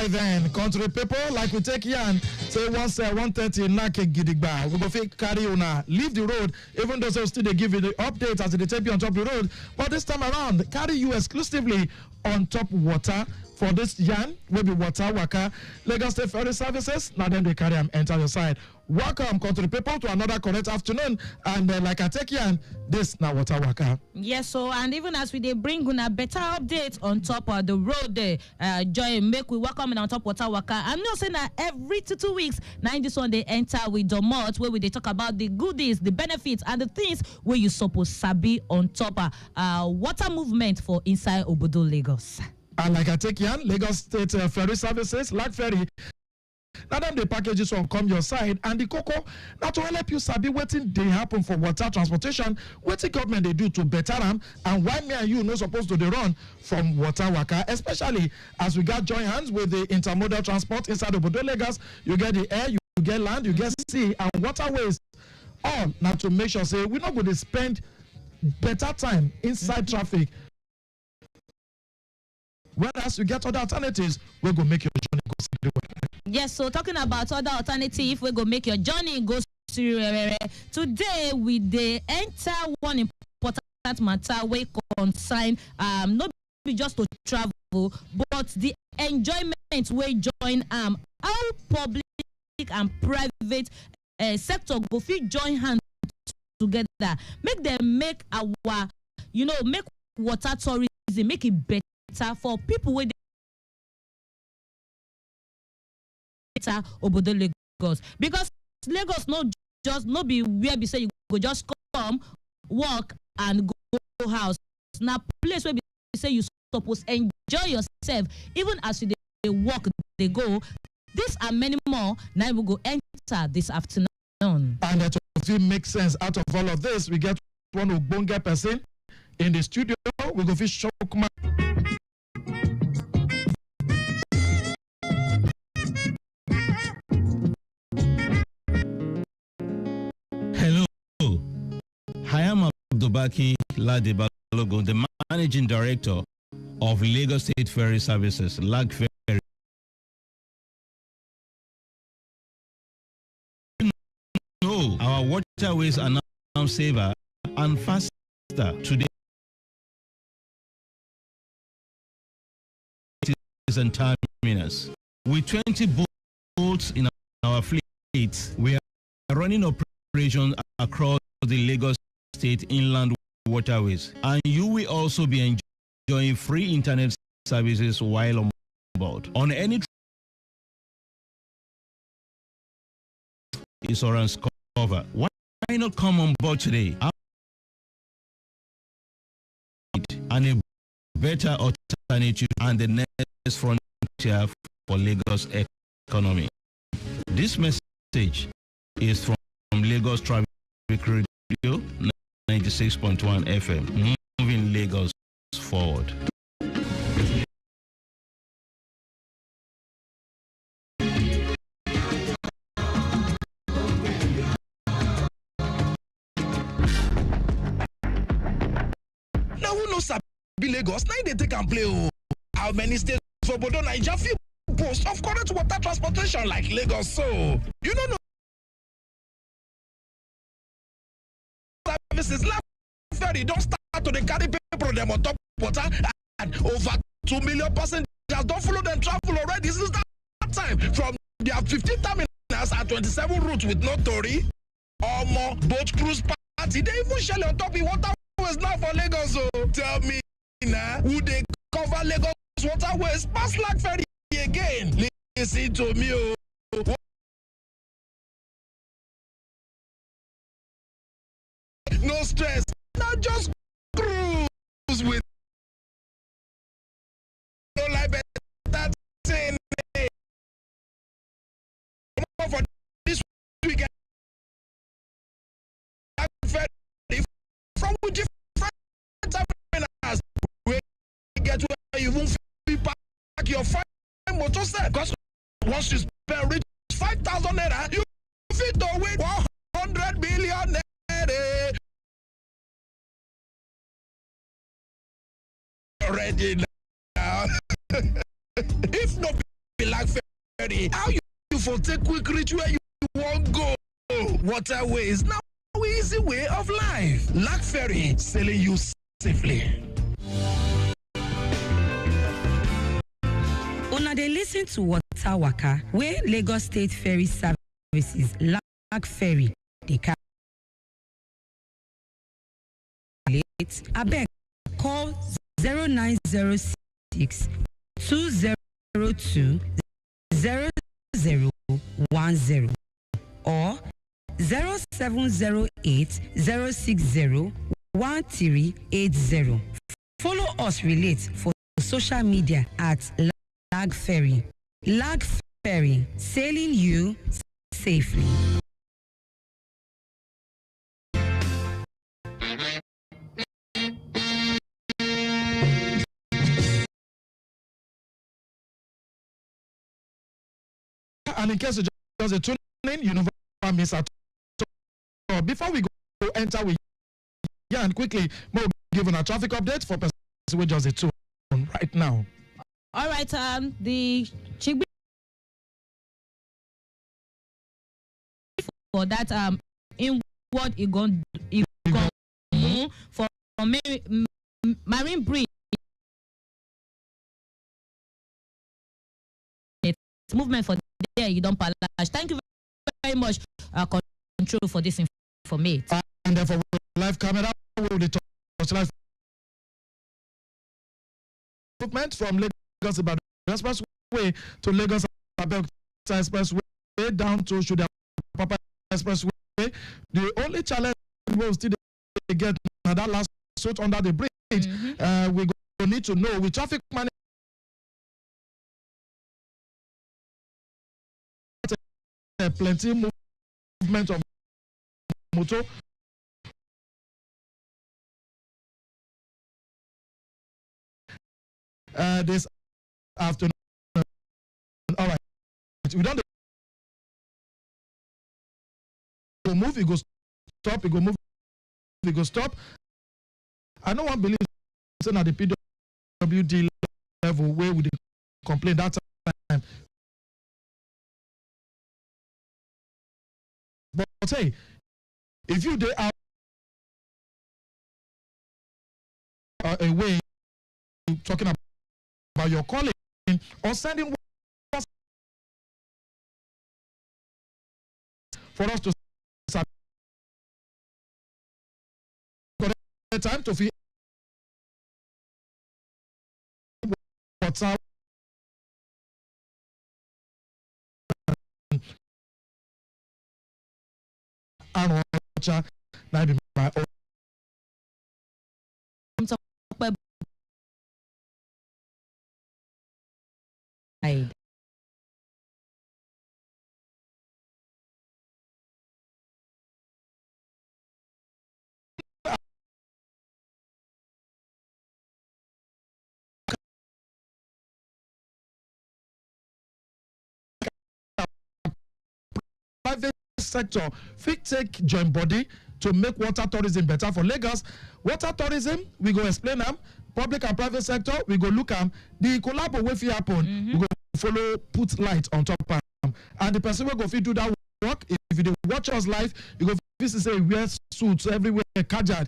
Then, country people, like we take yarn, Say once 130 Nake Gidigba. We go fake carry una. Leave the road, even though they still they give you the updates as they take you on top of the road. But this time around, carry you exclusively on top water. For this yarn, will be water waka. Lagos State Ferry Services. Now then they carry them enter your side. Welcome, country people, to another correct afternoon. And like I take yarn, this now water waka. Yes, so and even as we they bring una better updates on top of the road there, join make we welcome in on top water waka. I'm not saying that every 2 weeks. Now in this one they enter with Domot where we they talk about the goodies, the benefits, and the things where you supposed sabi on top of water movement for inside Obodo Lagos. And like I take yan, Lagos State Ferry Services, Lag Ferry. Now then the packages will come your side and the cocoa now to help you sabi wetin they happen for water transportation, what the government they do to better them, and why me and you not supposed to they run from water waka, especially as we got join hands with the intermodal transport inside Obodo Lagos. You get the air, you get land, you get sea and waterways. All now to make sure say we're not going to spend better time inside traffic. Whereas you get other alternatives, we're going to make your journey go everywhere. Yes, so talking about other alternative, we're going to make your journey go everywhere. Today, we they enter one important matter we concern not be just to travel, but the enjoyment we join how public and private sector go fit join hands together. Make them make our, make water tourism, make it better for people with Obodo Lagos, because Lagos no be where be say you go just come work and go house. Now place where be say you supposed enjoy yourself even as you they walk they go. This and many more now we go enter this afternoon. And to make sense out of all of this, we get one Ogbonge person in the studio. We go fish shock. I am Abdubaki Ladebalogo, the Managing Director of Lagos State Ferry Services, Lag Ferry. No, our waterways are now safer and faster today. And terminus. With 20 boats in our fleet, we are running operations across the Lagos State inland waterways, and you will also be enjoying free internet services while on board. On any insurance cover, why not come on board today? And a better alternative and the next frontier for Lagos economy. This message is from Lagos Traffic Radio 96.1 FM, moving Lagos forward. Now who knows Sabi Lagos? Now they take and play. How many states for Bodo Naija fit boast of current water transportation like Lagos? So you don't know. Services Lag Ferry don't start to the carry people them on top water, and over 2 million passengers don't follow them travel already since that time. From their 15 terminals and 27 routes with no tory or more boat cruise party. They even shell on top the waterways now for Lagos. So tell me now, who they cover Lagos waterways past Lag Ferry again? Listen to me, oh. No stress, not just cruise with no life better thing. For this weekend, from different terminals, we get where you won't park your fine motorcycle. Because once you spend reach 5,000 naira, you fit to win 100 billion naira. Already now. If no be Lag Ferry, how you for take quick reach where you won't go. Waterways now easy way of life. Lag Ferry sailing you safely. Una dey listen to Water Waka, where Lagos State Ferry Services Lag Ferry dey carry. Abeg call 0906 202 0010 or 0708 060 1380. Follow us relate for social media at Lag Ferry. Lag Ferry, sailing you safely. And in case you just tune in, you never miss at all. Before we go enter with and quickly, we'll give a traffic update for person who just a tune right now. All right, the Chigbi for that in what it going for Marine Bridge. Movement for there, you don't palash. Thank you very much, Control, for this information. And therefore, live camera will be touchlight movement from Lagos Ibadan Expressway to Lagos Abeokuta Expressway down to Shudia Papa Expressway. The only challenge we will still get now that last suit under the bridge. We need to know with traffic management. Plenty movement of motor. This afternoon. All right. We don't go move, it go stop, it go move, it go stop. I know one believe at the PWD level where we complain that time. But hey, if you dey out away talking about your calling or sending for us to time to feel WhatsApp and watch now be my own. Private sector fit take join body to make water tourism better for Lagos. Water tourism, we go explain them. Public and private sector, we go look at the collab wey fit happen. We go follow, put light on top of them. And the person will go fit do that work. If you watch us live, you go fit say we wear suits everywhere, casual.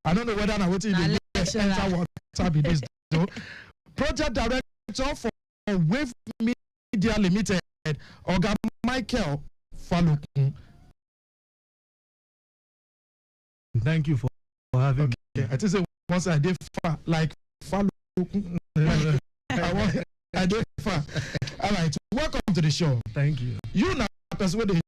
I don't know whether I'm waiting to enter water be this. Project director for Wave Media Limited, Oga Michael Falokun. Thank you for having me. I just say once I did far like Falokun. I did far. All right, welcome to the show. Thank you. You now persuade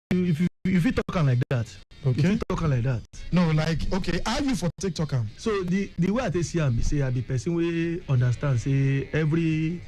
if you talk like that, okay. If you talk like that. No, like okay, are you for TikTok? So the way I see am, say I be person we understand. Say every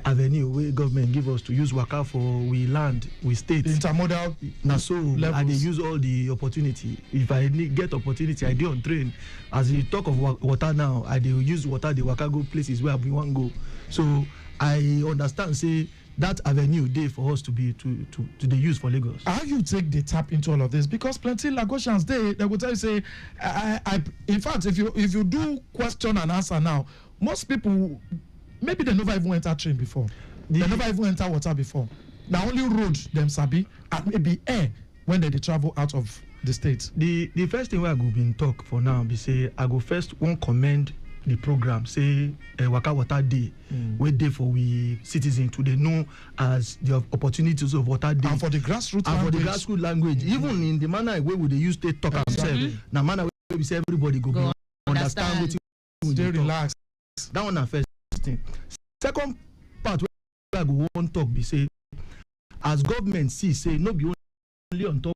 avenue where government give us to use waka for we land, we state. The intermodal. Now so levels. I dey use all the opportunity. If I get opportunity, I do on train. As you talk of water now, I dey use water. The waka go places where we want go. So I understand. Say that avenue there for us to be to the use for Lagos. How you take the tap into all of this? Because plenty Lagosians they will tell you say I in fact if you do question and answer now, most people maybe they never even enter train before. They never even enter water before. Now only road them sabi and maybe air when they travel out of the state. The first thing where I go be in talk for now be say I go first won't commend the program say Waka Water Day where day for we citizens to they know as the opportunities of water day and for the grassroots language even in the manner where would they use to talk ourselves now manner where we say everybody go understand what you stay relaxed. That one first thing. Second part where I go one talk be say as government see say no be only on top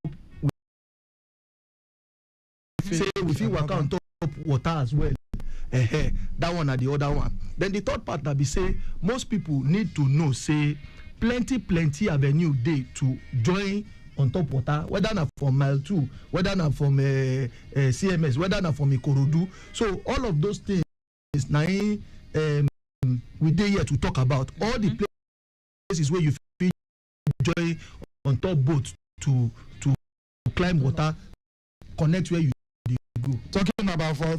say we feel work on top water as well. That one and the other one. Then the third part that be say most people need to know say plenty avenue day to join on top water, whether not from mile 2, whether not from CMS, whether not from Ikorodu. So all of those things now we dey here to talk about all the places where you feel join on top boat to climb water, connect where you go. Talking about for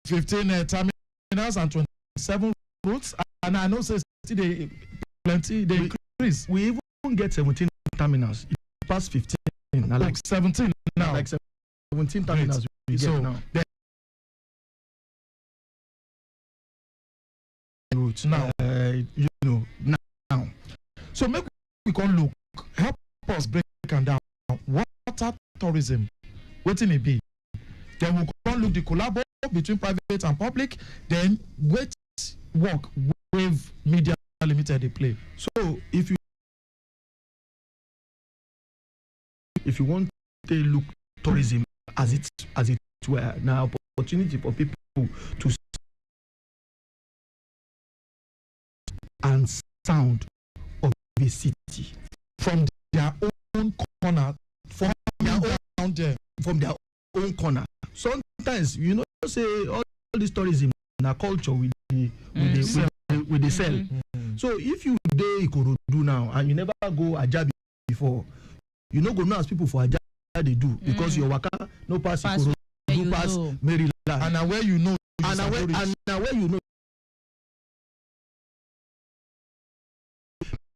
15 terminals and 27 routes, and I know say they plenty they increase. We even get 17 terminals. It past 15, like 17 now. Like 17 terminals we get so now. Routes now, you know now. So maybe we can look, help us break down water tourism. What it be? Then we can look the collabo between private and public. Then what work Wave Media Limited they play. So if you want to look tourism as it were now opportunity for people to and sound of the city from their own corner, from their own corner. Sometimes you know say all this tourism na culture with the sell. So if you dey Ikorodu now and you never go Ajabi before, you no go know as people for Ajabi they do because your waka no pass Ikorodu pass Maryland. And now where you know where you know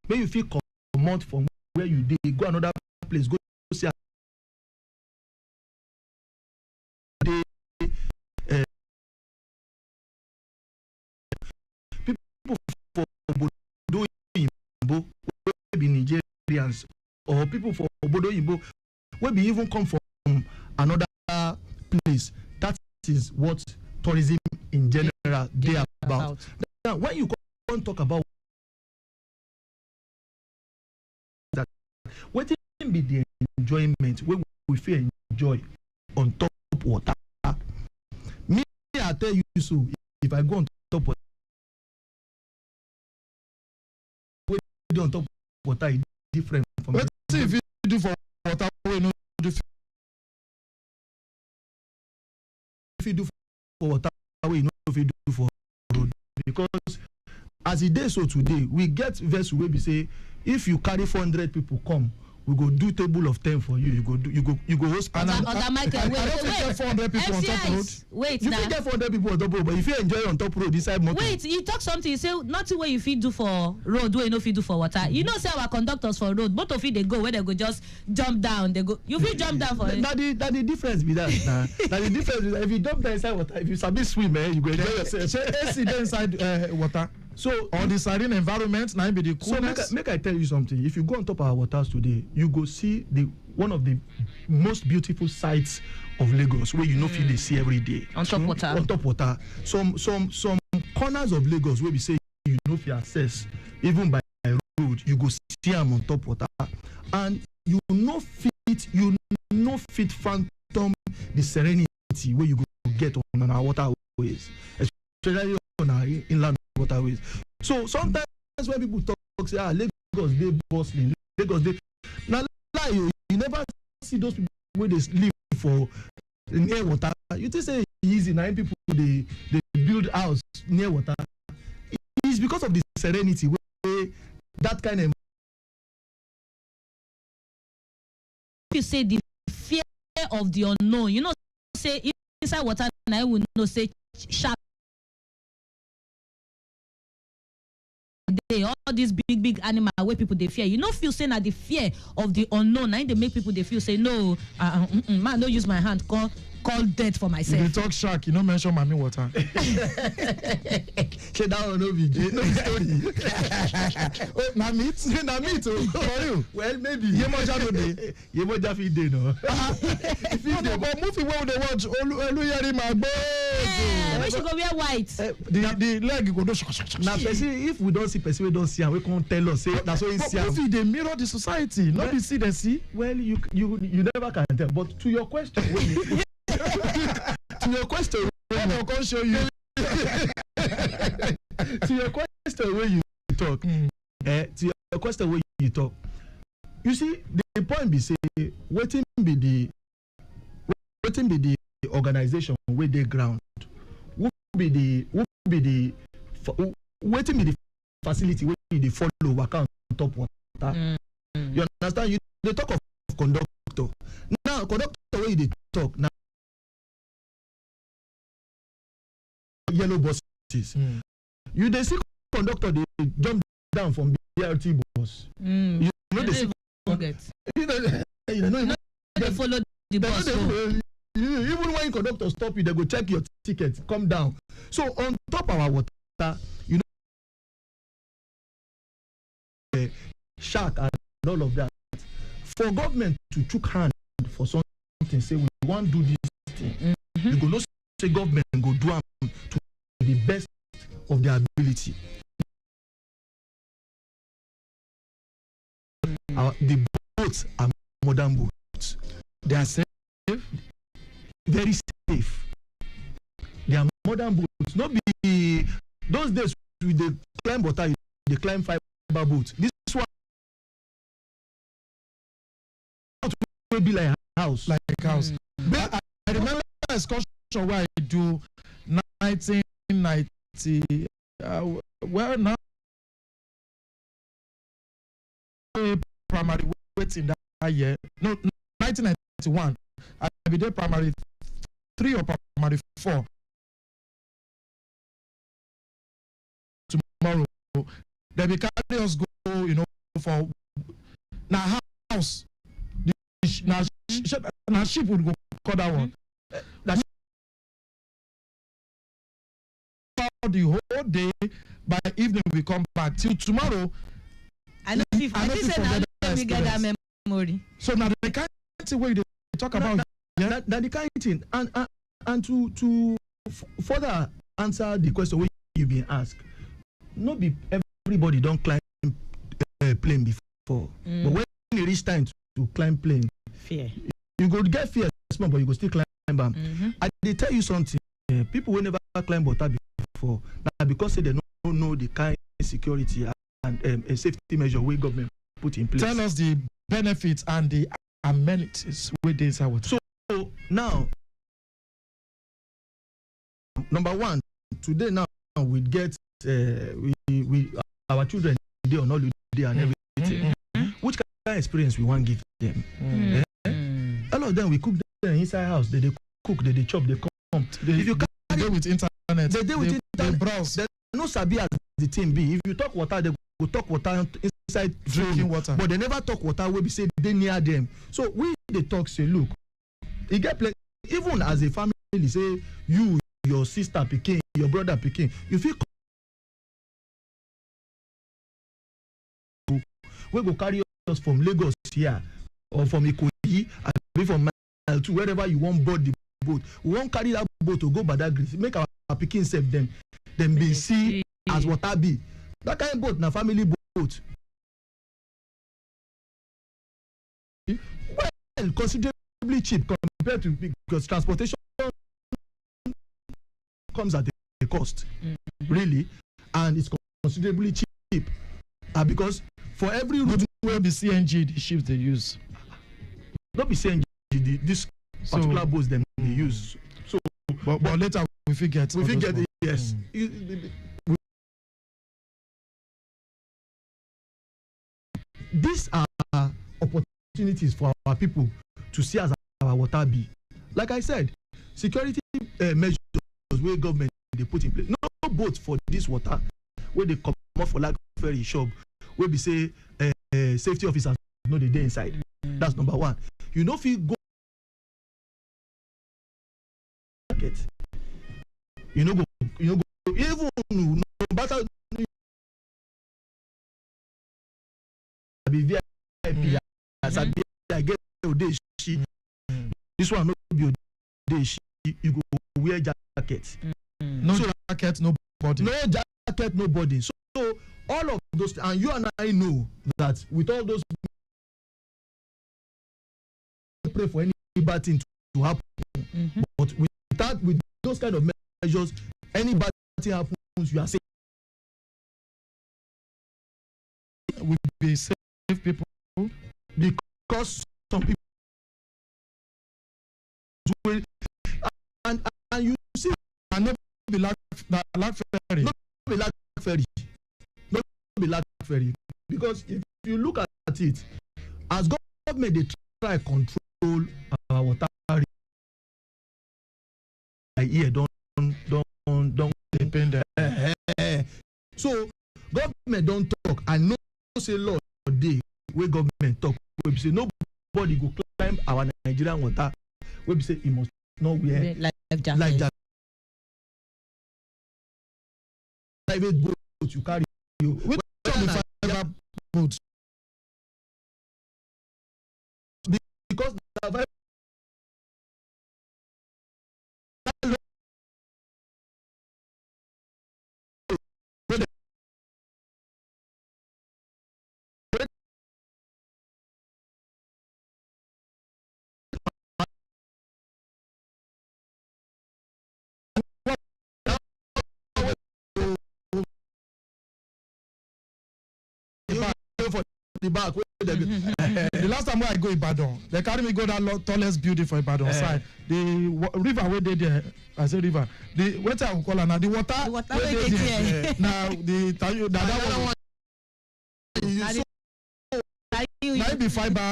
when you feel come from where you dey go another place go see people for Obodo Oyinbo wey be Nigerians or people for Obodo Oyinbo wey be even come from another place. That is what tourism in general dey about. Now when you come talk about that, what be the enjoyment wey we feel enjoy on top water? Me, I tell you so. If I go on top water, on top water is different from. What if you do for water? If you do for water, we know if you do for road, because as it is so today, we get vessel where we say if you carry 400 people come, we go do table of 10 for you. You go host. And Michael, wait, 400 people on top road. Wait, you can get 400 people on top road, but if you enjoy on top road inside motor. Wait, you talk something. You say nothing where you fit do for road, where you no fit do for water. You know, say our conductors for road, both of you they go where they go just jump down. They go. You fit jump down for it. That the difference be that. That the difference is if you jump down inside water, if you sabi swim, you go enjoy yourself. So AC inside water. So on the serene environment, now be the coolness. So make I tell you something. If you go on top of our waters today, you go see one of the most beautiful sights of Lagos where you know feel they see every day. On top water. On top water. Some corners of Lagos where we say you know if you access even by road, you go see them on top water, and you know fit phantom the serenity where you go get on our waterways, especially on our inland waterways. So sometimes when people talk say Lagos they bustling, Lagos they now lie you never see those people where they live for near water. You think say easy now people they build house near water. It's because of the serenity where that kind of. You say the fear of the unknown. You know, say inside water, and I will know say shark dey, all these big animal wey people dey fear, you no feel say na the fear of the unknown na dey make people dey feel say no, man, no use my hand call death for myself. You dey talk shark, you no mention Mami water. Say that one no be story. Oh, na meat for you. Well, maybe Yemoja no dey. Yemoja fit dey no. If you dey, but movie wey we dey watch, Oluyeri Magbo. We should go wear white. The leg go do. Na person, if we don see person wey don see am, we come tell us say na so he see am. Movie dey mirror the society, not be see dem see. Well, you never can tell. But to your question, to your question, I can show you. To your question where you talk, to your question where you talk, you see the point be say wetin be the organization where they ground, wetin be the facility where they follow waka on top water. You understand? You they talk of conductor. Now conductor where you talk now. Yellow buses. You dey see conductor they jump down from BRT bus. You know they see they follow the bus. Even when conductor stop you, they go check your ticket, come down. So on top of our water, you know, shark and all of that. For government to chook hand for something, say we want to do this thing, you go not say government go do am to the best of their ability. The boats are modern boats. They are safe, very safe. They are modern boats. Not be those days we dey climb water, they climb fiber boats. This one will be like a house. Like a house. I remember an excursion where I do 1990. Well, now primary waiting that year. No, 1991. I be there primary 3 or primary 4. Tomorrow, they be carry us go, you know, for now house. Now ship would go call that one. The whole day, by evening we come back till tomorrow. I know if we get that memory. So now the kind of way they talk about that the kind of thing, and to further answer the question where you been asked, not be everybody don't climb plane before, but when it reach time to climb plane, fear. You go get fear small, but you go still climb them. I they tell you something. People will never climb water before. Now because they don't know the kind of security and a safety measure where government put in place. Tell us the benefits and the amenities where they are. So now, number one, today now we get we our children they on holiday and everything. Which kind of experience we want to give them? All of them we cook them inside house. They cook, they chop, they come. If you carry with internet, they with internet. They browse. They no sabi as the thing be. If you talk water, they go talk water inside drinking water. But they never talk water where we say they near them. So we they talk say look, you get plenty. Even as a family, say you, your sister picking, your brother picking, you feel we go carry us from Lagos here or from Ikoyi, and from Mile 2, wherever you want board the boat. We won't carry that boat to go Badagry, make our picking save them be see as water be. That kind of boat, na family boat. Well, considerably cheap compared to because transportation comes at a cost, really, and it's considerably cheap. Because for every route where the CNG the ships they use, not be CNG this particular boats them they use. So, but later we forget. We forget it. Yes. These are opportunities for our people to see as our water be. Like I said, security measures where government they put in place. No boats for this water where they come off for like ferry shop wey be say safety officers no dey dey inside. That's number one. You no fit go market. You no go even no matter be VIP as I get odeshi. This one no be odeshi. You go wear jacket. No jacket, no body. No jacket, no body. So all of those, and you and I know that with all those, pray for any bad thing to happen. But with those kind of measures, any bad thing happens, you are safe. We be safe people because some people will, and you see, and not be like ferry. Not be like ferry. Not be like ferry. Because if you look at it, as government they try control our water, here don't depend. So government don't talk. I know say law day where government talk. We say nobody go climb our Nigerian water. We say it must not wear life jacket. Private boat you carry you. Which fiber boat? Because the the back the last time I go Ibadan, they carry me go that tallest building for Ibadan side. The river where they there, I say river. The what I call now the water. The water where they there. Now the that one. Now be fiber.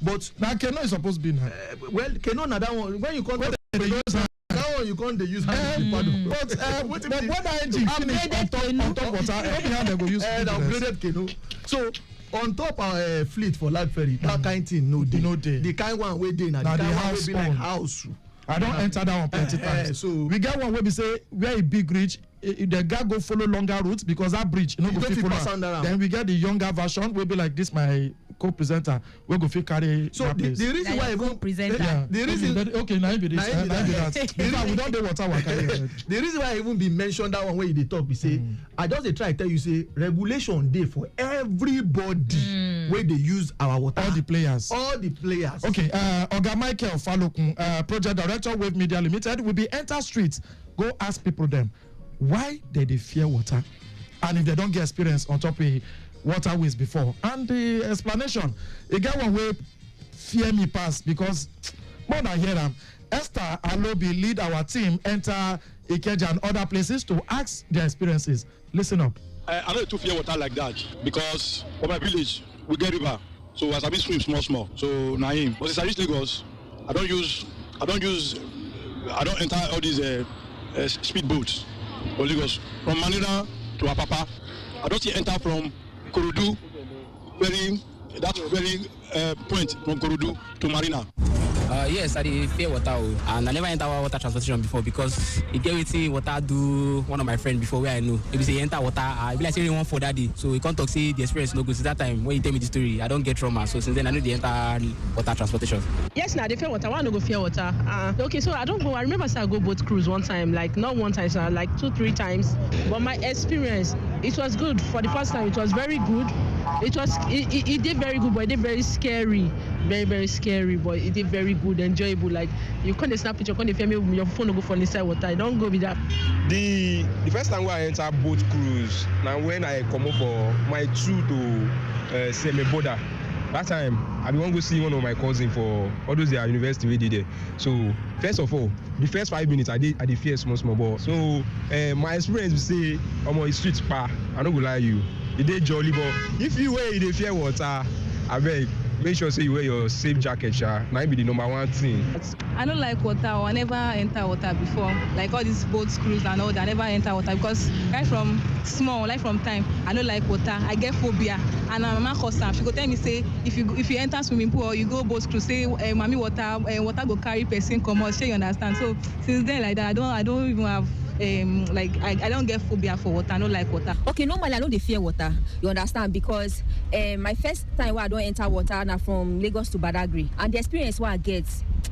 But now Keno is supposed to be now. Well, Keno now that one when you call that one you can't use hand. But when the engine finish on top water, every hand they go use. Upgraded Keno. So on top our fleet for Lag Ferry, that kind thing no day. The kind one we dey now. The house be like house. I don't enter that one plenty times. So we get one where we say where a big bridge, the guy go follow longer routes because that bridge no go fit follow. Then we get the younger version. We be like this my co-presenter. We go fit carry. So the reason why even presenter. The reason okay now be this. Now be that. In fact, we don't do water. The reason why I even be mentioned that one where they talk, we say I just dey try tell you say regulation day for everybody where they use our water. All the players. Okay. Oga Michael Falokun, project director Wave Media Limited, will be enter streets. Go ask people them why they fear water, and if they don't get experience on top of waterways before. And the explanation, again one way fear me pass because more than hear them. Esther Alobi lead our team enter Ikeja and other places to ask their experiences. Listen up. I know to fear water like that because for my village we get river, so as I be swim small. So Naim, but since I reach Lagos, I don't enter all these speed boats for Lagos. From Manila to Apapa, I don't see enter from Korodu, very point from Korodu to Marina. Yes, I dey fear water and I never enter water transportation before because it get wetin water do one of my friends before where I know. If you say enter water, I be like say one for that day. So he can't talk say the experience no good. Since that time when you tell me the story, I don't get trauma. So since then I know they enter water transportation. Yes, now they fear water. Why no go fear water? Okay, so I don't go. I remember say I go boat cruise one time, like not one time, so like 2-3 times. But my experience, it was good. For the first time, it was very good. It did very good, but it did very scary. Very scary, but it did very good, enjoyable. Like you can't snap picture, can't film your phone go for inside water. Don't go with that. The first time when I enter boat cruise, now when I come up for my tour to Seme border, that time I want to go see one of my cousins for all those their university we did there. So first of all, the first 5 minutes I did fear small ball. So my experience will say, it's street spa. I don't go lie you. It did jolly, but if you were in the fear water, I beg. make sure say you wear your safe jacket, sha. Now be the number one thing. I don't like water. I never enter water before. Like all these boats, cruise and all that. I never enter water because right from small, like from time, I don't like water. I get phobia. And my mama custom. She go tell me say if you enter swimming pool or you go boat cruise, say mommy water go carry person come out. You understand? So since then like that, I don't even have I don't get phobia for water. I don't like water. Okay, normally I don't dey fear water. You understand? Because my first time where I don't enter water now from Lagos to Badagry, and the experience where I get,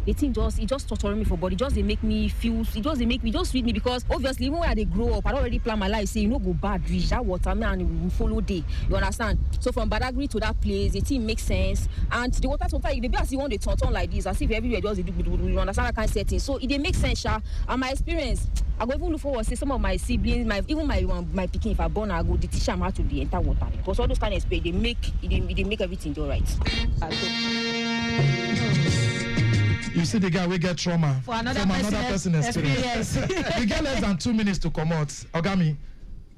the thing just torture me for body. Just they make me feel. It just they make me just sweet me because obviously even when I grow up, I don't already plan my life. Say you know go bad reach that water man and follow day. You understand? So from Badagry to that place, the thing makes sense. And the water sometimes they be as you want they turn like this, as if everywhere just do. You understand that kind of setting. So it they make sense, sha. And my experience, I go even look forward to some of my siblings, my pikin, if I born, I go the teacher how to the enter water because all those kind of space they make everything do right. You see the guy we get trauma from another person experience. We get less than 2 minutes to come out. Ogami,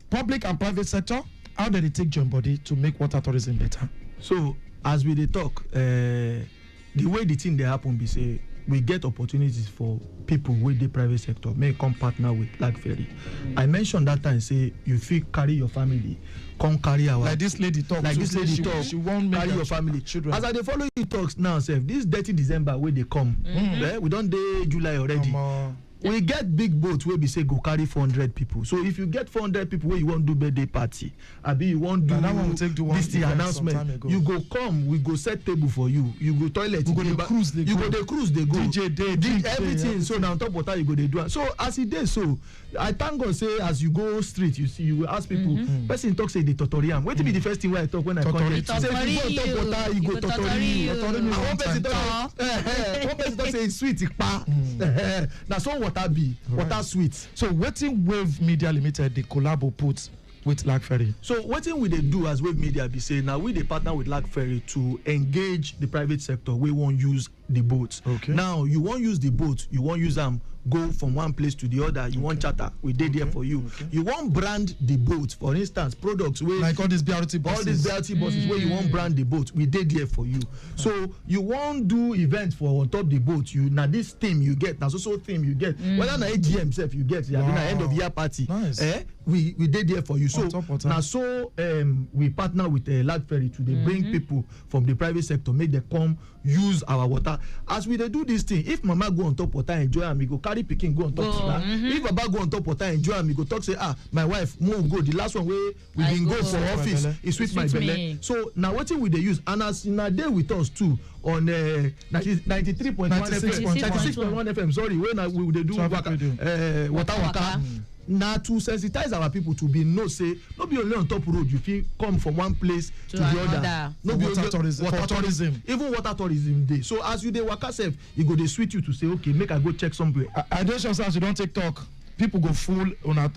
public and private sector, how did it take joint body to make water tourism better? So as we dey talk, the way the thing they happen be say we get opportunities for people with the private sector may come partner with Lag Ferry. I mentioned that time say you feel carry your family, come carry our like this lady talk. Like this lady talk. She won't carry your family. Children. As I dey follow you talks now, sef, this dirty December where they come, we don't day July already. We get big boats where we say go carry 400 people. So if you get 400 people where you want to do birthday party, abi you want to do this the announcement, you go come, we go set table for you. You go toilet, you go the cruise, they go. DJ day, everything. Yeah, so now on top of that you go they do. So as it is, so I thank God say as you go street, you see, you will ask people. Person talk say the tutorial. Wait to be the first thing where I talk when I come. Say if you go on top water, you go tutorial. One person talk say it's sweet, now so water be water sweet. So wetin Wave Media Limited the collabo put with Lag Ferry? So wetin we dey do as Wave Media be say now we dey partner with Lag Ferry to engage the private sector wey wan use the boat. Okay. Now you wan use the boat, you wan use am go from one place to the other, you want charter, we dey there for you. You want brand the boat, for instance, products where like all these BRT buses. All these BRT buses where you want brand the boat, we dey there for you. So you want do events for on top the boat, you now this theme you get, now so theme you get. Whether na AGM self you get, na end of year party. Nice. We dey there for you. So now so we partner with Lag Ferry to dey bring people from the private sector, make them come use our water. As we dey do this thing, if mama go on top water enjoy am, we go carry pikin go on top water. If baba go on top water enjoy am, we go talk say my wife move go. The last one we been go for office is sweet my belle. So now wetin we dey use, and as na dey with us too on 93.1 FM, 96.1 FM. Sorry, when we dey do water waka. Now to sensitize our people to be say no be only on top road you feel come from one place to the other. No be water tourism. Even water tourism day. So as you dey waka self, you go dey sweet you to say okay make I go check somewhere. I dey sure as you don't take talk. People go full on our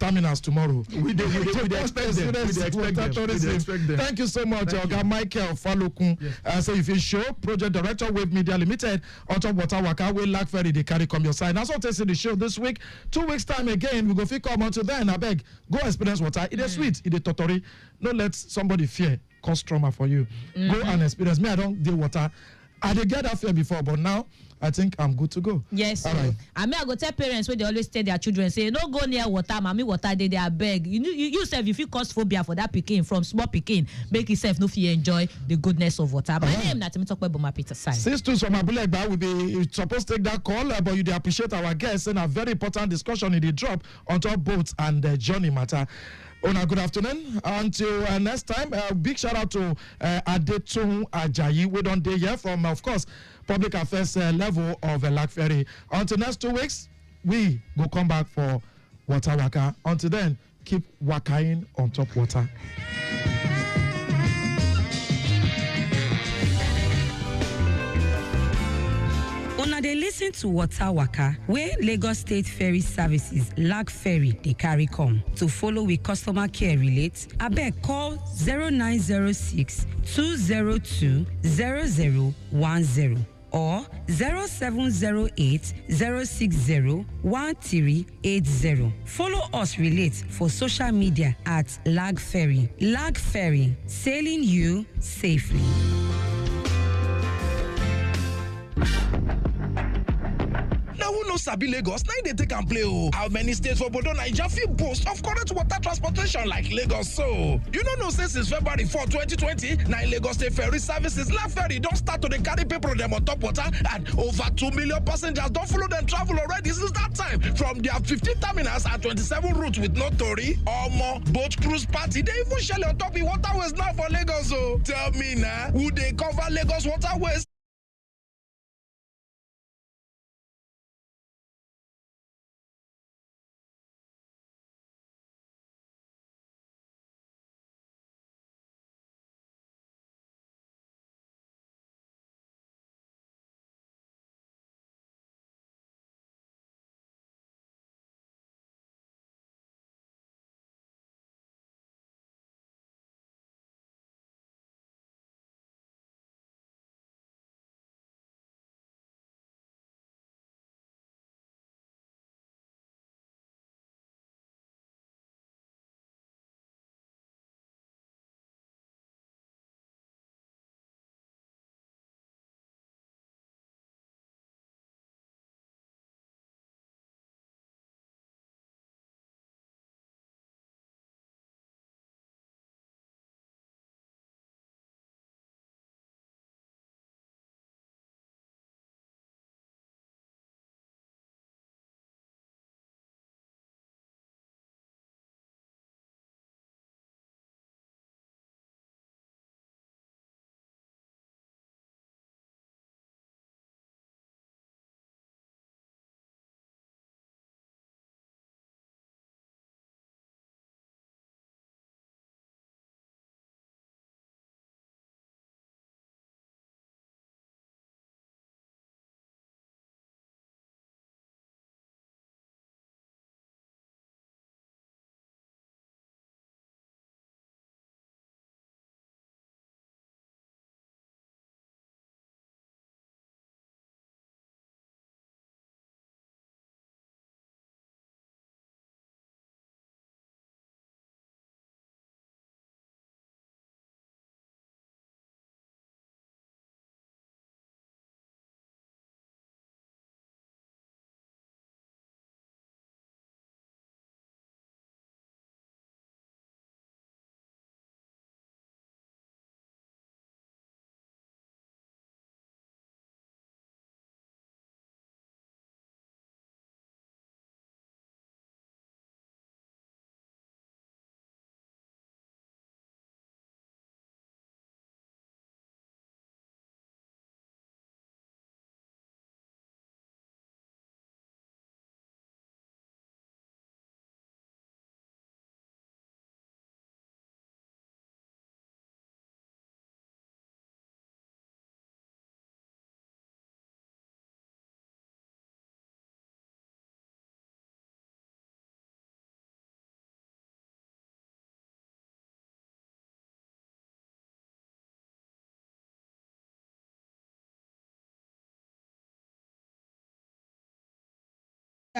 terminals tomorrow. We expect them. Thank you so much, Oga Michael Falokun. So if you show Project Director Wave Media Limited on top water waka wey Lag Ferry they carry come your side. That's what tasting the show this week. 2 weeks time again we go fit come until then. I beg go experience water. It is sweet. It is totori. Don't let somebody fear cause trauma for you. Go and experience. Me I don't deal water. I did get that fear before, but now I think I'm good to go. Yes. All right. I go tell parents where they always tell their children say no go near water, mommy water they beg. You self if you cause phobia for that pikin from small pikin, make yourself no fear enjoy the goodness of water. My name na Temitope Boma Peter side. Since two from Abulegba will be supposed to take that call, but you appreciate our guests and a very important discussion in the drop on top boats and journey matter. Good afternoon. Until next time, big shout out to Adetun Ajayi. We don't day here from, of course, public affairs level of Lag Ferry. Until next 2 weeks, we go come back for Water Waka. Until then, keep wakaing on top water. Una dey listen to Water Waka, where Lagos State Ferry Services Lag Ferry dey carry come. To follow with customer care relate, abeg call 0906 202 0010 or 0708 060 1380. Follow us relate for social media at Lag Ferry. Lag Ferry, sailing you safely. sabi Lagos, now they take and play. How many states for Bodo Naija fit boast of current water transportation like Lagos? So, you know since February 4, 2020, now Lagos State Ferry Services, La Ferry, don't start to the carry people them on top water, and over 2 million passengers don't follow them travel already since that time. From their 15 terminals and 27 routes with no Tory or more boat cruise party, they even shell on top the waterways now for Lagos. So, tell me now, who they cover Lagos waterways?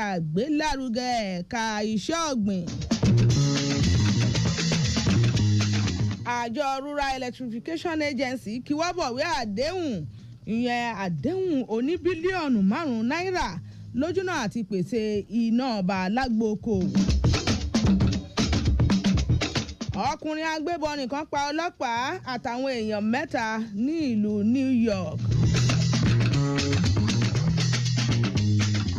àgbélárugẹ ẹ̀ka iṣẹ́ ọ̀gbìn. Àjọ Rural Electrification Agency kí wá bọ̀wé àdéhùn àdéhùn oní bílíọ̀nù 5 náírà lójúnà àti pèsè iná ọba lágbóko. Ọkùnrin agbébọn nìkan pa ọlọ́pàá àtàwọn èèyàn 3 ní ìlú New York.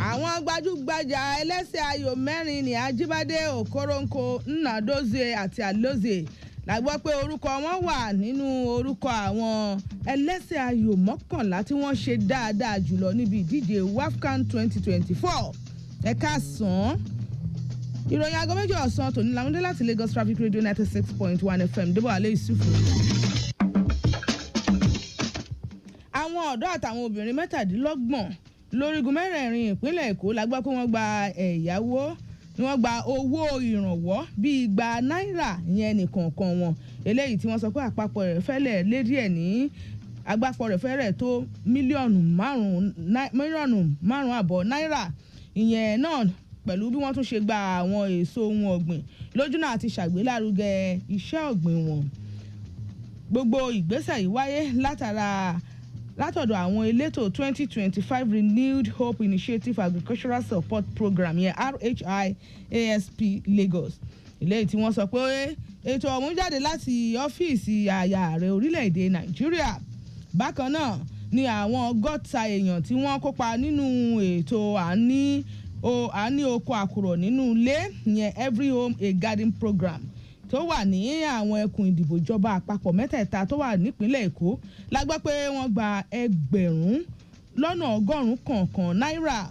Àwọn gbajúgbajà ẹlẹ́sẹ̀ ayò 4 ní Ajíbádé, Òkòrónkò, Nnadozie àti Alozie la gbọ́ pé orúkọ wọn wà nínú orúkọ àwọn ẹlẹ́sẹ̀ ayò 11 tí wọ́n ṣe dáadáa jùlọ níbi ìdíje WAFCON 2024. Ẹ káàsán. Ìròyìn aago 2 ọ̀sán tòní làmúdé láti Lagos Traffic Radio 96.1 FM Débọ̀ Alẹ́ Ìsúfù. Àwọn ọ̀dọ́ àtàwọn obìnrin 27 lórígun mẹ́rẹ̀ẹ̀rin ìpínlẹ̀ Èkó la gbọ́ pé wọ́n gba ẹ̀yáwó ni wọ́n gba owó ìrànwọ́ bíi 200 náírà ìyẹn nìkọ̀ọ̀kan wọn, eléyìí tí wọ́n sọ pé àpapọ̀ rẹ̀ fẹ́lẹ̀ lé díẹ̀ ní àgbàpọ̀ rẹ̀ fẹ́rẹ̀ tó mílíọ̀nù 5.5 náírà, ìyẹn náà pẹ̀lú bí wọ́n tún ṣe gba àwọn èso ohun ọ̀gbìn lójúnà àti ṣàgbélárugẹ iṣẹ́ ọ̀gbìn wọn. Gbogbo ìgbésẹ̀ yìí wáyé látara látọ̀dọ̀ àwọn elétò 2025 Renewed Hope Initiative Agricultural Support Program yẹn RHIASP Lagos ilé tí wọ́n sọ pé ètò ọ̀hún jáde láti ọ́fíìsì ààyè ààrẹ orílẹ̀-èdè Nàìjíríà. Bákan náà ni àwọn ọgọ́ta èèyàn tí wọ́n kópa nínú ètò àní oko àkùrọ̀ nínú ilé yẹn Every Home a Garden Program tó wà ní àwọn ẹkùn ìdìbò ìjọba àpapọ̀ mẹ́tẹ̀ẹ̀ta tó wà nípínlẹ̀ Èkó la gbọ́ pé wọ́n gba ẹgbẹ̀rún lọ́nà ọgọ́rùn-ún kọ̀ọ̀kan náírà.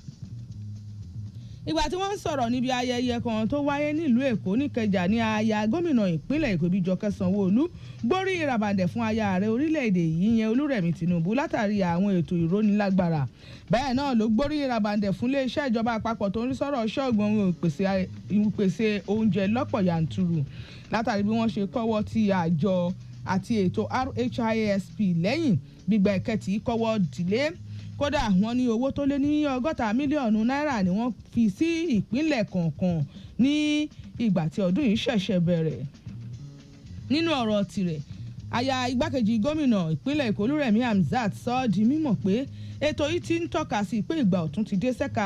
Ìgbà tí wọ́n ń sọ̀rọ̀ níbi ayẹyẹ kan tó wáyé nílùú Èkó níkẹjà ní aya gómìnà ìpínlẹ̀ Èkó Bíjọkẹ́ Sanwó-Olú gbórí ìràbàǹdẹ̀ fún aya ààrẹ orílẹ̀-èdè yìí yẹn Olúrẹ̀mí Tinubu látàrí àwọn ètò ìrónilágbára. Bẹ́ẹ̀ náà ló gbórí ìràbàǹdẹ̀ fún iléeṣẹ́ ìjọba àpapọ̀ tó ń rí sọ̀rọ̀ ṣọ́ọ̀gbọ̀n ìpèsè oúnjẹ lọ́pọ̀ yanturu látàrí bí wọ́n ṣe kọ́wọ́ ti àjọ àti ètò RHIASP lẹ́yìn gbígbà ẹ̀kẹ́tì kọ́wọ́ dìlé. Kódà wọ́n ní owó tó lé ní 60 mílíọ̀nù náírà ni wọ́n fi sí ìpínlẹ̀ kọ̀ọ̀kan ní ìgbà tí ọdún yìí ṣẹ̀ṣẹ̀ bẹ̀rẹ̀. Nínú ọ̀rọ̀ tirẹ̀ aya igbákejì gómìnà ìpínlẹ̀ Èkó Olúrẹ̀mí Hamzat sọ ọ́ di mímọ̀ pé ètò yìí ti ń tọ́ka sí pé ìgbà ọ̀tun ti dé sẹ́ka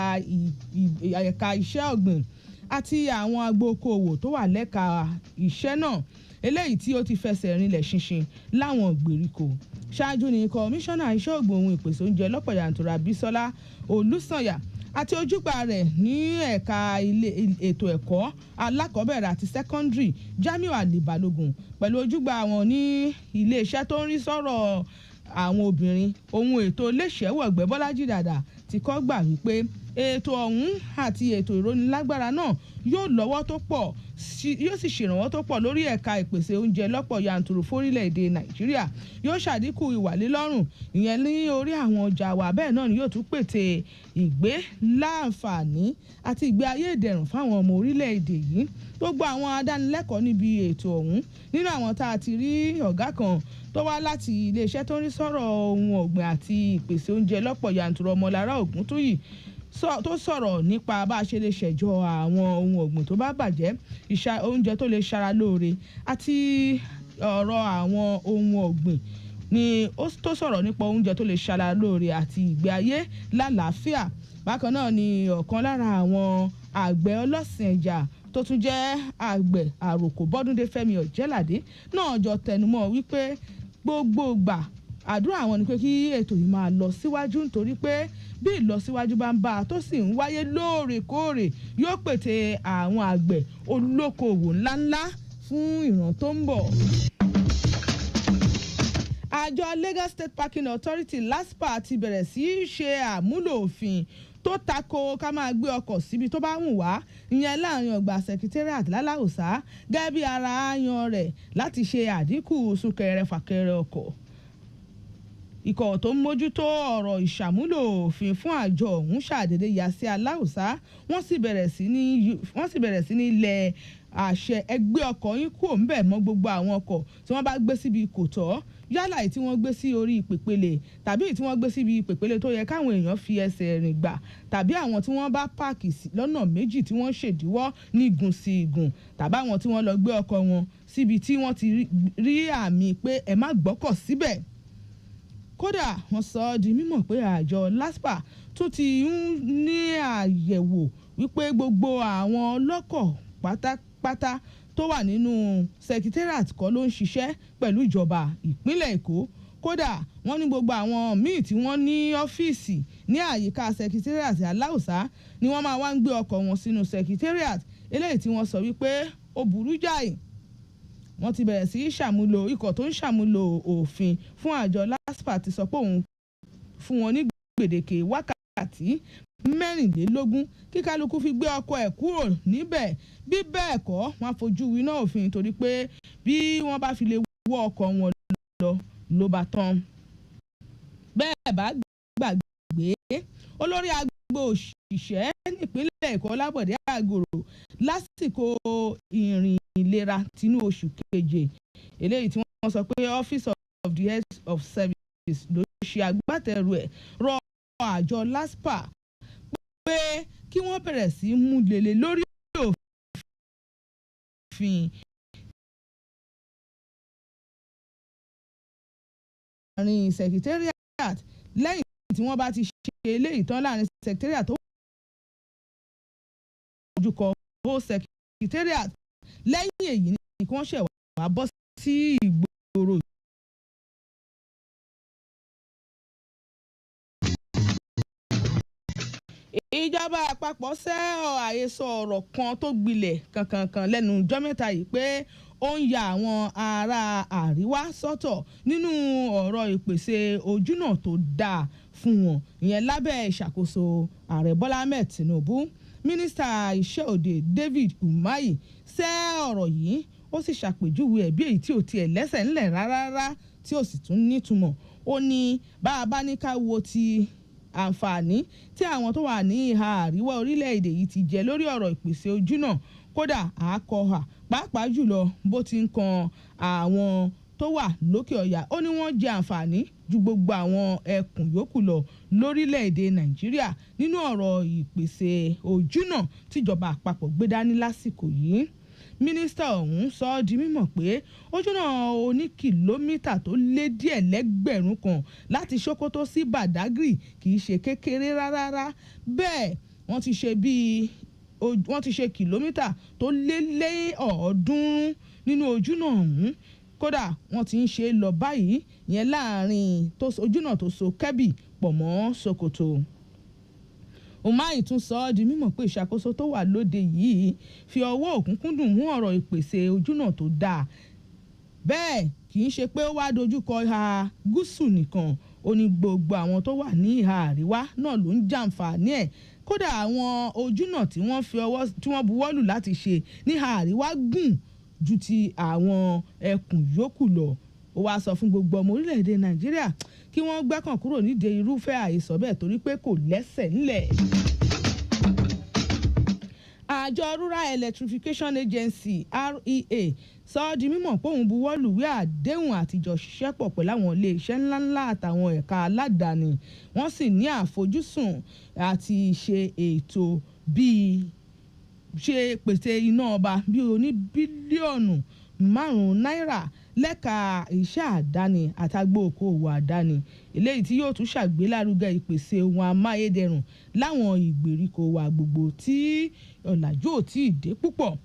ẹ̀ka iṣẹ́ ọ̀gbìn àti àwọn agbókoòwò tó wà lẹ́ka iṣẹ́ náà eléyìí tí ó ti fẹsẹ̀ rinlẹ̀ ṣinṣin láwọn ìgbèríko. Ṣáájú ni kọmíṣánná iṣẹ́ ọ̀gbìn ohun ìpèsè oúnjẹ lọ́pọ̀ yanturu Bísọ́lá Olúsànyà àti ojúgbà rẹ̀ ní ẹ̀ka ètò ẹ̀kọ́ alákọ̀ọ́bẹ̀rẹ̀ àti sẹ́kọ́ndírì Jamiu Ali Balogun pẹ̀lú ojúgbà wọn ní iléeṣẹ́ tó ń rí sọ̀rọ̀ àwọn obìnrin ohun ètò iléeṣẹ́wọ̀gbẹ́ Bọ́lájí Dàdà ti kọ́ gbà wípé ètò ọ̀hún àti ètò ìrónilágbára náà yóò lọ́wọ́ tó pọ̀ yóò sì ṣèrànwọ́ tó pọ̀ lórí ẹ̀ka ìpèsè oúnjẹ lọ́pọ̀ yanturu fórílẹ̀-èdè Nàìjíríà yóò ṣàdínkù ìwàlélọ́rùn ìyẹn ní orí àwọn ọjà wa bẹ́ẹ̀ náà ni yóò tún pète ìgbé láǹfààní àti ìgbé ayé ìdẹ̀rùn fáwọn ọmọ orílẹ̀-èdè yìí. Gbogbo àwọn adánilẹ́kọ̀ọ́ níbi ètò ọ̀hún nínú àwọn tá a ti rí ọ̀gá kan tó wá láti iléeṣẹ́ tó ń rí sọ̀rọ̀ ohun ọ̀gbìn àti ìpèsè oúnjẹ lọ́pọ̀ yanturu Ọmọlára Ògúntóyì tó sọ̀rọ̀ nípa bá a ṣe lè ṣẹ̀jọ àwọn ohun ọ̀gbìn tó bá bàjẹ́ oúnjẹ tó lè ṣara lóore àti ọ̀rọ̀ àwọn ohun ọ̀gbìn ni ó tó sọ̀rọ̀ nípa oúnjẹ tó lè ṣara lóore àti ìgbé ayé lálàáfíà. Bákan náà ni ọ̀kan lára àwọn àgbẹ̀ ọlọ́sìn ẹja tó tún jẹ́ àgbẹ̀ àròkò Bọ́dúndé Fẹ́mi Ọ̀jẹ́ládé náà jọ tẹnumọ́ wípé gbogbo ìgbà àdúrà àwọn ni pé kí ètò yìí máa lọ síwájú nítorí pé bí ìlọsíwájú bá ń bá a tó sì ń wáyé lóòrèkóòrè yóò pète àwọn àgbẹ̀ olókoòwò ńláńlá fún ìran tó ń bọ̀. Àjọ Lagos State Parking Authority LASPA ti bẹ̀rẹ̀ sí í ṣe àmúlò òfin tó tako ká máa gbé ọkọ̀ síbi tó bá wù wá ìyẹn láàrin ọgbà secretariat lálàòsá gẹ́gẹ́ bí ara áyan rẹ̀ láti ṣe àdínkù súnkẹrẹ fàkẹrẹ ọkọ̀. Ikọ̀ tó ń mójútó ọ̀rọ̀ ìṣàmúlò òfin fún àjọ ọ̀hún ṣàdédé yà sí aláùsá wọ́n sì bẹ̀rẹ̀ sí ní ilẹ̀ àṣẹ ẹgbẹ́ ọkọ̀ yín kúrò ń bẹ̀ mọ́ gbogbo àwọn ọkọ̀ tí wọ́n bá gbé síbi kò tọ́ yálà tí wọ́n gbé sí orí ìpèpele tàbí tí wọ́n gbé síbi ìpèpele tó yẹ káwọn èèyàn fi ẹsẹ̀ rìn gbà tàbí àwọn tí wọ́n bá páàkì lọ́nà méjì tí wọ́n ṣèdíwọ́ ní igun sí igun tàbí àwọn tí wọ́n lọ gbé ọkọ̀ wọn síbi tí wọ́n ti rí àmì pé ẹ má gbọ́kọ̀ síbẹ̀. Kódà wọ́n sọ ọ́ di mímọ̀ pé àjọ LASPA tún ti ń ní àyẹ̀wò wípé gbogbo àwọn ọlọ́kọ̀ pátápátá tó wà nínú secretariat kọ́ ló ń ṣiṣẹ́ pẹ̀lú ìjọba ìpínlẹ̀ Èkó. Kódà wọ́n ní gbogbo àwọn míì tí wọ́n ní ọ́fíìsì ní àyíká secretariat aláùsá ni wọ́n máa wá ń gbé ọkọ̀ wọn sínú secretariat eléyìí tí wọ́n sọ wípé ó burú jáì. Wọ́n ti bẹ̀rẹ̀ sí í ṣàmúlò ikọ̀ tó ń ṣàmúlò òfin fún àjọ LASPA ti sọ pé òun fún wọn ní gbèdéke wákàtí 24 kí kálukú fi gbé ọkọ̀ ẹ̀ kúrò níbẹ̀ bí bẹ́ẹ̀ kọ́ wọ́n fojú winá òfin torí pé bí wọ́n bá fi lè wọ́ ọkọ̀ wọn lọ ló bá tán. Bẹ́ẹ̀ bá gbàgbé olórí agbo òṣìṣẹ́ nípínlẹ̀ Èkó Lábọ̀dé Àgòrò lásìkò ìrìn ìlera tinú oṣù keje eléyìí tí wọ́n sọ pé Office of the Head of Service ló ṣe agbátẹrù ẹ̀ rọ àjọ LASPA pé kí wọ́n bẹ̀rẹ̀ sí mú lélẹ̀ lórí òfin àárín secretariat lẹ́yìn tí wọ́n bá ti ṣe eléyìí tán láàrin secretariat tó ojú kọ ó secretariat lẹ́yìn èyí ni kí wọ́n ṣẹ̀ wá bọ́ sí ìgboro. Ìjọba àpapọ̀ sẹ́ àhesọ ọ̀rọ̀ kan tó gbilẹ̀ kankankan lẹ́nu ọjọ́ mẹ́ta yìí pé ó ń ya àwọn ará àríwá sọ́tọ̀ nínú ọ̀rọ̀ ìpèsè ojúnà tó dáa fún wọn ìyẹn lábẹ́ ìṣàkóso ààrẹ Bọ́lá Ahmed Tinubu. Mínísítà iṣẹ́ òde David Umahi sẹ́ ọ̀rọ̀ yìí ó sì ṣàpèjúwe ẹ̀ bí èyí tí ò tiẹ̀ lẹ́sẹ̀ ńlẹ̀ rárá tí ò sì tún nítumọ̀. Ó ní bá a bá ní ká wo ti àǹfààní tí àwọn tó wà ní ìhà àríwá orílẹ̀-èdè yìí ti jẹ lórí ọ̀rọ̀ ìpèsè ojúnà kódà àákọ́hà pàápàá jùlọ bó ti ń kan àwọn tó wà lókè ọ̀yà. Ó ní wọ́n jẹ àǹfààní ju gbogbo àwọn ẹkùn yòókù lọ lórílẹ̀-èdè Nàìjíríà nínú ọ̀rọ̀ ìpèsè ojúnà tíjọba àpapọ̀ gbé dání lásìkò yìí. Mínísítà ọ̀hún sọ ọ́ di mímọ̀ pé ojúnà oní kìlómítà tó lé díẹ̀ lẹ́gbẹ̀rún kan láti Sokoto sí Badagry kì í ṣe kékeré rárá. Bẹ́ẹ̀ wọ́n ti ṣe kìlómítà tó lé 300 nínú ojúnà ọ̀hún. Kódà wọ́n ti ń ṣe lọ báyìí yẹn láàrin ojúnà tó so Kebbi pọ̀ mọ́ Sokoto. Umahi tún sọ ọ́ di mímọ̀ pé ìṣàkóso tó wà lóde yìí fi ọwọ́ òkúnkúndùn mú ọ̀rọ̀ ìpèsè ojúnà tó dáa. Bẹ́ẹ̀ kì í ṣe pé ó wá dojúkọ ìhà gúúsù nìkan, ó ní gbogbo àwọn tó wà ní ìhà àríwá náà ló ń jàǹfààní ẹ̀. Kódà àwọn ojúnà tí wọ́n buwọ́lù láti ṣe ní ìhà àríwá gùn ju ti àwọn ẹkùn yòókù lọ. Ó wá sọ fún gbogbo ọmọ orílẹ̀-èdè Nàìjíríà kí wọ́n gbẹ́kàn kúrò nídìí irúfẹ́ àhesọ bẹ́ẹ̀ torí pé kò lẹ́sẹ̀ ńlẹ̀. Àjọ Rural Electrification Agency REA sọ ọ́ di mímọ̀ pé òun buwọ́lùwé àdéhùn àtijọ́ ṣiṣẹ́ pọ̀ pẹ̀lú àwọn iléeṣẹ́ ńláńlá àtàwọn ẹ̀ka aládàáni. Wọ́n sì ní àfojúsùn àti ṣe ètò bíi ṣe pèsè iná ọba bíi oní bílíọ̀nù 5 náírà lẹ́ka iṣẹ́ àdáni àtàgbò okòwò àdáni eléyìí tí yóò tún ṣàgbélárugẹ ìpèsè ohun amáyédẹrùn láwọn ìgbèríko wa gbogbo tí ọ̀làjú ò tí ì dé púpọ̀.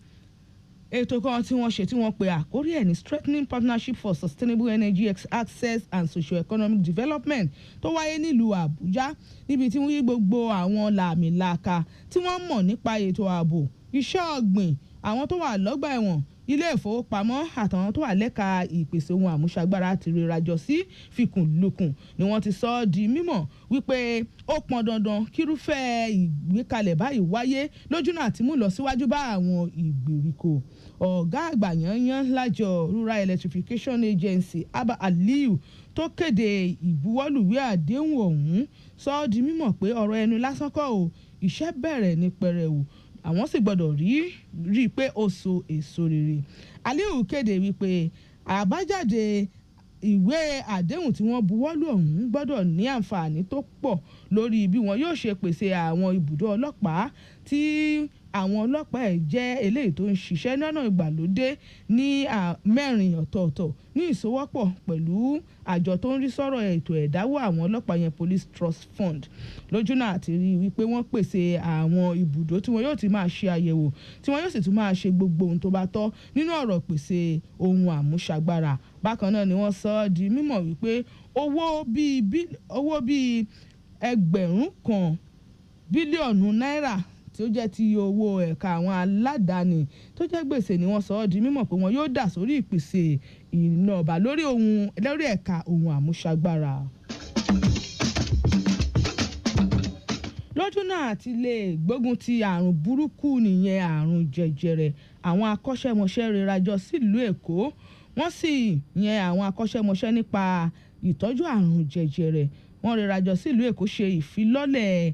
Ètò kan tí wọ́n ṣe tí wọ́n pe àkórí ẹ̀ ní Strengthening Partnership for Sustainable Energy Access and Socio-Economic Development tó wáyé nílùú Àbújá níbi tí wọ́n yí gbogbo àwọn làmìlaka tí wọ́n mọ̀ nípa ètò ààbò, iṣẹ́ ọ̀gbìn, àwọn tó wà lọ́gbà ẹ̀wọ̀n, ilé ìfowópamọ́ àtàwọn tó wà lẹ́ka ìpèsè ohun àmúṣagbára ti rírajọ sí fikùnlukùn ni wọ́n ti sọ ọ́ di mímọ̀ wípé ó pọn dandan kírúfẹ́ ìgbékalẹ̀ báyìí wáyé lójúnà àti mú lọ síwájú bá àwọn ìgbèríko. Ọ̀gá àgbà yanyan lájọ Rural Electrification Agency Abba Aliyu tó kéde ìbuwọ́lùwé àdéhùn ọ̀hún sọ ọ́ di mímọ̀ pé ọ̀rọ̀ ẹnu lásán kọ́ o, iṣẹ́ bẹ̀rẹ̀ ní pẹrẹwu àwọn sì gbọ́dọ̀ rí i pé ó so èso rere. Aliyu kéde wípé àbájáde ìwé àdéhùn tí wọ́n buwọ́lù ọ̀hún gbọ́dọ̀ ní àǹfààní tó pọ̀ lórí bí wọn yóò ṣe pèsè àwọn ibùdó ọlọ́pàá tí àwọn ọlọ́pàá ẹ̀ jẹ́ eléyìí tó ń ṣiṣẹ́ lọ́nà ìgbàlódé ní 4 ọ̀tọ̀ọ̀tọ̀ ní ìsowọ́pọ̀ pẹ̀lú àjọ tó ń rí sọ́rọ̀ ètò ẹ̀dáwó àwọn ọlọ́pàá yẹn Police Trust Fund lójúnà àti rí wípé wọ́n pèsè àwọn ibùdó tí wọn yóò ti máa ṣe àyẹ̀wò tí wọn yóò sì tún máa ṣe gbogbo ohun tó bá tọ́ nínú ọ̀rọ̀ pèsè ohun àmúṣagbára. Bákan náà ni wọ́n sọ ọ́ di mímọ̀ wípé owó bíi 1 bílíọ̀nù náírà tí ó jẹ́ ti owó ẹ̀ka àwọn aládàáni tó jẹ́ gbèsè ni wọ́n sọ ọ́ di mímọ̀ pé wọn yóò dà sórí ìpèsè iná ọba lórí ẹ̀ka ohun àmúṣagbára. Lójúnà àti lè gbógun ti àrùn burúkú nìyẹn àrùn jẹjẹrẹ, àwọn akọ́ṣẹ́mọṣẹ́ rírajọ sílùú Èkó wọ́n sì yẹn àwọn akọ́ṣẹ́mọṣẹ́ nípa ìtọ́jú àrùn jẹjẹrẹ wọ́n rírajọ sílùú Èkó ṣe ìfilọ́lẹ̀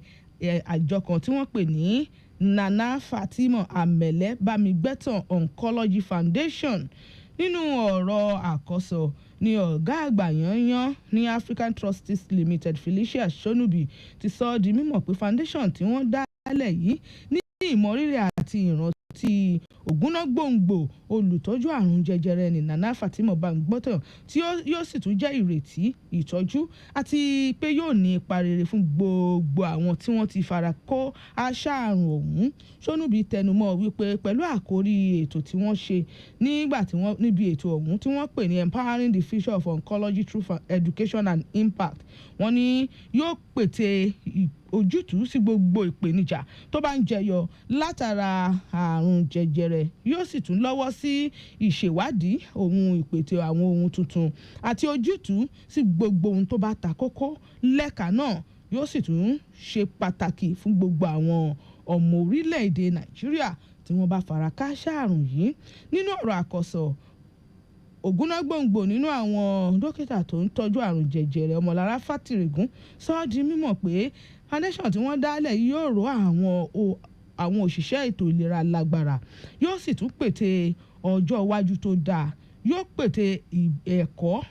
àjọ kan tí wọ́n pè ní Nana Fatima Amele Bamigbẹ́tàn Oncology Foundation. Nínú ọ̀rọ̀ àkọ́sọ ni ọ̀gá àgbà yanyan ní African Trustees Limited Felicia Shonubi ti sọ ọ́ di mímọ̀ pé foundation tí wọ́n dálẹ̀ yìí ní ìmọrírì àti ìrántí ti ògúnnágbòǹgbò olùtọ́jú àrùn jẹjẹrẹ ní Nana Fatima Bamgbọ́tàn tí yóò sì tún jẹ́ ìrètí ìtọ́jú àti pé yóò ní ipa rere fún gbogbo àwọn tí wọ́n ti fara kó àṣà àrùn ọ̀hún. Ṣónúbí tẹnumọ́ wípé pẹ̀lú àkórí ètò tí wọ́n ṣe níbi ètò ọ̀hún tí wọ́n pè ní Empowering the Future of Oncology Through Education and Impact, wọ́n ní yóò pète ojútùú sí gbogbo ìpèníjà tó bá ń jẹyọ látara àrùn jẹjẹrẹ, yóò sì tún lọ́wọ́ sí ìṣèwádìí ohun ìpètè àwọn ohun tuntun àti ojútùú sí gbogbo ohun tó bá ta kókó lẹ́ka náà. Yóò sì tún ṣe pàtàkì fún gbogbo àwọn ọmọ orílẹ̀-èdè Nàìjíríà tí wọ́n bá fara kááṣá àrùn yìí. Nínú ọ̀rọ̀ àkọ́sọ ògúnnágbòǹgbò nínú àwọn dókítà tó ń tọ́jú àrùn jẹjẹrẹ Ọmọlára Fátìrìgún sọ ọ́ di mímọ̀ pé foundation tí wọ́n dálẹ̀ yóò ró àwọn òṣìṣẹ́ ètò ìlera lágbára, yóò sì tún pète ọjọ́ iwájú tó dáa, yóò pète ẹ̀kọ́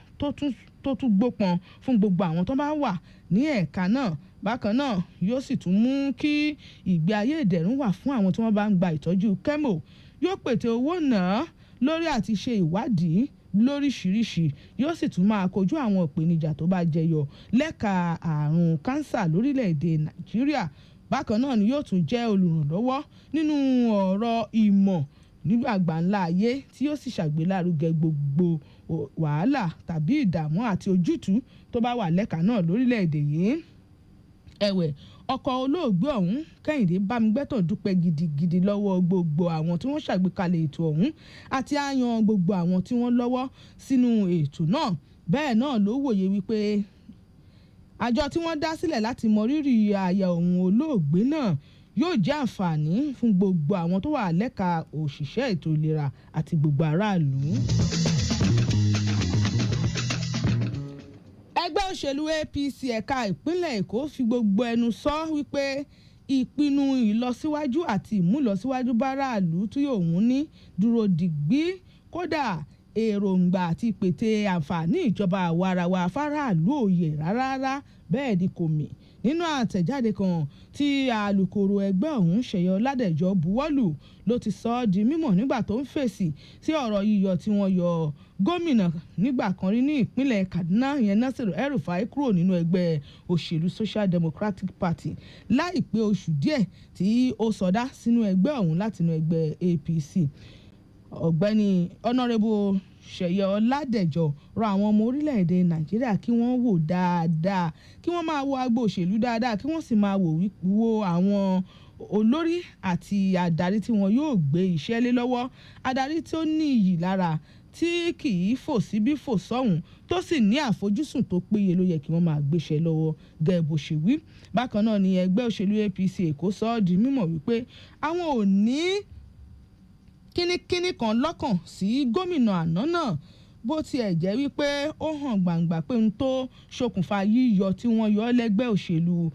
tó tún gbópọn fún gbogbo àwọn tó bá wà ní ẹ̀ka náà. Bákan náà yóò sì tún mú kí ìgbé ayé ìdẹ̀rùn wà fún àwọn tí wọ́n bá ń gba ìtọ́jú kẹ́mò. Yóò pète owó náà lórí àti ṣe ìwádìí lóríṣiríṣi, yóò sì tún máa kojú àwọn ìpèníjà tó bá jẹyọ lẹ́ka àrùn kánsà lórílẹ̀‐èdè Nàìjíríà. Bákan náà ni yóò tún jẹ́ olùrànlọ́wọ́ nínú ọ̀rọ̀ ìmọ̀ nígbàgbà ńlá ayé tí yóò sì ṣàgbélárugẹ gbogbo wàhálà tàbí ìdààmú àti ojútùú tó bá wà lẹ́ka náà lórílẹ̀‐èdè yìí. Ẹ̀wẹ̀, ọkọ̀ olóògbé ọ̀hún Kẹ́hìndé Bámigbẹ́tàn dúpẹ́ gidigidi lọ́wọ́ gbogbo àwọn tí wọ́n ṣàgbékalẹ̀ ètò ọ̀hún àti àyàn gbogbo àwọn tí wọ́n lọ́wọ́ sínú ètò náà. Bẹ́ẹ̀ náà ló wòye wípé àjọ tí wọ́n dá sílẹ̀ láti mọrírì àyà òun olóògbé náà yóò jẹ́ àǹfààní fún gbogbo àwọn tó wà lẹ́ka òṣìṣẹ́ ètò ìlera àti gbogbo aráàlú. Ẹgbẹ́ òṣèlú APC ẹ̀ka ìpínlẹ̀ Èkó fi gbogbo ẹnu sọ wípé ìpinnu ìlọsíwájú àti ìmúlọsíwájú báráàlú tí òun ní dúró dìgbì, kódà èròǹgbà àti ìpètè àǹfààní ìjọba àwarawa fáráàlú òye rárá bẹ́ẹ̀ ni kò mì. Nínú àtẹ̀jáde kan tí alukoro ẹgbẹ́ ọ̀hún Ṣèyí Ọládẹ̀jọ buwọ́lù ló ti sọ ọ́ di mímọ̀ nígbà tó ń fèsì sí ọ̀rọ̀ yíyọ tí wọ́n yọ gómìnà nígbà kan rí ní ìpínlẹ̀ Kaduna yẹn Nasiru El-Rufai kúrò nínú ẹgbẹ́ òṣèlú Social Democratic Party láìpẹ́ oṣù díẹ̀ tí ó sọdá sínú ẹgbẹ́ ọ̀hún látinú ẹgbẹ́ APC. Ọ̀gbẹ́ni Honourable Ṣèyí Ọládẹ̀jọ rọ àwọn ọmọ orílẹ̀-èdè Nàìjíríà kí wọ́n wò dáadáa, kí wọ́n máa wo agbo òṣèlú dáadáa, kí wọ́n sì máa wo àwọn olórí àti adarí tí wọn yóò gbé iṣẹ́ lé lọ́wọ́. Adarí tó ní iyì lára, tí kì í fò síbí fò sọ́hùn, tó sì ní àfojúsùn tó péye ló yẹ kí wọ́n máa gbéṣẹ́ lọ́wọ́ gẹ́gẹ́ bó ṣe wí. Bákan náà ni ẹgbẹ́ òṣèlú APC Èkó sọ ọ́ di mímọ̀ wípé àwọn ò ní kínníkínní kan lọ́kàn sí gómìnà àná náà, bó tiẹ̀ jẹ́ wípé ó hàn gbangba pé n tó ṣokùnfà yíyọ tí wọ́n yọ lẹ́gbẹ́ òṣèlú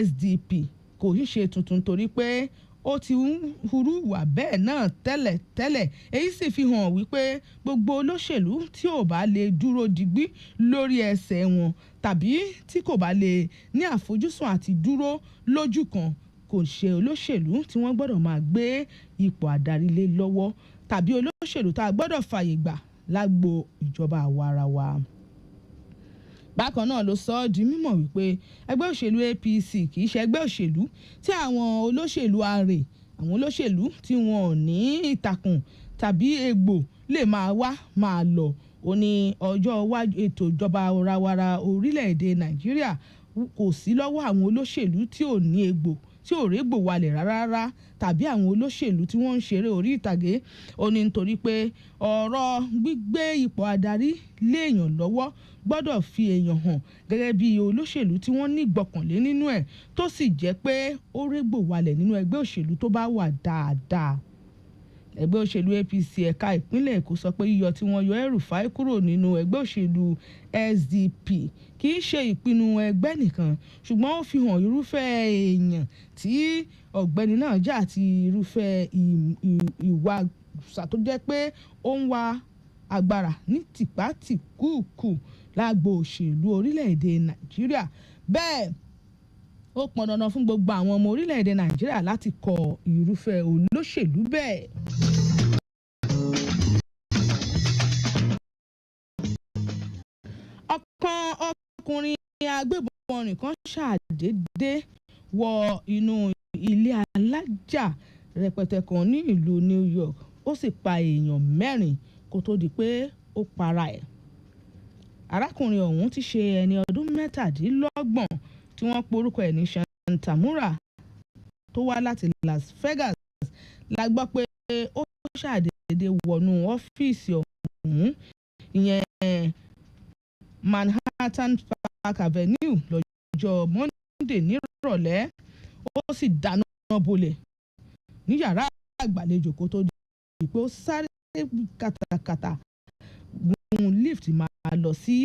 SDP kò ń ṣe tuntun torí pé ó ti ń hurú wà bẹ́ẹ̀ náà tẹ́lẹ̀. Èyí sì fi hàn wípé gbogbo olóṣèlú tí ò bá lè dúró digbí lórí ẹsẹ̀ wọn tàbí tí kò bá lè ní àfojúsùn àti dúró lójú kan kò ṣe olóṣèlú tí wọ́n gbọ́dọ̀ máa gbé ipò àdarí lé lọ́wọ́ tàbí olóṣèlú tá a gbọ́dọ̀ fààyè gbà lágbo ìjọba àwarawa. Bákan náà ló sọ ọ́ di mímọ̀ wípé ẹgbẹ́ òṣèlú APC kì í ṣe ẹgbẹ́ òṣèlú tí àwọn olóṣèlú àrè, àwọn olóṣèlú tí wọn ò ní ìtàkùn tàbí egbò lè máa wá máa lọ. Ó ní ọjọ́ iwájú ètò ìjọba àwarawara orílẹ̀-èdè Nàìjíríà kò sí lọ́wọ́ àwọn olóṣèlú tí ò ní egbò, tí ò régbò walẹ̀ rárá tàbí àwọn olóṣèlú tí wọ́n ń ṣeré orí ìtàgé. Ó ní nítorí pé ọ̀rọ̀ gbígbé ipò adarí léèyàn lọ́wọ́ gbọ́dọ̀ fi èèyàn hàn gẹ́gẹ́ bí olóṣèlú tí wọ́n ní ìgbọ́kànlé nínú ẹ̀, tó sì jẹ́ pé ó régbò walẹ̀ nínú ẹgbẹ́ òṣèlú tó bá wà dáadáa. Ẹgbẹ́ òṣèlú APC ẹ̀ka ìpínlẹ̀ Èkó sọ pé yíyọ tí wọ́n yọ El-Rufai kúrò nínú ẹgbẹ́ òṣèlú SDP kì í ṣe ìpinnu ẹgbẹ́ nìkan, ṣùgbọ́n ó fi hàn irúfẹ́ èèyàn tí ọ̀gbẹ́ni náà jẹ́ àti irúfẹ́ ìwà tó jẹ́ pé ó ń wá agbára ní tìpátìkúùkù lágbo òṣèlú orílẹ̀-èdè Nàìjíríà. Bẹ́ẹ̀ ó pọn dandan fún gbogbo àwọn ọmọ orílẹ̀-èdè Nàìjíríà láti kọ irúfẹ́ olóṣèlú bẹ́ẹ̀. ọkùnrin agbébọn nìkan ṣàdédé wọ inú ilé alájà rẹpẹtẹ kan ní ìlú New York ó sì pa èèyàn 4 kó tó di pé ó para ẹ̀. arákùnrin ọ̀hún ti ṣe ẹni ọdún 17 tí wọ́n porúkọ ẹ̀ ní Shantamura tó wá láti Las Vegas la gbọ́ pé ó ṣàdédé wọnú ọ́fíìsì ọ̀hún ìyẹn Manhattan Park Avenue lọ́jọ́ Monday nírọ̀lẹ́ ó sì dáná bolẹ̀ ní yàrá àgbàlejò kó tó di pé ó sáré kàtàkàtà gun lift máa lọ sí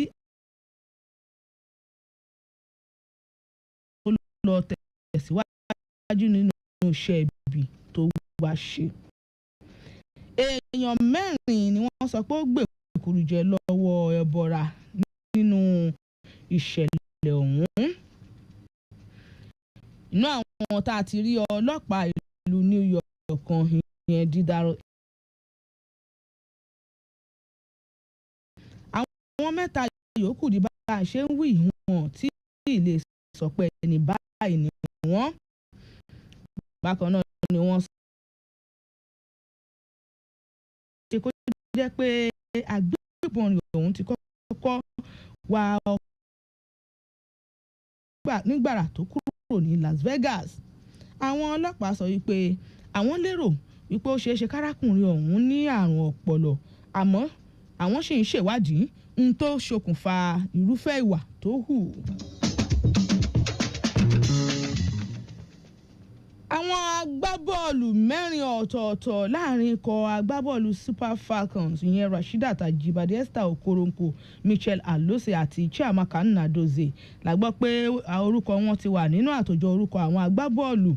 lọ tẹ̀síwájú nínú iṣẹ́ ibi tó wá ṣe. èèyàn 4 ni wọ́n sọ pé ó gbèkúrú jẹ lọ́wọ́ ẹbọra nínú ìṣẹ̀lẹ̀ ọ̀hún. inú àwọn tá a ti rí ọlọ́pàá ìlú New York kan ìyẹn dídárò. àwọn 3 yòókù di bá a ṣe ń wí wọn tí ilé sọ pé ẹni báyìí ni wọ́n. bákan náà ni wọ́n ṣe kó jẹ́ pé agbébọn ọ̀hún ti kọ́kọ́ wá nígbàrà tó kúrò ní Las Vegas. àwọn ọlọ́pàá sọ wípé àwọn lérò wípé ó ṣeéṣe kárákùnrin ọ̀hún ní àrùn ọpọlọ àmọ́ àwọn ṣì ń ṣèwádìí ohun tó ṣokùnfà irúfẹ́ ìwà tó hù. àwọn agbábọ́ọ̀lù 4 ọ̀tọ̀ọ̀tọ̀ láàrin ikọ̀ agbábọ́ọ̀lù Super Falcons ìyẹn Rasheedat Ajibade, Esther Okoronkwo, Michelle Alose àti Chiamaka Nnadozie la gbọ́ pé orúkọ wọn ti wà nínú àtòjọ orúkọ àwọn agbábọ́ọ̀lù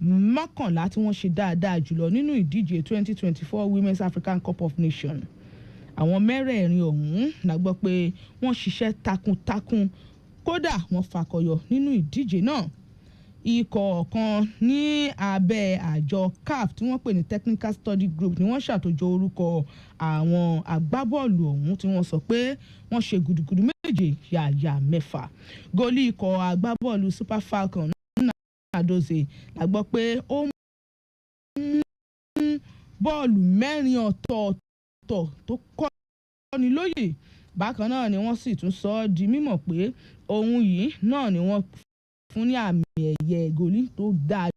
11 tí wọ́n ṣe dáadáa jùlọ nínú ìdíje 2024 Women's African Cup of Nations. àwọn 4 ọ̀hún la gbọ́ pé wọ́n ṣiṣẹ́ takuntakun kódà wọ́n fakọyọ nínú ìdíje náà. ikọ̀ kan ní abẹ́ àjọ CAF tí wọ́n pè ní Technical Study Group ni wọ́n ṣàtòjọ orúkọ àwọn agbábọ́ọ̀lù ọ̀hún tí wọ́n sọ pé wọ́n ṣe gudugudu méje yàyà 6. gólì ikọ̀ agbábọ́ọ̀lù Super Falcons Nnadozie la gbọ́ pé ó mú bọ́ọ̀lù 4 ọ̀tọ̀ọ̀tọ̀ tó kọ́ni lóyè. bákan náà ni wọ́n sì tún sọ ọ́ di mímọ̀ pé ohun yìí náà ni wọ́n fún ní àmì ẹ̀yẹ gólì tó dáa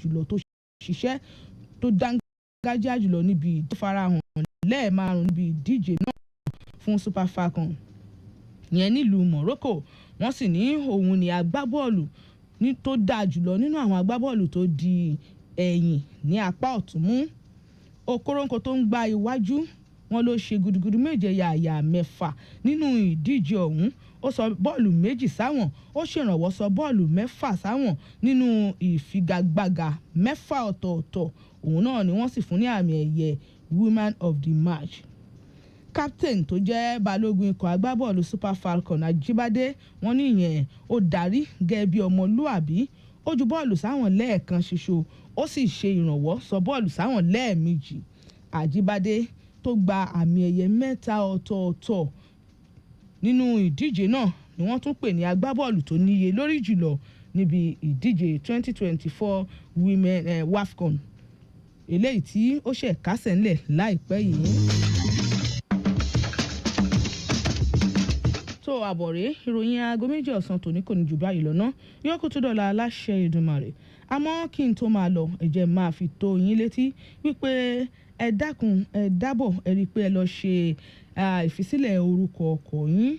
jùlọ tó ṣiṣẹ́ tó dángájá jùlọ níbi ìfarahàn 5 níbi ìdíje náà fún Super Falcons yẹn nílùú Morocco. wọ́n sì ní òun ni agbábọ́ọ̀lù tó dáa jùlọ nínú àwọn agbábọ́ọ̀lù tó di ẹ̀yìn ní apá ọ̀tún mú. Okoronkwo tó ń gba iwájú wọn ló ṣe gudugudu méje yàyà 6 nínú ìdíje ọ̀hún. ó sọ bọ́ọ̀lù 2 sáwọn ó ṣèrànwọ́ sọ bọ́ọ̀lù 6 sáwọn nínú ìfigagbága 6 ọ̀tọ̀ọ̀tọ̀. òun náà ni wọ́n sì fún ní àmì ẹ̀yẹ Woman of the Match. captain tó jẹ́ balógun ikọ̀ agbábọ́ọ̀lù Super Falcons Ajibade wọ́n ní ìyẹn ó darí gẹ́gẹ́ bí ọmọlúàbí. ó ju bọ́ọ̀lù sáwọn lẹ́ẹ̀kan ṣoṣo ó sì ṣe ìrànwọ́ sọ bọ́ọ̀lù sáwọn lẹ́ẹ̀mejì. Ajibade tó gba àmì ẹ̀yẹ 3 ọ̀tọ̀ọ̀tọ̀ nínú ìdíje náà ni wọ́n tún pè ní agbábọ́ọ̀lù tó níye lórí jùlọ níbi ìdíje 2024 Women WAFCON eléyìí tí ó ṣe kásẹ̀ ńlẹ̀ láìpẹ́ yìí. tó àbọ̀rẹ́ ìròyìn aago 2 ọ̀sán tòní kò ní jù báyìí lọ́nà yóò kó tó dọ̀la aláṣẹ Èdùmàrè. àmọ́ kí n tó máa lọ ẹ jẹ́ máa fi tó yín létí wípé ẹ dákun ẹ dábọ̀ ẹ rí i pé ẹ lọ ṣe ìfisílẹ̀ orúkọ ọkọ̀ yín.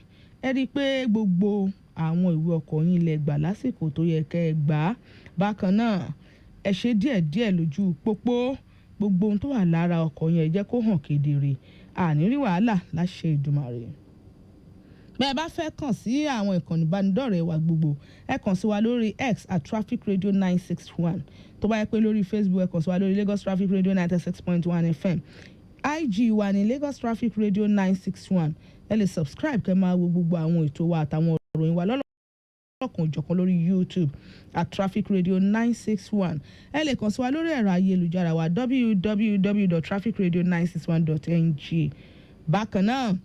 ẹ rí i pé gbogbo àwọn ìwé ọkọ̀ yín lẹ gbà lásìkò tó yẹ kẹ́ ẹ gbà á. bákan náà ẹ ṣe díẹ̀díẹ̀ lójú pópó. gbogbo ohun tó wà lára ọkọ̀ yẹn ẹ jẹ́ kó hàn kedere. àní rí wàhálà láṣẹ Èdùmàrè. bẹ́ẹ̀ bá fẹ́ kàn sí àwọn ìkànnì ìbánidọ́rẹ̀ẹ́ wa gbogbo ẹ kàn sí wa lórí X @trafficradio961. tó bá yẹ pé lórí Facebook ẹ kàn sí wa lórí Lagos Traffic Radio 96.1 FM. IG wa ní Lagos Traffic Radio 961. ẹ lè subscribe kẹ́ máa wo gbogbo àwọn ètò wa àtàwọn ìròyìn wa lọ́lọ́ lọ́lọ́kan òjọ̀kan lórí YouTube at Traffic Radio 961. ẹ lè kàn sí wa lórí ẹ̀rọ ayélujára wa www.trafficradio961.ng. bákan náà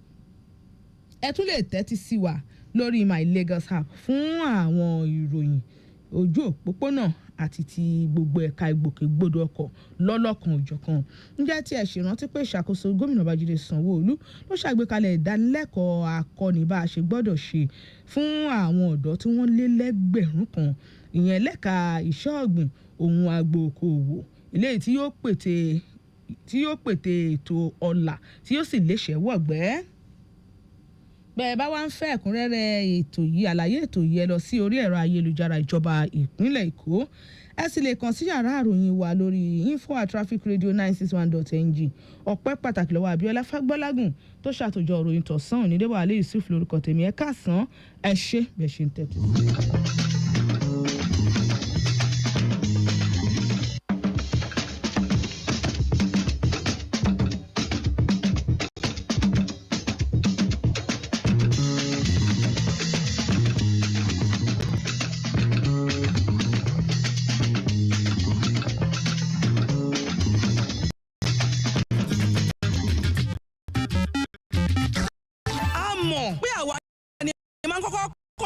ẹ tún lè tẹ́tí sí wa lórí My Lagos app fún àwọn ìròyìn ojú òpópónà àti ti gbogbo ẹ̀ka ìgbòkègbodò ọkọ̀ lọ́lọ́kan òjọ̀kan. ǹjẹ́ tí ẹ ṣèrántí pé ìṣàkóso gómìnà Babájídé Sanwó-Olú ló ṣàgbékalẹ̀ ìdánilẹ́kọ̀ọ́ akọ́ni bá a ṣe gbọ́dọ̀ ṣe fún àwọn ọ̀dọ́ tí wọ́n lé lẹ́gbẹ̀rún kan ìyẹn lẹ́ka iṣẹ́ ọ̀gbìn ohun agbo okòòwò eléyìí tí yóò pète ètò ọ̀la tí yóò sì léṣẹ́ wọ̀gbẹ́. bẹ́ẹ̀ bá wá ń fẹ́ ẹ̀kúnrẹ́rẹ́ ètò yìí àlàyé ètò yìí ẹ lọ sí orí ẹ̀rọ ayélujára ìjọba ìpínlẹ̀ Èkó. ẹ sì lè kàn sí yàrá àròyìn wa lórí info@trafficradio961.ng. ọpẹ́ pàtàkì lọ́wọ́ Abíọ́lá Fágbọ́lágùn tó ṣàtòjọ ìròyìn tọ̀sán òní Débọ̀wálé Yusuf lórúkọ tèmi. ẹ káàsán ẹ ṣé bẹ́ẹ̀ ṣe ń tẹ́tí.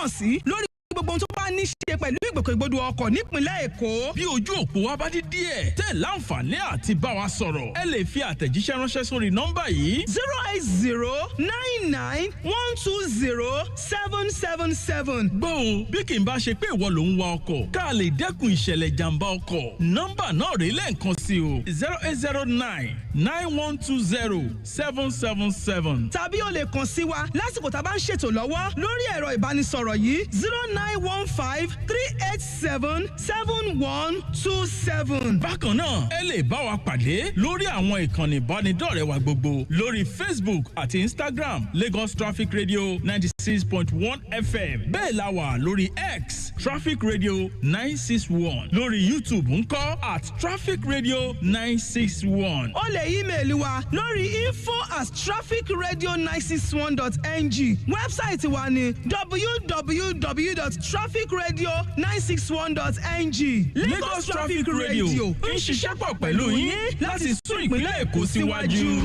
sí lórí gbogbo ohun tó bá ní ṣe pẹ̀lú ìgbòkègbodò ọkọ̀ nípìnlẹ̀ Èkó. bí ojú òpó wa bá dí díẹ̀ tẹ́ láǹfààní àti bá wa sọ̀rọ̀ ẹ lè fi àtẹ̀jíṣẹ́ ránṣẹ́ sórí nọ́mbà yìí 08099120777. gbọ́ o bí kì í bá ṣe pé ìwọ ló ń wa ọkọ̀ ká lè dẹ́kun ìṣẹ̀lẹ̀ ìjàmbá ọkọ̀ nọ́mbà náà rèé lẹ́ẹ̀kan sí o 08099120777. tàbí o lè kàn sí wa lásìkò tá a bá ń ṣètò lọ́wọ́ lórí ẹ̀rọ ìbánisọ̀rọ̀ yìí 0915-387-7127. bákan náà ẹ lè bá wa pàdé lórí àwọn ìkànnì ìbánidọ́rẹ̀ẹ́ wa gbogbo lórí Facebook àti Instagram Lagos Traffic Radio 96.1 FM. bẹ́ẹ̀ la wà lórí X Traffic Radio 961 lórí YouTube ńkọ́ at Traffic Radio 961. o lè ímeèlì wa lórí info@trafficradio961.ng. wẹ́bsáìtì wa ní www.trafficradio961.ng. Lagos Traffic Radio ń ṣiṣẹ́ pọ̀ pẹ̀lú yín láti sún ìpínlẹ̀ Èkó síwájú.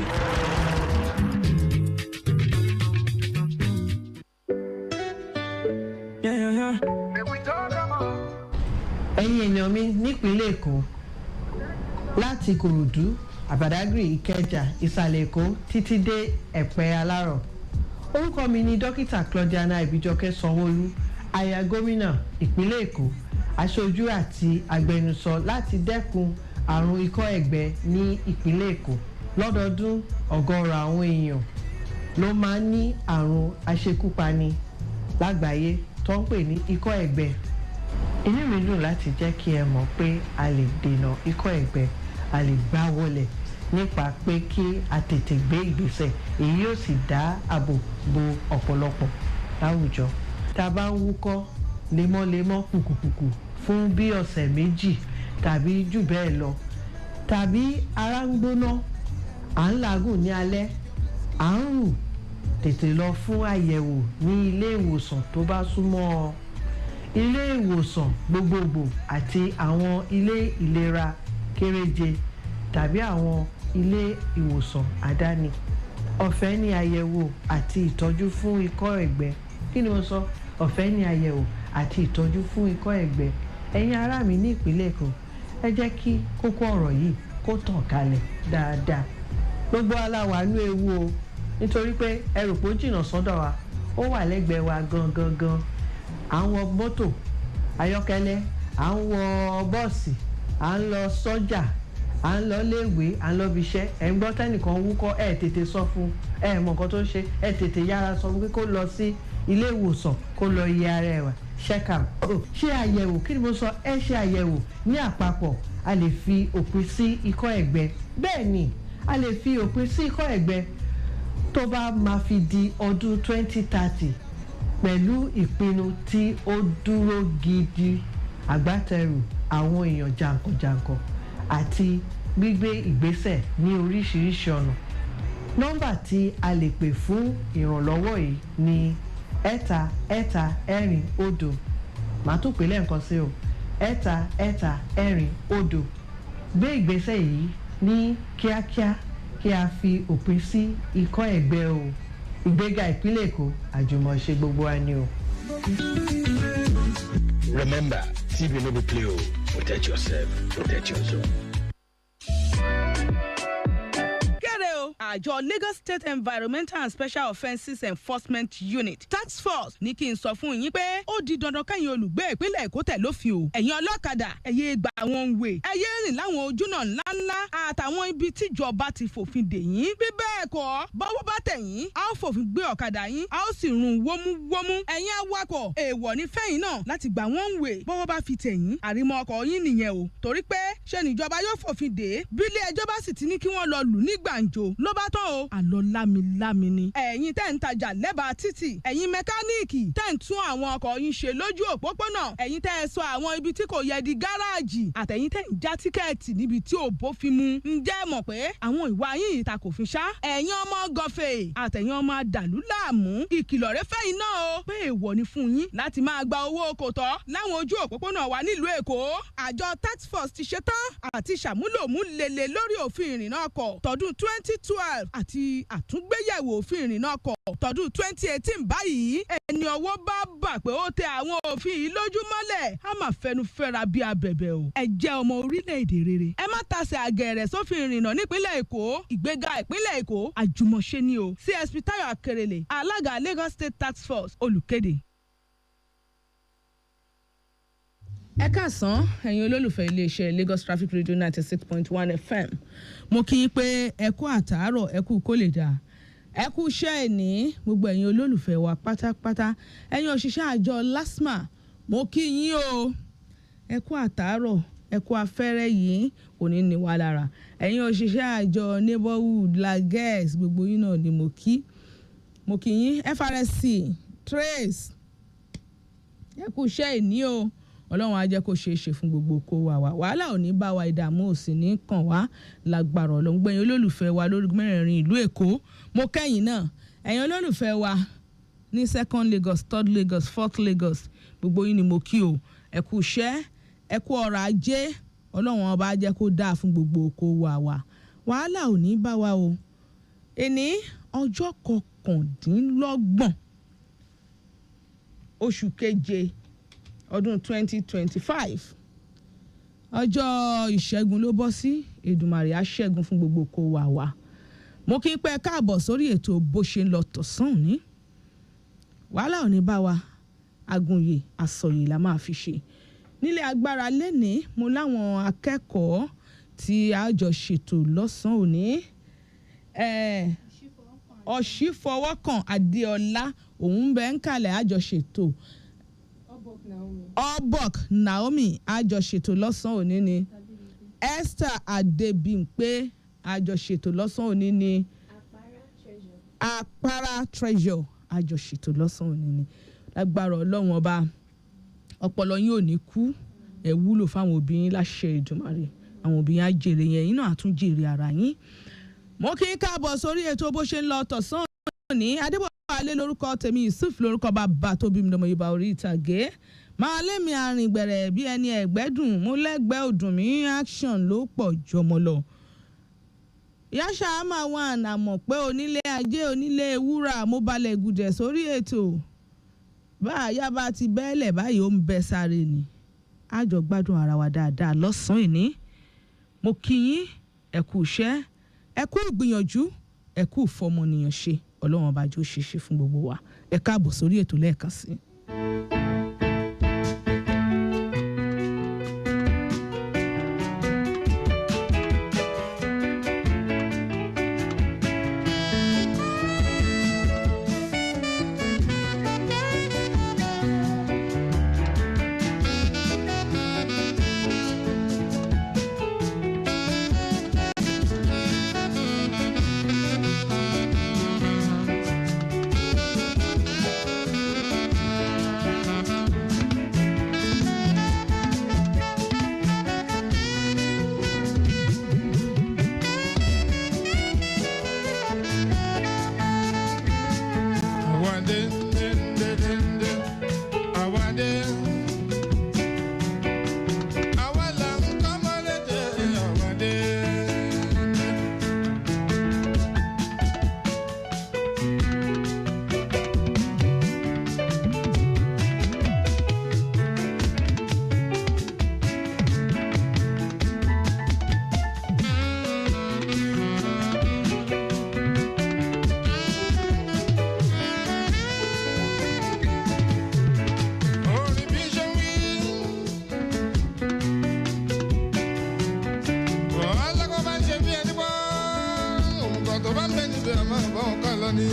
ẹ̀yin èèyàn mi nípínlẹ̀ Èkó láti Ìkòròdú Àbàdágìrì Ìkẹjà Ìsàlẹ̀ Èkó títí dé Ẹ̀pẹ́ Alárọ̀. orúkọ mi ni dókítà Claudiana Ìbíjọkẹ́ Sanwó-Olú aya gómìnà ìpínlẹ̀ Èkó aṣojú àti agbẹnusọ láti dẹ́kun àrùn ikọ́ ẹ̀gbẹ ní ìpínlẹ̀ Èkó. lọ́dọọdún ọ̀gọ̀ọ̀rọ̀ àwọn èèyàn ló máa ń ní àrùn aṣekúpani lágbàáyé tó ń pè ní ikọ́ ẹ̀gbẹ. inú mi dùn láti jẹ́ kí ẹ mọ̀ pé a lè dènà ikọ́ ẹ̀gbẹ a lè gbá wọlẹ̀ nípa pé kí a tètè gbé ìgbésẹ̀ èyí yóò sì dá ààbò bo ọ̀pọ̀lọpọ̀ láwùjọ. tá a bá ń wúkọ́ lemọ́lemọ́ kùkùkùkù fún bí ọ̀sẹ̀ méjì tàbí jù bẹ́ẹ̀ lọ tàbí ara ń gbóná à ń làágùn ní alẹ́ à ń rù tètè lọ fún àyẹ̀wò ní ilé ìwòsàn tó bá súnmọ́ ọ. ilé ìwòsàn gbogbogbò àti àwọn ilé ìlera kéréje tàbí àwọn ilé ìwòsàn àdáni. ọ̀fẹ́ ni àyẹ̀wò àti ìtọ́jú fún ikọ́ ẹ̀gbẹ. kí ni mo sọ? ọ̀fẹ́ ni àyẹ̀wò àti ìtọ́jú fún ikọ́ ẹ̀gbẹ. ẹ̀yin ará mi ní ìpínlẹ̀ Èkó ẹ jẹ́ kí kókó ọ̀rọ̀ yìí kó tàn kálẹ̀ dáadáa. gbogbo aláwa nú ewu o nítorí pé ẹrù pó jìnnà sọ́dọ̀ wa ó wà lẹ́gbẹ̀ẹ́ wa gangan. à ń wọ mọ́tò ayọ́kẹ́lẹ́ à ń wọ bọ́ọ̀sì à ń lọ sọ́jà à ń lọ léèwé à ń lọ ibiṣẹ́ ẹ̀ ń gbọ́ tẹ́nìkan wúkọ́ ẹ̀ tètè sọ fún ẹ̀ mọ̀ nǹkan tó ń ṣe ẹ̀ tètè yára sọ fún pé kó lọ sí ilé ìwòsàn kó lọ yẹ ara ẹ̀ wá check am. ṣe àyẹ̀wò kí ni mo sọ ẹ ṣe àyẹ̀wò ní àpapọ̀ a lè fi òpin sí ikọ́ ẹ̀gbẹ. bẹ́ẹ̀ ni a lè fi òpin sí ikọ́ ẹ̀gbẹ tó bá máa fi di ọdún 2030 pẹ̀lú ìpinnu tí ó dúró gidi agbátẹrù àwọn èèyàn jàǹkànjàǹkàn àti gbígbé ìgbésẹ̀ ní oríṣiríṣi ọ̀nà. nọ́mbà tí a lè pè fún ìrànlọ́wọ́ yìí ni 334 màá tún pè lẹ́ǹkan sí o 3 gbé ìgbésẹ̀ yìí ní kíákíá kí a fi òpin sí ikọ́ ẹ̀gbẹ́ o ìgbéga ìpínlẹ̀ Èkó àjùmọ̀ṣe gbogbo wa ni o. Remember, TB no be play o. Protect yourself, protect your zone. Àjọ Lagos State Environmental and Special Offences Enforcement Unit Task Force ní kí n sọ fún yín pé ó di dandan kẹ́yìn olùgbé ìpínlẹ̀ Èkó tẹ̀ lófin o. Ẹ̀yin ọlọ́kadà ẹ̀yẹ gba àwọn òwe ẹ̀yẹ rìn láwọn ojúnà ńláńlá àtàwọn ibi tíjọba ti fòfin dè yín. Bí bẹ́ẹ̀ kọ́ bọ́wọ́ bá tẹ̀ yín a ó fòfin gbé ọ̀kadà yín a ó sì rún wómúwómú. Ẹ̀yin awakọ̀ èèwọ̀ ní fẹ́yìn náà láti gbà wọ́n wè bọ́wọ́ bá fi tẹ̀ yín àrímọ́ ọkọ̀ yín nìyẹn o. Torí pé ṣé níjọba yóò fòfin dè bí ilé ẹjọ́ bá sì ti ní kí wọ́n lọ lù ní gbàǹjo ló bá tán o àlọ́ lámilámi ni. Ẹ̀yin tẹ́ ń tajà lẹ́bàá títì ẹ̀yin mẹkáníìkì tẹ́ ń tún àwọn ọkọ̀ yín ṣe lójú òpópónà ẹ̀yin tẹ́ ẹ sọ àwọn ibi tí kò yẹ di gáràjì àtẹ̀yin tẹ́ ń já tíkẹ́ẹ̀tì níbi tí ò bófin mu. Ǹjẹ́ mọ̀ pé àwọn ìwà yín yìí ta kò fi ṣá. Ẹ̀yin ọmọ gọ̀fẹ̀ àtẹ̀yin ọmọ àdàlú láàmú ìkìlọ̀ rẹ fẹ́yìn náà o pé èèwọ̀ ni fún yín láti máa gba owó kò tọ́ láwọn ojú òpópónà wa nílùú Èkó. Àjọ Task Force ti ṣetán àti ṣàmúlò mú lele lórí òfin ìrìnnà ọkọ̀ tọdún 2012 àti àtúngbéyẹ̀wò òfin ìrìnnà ọkọ̀ tọdún 2018 báyìí ẹni ọwọ́ bá bà pé ó tẹ àwọn òfin yìí lójúmọ́lẹ̀ á máa fẹnu fẹ́ra bí abẹ̀bẹ̀ o. Ẹ jẹ́ ọmọ orílẹ̀-èdè rere ẹ má tasẹ̀ àgẹ̀rẹ̀ sófin ìrìnnà nípínlẹ̀ Èkó ìgbéga ìpínlẹ̀ Èkó àjùmọ̀ṣe ni o. CSP Táyọ̀ Akérèlé alága Lagos State Task Force olùkéde. Ẹ káàsán ẹ̀yin olólùfẹ́ iléeṣẹ́ Lagos Traffic Radio 96.1 FM mo kí yín pé ẹ kú àtàárọ̀ ẹ kú kó lè dà ẹ kú iṣẹ́ ẹ̀ ní gbogbo ẹ̀yin olólùfẹ́ wa pátápátá ẹ̀yin òṣìṣẹ́ àjọ LASTMA mo kí yín o ẹ kú àtàárọ̀ ẹ kú afẹ́rẹ́ yìí kò ní ní wa lára ẹ̀yin òṣìṣẹ́ àjọ neighborhood lages gbogbo yín náà ni mo kí yín FRSC Trace ẹ kú iṣẹ́ ẹ̀ ní o Ọlọ́run á jẹ́ kó ṣeé ṣe fún gbogbo kó wa wàhálà ò ní bá wa ìdààmú ò sì ní kàn wá lágbára Ọlọ́run gbẹ̀yìn olólùfẹ́ wa lórí mẹ́rẹ̀ẹ̀rin ìlú Èkó mo kẹ́yìn náà ẹ̀yin olólùfẹ́ wa ní 2nd Lagos 3rd Lagos 4th Lagos gbogbo yín ni mo kí o ẹ kú iṣẹ́ ẹ kú ọrọ̀ ajé Ọlọ́run ọba á jẹ́ kó dáa fún gbogbo kó wa wàhálà ò ní bá wa o. Èní ọjọ́ 29 oṣù keje ọdún 2025 ọjọ́ ìṣẹ́gun ló bọ́ sí Èdùmàrè á ṣẹ́gun fún gbogbo kó wa mo kí n pẹ́ káàbọ̀ sórí ètò bó ṣe ń lọ tọ̀sán ní wàhálà ò ní bá wa agùnyè àsọyè la máa fi ṣe nílé agbára lénìí mo láwọn akẹ́kọ̀ọ́ tí a jọ ṣètò lọ́sàn-án òní Ọ̀ṣífọwọ́kàn Adéọlá òun bẹ́ẹ̀ ń kalẹ̀ a jọ ṣètò Obok Naomi àjọṣètò lọ́sàn-án òní ni Esther Adébímpé àjọṣètò lọ́sàn-án òní ni Àpárá Treasure àjọṣètò lọ́sàn-án òní ni lágbára Ọlọ́run ọba ọpọlọ yín ò ní kú ẹ wúlò fáwọn òbí yín láṣẹ Èdùmàrè àwọn òbí yín á jèrè yẹn yín náà á tún jèrè ara yín. Mo kí n káàbọ̀ sórí ètò bó ṣe ń lọ tọ̀sán òní Adébọ̀wálé lórúkọ tèmi Yusuf lórúkọ bàbá tó bí mi lọ́mọ Yorùbá orí ìtàgé máa lémi àrìn gbẹ̀rẹ̀ bí ẹni ẹ̀gbẹ́dùn mú lẹ́gbẹ́ òdùn mi action ló pọ̀ jọmọ lọ. Yáṣà máa wà àmọ̀ pé onílé ajé onílé wúrà mo balẹ̀ gùdẹ̀ sórí ètò báyà bá ti bẹ́ẹ̀lẹ̀ báyìí ó ń bẹ́ sáré ni àjọ gbádùn ara wa dáadáa lọ́sàn-án ìní mo kí yín ẹ kú iṣẹ́ ẹ kú ìgbìyànjú ẹ kú ìfọmọnìyàn ṣe Ọlọ́run ọba jọ̀ọ́ ṣe ṣe fún gbogbo wa ẹ káàbọ̀ sórí ètò lẹ́ẹ̀kan sí i. bá ń bẹ níbẹ̀ àmọ́ bá wọn kà lọ ní.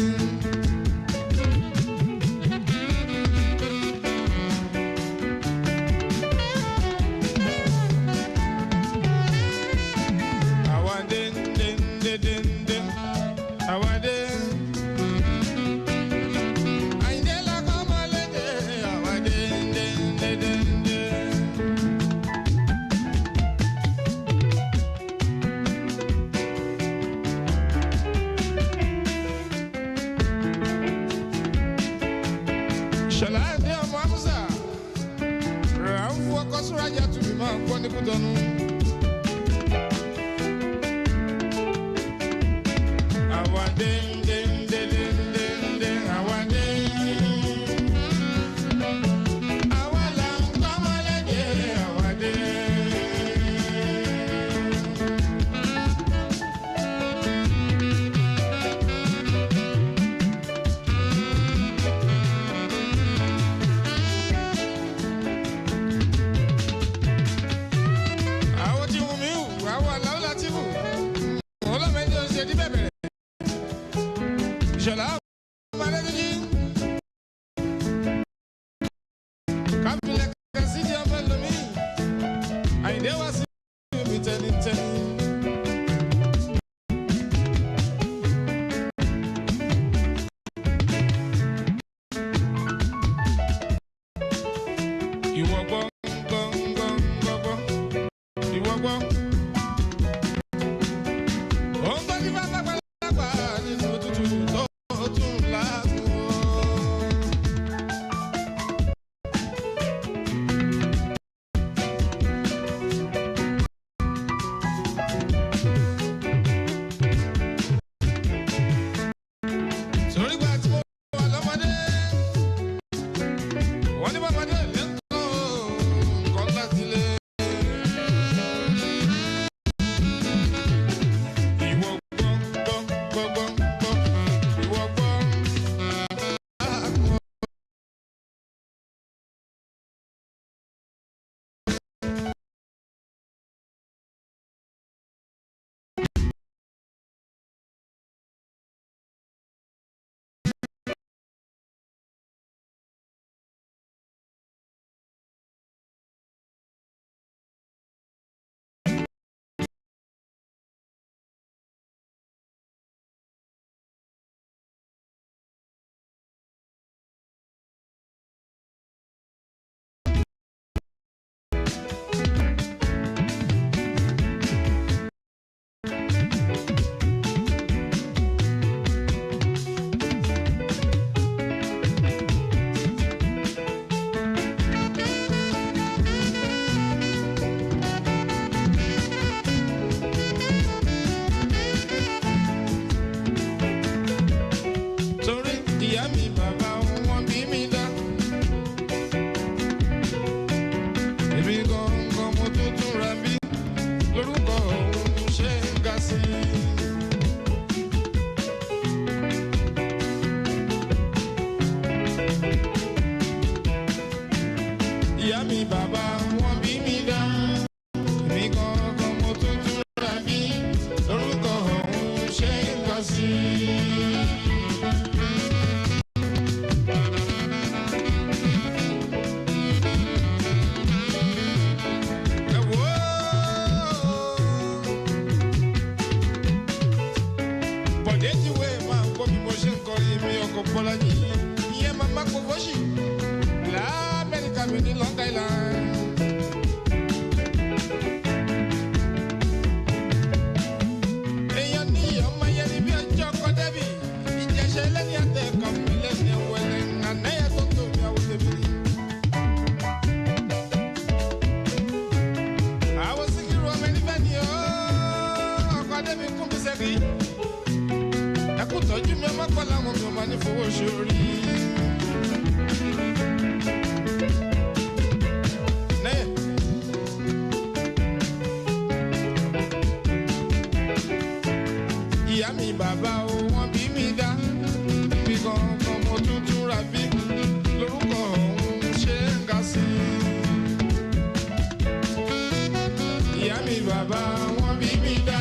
Ìyá mi bàbá wọn bí mi dá,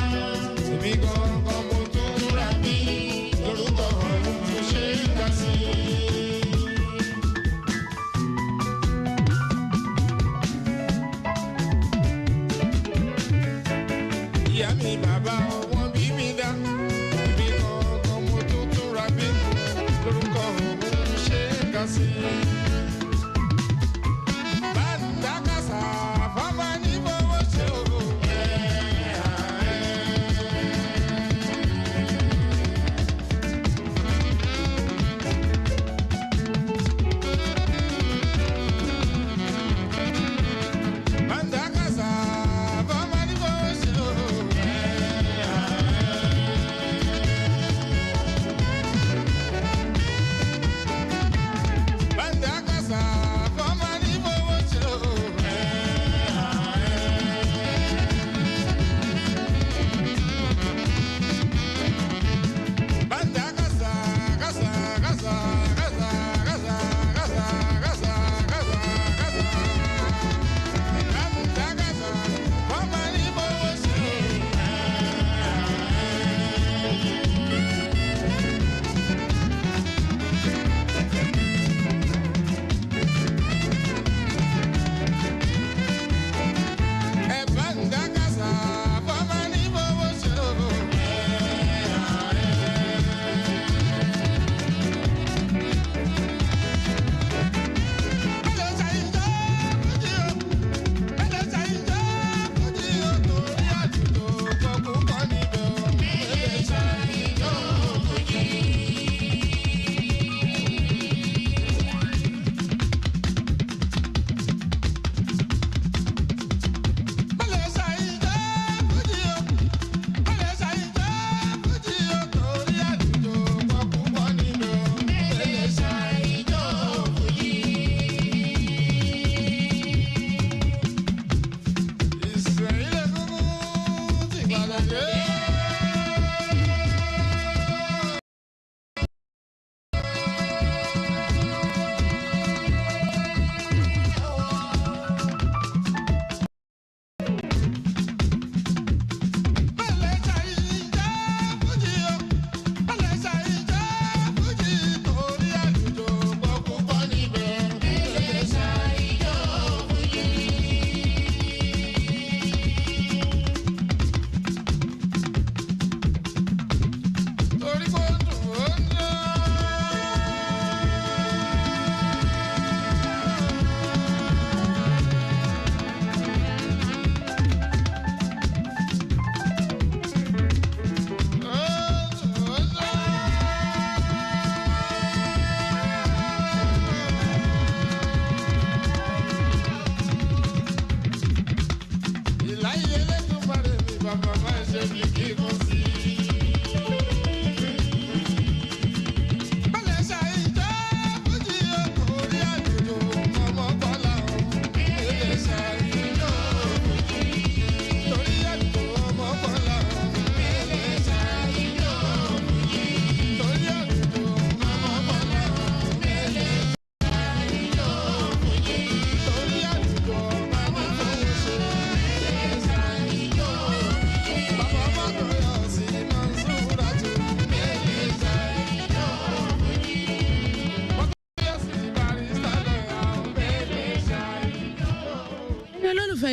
èmi gangan mo tún ra bí.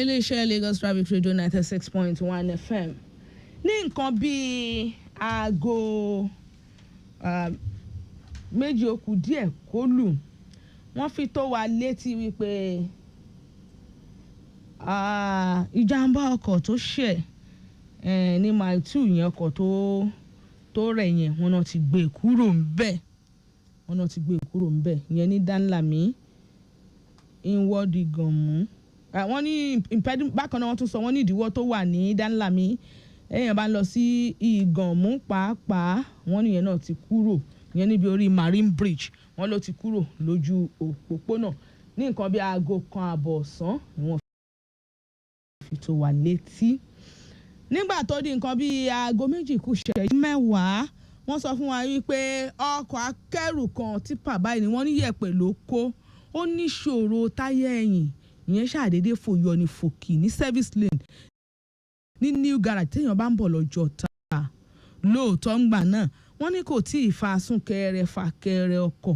iléeṣẹ́ Lagos Traffic Radio 96.1 FM ní nǹkan bíi aago méjì ó kù díẹ̀ kó lù wọ́n fi tó wa létí wípé ìjàmbá ọkọ̀ tó ṣẹ̀ ní mile 2 yẹn ọkọ̀ tó rẹ̀ yẹn wọ́n náà ti gbé kúrò ńbẹ̀ ìyẹn ní Danlami ìwọ́dì Gànmú wọ́n ní bákan náà wọ́n tún sọ wọ́n ní ìdíwọ́ tó wà ní Danlami èèyàn bá ń lọ sí Ìgànmú pàápàá wọ́n níyẹn náà ti kúrò ìyẹn níbi orí Marine Bridge wọ́n ló ti kúrò lójú òpópónà ní nǹkan bí aago 1:30 ọ̀sán ni wọ́n fi tó wa létí nígbà tó di nǹkan bí aago 2 kù ìṣẹ́jú 10 wọ́n sọ fún wa wípé ọkọ̀ akẹ́rù kan tipa báyìí ni wọ́n ní yẹ̀pẹ̀ ló kó ó níṣòro táyà ẹ̀yìn ìyẹn ṣàdédé fòyọ ní fòkì ní service lane ní new garage téèyàn bá ń bọ̀ lọ́jọ́ ta lóòótọ́ ńgbà náà wọ́n ní kò tí ì fa súnkẹrẹ fàkẹrẹ ọkọ̀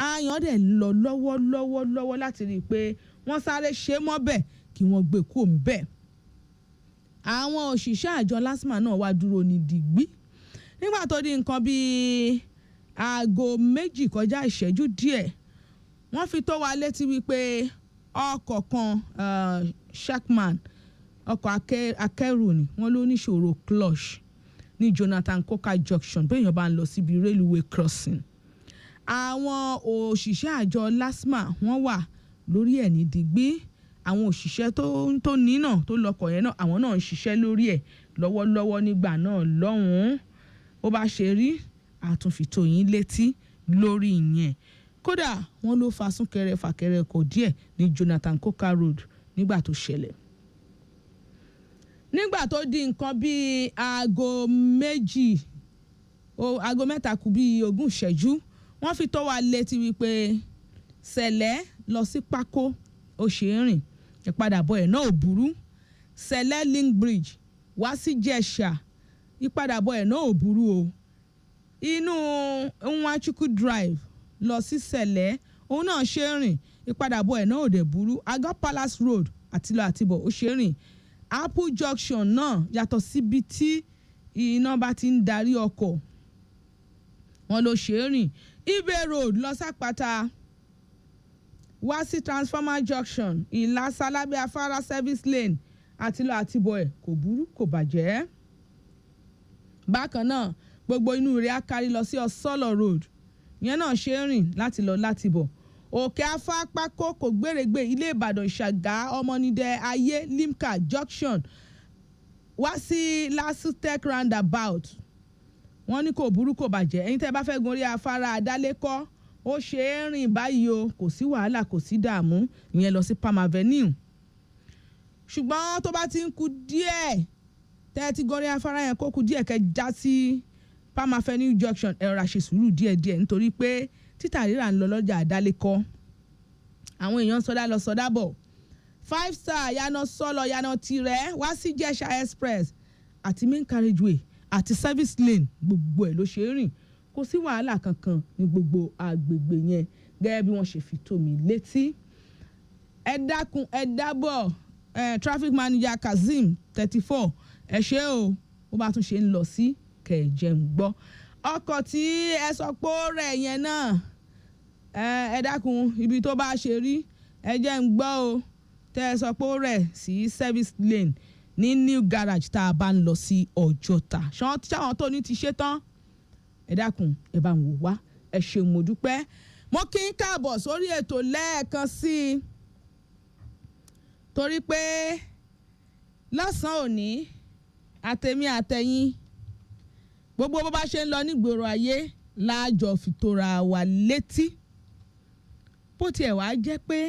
àyàn dẹ̀ lọ lọ́wọ́ láti rí i pé wọ́n sáré ṣe mọ́bẹ̀ kí wọ́n gbé kó ń bẹ̀. àwọn òṣìṣẹ́ àjọ LASTMA náà wá dúró ní dìgbì nígbà tó di nǹkan bíi aago 2 kọjá ìṣẹ́jú díẹ̀ wọ́n fi tó wa létí wípé ọkọ̀ kan Sharkman ọkọ̀ akẹ́rù ni wọ́n ló níṣòro clutch ní Jonathan Coker Junction béèyàn bá ń lọ síbi railway crossing. àwọn òṣìṣẹ́ àjọ LASTMA wọ́n wà lórí ẹ̀ ní dìgbì àwọn òṣìṣẹ́ tó ní náà tó lọkọ̀ yẹn náà àwọn náà ń ṣiṣẹ́ lórí ẹ̀ lọ́wọ́lọ́wọ́ nígbà náà lọ́hùn-ún ó bá ṣe rí àtúnfìtò yín létí lórí ìyẹn kódà wọ́n ló fa súnkẹrẹ fàkẹrẹ ọkọ̀ díẹ̀ ní Jonathan Coker Road nígbà tó ṣẹlẹ̀. nígbà tó di nǹkan bíi aago 3 kù bíi 20 ìṣẹ́jú wọ́n fi tó wa létí wípé Sẹ̀lẹ̀ lọ sí Pákó ó ṣe é rìn ìpadàbọ̀ ẹ̀ náà ò burú Sẹ̀lẹ̀ link bridge wá sí Jẹ̀ṣà ìpadàbọ̀ ẹ̀ náà ò burú o inú Nwachukwu drive lọ sí Sẹ̀lẹ̀ òun náà ṣe é rìn ìpadàbọ̀ ẹ̀ náà ò dẹ̀ burú Àgọ́ Palace Road àtìlọ àtibọ̀ ó ṣe é rìn Apple Junction náà yàtọ̀ síbi tí iná bá ti ń darí ọkọ̀ wọn ló ṣe é rìn Ibe Road lọ sápáta wá sí Transformer Junction Ìlàsà lábẹ́ afárá service lane àtìlọ àtibọ̀ ẹ̀ kò burú kò bàjẹ́. bákan náà gbogbo inú rẹ̀ á kárí lọ sí Osolo Road ìyẹn náà ṣe é rìn láti lọ láti bọ̀ Òkè Afá Pákó kò gbèrègbè Ilé Ìbàdàn Ìṣàgá Ọmọnidẹ Ayé Limca Junction wá sí Lasutech roundabout wọ́n ní kò burú kò bàjẹ́ ẹ̀yin tẹ́ bá fẹ́ gun orí afárá Adálékọ́ ó ṣe é rìn báyìí o kò sí wàhálà kò sí dààmú ìyẹn lọ sí Palm Avenue ṣùgbọ́n tó bá ti ń kù díẹ̀ tẹ́ ti gun orí afárá yẹn kó kù díẹ̀ kẹ́ já sí Palm Avenue Junction ẹ rọra ṣe sùúrù díẹ̀díẹ̀ nítorí pé títà rírà ń lọ lọ́jà Adálékọ́ àwọn èèyàn sọdá lọ sọdá bọ̀ 5 Star Yànà Sọ́lọ̀ Yànà Tirẹ̀ wá sí Jẹ̀ṣà Express àti main carriageway àti service lane gbogbo ẹ̀ ló ṣe é rìn kò sí wàhálà kankan ní gbogbo àgbègbè yẹn gẹ́gẹ́ bí wọ́n ṣe fi tó mi létí. ẹ dákun ẹ dábọ̀ traffic manager Kazeem 34 ẹ ṣé o ó bá tún ṣe ń lọ sí kẹ̀jẹ̀ ń gbọ́ ọkọ̀ tí ẹ sọ pé ó rẹ̀ yẹn náà ẹ dákun ibi tó bá ṣe rí ẹ jẹ́ ń gbọ́ o tẹ́ ẹ sọ pé ó rẹ̀ sí service lane ní new garage tá a bá ń lọ sí Ọjọ́ta ṣáwọn tó ní ti ṣe tán ẹ dákun ẹ bá ń wò wá ẹ ṣeun mo dúpẹ́ mo kí n káàbọ̀ sórí ètò lẹ́ẹ̀kan sí i torí pé lọ́sàn-án òní àtẹ̀mí àtẹ̀yìn gbogbo bó bá ṣe ń lọ nígboro ayé láàjọ fìtora wa létí bó tiẹ̀ wá jẹ́ pé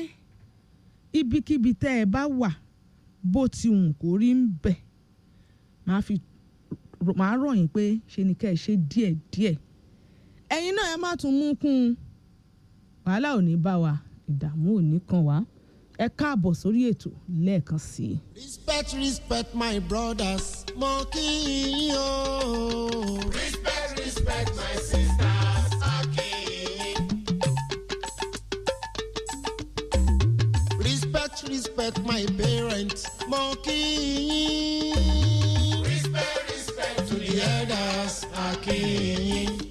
ibikíbi tẹ́ ẹ bá wà bó ti hùn kó rí ń bẹ̀ máa rọ̀ yín pé ṣe ni kẹ́ ẹ ṣe díẹ̀díẹ̀ ẹ̀yin náà ẹ má tún mú kún un wàhálà ò ní bá wa ìdààmú ò ní kàn wá ẹ káàbọ̀ sórí ètò lẹ́ẹ̀kan sí i. respect my brothers mo kí yín o. respect my sisters a kí yín. respect my parents mo kí yín. Respect to the elders, a kí yín.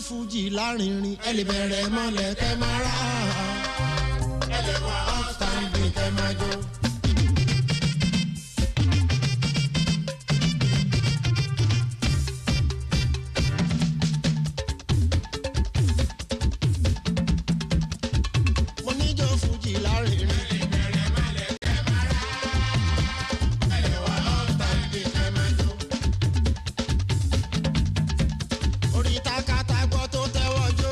fújì lárinrin ẹ lè bẹ̀rẹ̀ mọ́lẹ̀ kẹ́ máa rà ẹ lè wá outstanding kẹ́ máa jó. mo níjó fújì lárinrin. Orí takata gbọ́ tó tẹ́wọ́ jó.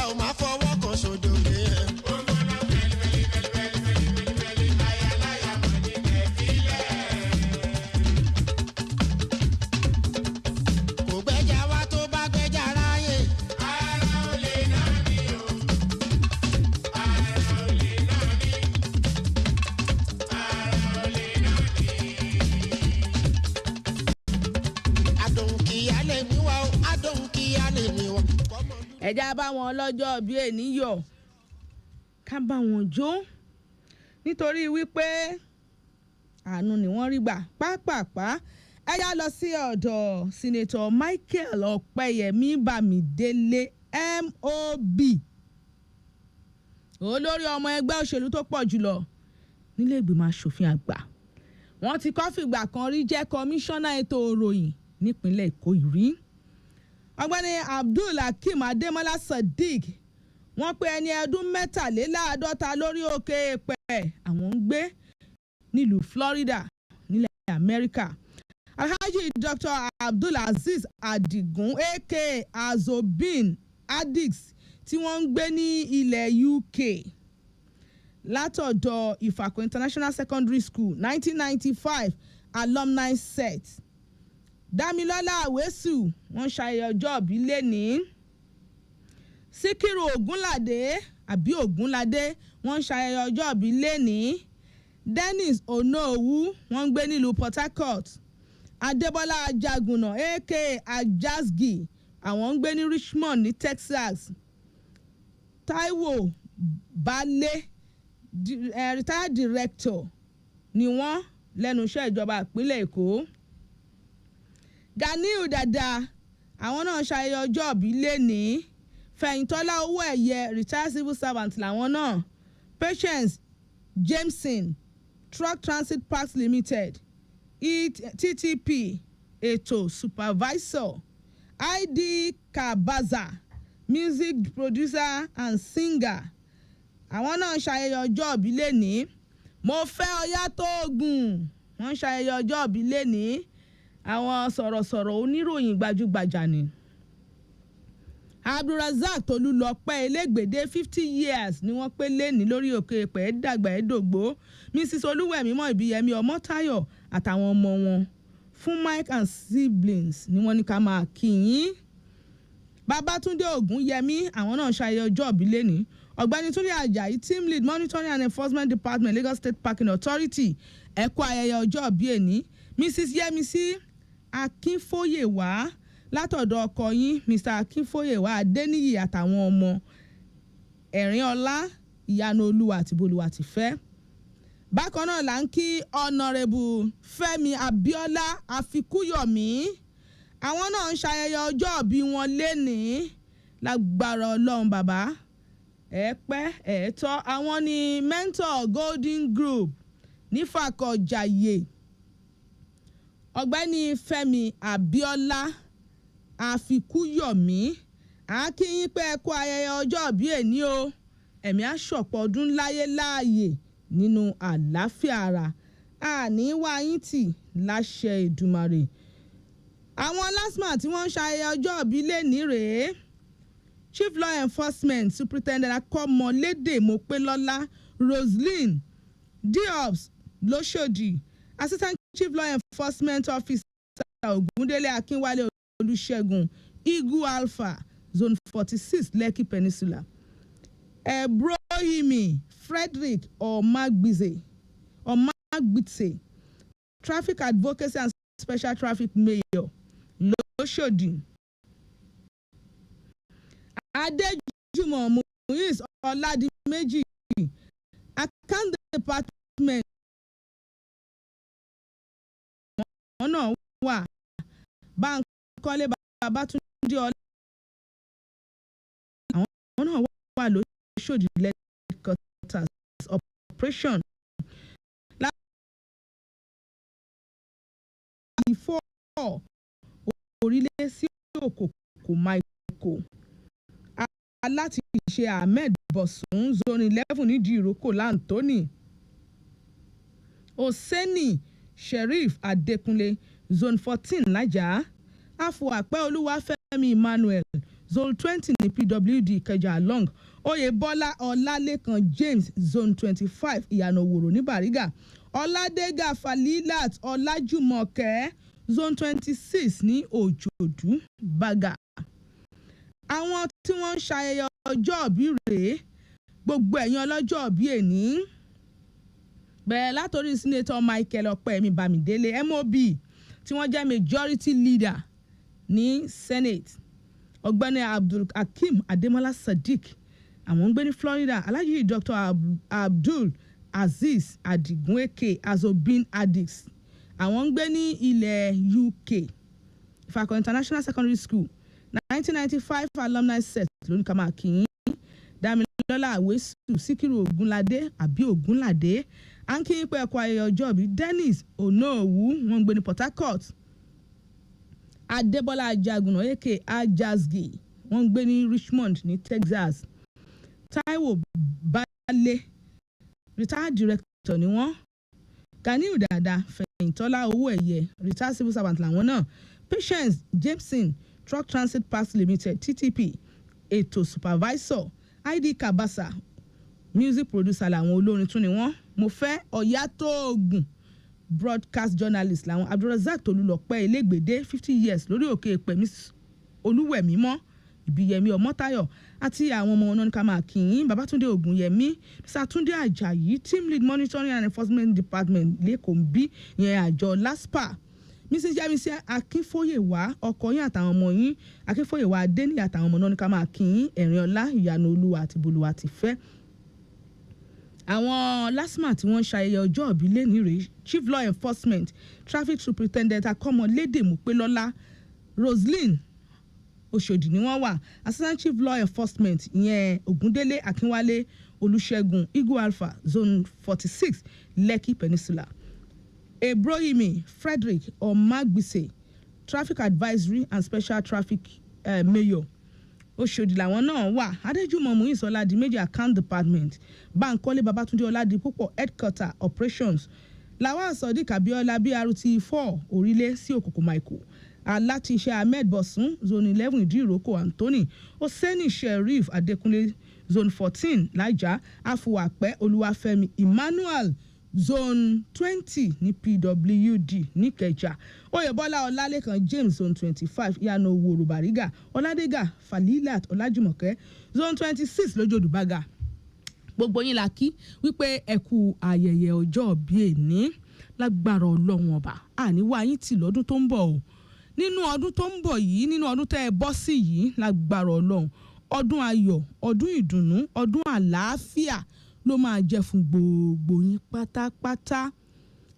ẹ ò máa fọwọ́ kan ṣojo lé ẹ. kò gbẹ́jà wá tó bá gbẹ́jà ráyè. ara ò lè ná mi o. ara ò lè ná mi. ara ò lè ná mi. adòǹkìyà lè mí wá o adòǹkìyà lè mí wá. ẹ̀já bá wọn lọ́jọ́ bíi ènìyàn ká bá wọn jó nítorí wípé àánú ni wọ́n rí gbà pápápá ẹ̀yà lọ sí ọ̀dọ̀ Senator Michael Ọ̀pẹ́yẹmí Bámidélé MOB olórí ọmọ ẹgbẹ́ òṣèlú tó pọ̀ jùlọ nílé ìgbìmọ̀ asòfin àgbà wọ́n ti kọ́ fìgbà kan rí jẹ́ kọmíṣánná ètò òròyìn nípínlẹ̀ Èkó ìrí ọ̀gbẹ́ni Abdul Hakeem Adémọ́lá Sadiq wọ́n pé ẹni ọdún 53 lórí òkè èèpẹ̀ àwọn ń gbé nílùú Florida nílẹ̀ Amẹ́ríkà Alhaji Dr. Abdul Aziz Adigun aka Azobin Adix tí wọ́n ń gbé ní ilẹ̀ UK látọ̀dọ̀ Ìfàkọ̀ International Secondary School 1995 alumni set Dámilọ́lá Àwésù wọ́n ṣayẹyẹ ọjọ́ ìbí lẹ́ni Síkírù Ògúnládé àbí Ògúnládé wọ́n ṣayẹyẹ ọjọ́ ìbí lẹ́ni Dennis Onowu wọ́n ń gbé nílùú Port Harcourt Adébọ́lá Ajagunna aka Ajazgi àwọn ń gbé ní Richmond ní Texas Táíwò Balẹ̀ retired director ni wọ́n lẹ́nu iṣẹ́ ìjọba ìpínlẹ̀ Èkó Ganiu Dada àwọn náà ṣayẹyẹ ọjọ́ ìbí lẹ́ni Fẹ̀yìntọ́lá owó ẹ̀yẹ retired civil servant làwọn náà Patience Jameson Truck Transit Parks Limited TTP ètò supervisor ID Kabaza music producer and singer àwọn náà ṣayẹyẹ ọjọ́ ìbí lẹ́ni Mo fẹ́ Ọyá Tóògùn wọ́n ṣayẹyẹ ọjọ́ ìbí lẹ́ni àwọn sọ̀rọ̀sọ̀rọ̀ oníròyìn gbajúgbajà ni Abdulrasaq Tolúlọpẹ́ Elégbèdé 50 years ni wọ́n pé lẹ́ni lórí òkè èèpẹ̀ dàgbà ẹ̀dògbó Mrs Olúwẹ̀mímọ́ Ìbíyẹmí Ọmọ́táyọ̀ àtàwọn ọmọ wọn fún Mike and siblings ni wọ́n ní ká máa kí yín Babátúndé Ògúnyẹmí àwọn náà ṣayẹyẹ ọjọ́ ìbí lẹ́ni Ọ̀gbẹ́ni Túndé Àjàyí team lead monitoring and enforcement department Lagos State Parking Authority ẹ̀kọ́ ayẹyẹ ọjọ́ ìbí ẹni Mrs Yẹmisí Akínfóyèwá látọ̀dọ̀ ọkọ yín Mr Akínfóyèwá Adéníyì àtàwọn ọmọ Ẹ̀rínọlá Ìyanu Olúwa àti Bolúwa ti fẹ́. Bákan náà là ń kí Honourable Fẹ́mi Abíọ́lá Afikúyọ̀mí àwọn náà ń ṣayẹyẹ ọjọ́ ìbí wọn lénìí lágbára Ọlọ́run bàbá ẹ̀ẹ́pẹ́ ẹ̀ẹ́tọ́ àwọn ni mentor golden group nífàkọ̀jàyè ọ̀gbẹ́ni Fẹ́mi Abíọ́lá Àfikúyọ̀mí akínyìn pé ẹ kú ayẹyẹ ọjọ́ ìbí èní o ẹ̀mí àṣọpọ̀ ọdún láyé láàyè nínú àlàáfíà ara àní wá yín tì láṣẹ Èdùmàrè. Àwọn LASTMA tí wọ́n ń ṣayẹyẹ ọjọ́ ìbí lẹ́ní rèé Chief Law Enforcement Superintendent Akọ́mọlédè Mopélọ́lá Roselyn Diops Lóṣòdì Assistant Chief Law Enforcement Officer Ògúndélé Akínwálé Olúṣẹ́gun Eagle Alpha Zone 46 Lekki Peninsula Ebrohimi Frederick Omagbitse Traffic Advocacy and Special Traffic Mayor Lóṣòdì Adéjùmọ̀ Muiz Ọládìméjì Account Department wọn náà wà Bánkọ́lé Babátúndé Ọlá àwọn náà wà Lóṣòdì headquarters operation láti fọ́ orílẹ̀ sí òkòkò Michael aláti ṣe Ahmed Bosun zone 11 nídìí ìrókò Lantoni Oseni Sheriff Adékúnlé zone 14 Lájà Afọwàpẹ́ Olúwafẹ́mi Emmanuel zone 20 ní PWD Ìkẹjà along Oyèbọ́lá Ọlálékan James zone 25 Ìyànà Òwòrò ní Bàrígà Ọládégà Falilat Ọlájùmọ̀kẹ́ zone 26 ní Òjòdú Bàgà. Àwọn tí wọ́n ń ṣayẹyẹ ọjọ́ ìbí rèé gbogbo ẹ̀yin ọlọ́jọ́ ìbí èní bẹ̀rẹ̀ látòrí Senator Michael Ọpẹ́yẹmí Bámidélé MOB tí wọ́n jẹ́ majority leader ní Senate ọ̀gbẹ́ni Abdul Hakeem Ademola Sadiq àwọn ń gbé ní Florida Alhaji Dr. Abdul Aziz Adigun Eke Azobin Addis àwọn ń gbé ní ilẹ̀ UK Ifakọ International Secondary School 1995 alumni set lónìí ká máa kí yín Dámilọ́lá Àwésù Síkírù Ògúnládé àbí Ògúnládé à ń kí yín pé ẹ̀kọ́ ayẹyẹ ọjọ́ ìbí Dennis Onóòwú wọ́n ń gbé ní Port Harcourt Adébọ́lá Ajagunà Eke Ajazgi wọ́n ń gbé ní Richmond ní Texas Táíwò Bálé retired director ni wọ́n Ganiu Dada Fẹ̀yìntọ́lá Owó Ẹ̀yẹ retired civil servant làwọn náà Patience Jameson Truck Transit Parks Limited TTP ètò supervisor ID Kabasa music producer làwọn olórin tún ni wọ́n Mofẹ́ Ọ̀yátóògùn broadcast journalist làwọn Abdulrasaq Tolúlọpẹ́ Elégbèdé 50 years lórí òkè èpè Miss Olúwẹ̀mímọ́ Ìbíyẹmí Ọmọ́táyọ̀ àti àwọn ọmọ ọ̀nà ká máa kìyìn Babátúndé Ògúnyẹmí Sàtúndé Àjàyí team lead monitoring and enforcement department lẹ́kọ̀ọ́ ń bí yẹn àjọ LASPA Mrs. Yemisi Akínfóyèwá ọkọ yín àtàwọn ọmọ yín Akínfóyèwá Adéníyì àtàwọn ọmọ náà ní ká máa kìyìn Ẹ̀rìnọlá Ìyanu Olúwa àti Bolúwa ti fẹ́. Àwọn LASTMA tí wọ́n ń ṣayẹyẹ ọjọ́ ìbí lẹ́ni rèé Chief Law Enforcement Traffic Superintendent Akọ́mọlédè Mopélọ́lá Roselyn Òṣòdì ni wọ́n wà Assistant Chief Law Enforcement ìyẹn Ògúndélé Akínwálé Olúṣẹ́gun Eagle Alpha Zone 46 Lekki Peninsula Ebrohimi Frederick Omagbitse Traffic Advisory and Special Traffic Mayor Òṣòdì làwọn náà wà Adéjùmọ̀ Muiz Ọládìméjì Account Department Bánkọ́lé Babátúndé Ọládìpúpọ̀ Headquarter Operations Lawal Sodiq Abiola BRT 4 Orílẹ̀ sí Òkòkò Michael Alátiṣe Ahmed Bosun Zone 11 Ìdíròkò Anthony Oseni Sheriff Adékúnlé Zone 14 Lájà Afọwàpẹ́ Olúwafẹ́mi Emmanuel Zone 20 ní PWD níkẹjà Oyèbọ́lá Ọlálékan James Zone 25 Ìyànà Òwòrò Bàrígà Ọládégà Falilat Ọlájùmọ̀kẹ́ Zone 26 lójòdù Bàgà. Gbogbo yín la kí wípé ẹ kú ayẹyẹ ọjọ́ bí èní lágbára Ọlọ́run ọba àníwá yín tì lọ́dún tó ń bọ̀ o nínú ọdún tó ń bọ̀ yìí nínú ọdún tẹ́ ẹ bọ́ sí yìí lágbára Ọlọ́run ọdún ayọ̀ ọdún ìdùnnú ọdún àlàáfíà ló máa jẹ́ fún gbogbo yín pátápátá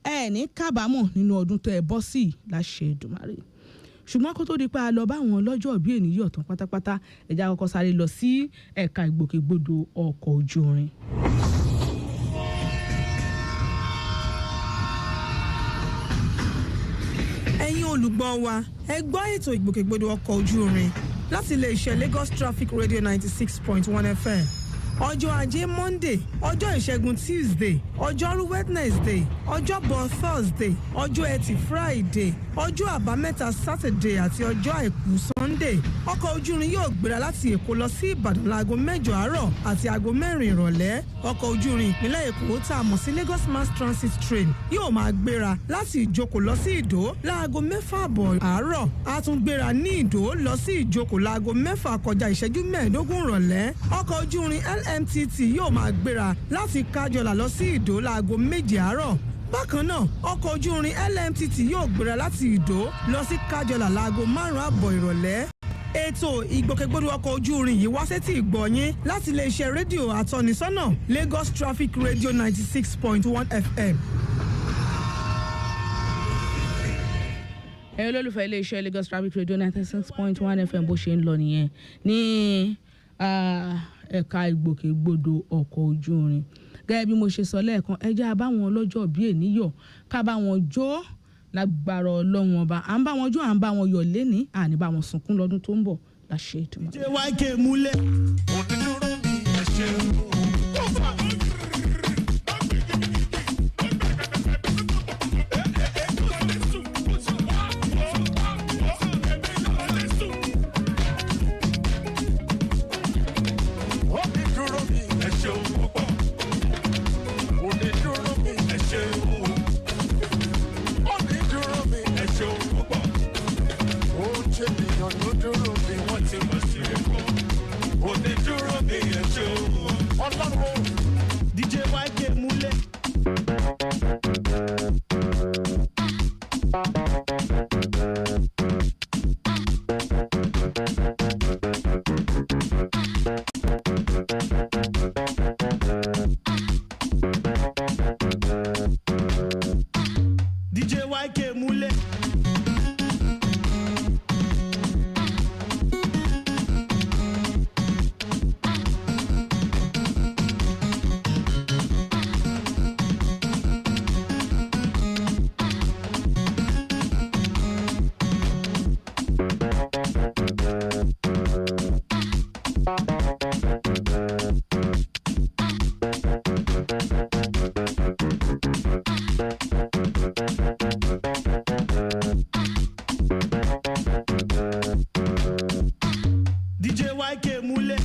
ẹ ní kábàámọ̀ nínú ọdún tẹ́ ẹ bọ́ sí láṣẹ Èdùmàrè ṣùgbọ́n kó tó di pé a lọ bá àwọn ọlọ́jọ́ bí ènìyàn tán pátápátá ẹ̀já kọ́kọ́ sáré lọ sí ẹ̀ka ìgbòkègbodò ọkọ̀ ojú irin. ẹ̀yin olùgbọ́ wa ẹ gbọ́ ètò ìgbòkègbodò ọkọ̀ ojú irin láti iléeṣẹ́ Lagos Traffic Radio 96.1 FM ọjọ́ ajé Monday ọjọ́ ìṣẹ́gun Tuesday ọjọ́rú Wednesday ọjọ́bọ̀ Thursday ọjọ́ ẹtì Friday ọjọ́ àbámẹ́ta Saturday àti ọjọ́ àìkú Sunday ọkọ̀ ojú irin yóò gbéra láti Èkó lọ sí Ìbàdàn láago 8 àárọ̀ àti aago 4 ìrọ̀lẹ́ ọkọ̀ ojú irin ìpínlẹ̀ Èkó tá a mọ̀ sí Lagos Mass Transit Train yóò máa gbéra láti Ìjókòó lọ sí Ìdó láago 6 àárọ̀ á tún gbéra ní Ìdó lọ sí Ìjókòó láago 6 kọjá ìṣẹ́jú 15 ìrọ̀lẹ́ ọkọ̀ ojú irin LMTT yóò máa gbéra láti Kájọlà lọ sí Ìdó láago 7 àárọ̀ bákan náà ọkọ̀ ojú irin LMTT yóò gbéra láti Ìdó lọ sí Kájọlà láago 5 ìrọ̀lẹ́ ètò ìgbòkègbodò ọkọ̀ ojú irin yìí wá sétí ìgbọ̀nyín láti iléeṣẹ́ rédíò àtọ́nisọ́nà Lagos Traffic Radio 96.1 FM. ẹ̀yin olólùfẹ́ iléeṣẹ́ Lagos Traffic Radio 96.1 FM bó ṣe ń lọ nìyẹn ní ẹ̀ka ìgbòkègbodò ọkọ̀ ojú irin gẹ́gẹ́ bí mo ṣe sọ lẹ́ẹ̀kan ẹ jẹ́ àbáwọn ọlọ́jọ́ bí ènìyàn ká bá wọn jó lágbára Ọlọ́run ọba à ń bá wọn jó à ń bá wọn yọ̀ lẹ́ni àní bá wọn sunkún lọ́dún tó ń bọ̀ láṣẹ ìtumọ̀. ṣé wàá ké múlẹ̀. òdúdúró mi ẹ ṣeun. DJ YK múlẹ̀. DJ YK múlẹ̀. DJ YK múlẹ̀.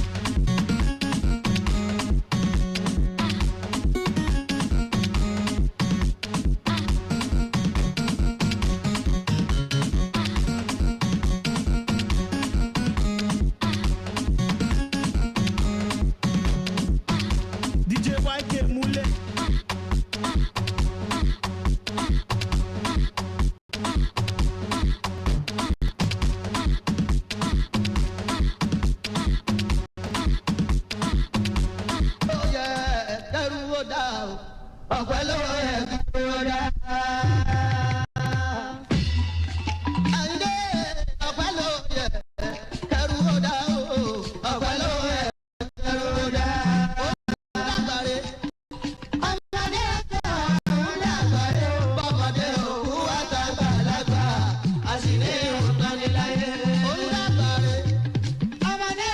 DJ YK múlẹ̀. ọ̀pẹ lọ́wọ́ ẹ̀ kúrò dá. Àyìndé ọ̀pẹ lọ́wọ́ yẹ kẹrù ó dá o. ọ̀pẹ lọ́wọ́ ẹ̀ kẹrù ó dá. ó dàgbàre. ọmọdé ọ̀hún dàgbàre. bọ́mọdé òkú àtàgbàlagbà. àṣìlè òǹtọ́niláyé. ó dàgbàre. ọmọdé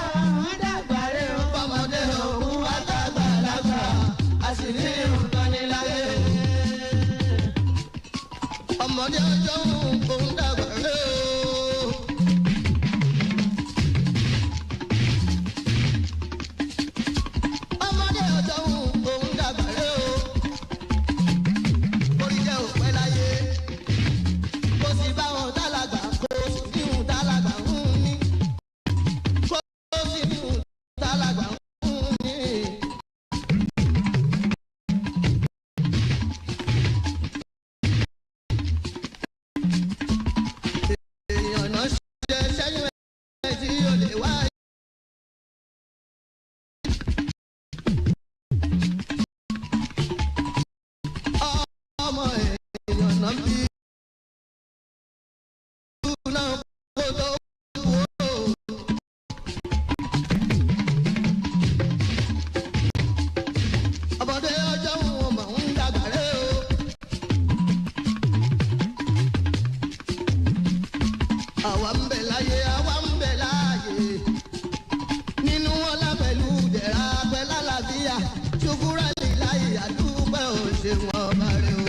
ọ̀hún dàgbàre. bọ́mọdé òkú àtàgbàlagbà. àṣìlè òǹtọ́niláyé. ṣùkúrà líláyì àdúgbò òṣè wọn bá rí o.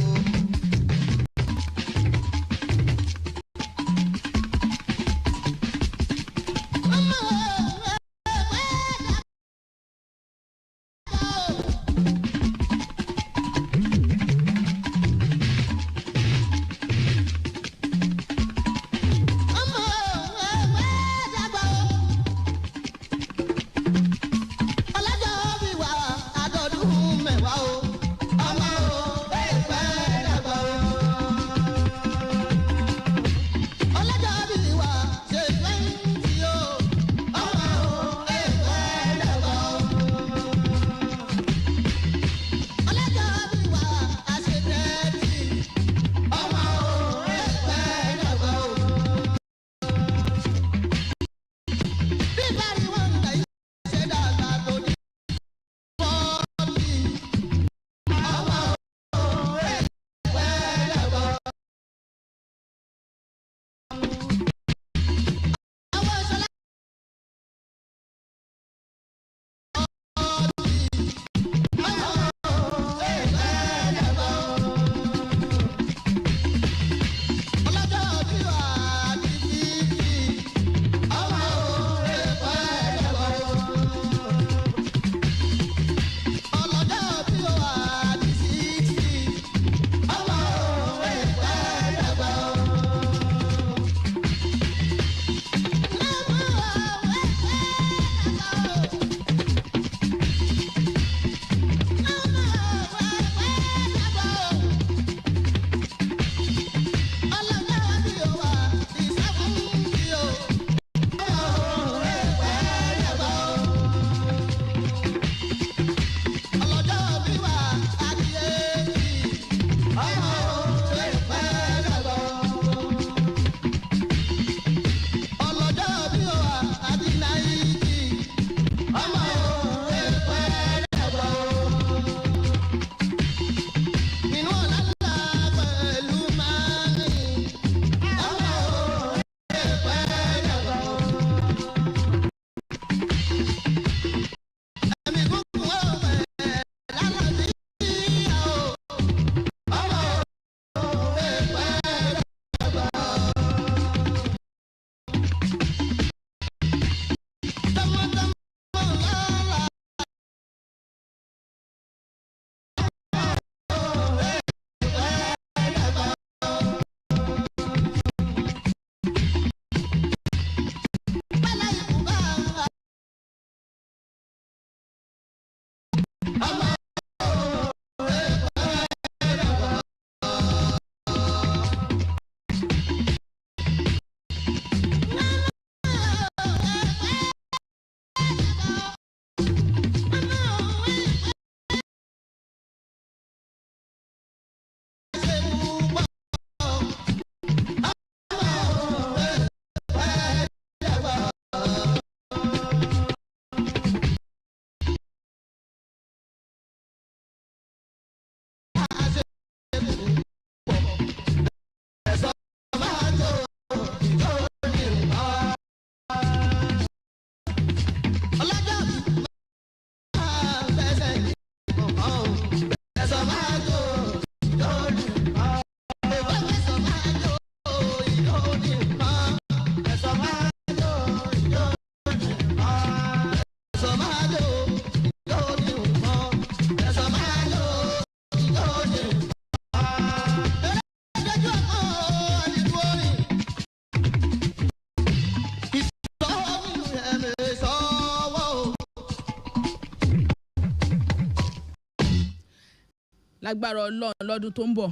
lágbára Ọlọ́run lọ́dún tó ń bọ̀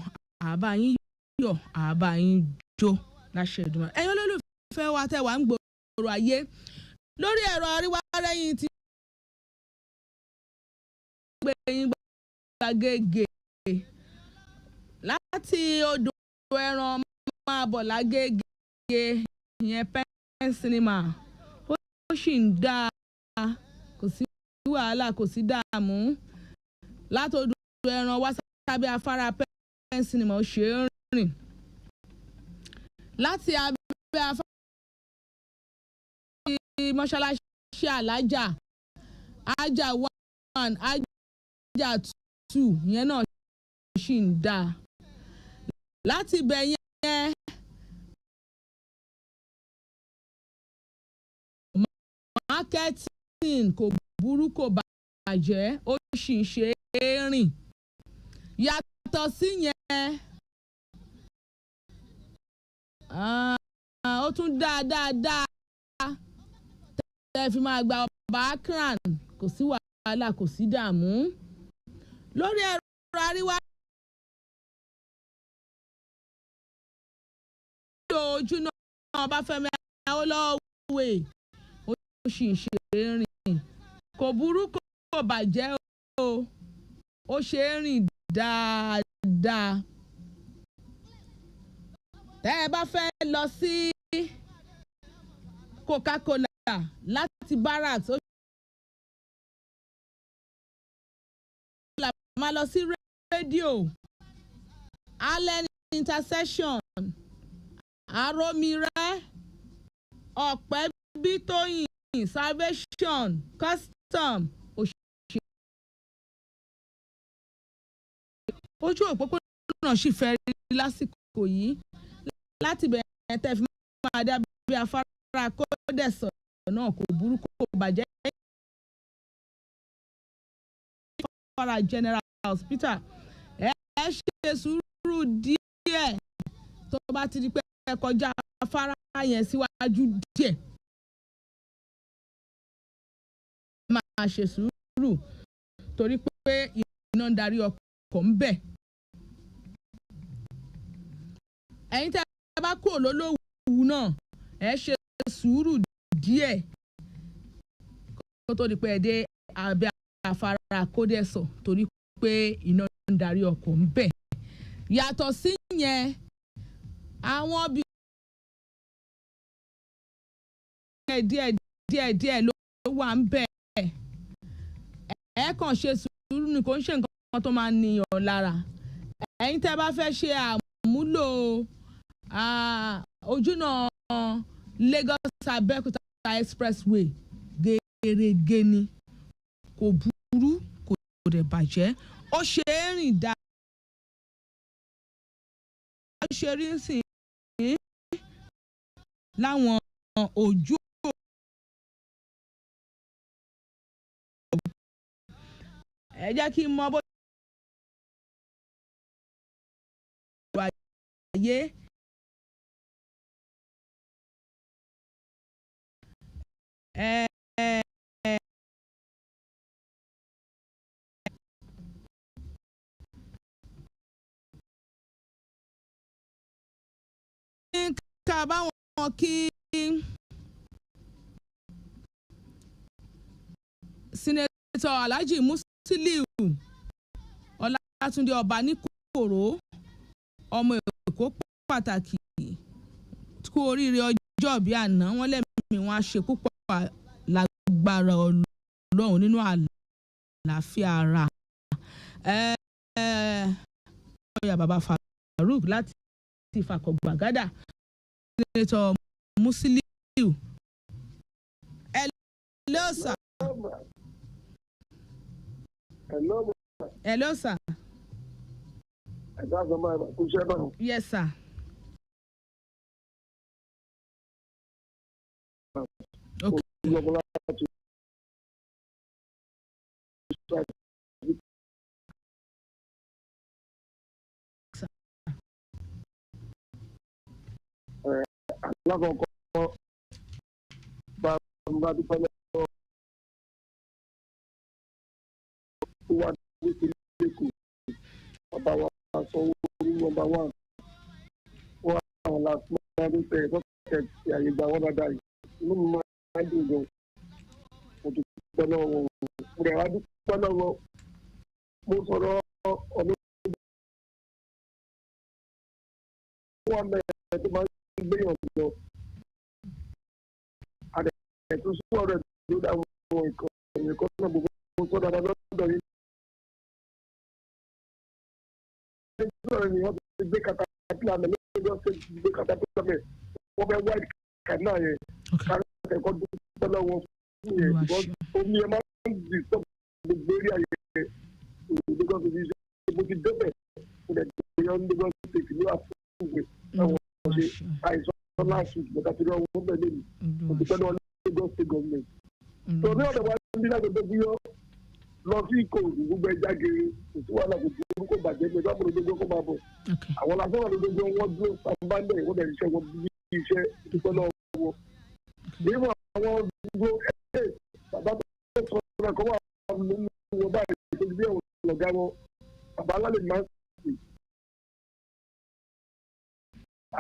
àbá yín yọ̀ àbá yín jó láṣẹ Èdùmàrè. ẹ̀yin olólùfẹ́ wa tẹ́ wà ń gbòòrò ayé lórí ẹ̀rọ àríwá rẹ́yìn tí gbé yín gbàgede láti odò ẹran máa bọ̀ lágége ìyẹn pen cinema ó sì ń dá kò sí wàhálà kò sí dààmú látòdò ẹran wá sábẹ́ afárá pen cinema ó ṣe é rìn láti abẹ́ afárá mọ́ṣáláṣí alájà ajá 1 ìkẹjà 2 yẹn náà ṣì ń dà láti ibẹ̀ yẹn marketing kò burú kò bàjẹ́ ó sì ń ṣe é rìn yàtọ̀ sí yẹn ó tún dáadáa tẹ́ fi máa gba ọba akran kò sí wàhálà kò sí dààmú lórí ẹ̀rọ àríwá ojú náà bá fẹ́ mẹ́ta ó lọ́wọ́ ó sì ń ṣe é rìn kò burú kò bàjẹ́ o ó ṣe é rìn dáadáa tẹ́ ẹ bá fẹ́ lọ sí Coca-Cola láti barracks ó máa lọ sí rédíò Allen intersection Aromirẹ́ Ọ̀pẹ́bítóyìn Salvation Custom òṣìṣẹ́ ojú òpópónà sì fẹ́ rí lásìkò yìí láti bẹ̀rẹ̀ tẹ́ fi máa dá bí afárá kódẹ̀sọ̀ náà kò burú kò bàjẹ́ afárá General Hospital ẹ ṣe sùúrù díẹ̀ tó bá ti di pé ẹ kọjá afárá yẹn síwájú díẹ̀ máa ṣe sùúrù torí pé iná ń darí ọkọ̀ ń bẹ̀. ẹ̀yin tẹ́ ẹ bá kúrò lólówú náà ẹ ṣe sùúrù díẹ̀ kó tó di pé ẹ dé abẹ́ afárá kódẹ̀sọ̀ torí pé iná ń darí ọkọ̀ ń bẹ̀. yàtọ̀ sí yẹn àwọn bí díẹ̀ ló wà ń bẹ̀ ẹ kàn ṣe sùúrù ni kò ń ṣe nǹkan tó máa níyàn lára ẹ̀yin tẹ́ bá fẹ́ ṣe àmúlò ojúnà Lagos Abẹ́òkúta expressway gẹ́gẹ́ ni kò burú kò dẹ̀ bàjẹ́ ó ṣe é rìn dáa ó ṣe rí sí láwọn ojú ẹ jẹ́ kí n mọ bó wáyé ká báwọn kí Senator Alhaji Musiliu Ọlátúndé ọba ní Kòró ọmọ Èkó pàtàkì kú oríire ọjọ́ bí àná wọ́n lẹ́mìí wọn á ṣe púpọ̀ lágbára Ọlọ́run nínú àlàáfíà ara ọ̀yà bàbá Farouk láti Ìfàkọ̀gbàgádà Senator Musiliu hello sir. Hello sir. Yes sir. Okay. Alákọ̀ọ́kọ́ bá dúpẹ́ lọ́wọ́ tó wà ní ìpínlẹ̀ Èkó ọba wa sọ orí nọ́mbà 1 wọ́n àwọn láti máa ń tẹ̀ ẹ́ ti àyè gbà wọ́n dáadáa yìí inú mi máa ń dùn gan mo ti dúpẹ́ lọ́wọ́ wọn mo rẹ̀ wá dúpẹ́ lọ́wọ́ mo sọ̀rọ̀ ọ̀nà wọn mẹ́rin tó máa ń gbéyàn lọ àdẹ̀tún sọ̀rọ̀ ẹ̀ ló dáwọn ìkànnì náà gbogbo mo sọ dáadáa lọ́dọ̀ yìí. Sọ̀rọ̀ ni wọ́n ti gbé katapila mẹ́ lọ́dọ̀ ṣe ti gbé katapila mẹ́ wọ́n bẹ wáìdì kàdí náà yẹn kárí ẹ̀kọ́ dúpẹ́ lọ́wọ́ fún yẹn omi ẹ̀ máa ń di sọ́ọ̀bù gbogbo eré ayé fi ṣe mo ti débẹ̀ mo dẹ̀ ti yọ ní Lagos State ní àfúnwé àwọn ọ̀ṣẹ́ àìsàn last week bọ̀dá ti rán wọn bẹ̀rẹ̀ mi mo ti pẹ́ lọ Lagos State government. tó ní ọ̀dọ̀ wa ní láti tó bíyọ́ lọ sí Ìkòròdú gbogbo ẹja gèrè kò sí wàhálà kò burú kò bàjẹ́ pé sábà lójó kó máa bọ̀. àwọn lásán wà lójó wọn dúró sábàndẹ̀ wọ́n dẹ̀ ṣiṣẹ́ wọn bí iṣẹ́ ìdúpẹ́ náà wọ. nínú àwọn gbogbo bàbá tó sọ̀rọ̀ kọ́ wà nínú wọn báyìí tó ti bí ẹ̀wọ̀n lọ̀gá wọn bàbá alálẹ̀ máa ń sè.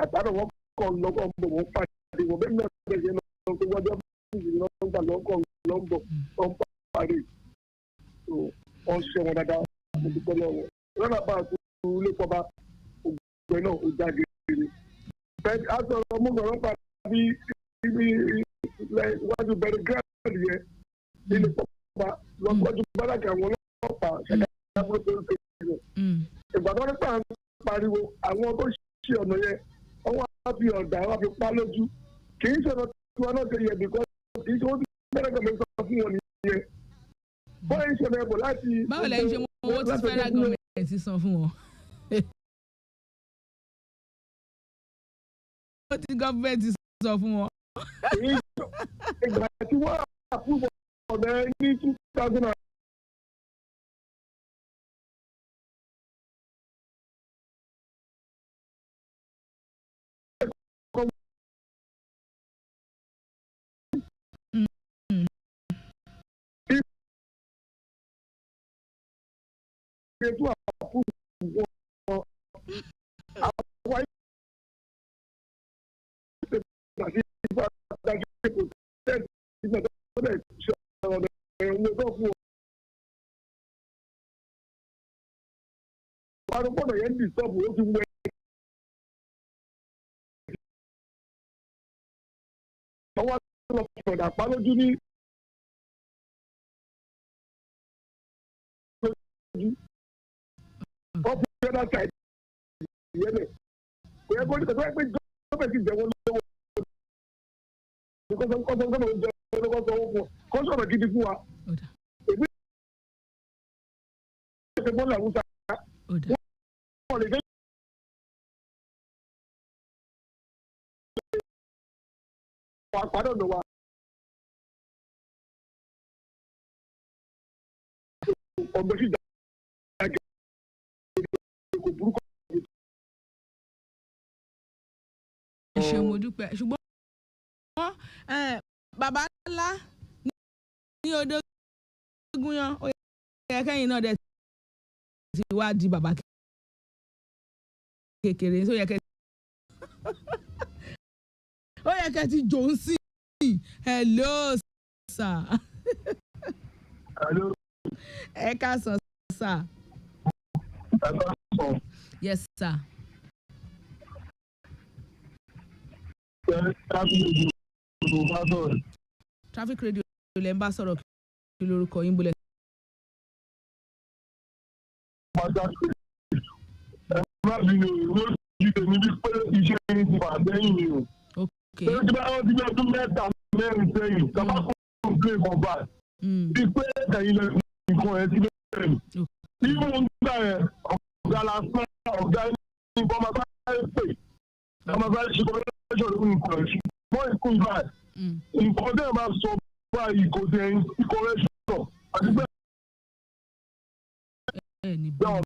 àtàrà wọn kọ̀ lọ́kọ̀ ń bọ̀ wọ́n pàdé wọn bẹ́ẹ̀ náà bẹ̀rẹ̀ yẹn lọ́kọ̀ tó wájú lọ́gbà lọ́kọ̀ lọ́gbọ̀ wọ́n pàdé. wọ́n ṣiṣẹ́ wọn dáadáa mo dúpẹ́ lọ́wọ́. lọ́nà bá a tó ilé pọ́ba ògbẹ́ náà ó jáde rere. bẹ́ẹ̀ á sọ̀rọ̀ mú sọ̀rọ̀ pa bí iwájú bẹ̀rẹ̀ gíráàdì yẹn ilé pọ́ba lọ́gbọ́jú báràkì àwọn ọlọ́pàá ṣẹ̀dá ìgbàgbọ́ tó ń ṣe ìrìn. ìgbàgbọ́ nípa ń pariwo àwọn tó ṣe ọ̀nà yẹn wọ́n á fi ọ̀dà wọ́n á fi pa lójú kì í ṣọ̀nà tí wọ́n náà ṣe yẹ bìkọ́ kì í ṣe wọ́n ti bẹ̀rẹ̀ gọ̀mẹ̀ sọ fún wọn nìyẹn. bọ́ọ̀ ń ṣẹlẹ̀ bọ̀ láti. báwo lẹ ń ṣe owó tí federal government san fún wọn. owó tí gọ́ọ̀mẹ̀ntì sọ fún wọn. ìgbà tí wọ́n àpúbọ̀ ọ̀bẹ ní 2000. Ètò àpò wọn àwọn àti ìgbà àdájọ́ ètò tẹ́lẹ̀ ìgbà tó lẹ̀ ṣe ọ̀rọ̀ ẹ̀wọ̀n tó fún wọn. Wọ́n gbọ́dọ̀ yẹn ní ìsọ́ọ̀bù ó ti wẹ̀. Ọwọ́ lọ sọ̀dà pa lójú ní. Wọ́n fi ọ̀dà ṣàì ìyẹn lẹ̀. Kò yẹ kó ní kẹ̀kẹ́ pé gọ́ọ̀mẹ̀ntì ti jẹ̀wọ́ lọ́wọ́. Kọ́sọ̀ gbọ́dọ̀ ń jẹ ọlọ́kọ́ sọ fún ọ. Kọ́sọ̀ ọ̀rọ̀ gidi fún wa. Èmi ṣe bọ́ọ̀lù àwùjọ. Wọ́n lè dé. Wà á padà ọ̀dọ̀ wa. Ọ̀gbẹ́sì jà. ṣe mo dúpẹ́ ṣùgbọ́n bàbá ńlá ní odò gúnyán ó yẹ kẹ́yìn náà dẹ̀ ti wá di bàbá kékeré ó yẹ kẹ́ ti jò ń sí hello sir. Hello. ẹ káàsán sir. Ẹ káàsán. Yes sir. Traffic radio lè ń bá sọ̀rọ̀ kí lórúkọ yín bólẹ̀. ẹ má bí mi ò ló ju tèmi bí pé iṣẹ́ yín ti wà lẹ́yìn mi o. ṣé tí bá wọ́n ti bí ọdún mẹ́ta mẹ́rin sẹ́yìn tọ́ba kò ń gbé ìbọn bá bí pé ẹ̀yin lè fi nǹkan ẹ̀ sí lẹ́yìn. bí mo ń gbà yẹn ọ̀gá lásán ọ̀gá ní nǹkan máa bá pè ọmọ bá ṣe kọ́ lọ́jọ́ lórí nǹkan ẹ̀ṣin mọ́ ìkú ìbáyìí. nǹkan tẹ́ ẹ máa sọ báyìí kò tẹ̀ ẹ́ ìkọ́rẹ́ṣọ̀ àti bẹ́ẹ̀. Náà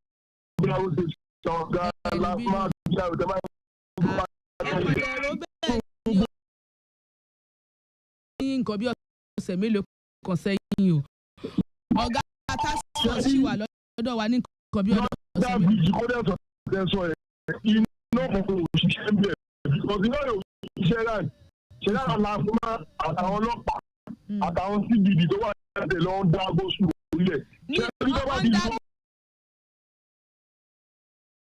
bí a ó ṣe ṣọ̀gá lásán àti àwùjọ máa ń bá ní nǹkan bí ọ̀sẹ̀ mélòó kan sẹ́yìn o. Ọ̀gá Tásán ṣì wà lọ́dọ̀ wa ní nǹkan bí ọ̀sẹ̀ mélòó. Iná kòkòrò òṣìṣẹ́ ń bẹ̀ because iná yóò ṣiṣẹ́ láì ṣe lára lásìmá àtàwọn ọlọ́pàá àtàwọn CBD tó wà láti lọ ń dá gbóṣù orílẹ̀. Ṣé ẹni tó bá ti lọ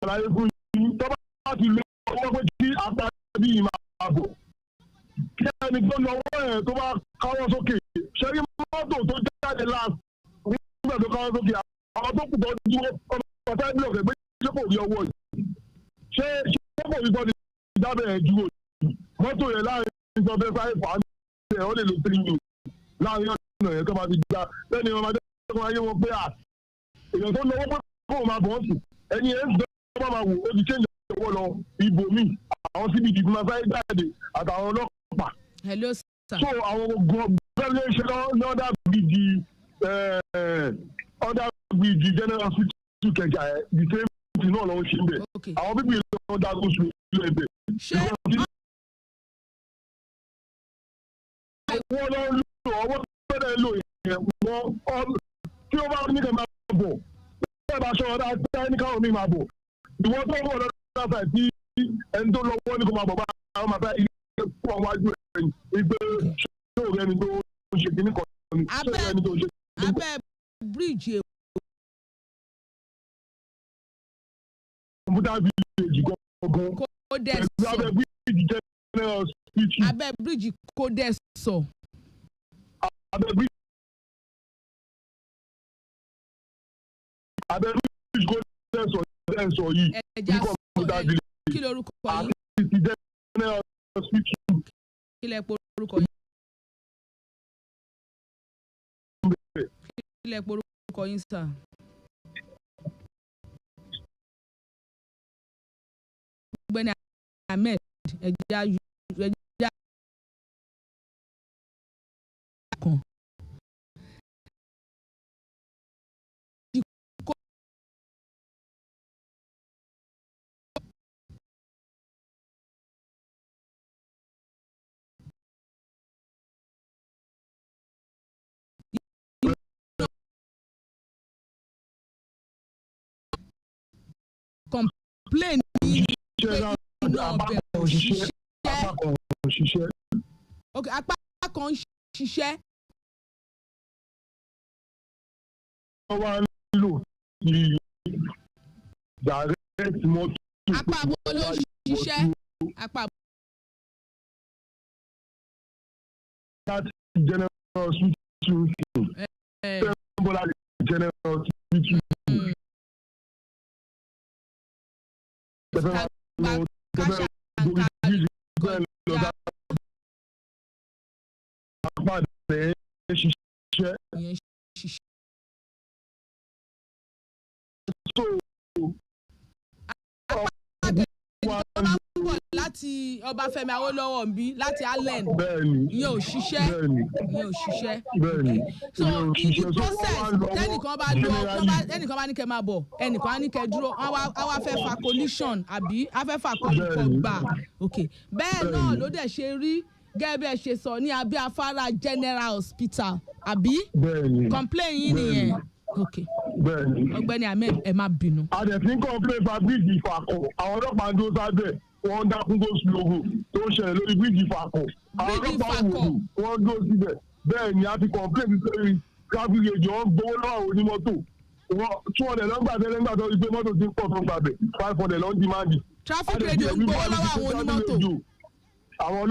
àlàyé fún yín tó bá ti lọ ọwọ́ pé kí àtàbí yìí máa bọ̀. Kí ẹni tó lọ ọwọ́ ẹ̀ tó bá káwọ́ sókè ṣé kí mọ́tò tó jáde láti nígbà tó káwọ́ sókè àwọn tó kù tó dúró ọmọ táìbì ọ̀kẹ́ gbé ṣé kò rí ọwọ́ yìí. Ṣé kò rí tọ́ni dábẹ́ ẹ̀ dúró mọ́tò yẹn láàrin ìjọba sáré fà á ní ẹ̀ ó lè lo 3 minutes láàrin ọ̀nà yẹn tó máa ti gbà lẹ́nu ọmọdé tó máa yé wọn pé èèyàn tó lọ́wọ́ pé kó o máa bọ̀ ọ́ sí ẹni ẹ̀ ń gbé ọba máa wò ó ti change ọwọ́ lọ ibò míì àwọn síbi ìdìbò máa fẹ́ jáde àtàwọn ọlọ́pàá. hello sir. so àwọn gbọ́dọ̀ ṣe lọ́dà bíi di general hospital kẹjà ẹ̀ the same thing náà lọ́wọ́ ṣe ń bẹ̀ àwọn bíbí lọ́wọ́ dá gúúsù ilé ẹ̀bẹ̀. ṣé wọ́n lọ lò ọwọ́ fẹ́rẹ̀ lò yẹn wọ́n tí ó bá ní kẹ́ máa bọ̀ bẹ́ẹ̀ bá ṣọ́ ọ̀dà tẹ́ ní káwọn mi máa bọ̀ ìwọ́n tó wọ̀ lọ́dọ̀ fẹ́ tí ẹni tó lọ́wọ́ ní kò máa bọ̀ bá àwọn máa fẹ́ ilé fún àwọn wájú ẹ̀yìn ìgbé ṣóò rẹ̀ ni tó ń ṣe kíní kan ní ṣóò rẹ̀ ni tó ń ṣe. abẹ́ bíríìjì kọ̀mpútà bíríìjì gangan pẹ̀lú abẹ́ bíríìjì general hospital. abẹ́ bíríìjì kò dẹ̀ sọ. abẹ́ bíríìjì kò dẹ̀ sọ yìí ní kọ̀mpútà bíríìjì. kí lorúkọ yín. àti general hospital. kí lẹ porúkọ yín. kí lẹ porúkọ yín sà. ọ̀gbẹ́ni Ahmed ẹja kan. complain ní ọbẹ̀ òṣìṣẹ́. ok apá kan ń ṣiṣẹ́. wọ́n wá ń lò ní direct mọ́tò. apá wo ló ń ṣiṣẹ́. apá. láti general hospital. bọ́lá general hospital. láti Ọbáfẹ́mi Awólọ́wọ̀ ń bí láti Allen ìyẹn ò ṣiṣẹ́ ìyẹn ò ṣiṣẹ́ so the process tẹnìkan bá lọ tẹnìkan bá ní kẹ́ máa bọ̀ ẹnìkan á ní kẹ́ dúró á wá fẹ́ fa collision àbí á fẹ́ fa kọlùkọ gbà ok bẹ́ẹ̀ náà ló dẹ̀ ṣe rí gẹ́gẹ́ bí ẹ ṣe sọ ní abẹ́ afárá General Hospital àbí complain yín nìyẹn ok ọ̀gbẹ́ni Ahmed ẹ má bínú. a dẹ̀ fi ń complain fa bíríìjì ìfàkọ̀ àwọn ọlọ́pàá ń dúró sábẹ́ wọ́n dákún tó slogo tó ń ṣẹlẹ̀ lórí bíríìjì ìfàkọ̀ àwọn ọlọ́pàá wò ó wọ́n dúró síbẹ̀ bẹ́ẹ̀ ni a ti complain lórí traffic radio wọ́n gbowó lọ́wọ́ onímọ́tò wọ́n 200 lọ́gbà tẹ́lẹ̀ nígbà tó rí pé mọ́tò ti ń pọ̀ tó ń gbàbẹ̀ 500 lọ́n di máàdì. traffic radio ń gbowó lọ́wọ́ àwọn onímọ́tò. àwọn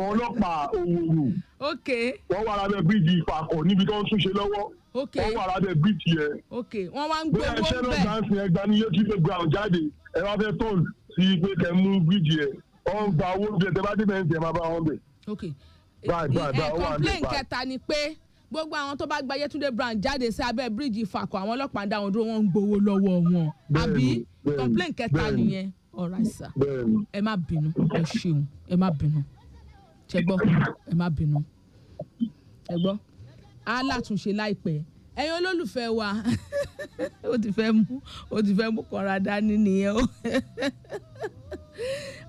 ọlọ́pàá òwòrò ok wọ́n wà lábẹ́ bíríìjì ìfàkọ̀ níbi tó ń túnṣe lọ́wọ́ ok wọ́n wà lábẹ́ bíríìjì yẹn. ok wọ́n wá ń gbowó bẹ́ẹ̀. bóyá iṣẹ́ náà dáńsì ẹgbàá ní yéé tún ground jáde ẹ wá fẹ́ tọ́ọ̀nù sí pé kẹ́ mú bíríìjì yẹn wọ́n gba owó bíi ẹ̀ bá dé bẹ́ẹ̀ ń tẹ̀ máa bá wọn bẹ̀. ok complain kẹta ni pé gbogbo àwọn tó bá gba Yétúndé Brown jáde sí abẹ́ bíríìjì ìfàkọ̀ àwọn ọlọ́pàá ń dá wọn dúró wọ́n ń gbowó lọ́wọ́ wọn àbí complain kẹta nìyẹn alright sir ẹ má bínú ẹ ṣeun ẹ má bínú ṣe gbọ́ ẹ má bínú ṣe gbọ́ á látúnṣe láìpẹ́ ẹ̀yin olólùfẹ́ wa ó ti fẹ́ mú kọ́ra dání nìyẹn o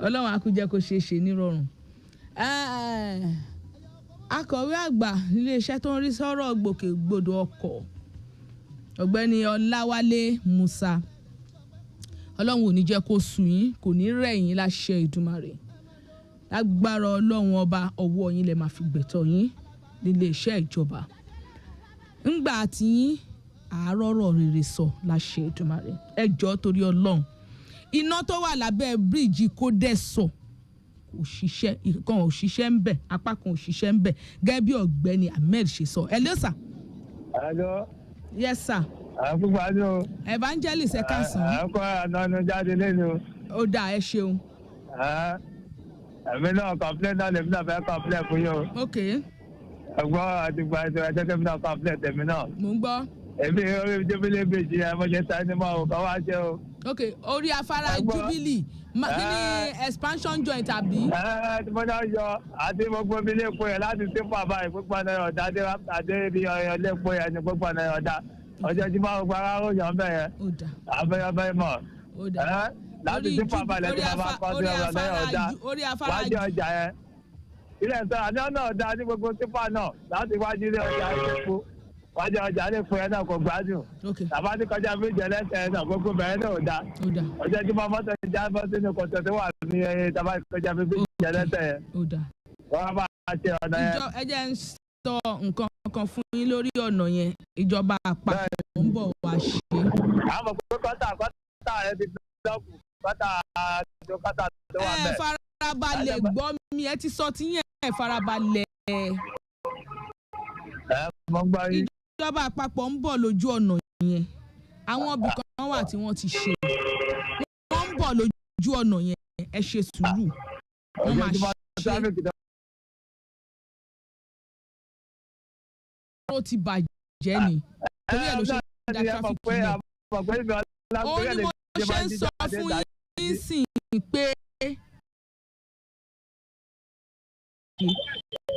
ọlọ́run akújẹ́ kó ṣeé ṣe nírọ̀rùn. akọ̀wé àgbà iléeṣẹ́ tó ń rí sọ́rọ̀ gbòkègbodò ọkọ̀ ọ̀gbẹ́ni Ọláwálé Musa ọlọ́run ò ní jẹ́ kó sú yín kò ní rẹ̀ yín láṣẹ Ìdùmarè lágbára ọlọ́run ọba ọwọ́ yín lè máa fi gbẹ̀tọ̀ yín nílé iṣẹ́ ìjọba ńgbà tí yín àárọ̀rọ̀ rere sọ láṣẹ Ìdùmarè ẹ jọ̀ọ́ torí ọlọ́run iná tó wà lábẹ́ bíríìjì kó dẹ̀ sọ kò ṣiṣẹ́ ìkan ò ṣiṣẹ́ ń bẹ̀ apá kan ò ṣiṣẹ́ ń bẹ̀ gẹ́gẹ́ bí ọ̀gbẹ́ni Ahmed ṣe sọ ẹ ló sà. hello. yes sir. àkúgbà ni o. evangelist ẹ káàsán. àkọ́ ànánú jáde lẹ́nu. ó dáa ẹ ṣeun. èmi náà complain náà lèmi náà fẹ́ complain fún yín o. ok. ẹ̀gbọ́n àti gba ètò ẹ̀jẹ̀ tẹ̀mí náà complain tẹ̀mí náà. mò ń gbọ́. èmi jẹ́bílẹ̀ méjì ẹ̀ mo ṣe ta ni mo ò bá wá jẹ́ o. ok orí afárá jubilee kí ni expansion joint àbí. Tí mo náà yọ àti gbogbo mi lè po yẹn láti sí pàbá ìpínpá náà ọ̀dà àdé ibi ọ̀yọ́ lè po yẹn ní pípa náà ọ̀dà ọjọ́ tí máa gba ara ó yàn bẹ́ẹ̀ abẹ́yẹbẹ́ mọ̀ láti sí pàbá lẹ́yìn bàbá kan sí ọ̀rọ̀ náà ọ̀dà wájú ọjà yẹn ilé ẹ̀sọ́ àná náà ọ̀dà ní gbogbo sípà náà láti wájú ilé ọjà ìṣẹ́kù wájú ọjà lè po yẹn náà kò gbádùn tàbá ní kọjá méje lẹ́sẹ̀ náà gbogbo bẹ̀rẹ̀ náà ọ̀dà ọjọ́ tí máa mọ́tò já bọ́ sínú kòtò tó wà ní tàbá kọjá méje lẹ́sẹ̀ yẹn wọ́n bá ṣe ọ̀nà yẹn. ẹ jẹ́ ń sọ nǹkan kan fún yín lórí ọ̀nà yẹn ìjọba àpapọ̀ ń bọ̀ wá ṣe. àwọn pé kọ́tà ẹ ti dọ́kù kọ́tà tó wà bẹ́ẹ̀. ẹ farabalẹ̀ gbọ́ mi ẹ ti sọ ti yẹn ẹ farabalẹ̀. ìjọba àpapọ̀ ń bọ̀ lójú ọ̀nà yẹn àwọn ibì kan wà tí wọ́n ti ṣe wọ́n ń bọ̀ lójú ọ̀nà yẹn ẹ ṣe sùúrù wọ́n máa ṣe. ó ti bàjẹ́ ni torí ẹ̀ ló ṣe dá tráfíkì yẹn. ó ní mo ṣe ń sọ fún yín sìn pé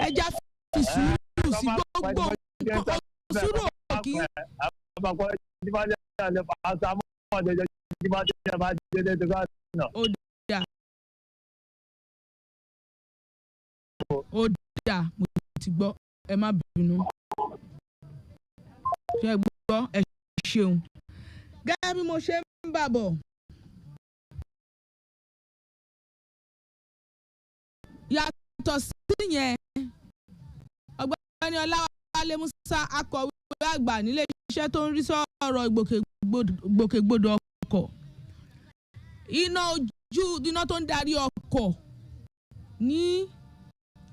ẹja fi sùúrù sí gbogbo sùúrù òkì. ó dà mo ti gbọ́ ẹ má bínú ṣe gbọ́ ẹ ṣeun gẹ́gẹ́ bí mo ṣe ń bà bọ̀ yàtọ̀ sí yẹn ọ̀gbẹ́ni Ọláwálé Musa akọ̀wé àgbà nílé iṣẹ́ tó ń rí sọ̀rọ̀ ìgbòkègbodò ọkọ̀ iná tó ń darí ọkọ̀ ní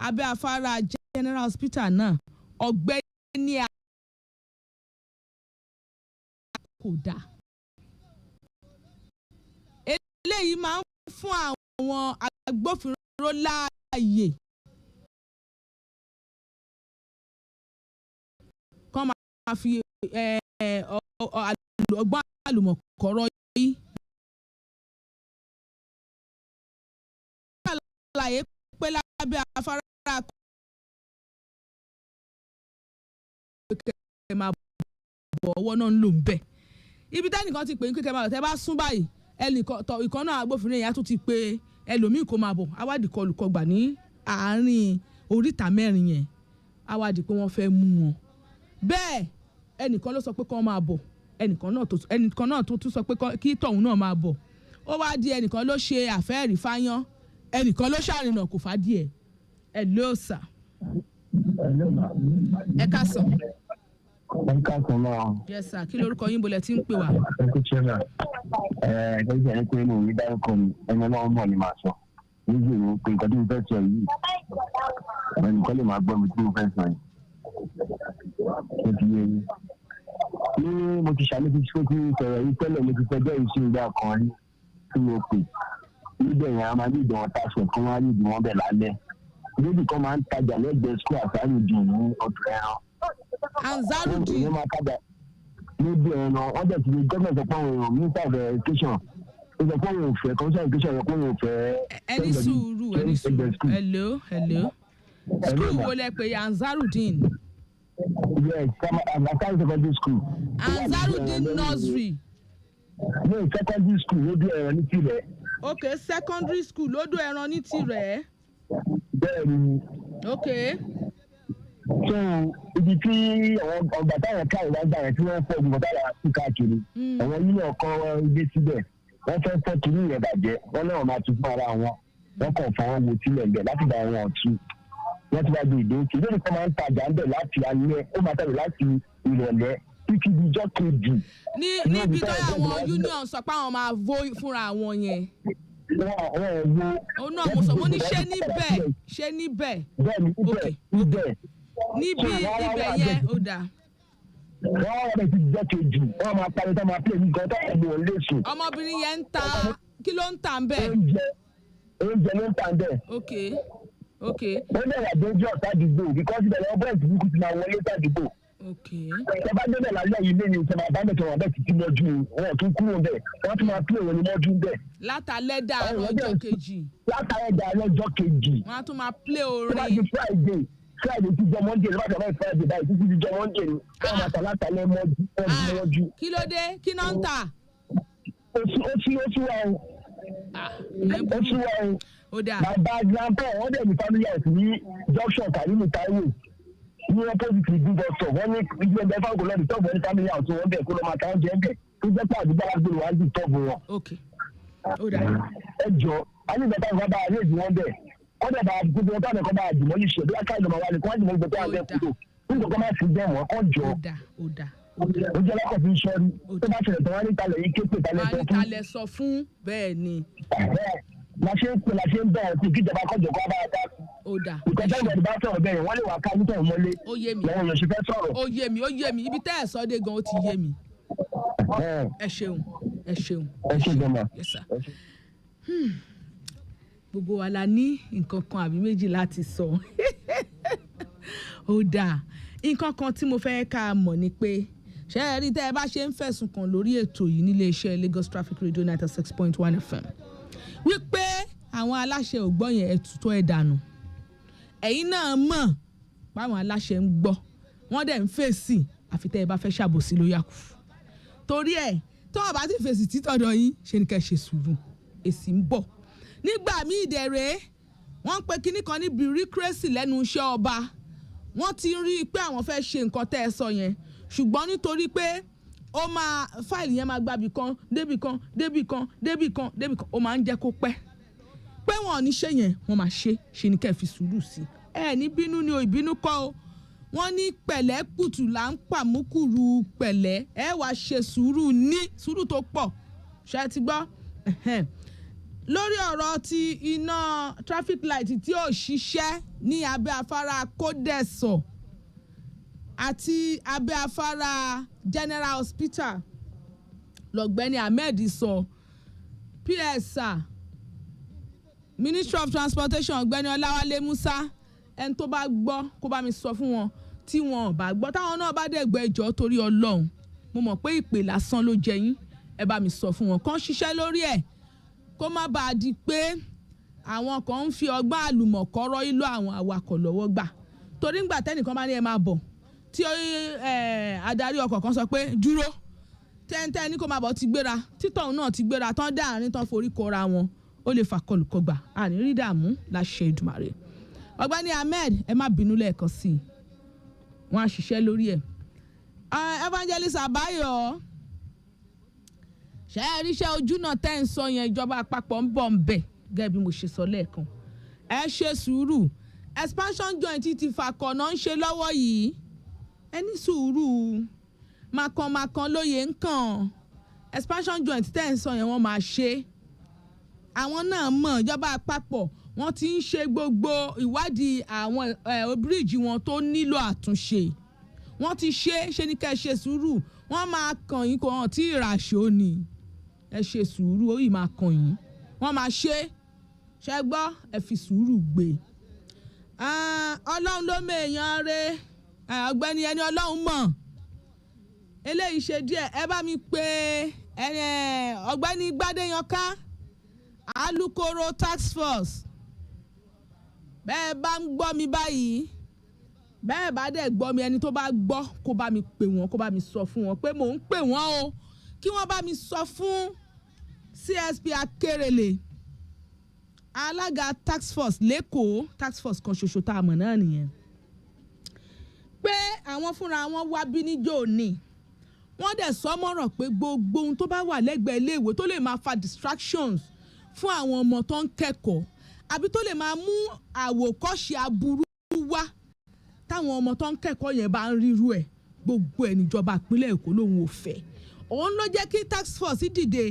abẹ́ afárá General Hospital náà ọ̀gbẹ́ni kò dáa. Eléyìí máa ń fún àwọn agbófinró láàyè kán máa fi ọgbọ́n àlùmọ̀kọ́rọ́ yìí. Àlàyé pé lábẹ́ afárá kẹ̀kẹ́ máa bọ̀ ọwọ́ náà ń lò ń bẹ̀. Ibi tẹ́nìkan ti pè ń kékeré máa lọ tẹ́ bá sún báyìí ìkan náà agbófinró yẹn á tún ti pé ẹlòmíì kó máa bọ̀ awádìí kọlùkọgbà ní àárín oríta mẹ́rin yẹn awádìí pé wọ́n fẹ́ mú wọn. Bẹ́ẹ̀ ẹnìkan ló sọ pé kán máa bọ̀ ẹnìkan náà tó tún sọ pé kí tọ̀hún náà máa bọ̀ ó wá di ẹnìkan ló ṣe àfẹ́ẹ̀rí fáyán ẹnìkan ló ṣàrìnà kò fà díẹ̀ ẹ ló sà ẹ ká sọ. Yes sir, kí lorúkọ yín bolẹ̀ tí ń pè wá. Ẹgbẹ́ ẹni pé mo rí dárúkọ mi ẹni ọlọ́run mọ̀ ni màá sọ níbi ìwò pé nǹkan tí mo fẹ́ sọ yìí ẹnìkan lè máa gbọ́ mi tí mo fẹ́ sọ yìí. Ó ti yé yín. Ní mo ti ṣàlẹ́ fi sọ́kú sọ̀rọ̀ yìí tẹ́lẹ̀ mo ti fẹjọ́ ìṣe ìgbà kan rí tí mo pè níbẹ̀ yẹn a máa ní ìdánwò táṣọ̀ kí wọ́n á rí ìdánwò bẹ̀ lálẹ́. Bébì kan máa ń tajà lẹ́gbẹ̀ẹ́ skul àṣàrò dùn ní ọdún ẹran. Anzarudi. Ìyẹn máa tajà níbi ẹ̀rọ wọ́n dẹ̀ ti di gọ́ọ̀mẹ̀ sọ pé àwọn èèyàn minister of education ó sọ pé òun ò fẹ́ commission education sọ pé òun ò fẹ́. ẹni sùúrù hello school wo lẹ pé Anzarudeen. Yes, Anzarudeen secondary school. Anzarudeen nursery. No, secondary school lódò ẹ̀rọ ní tirẹ̀. Ok, secondary school lódò ẹ̀rọ ní tirẹ̀. Bẹ́ẹ̀ni. Ok. So ibi tí àwọn ọgbà táwọn káàrí wá gbà yẹn tí wọ́n fọ́ ọgbọ̀n táwọn sí káàkiri àwọn yìí ọkọ̀ gbé síbẹ̀ wọ́n fẹ́ fọ́ kiri yẹn bàjẹ́ wọ́n náà máa tún fún ara wọn wọ́n kàn fọwọ́ wo sílẹ̀ ńbẹ̀ láti bá wọn ọ̀tún wọ́n ti wá gbé ìdókè lórí kan máa ń tajà ńbẹ̀ láti alẹ́ ó máa tẹ̀lé láti ìrọ̀lẹ́ títí di ijọ́ kejì. níbi tó yà àwọn union sọ pé àwọn máa vó fúnra wọn yẹn. òun náà mo sọ mo ní ṣé níbẹ̀. bẹ́ẹ̀ni níbẹ̀ níbi ibẹ̀ yẹn ó dáa. wọ́n wọ́n ti jẹ́ kejì wọ́n máa parí tó máa pè ní gan tó ẹ̀ lò lè sùn. ọmọbìnrin yẹn ń ta kí ló ń tà ń bẹ̀. oúnjẹ ló ń tà ń bẹ̀. ok. ó bẹ̀rẹ̀ àdójú ọ̀tá àdúgbò because bẹ̀rẹ̀ ọgbọ́n ìdìbò ti máa wọlé sàdúgbò ẹ bá débẹ̀ lálẹ́ yìí lẹ́yìn ìṣẹ̀lẹ̀ àbámẹ́tọ̀ wọn bẹ́ẹ̀ títí mọ́jú wọn tún kúrò bẹ́ẹ̀ wọ́n tún máa pílẹ̀ wọn ní mọ́jú bẹ́ẹ̀. látàlẹ́ dàárọ̀ ọjọ́ kejì. látàlẹ́ dàárọ̀ ọjọ́ kejì. wọ́n á tún máa pílẹ̀ orin. tó bá di Friday ti jọ Monday lọ́wọ́ àtàwọn Friday báyìí títí di jọ Monday ni wọ́n máa tà látàlẹ́ mọ́jú. kí ló dé kí náà ń tà. ó sí wa o. ó sí wa o. bàbá grandpa wọn dẹ̀ ní family house ní junction Karimu Taiwo ní opposite ìdí bọ́sọ̀ wọ́n ní ilé ẹgbẹ́ fáwọn olóòdì tọ́ọ̀bù ní family house wọn bẹ̀ kó ló máa ta oúnjẹ bẹ̀ tó jẹ́ pé àdúgbò alágbèrè wọn á di tọ́ọ̀bù wọn. ẹ jọ alíbẹ̀tà ìfọ̀ bá àárẹ̀ ìdí wọn bẹ̀ wọ́n dẹ̀ bá gbogbo wọn táwọn ẹ̀kọ́ bá àdìmọ́ yìí ṣe bí wọ́n ká ìlú máa wà ní kó wọ́n dìmọ́ gbogbo àwọn ẹ̀kọ́ nígbà kan máa fi bẹ́ẹ̀ wọ́n kọ́ jọ ó jẹ́ lọ́kọ̀ fi sọ́ọ́rí tó bá ṣẹlẹ̀ tó wá ní talẹ̀ yìí képe talẹ̀ sọ fún bẹ́ẹ̀ ni. la ṣe ń bẹ̀rẹ̀ sí kíjọba kọjọ kó bá dá sí. ìkọjá ìgbàdì bá sọ̀rọ̀ bẹ́ẹ̀ wọ́n lè wá ká nítorí mọ́lé lọ́wọ́ yẹn ṣe fẹ́ sọ̀rọ̀. ó yé mi ibi tẹ́ ẹ̀ sọ dé gan ó ti yé mi. ẹ ṣeun. ẹ ṣe gbọmọ. gbogbo wa la ní nǹkan kan àbí méjì láti sọ. ó dáa nǹkan kan tí mo fẹ́ ká mọ̀ ni pé ṣé ẹ rí tẹ́ ẹ bá ṣe ń fẹ̀sùn kàn lórí ètò yìí nílé iṣẹ́ Lagos Traffic Radio 96.1 FM wípé àwọn aláṣẹ ò gbọ́ yẹn ẹ̀tútọ́ ẹ̀ dànù ẹ̀yin náà mọ̀ báwọn aláṣẹ ń gbọ́ wọ́n dẹ̀ ń fèsì àfi tẹ́ ẹ bá fẹ́ ṣàbòsí ló yà kù torí ẹ̀ tó wọ́n bá ti fèsì títọ̀dọ̀ yín ṣe ni kẹ́ ṣe sùúrù èsì ń bọ̀ nígbà míì dẹ̀rẹ̀ wọ́n ń pe kinní kan ní bureaucracy lẹ́nu iṣẹ́ ọba wọ́n ti rí i pé àwọn fẹ́ ṣe nǹkan tẹ́ ẹ sọ yẹn ṣùgbọ́n nítorí pé ó máa fáìlì yẹn máa gbàbí kan débì kan ó máa ń jẹ́ kó pẹ́ pé wọn ò ní ṣe yẹn wọ́n máa ṣe ni kẹ́ fi sùúrù sí ẹ ní bínú ni o ìbínú kọ́ o wọ́n ní pẹ̀lẹ́ kùtù là ń pàmùkùrù pẹ̀lẹ́ ẹ wá ṣe sùúrù ní sùúrù tó pọ̀ ṣe ti gbọ́ lórí ọ̀rọ̀ ti iná traffic light tí ò ṣiṣẹ́ ní abẹ́ afárá kódẹ̀sọ̀ àti abẹ́ afárá General Hospital lọ́gbẹ́ni Ahmed sọ PSA Ministry of Transportation ọ̀gbẹ́ni Ọláwálé Musa ẹni tó bá gbọ́ kó bá mi sọ fún wọn tí wọn ò bá gbọ́ táwọn náà bá dẹ̀ gbọ́ ẹjọ́ torí Ọlọ́run mo mọ̀ pé ìpè lásán ló jẹ yín ẹ bá mi sọ fún wọn kàn ṣiṣẹ́ lórí ẹ̀ kó má bàa di pé àwọn kan ń fi ọgbọ́n àlùmọ̀kọ́rọ́ ìlú àwọn awakọ̀ lọ́wọ́ gbà torí ńgbà tẹ́nìkan bá ní ẹ máa bọ̀ tí adarí ọkọ̀ kan sọ pé dúró tẹ́ntẹ́ ní kó máa bọ̀ ti gbéra títọ̀hún náà ti gbéra tán dáàrin tán forí kọra wọn ó lè fà kọlùkọgbà àníírí dààmú láṣẹ Èdùmàrè ọ̀gbẹ́ni Ahmed ẹ má bínú lẹ́ẹ̀kan sí i wọ́n á ṣiṣẹ́ lórí ẹ̀ Evangelist Àbáyọ̀ ṣe é ríṣẹ́ ojú náà tẹ́ ń sọ yẹn ìjọba àpapọ̀ ń bọ̀ ń bẹ̀ gẹ́gẹ́ bí mo ṣe sọ lẹ́ẹ̀kan ẹ ṣe sùúrù expansion joint ti fàkọ̀nà ń ṣe lọ́wọ́ yìí ẹ ní sùúrù màkànmàkàn lóye ń kàn expansion joint tẹ́ ń sọ yẹn wọ́n máa ṣe àwọn náà mọ̀ ìjọba àpapọ̀ wọ́n ti ń ṣe gbogbo ìwádìí àwọn bíríìjì wọn tó nílò àtúnṣe wọ́n ti ṣe ní kẹ́ ẹ ṣe sùúrù wọ́n máa kàn yín kò hàn tí ìràṣọ ni ẹ ṣe sùúrù ó yìí máa kàn yín wọ́n máa ṣe gbọ́ ẹ fi sùúrù gbé Ọlọ́run ló mèèyàn re ọ̀gbẹ́ni ẹni Ọlọ́run mọ̀ eléyìí ṣe díẹ̀ ẹ bá mi pé ọ̀gbẹ́ni Gbádéyanká alukoro tax force bẹ́ẹ̀ bá ń gbọ́ mi báyìí bẹ́ẹ̀ bá dẹ̀ gbọ́ mi ẹni tó bá gbọ́ kó bá mi pè wọ́n kó bá mi sọ fún wọn pé mò ń pè wọ́n o kí wọ́n bá mi sọ fún CSP Akérèlé alága tax force lẹ́kọ̀ọ́ tax force kan ṣoṣo tá a mọ̀ náà nìyẹn pé àwọn fúnra wọn wá bí níjó ní wọ́n dẹ̀ sọ mọ́rọ̀ pé gbogbo ohun tó bá wà lẹ́gbẹ̀ẹ́ iléèwé tó lè máa fa distractions fún àwọn ọmọ tó ń kẹ́kọ̀ọ́ àbí tó lè máa mú àwòkọ́ṣe aburú wá táwọn ọmọ tó ń kẹ́kọ̀ọ́ yẹn bá ń ríru ẹ̀ gbogbo ẹ̀ níjọba ìpínlẹ̀ Èkó lòun ò fẹ́ òun ló jẹ́ kí tax force dìde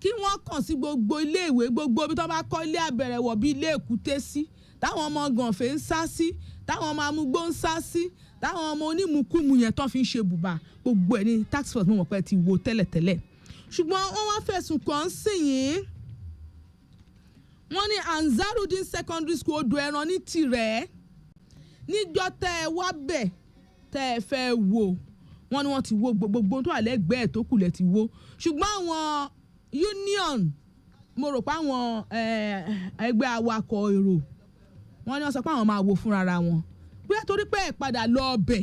kí wọ́n kàn sí gbogbo iléèwé gbogbo ibi tó bá kọ́ ilé àbẹ̀rẹ̀wọ̀ bíi ilé èkúté sí táwọn ọmọ gànfẹ́ ń sá sí táwọn ọmọ amúgbó ń sá sí táwọn ọmọ onímùkúmu yẹn tó fi ń ṣe bùbá gbogbo ẹ̀ ní tax force mo mọ̀ pé ti wo tẹ́lẹ̀tẹ́lẹ̀ ṣùgbọ́n wọ́n wá fẹ̀sùn kàn sí yín wọ́n ní Ansarudeen secondary school odò ẹran ní tirẹ̀ níjọ́ tẹ́ ẹ wá bẹ̀ tẹ́ ẹ fẹ́ wò wọ́n ní wọ́n ti wó gbogbo tó wà lẹ́gbẹ̀ẹ́ tó kù lẹ̀ ti wó ṣùgbọ́n àwọn union mo rò pé àwọn ẹgbẹ́ awakọ̀ èrò wọ́n ní wọ́n sọ pé àwọn máa wo fúnra wọn bóyá torí pé ẹ̀ padà lọ ọbẹ̀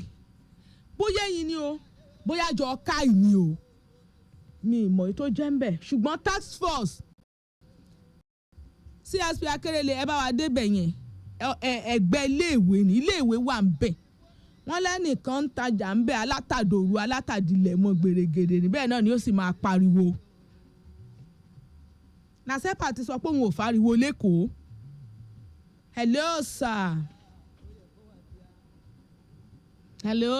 bóyá ẹ̀yin ni o bóyá jọ káì ni o mi ìmọ̀ tó jẹ́ ń bẹ̀ ṣùgbọ́n task force CSP Akérèlé ẹ bá wa débẹ̀ yẹn ẹgbẹ́ iléèwé ní iléèwé wà ń bẹ̀ wọ́n lẹ́nìkan ń tajà ń bẹ̀ alátàdòru alátàdìlẹ̀ mọ́ gbèrègèdè níbẹ̀ náà ni ó sì máa pariwo nasepa ti sọ pé òun ò fariwo lẹ́kọ̀ọ́ hello sir hello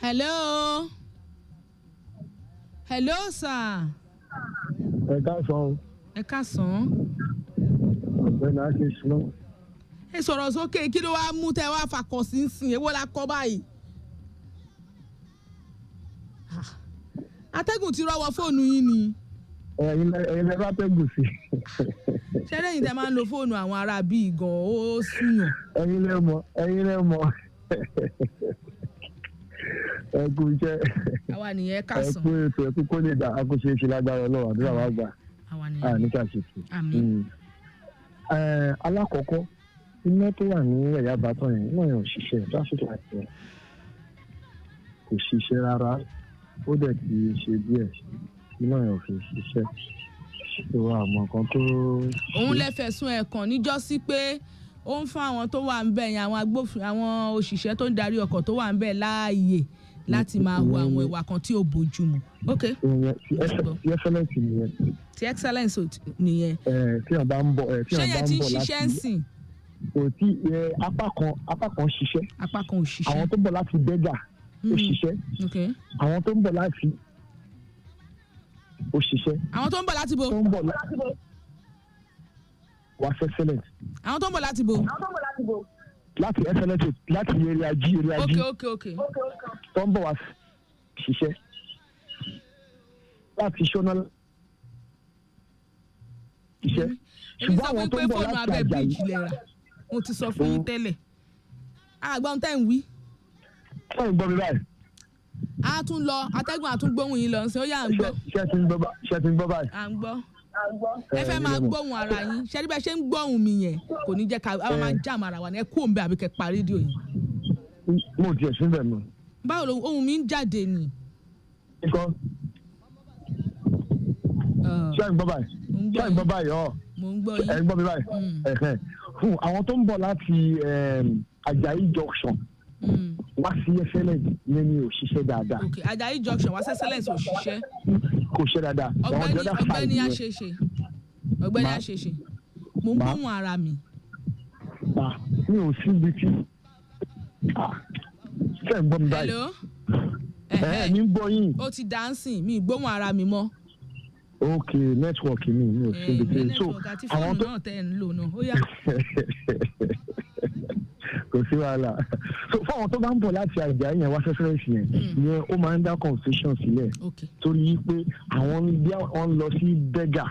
hello hello sir. ẹ káàsán. ẹ káàsán. ọ̀gbẹ́ni akínsúná. ẹ sọ̀rọ̀ sókè kí ló wá mú tẹ́ wá fakọ̀ sí ń sìn èwo la kọ́ báyìí. atẹ́gùn ti rọ́wọ́ fóònù yín ni. ẹ̀yin lẹ bá tẹ́gùn sí. ṣẹ́rẹ́ yìí tẹ́ máa ń lo fóònù àwọn ará bíi gan-an ó súnyàn. ẹ̀yin lẹ mọ̀ ẹ kú iṣẹ́ àwa nìyẹn kásán ẹ kú ètò ẹ kú kó lè dà akóṣe ṣe lágbára Ọlọ́run àdúrà wa gbà níta ṣètò. alákọ̀ọ́kọ́ iná tó wà ní ẹ̀yà bàtàn yẹn náà yẹn ò ṣiṣẹ́ traffic light yẹn kò ṣiṣẹ́ rárá ó dẹ̀ ti ṣe díẹ̀ iná yẹn ò fi ṣiṣẹ́ tó àmọ́ kan tó. òun lè fẹ̀sùn ẹ̀ kàn níjọ́sí pé ó ń fún àwọn tó wà ń bẹ̀ yẹn àwọn agbófin àwọn òṣìṣẹ́ tó ń darí ọkọ̀ tó wà ń bẹ̀ láàyè láti máa wo àwọn ìwà kan tí ò bójú mu. ok. ti excellence nìyẹn. ti excellence nìyẹn. tí wọn bá ń bọ̀ láti. ṣé yẹn ti ń ṣiṣẹ́ ń sìn. kò tí apá kan ṣiṣẹ́. apá kan ò ṣiṣẹ́. àwọn tó ń bọ̀ láti bẹ́gà ó ṣiṣẹ́. ok. àwọn tó ń bọ̀ láti ó ṣiṣẹ́. àwọn tó ń bọ̀ láti bo. tó ń bọ̀ láti bo. wà á excellent. àwọn tó ń bọ̀ láti bo. láti excellent láti area G. ok. tó ń bọ̀ wá ṣiṣẹ́ láti ṣọ́nà ṣiṣẹ́. ṣùgbọ́n àwọn tó ń bọ̀ láti Àjàyí. mo ti sọ fún yín tẹ́lẹ̀ àgbọn tẹ́ ń wí. ṣé ń gbọ́ mi báyìí. a tún lọ atẹ́gùn àtúngbóhùn yín lọ ṣé ó yà ń gbọ́. ṣé ti ń gbọ́ báyìí. à ń gbọ́ ẹ fẹ́ máa gbóhùn ara yín ṣé bí ẹ ṣe ń gbóhùn mi yẹn kò ní jẹ́ ká a máa jàm ara wa ní ẹ kú òǹbẹ àbí kẹ pa rédíò yìí. mo tiẹ̀ síbẹ̀ nù. báwo ló ohun mi ń jáde ni. nǹkan ṣé ń gbọ́ báyìí ṣé ń gbọ́ báyìí ọ̀ mo ń gbọ́ yín. ẹ ń gbọ́ mi báyìí. fún àwọn tó ń bọ̀ láti Àjàyí junction wá sí excellence yẹn ni ò ṣiṣẹ́ dáadáa. ok Àjàyí junction wá sí excellence ò ṣiṣẹ́. kò ṣe dáadáa. ọ̀gbẹ́ni àṣeṣe mo ń gbóhùn ara mi. mi ò sí ibi tí ṣe ń gbọ́ mi báyìí. hello. mi ń gbọ́ yín. ó ti dáńsìn mi gbóhùn ara mi mọ́. ok network mi ò sí ibi tí so àwọn tó náà tẹ́ ẹ̀ ń lò náà ó yá. kò sí wàhálà so fún àwọn tó bá ń bọ̀ láti Àjàyí yẹn wá sẹ́sẹ́rẹ́sì yẹn ó máa ń dá confusion sílẹ̀ torí pé àwọn bí wọ́n lọ sí bẹ́gà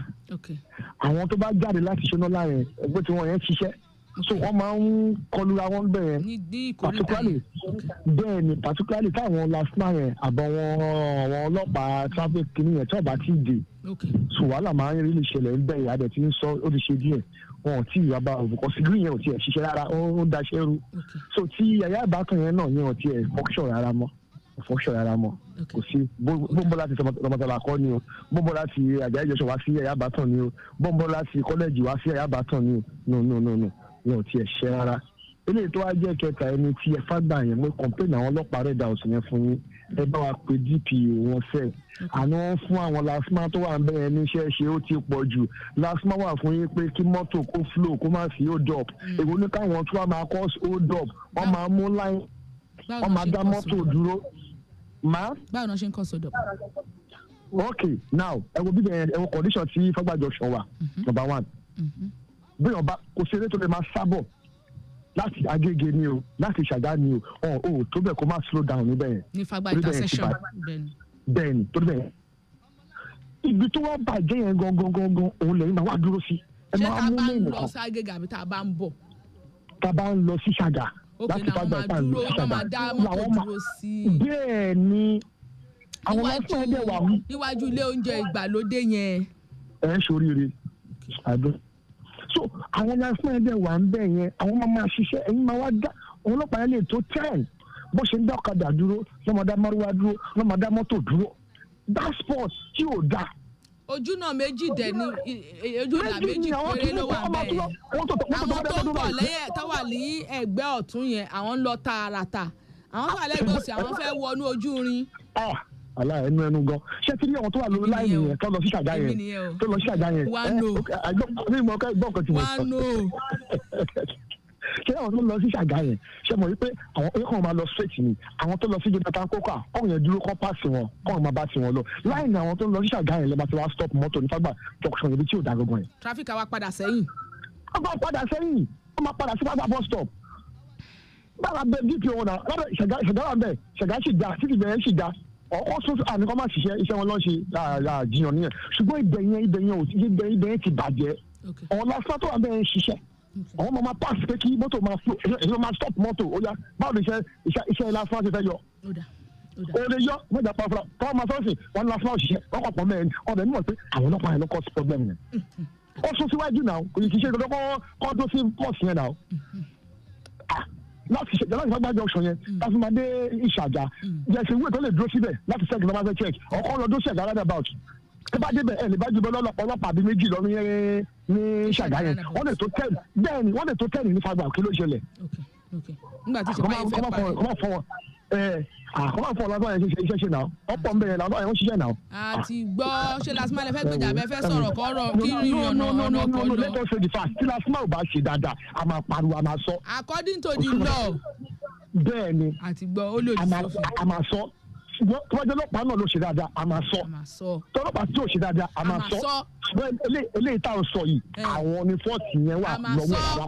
àwọn tó bá jáde láti ṣọ́nà láàrin ẹgbẹ́ tí wọ́n yẹn ṣiṣẹ́ so wọ́n máa ń kọlu àwọn bẹ́ẹ̀ particularly bẹ́ẹ̀ ni particularly táwọn lasma yẹn àbọ̀ àwọn ọlọ́pàá traffic kìíní yẹn tí wọ́n bá ti dè so wàhálà máa ń rí lè ṣẹlẹ̀ ń bẹ̀rẹ̀ adẹ̀ tí ń sọ ó ti ṣe díẹ̀ wọn ò tí ì yaba òbúkọ sí green yẹn ò tiẹ̀ ṣiṣẹ́ rárá ó ń daṣẹ́ rú so tí yàyà ìbátan yẹn náà yẹn ò tiẹ̀ function rárá mọ́ kò sí bọ́ńbọ́ láti tọmọtọmọ kọ́ ni o bọ́ńbọ́ láti Àjàyí junction wá sí yàyà ìbátan ni o bọ́ńbọ́ láti kọ́lẹ́jì wá sí yàyà ìbátan ni o no yẹn ò tiẹ̀ ṣiṣẹ́ rárá eléyìí tó wá jẹ́ kẹta ẹni tí ẹ fàgbà yẹn mo complain àwọn ọlọ́pàá Red House yẹn fún yín ẹ bá wa pe DPO wọn fẹ́ àná wọn fún àwọn lasma tó wà ń bẹ̀rẹ̀ níṣẹ́ ṣe ó ti pọ̀ jù lasma wà fún yín pé kí mọ́tò kó flow kó má sí hold up èwo ní káwọn tó wà máa cause hold up wọ́n máa mú line wọ́n máa dá mọ́tò dúró. báwo náà ṣe ń cause hold up. ok now ẹ wo bíbẹ̀ ẹ wo condition tí Fagba junction wà number one bí ọba kò sí eré tó lè máa sábọ̀ láti Agége ni o láti Ṣàgá ni o tó bẹ́ẹ̀ kó má slow down níbẹ̀ yẹn. ní Fagba intersection bẹ́ẹ̀ni tó bẹ́ẹ̀ ibi tó wá bàjẹ́ yẹn gangan òun lẹ́yìn máa wá dúró sí. ṣé tá a bá ń lọ sí Agége àbí tá a bá ń bọ̀. tá a bá ń lọ sí Ṣàgá. láti fagbá ìpá ìlú ṣàgá làwọn máa bẹ́ẹ̀ ni àwọn lásán ẹ̀dẹ̀ wà mú. níwájú ilé oúnjẹ ìgbàlódé yẹn. ẹ ń ṣoríire àdó so àwọn lásán ẹ̀dẹ̀ wà ń bẹ̀ yẹn àwọn máa ṣiṣẹ́ ẹ̀yin máa wá dá àwọn ọlọ́pàá yẹn lè tó 10 bó ṣe ń dá ọ̀kadà dúró lọ́mọdá márùwá dúró lọ́mọdá mọ́tò dúró that sport tí ò dáa. ojúnà méjì dẹ̀ ni ojúnà méjì péré ló wà bẹ́ẹ̀ àwọn tó ń bọ̀ lẹ́yìn tó wà ní ẹgbẹ́ ọ̀tún yẹn àwọn ń lọ tààràtà àwọn wà lẹ́gbẹ̀ẹ́ òsì àwọn fẹ́ wọnú ojú rin. aláì ẹnu gan ṣé tí ní àwọn tó wà lórí láì yẹn tó lọ sí ṣàgá yẹn tó lọ sí ṣàgá yẹn ní ìmọ̀ ọkọ̀ ìgbọ́n kan ti wọ̀ ṣé àwọn tó lọ sí ṣàgá yẹn ṣe mọ̀ wípé àwọn ẹ̀kọ́ máa lọ straight ni àwọn tó lọ sí jonathan kókà ọ̀hún yẹn dúró kọ́ pàṣẹ wọn kọ́ máa bá ti wọn lọ láì ní àwọn tó lọ sí ṣàgá yẹn lẹ́bàá tí wọ́n stop mọ́tò ní fagbá junction ibi tí ò dáa gbọ́n yẹn. traffic àwa padà sẹ́yìn. wọ́n máa padà sẹ́yìn wọ́n máa padà sí fagbá bus stop. báwa bẹ dpo wọn náà lábẹ́ ṣàgá wà bẹ́ẹ̀ ṣàgá sì dá títí bẹ̀rẹ̀ sì dá ọkọ̀ sọ́sọ́ àníkọ́ máa ṣiṣẹ́ iṣẹ́ wọn lọ́ọ́ ṣe jiyàn nìyẹn ṣùgbọ́n ibẹ̀ yẹn ti bàjẹ́ ọ̀la sátọ̀ wà bẹ́ẹ̀ ń ṣiṣẹ́ àwọn ọmọ máa pass pé kí mọ́tò máa flow èyí máa stop mọ́tò ó yá báwo ni iṣẹ́ lásán ti fẹ́ yọ. o lè yọ wọ́n jà pàfà káwọn máa sọ́ọ̀sì wọn ní lásán òṣìṣẹ́ wọ́n kọ̀ pọ̀ mẹ́rin ọbẹ̀ nímọ̀ pé àwọn ọlọ́pàá yẹn ló cause problem yẹn. ó sún síwájú náà kò yìí kì í ṣe ìdọ́dọ́ kọ́ tó sí pọ́ọ̀sì yẹn náà. láti fagbá junction yẹn láti máa dé ìṣàjà jẹ́sẹ̀ ìwé tó lè dúró síbẹ̀ láti check lọ́wọ́ fẹ́ check ọkọ̀ lọ́dún check roundabout ẹ bá débẹ̀ ẹ lè bá jùlọ ọlọ́pàá bíi méjì lọ ní ṣàgá yẹn wọ́n lè tó 10 bẹ́ẹ̀ ni wọ́n lè tó 10 ní fagbá kí ló ṣẹlẹ̀. nígbà tí ìṣèpá yìí fẹ́ parí. kọ́mọ̀ fọ́ lọ́dọ̀ yẹn ṣiṣẹ́ ṣe náà ọ̀pọ̀ ń bẹ̀rẹ̀ lọ́dọ̀ yẹn ń ṣiṣẹ́ náà. àti gbọ́ ṣé lasima lè fẹ́ gbèjà bẹ́ẹ̀ fẹ́ sọ̀rọ̀ kọ́rọ̀ kí rí ọ̀nà ọkọ̀ lọ. let us say the fact tí lasima ò bá ṣe dáadáa a máa pariwo a máa sọ. according to the law. bẹ́ẹ̀ ni àti gbọ́ ó lòdì sófin. a máa sọ ṣùgbọ́n tọ́jú ọlọ́pàá náà ló ṣe dáadáa a máa sọ tọ́lọ́pàá tí ò ṣe dáadáa a máa sọ ṣùgbọ́n eléyìí tá à ń sọ yìí àwọn ní fọ́ọ̀tì yẹn wà lọ́wọ́ rárá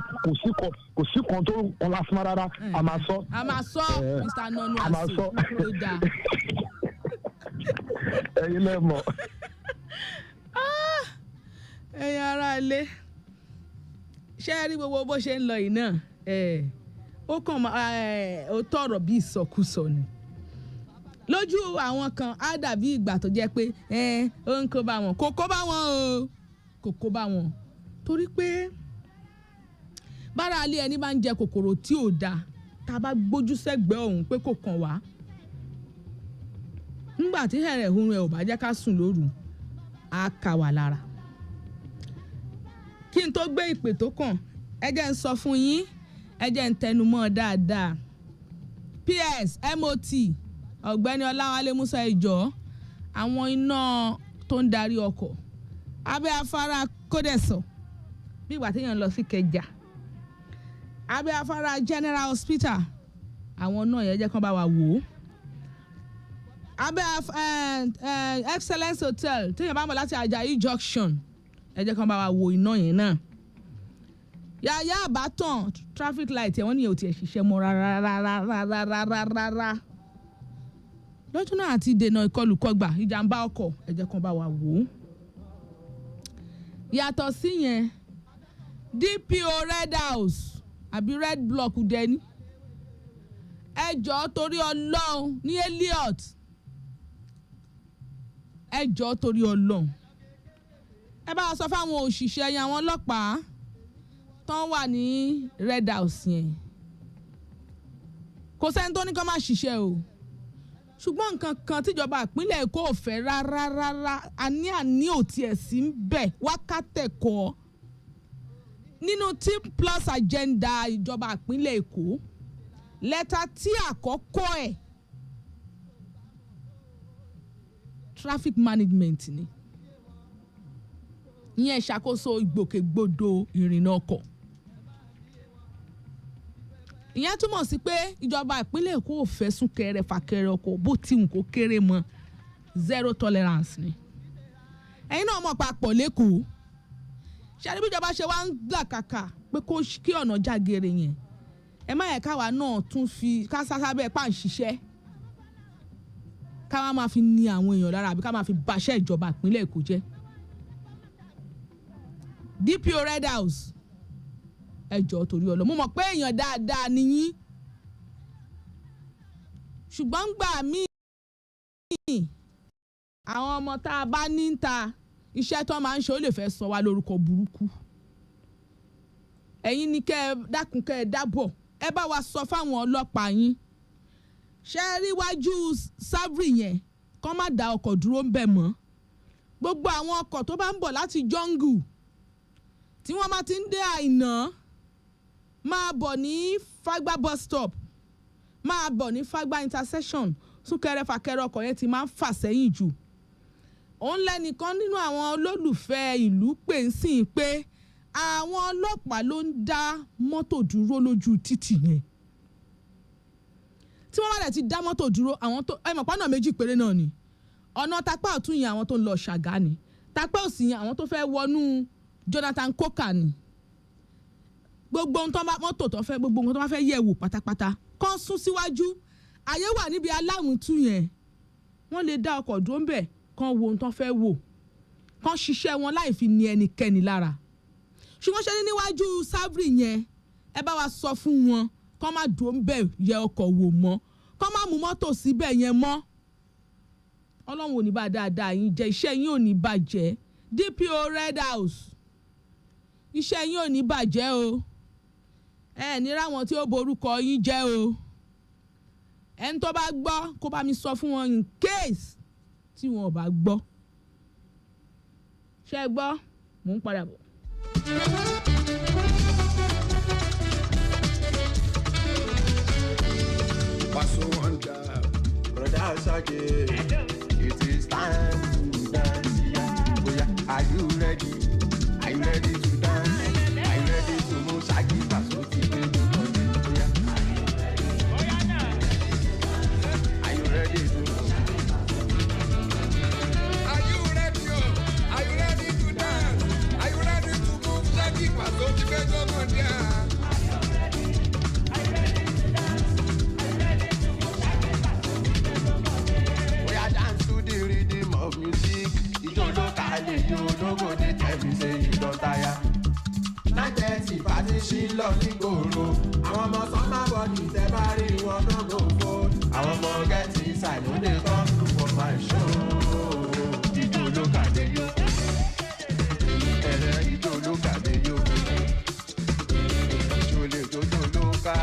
kò sí kan tó wọn lásán rárá a máa sọ. a máa sọ mr nonu a máa sọ ẹyin lẹ mọ. ẹ̀yin ará ilé ṣé ẹ rí gbogbo bó ṣe ń lọ yìí náà ó kàn ó tọrọ bí ìsọkúsọ ni lójú àwọn kan á dàbí ìgbà tó jẹ́ pé ó ń kó bá wọn kò kó bá wọn o kò kó bá wọn torí pé bára alẹ́ ẹni bá ń jẹ kòkòrò tí ò dáa tá a bá gbójú sẹ́gbẹ̀ẹ́ ọ̀hún pé kò kàn wá nígbà tí ẹ̀rẹ̀ ohun ẹ̀ ò bá jẹ́ ká sùn lóru á kà wá lára kí n tó gbé ìpè tó kàn ẹ jẹ́ ń sọ fún yín ẹ jẹ́ ń tẹnumọ́ dáadáa PS MOT ọ̀gbẹ́ni ọláwálé musa ìjọ àwọn iná tó ń darí ọkọ̀ abẹ́ afárá kódẹ̀sọ̀ bí ìgbà téèyàn lọ sí kẹjà abẹ́ afárá general hospital àwọn náà yẹn jẹ́ kán bá wa wò ó abẹ́ excellence hotel téèyàn bá mọ̀ láti ajayi junction ẹ jẹ́ kán bá wa wò iná yẹn náà yàyà àbátàn traffic light ẹ̀ wọ́n ní ò tiẹ̀ ṣiṣẹ́ mọ́ rárá lọ́jọ́ náà àti dènà ìkọlùkọgbà ìjàmbá ọkọ̀ ẹ jẹ́ kán bá wa wò ó. yàtọ̀ sí yẹn DPO Red House àbí Red Block dẹni ẹ jọ̀ọ́ torí Ọlọ́run ní Elliot ẹ jọ̀ọ́ torí Ọlọ́run ẹ bá sọ fáwọn òṣìṣẹ́ yẹn àwọn ọlọ́pàá tán wà ní Red House yẹn kò sẹ́ni tó ní kán má ṣiṣẹ́ o ṣùgbọ́n nǹkan kan tíjọba ìpínlẹ̀ Èkó ò fẹ́ rárá àní ò tiẹ̀ sí ń bẹ̀ wákàtẹ̀kọ́ nínú team plus agenda ìjọba ìpínlẹ̀ Èkó lẹ́tà tí àkọ́kọ́ ẹ̀ traffic management ni ìyẹn ìṣàkóso ìgbòkègbodò ìrìnnà ọkọ̀ ìyẹn túmọ̀ sí pé ìjọba ìpínlẹ̀ Èkó ò fẹ́ súnkẹrẹ fàkẹrẹ ọkọ̀ bó ti wù kó kéré mọ́ zero tolerance ni ẹ̀yin náà mọ̀ papọ̀ lẹ́kọ̀ọ́ ṣáà bí ìjọba ṣe wá ń gbà kàkà pé kí ọ̀nà jágere yẹn ẹ má yẹ káwa náà tún fi ká sásábẹ́ pa ń ṣiṣẹ́ káwa máa fi ní àwọn èèyàn lára àbí ká máa fi bàṣẹ́ ìjọba ìpínlẹ̀ Èkó jẹ́ DPO Red House ẹ jọ̀ọ́ torí Ọlọ́run mo mọ̀ pé èèyàn dáadáa ni yín ṣùgbọ́n gbà míì àwọn ọmọ tá a bá ní ń ta iṣẹ́ tó máa ń ṣe ó lè fẹ́ sọ wá lórúkọ burúkú. ẹ̀yin ni kẹ́ ẹ dákun kẹ́ ẹ dábọ̀ ẹ bá wa sọ fáwọn ọlọ́pàá yín. ṣé ẹ rí wájú Savri yẹn kọ́ má da ọkọ̀ dúró ń bẹ̀ mọ́. gbogbo àwọn ọkọ̀ tó bá ń bọ̀ láti jungle tí wọ́n bá ti ń dé Àìná máa bọ̀ ní Fagba bus stop máa bọ̀ ní Fagba intersection súnkẹrẹ fàkẹrẹ ọkọ̀ yẹn ti máa ń fà sẹ́yìn jù. òun lẹ́nìkan nínú àwọn olólùfẹ́ ìlú pè ń sìn pé àwọn ọlọ́pàá ló ń dá mọ́tò dúró lójú títì yẹn. tí wọ́n bá dẹ̀ ti dá mọ́tò dúró àwọn tó ẹ mọ̀ pọ́nà méjì péré náà ni ọ̀nà tapá ọ̀tún yẹn àwọn tó ń lọ Ṣàgá ni tapá òsì yẹn àwọn tó fẹ́ wọnú Jonathan Coker ni. gbogbo ohun tó bá mọ́tò tó fẹ́ gbogbo ohun tó bá fẹ́ yẹ̀ wò pátápátá kán sún síwájú àyè wà níbi alámùtú yẹn wọ́n lè dá ọkọ̀ dúró ń bẹ̀ kán wo ohun tó fẹ́ wò kán ṣiṣẹ́ wọn láì fi ní ẹnikẹ́ni lára. ṣùgbọ́n ṣe ní níwájú Savri yẹn ẹ bá wa sọ fún wọn kán má dúró ń bẹ̀ yẹ ọkọ̀ wò mọ́ kán má mú mọ́tò síbẹ̀ yẹn mọ́. Ọlọ́run ò ní bá dáadáa yín jẹ́ iṣẹ́ yín ò ní bàjẹ́ DPO Red House iṣẹ́ yín ò ní bàjẹ́ o ẹ ní ráwọn tí ó borúkọ yín jẹ́ o ẹni tó bá gbọ́ kó bá mi sọ fún wọn in case tí wọn ò bá gbọ́. ṣé ẹ gbọ́ mò ń padà bọ̀. Paso wonder, brother Sage, it is time to dance. Oh yeah, are you ready? Are you ready to dance? Are you ready to move? Sagi Paso ti gbé mi kọ́ni. Oh yeah, are you ready to move? Are you ready? Are you ready to dance? Are you ready to move? Sagi Paso ti gbé mi kọ́ni. Music, you don't look at it, you don't go to tell me say you don't tire. 9:30 party she love ní gbòòrò. Àwọn ọmọ summer body tẹ bá rí wọn náà go phone. Àwọn ọmọ get inside no dey come through for my show. Ìjọ ló kàdé yó. Ìjọ ló kàdé yó. Ṣolè jòjò ló ká.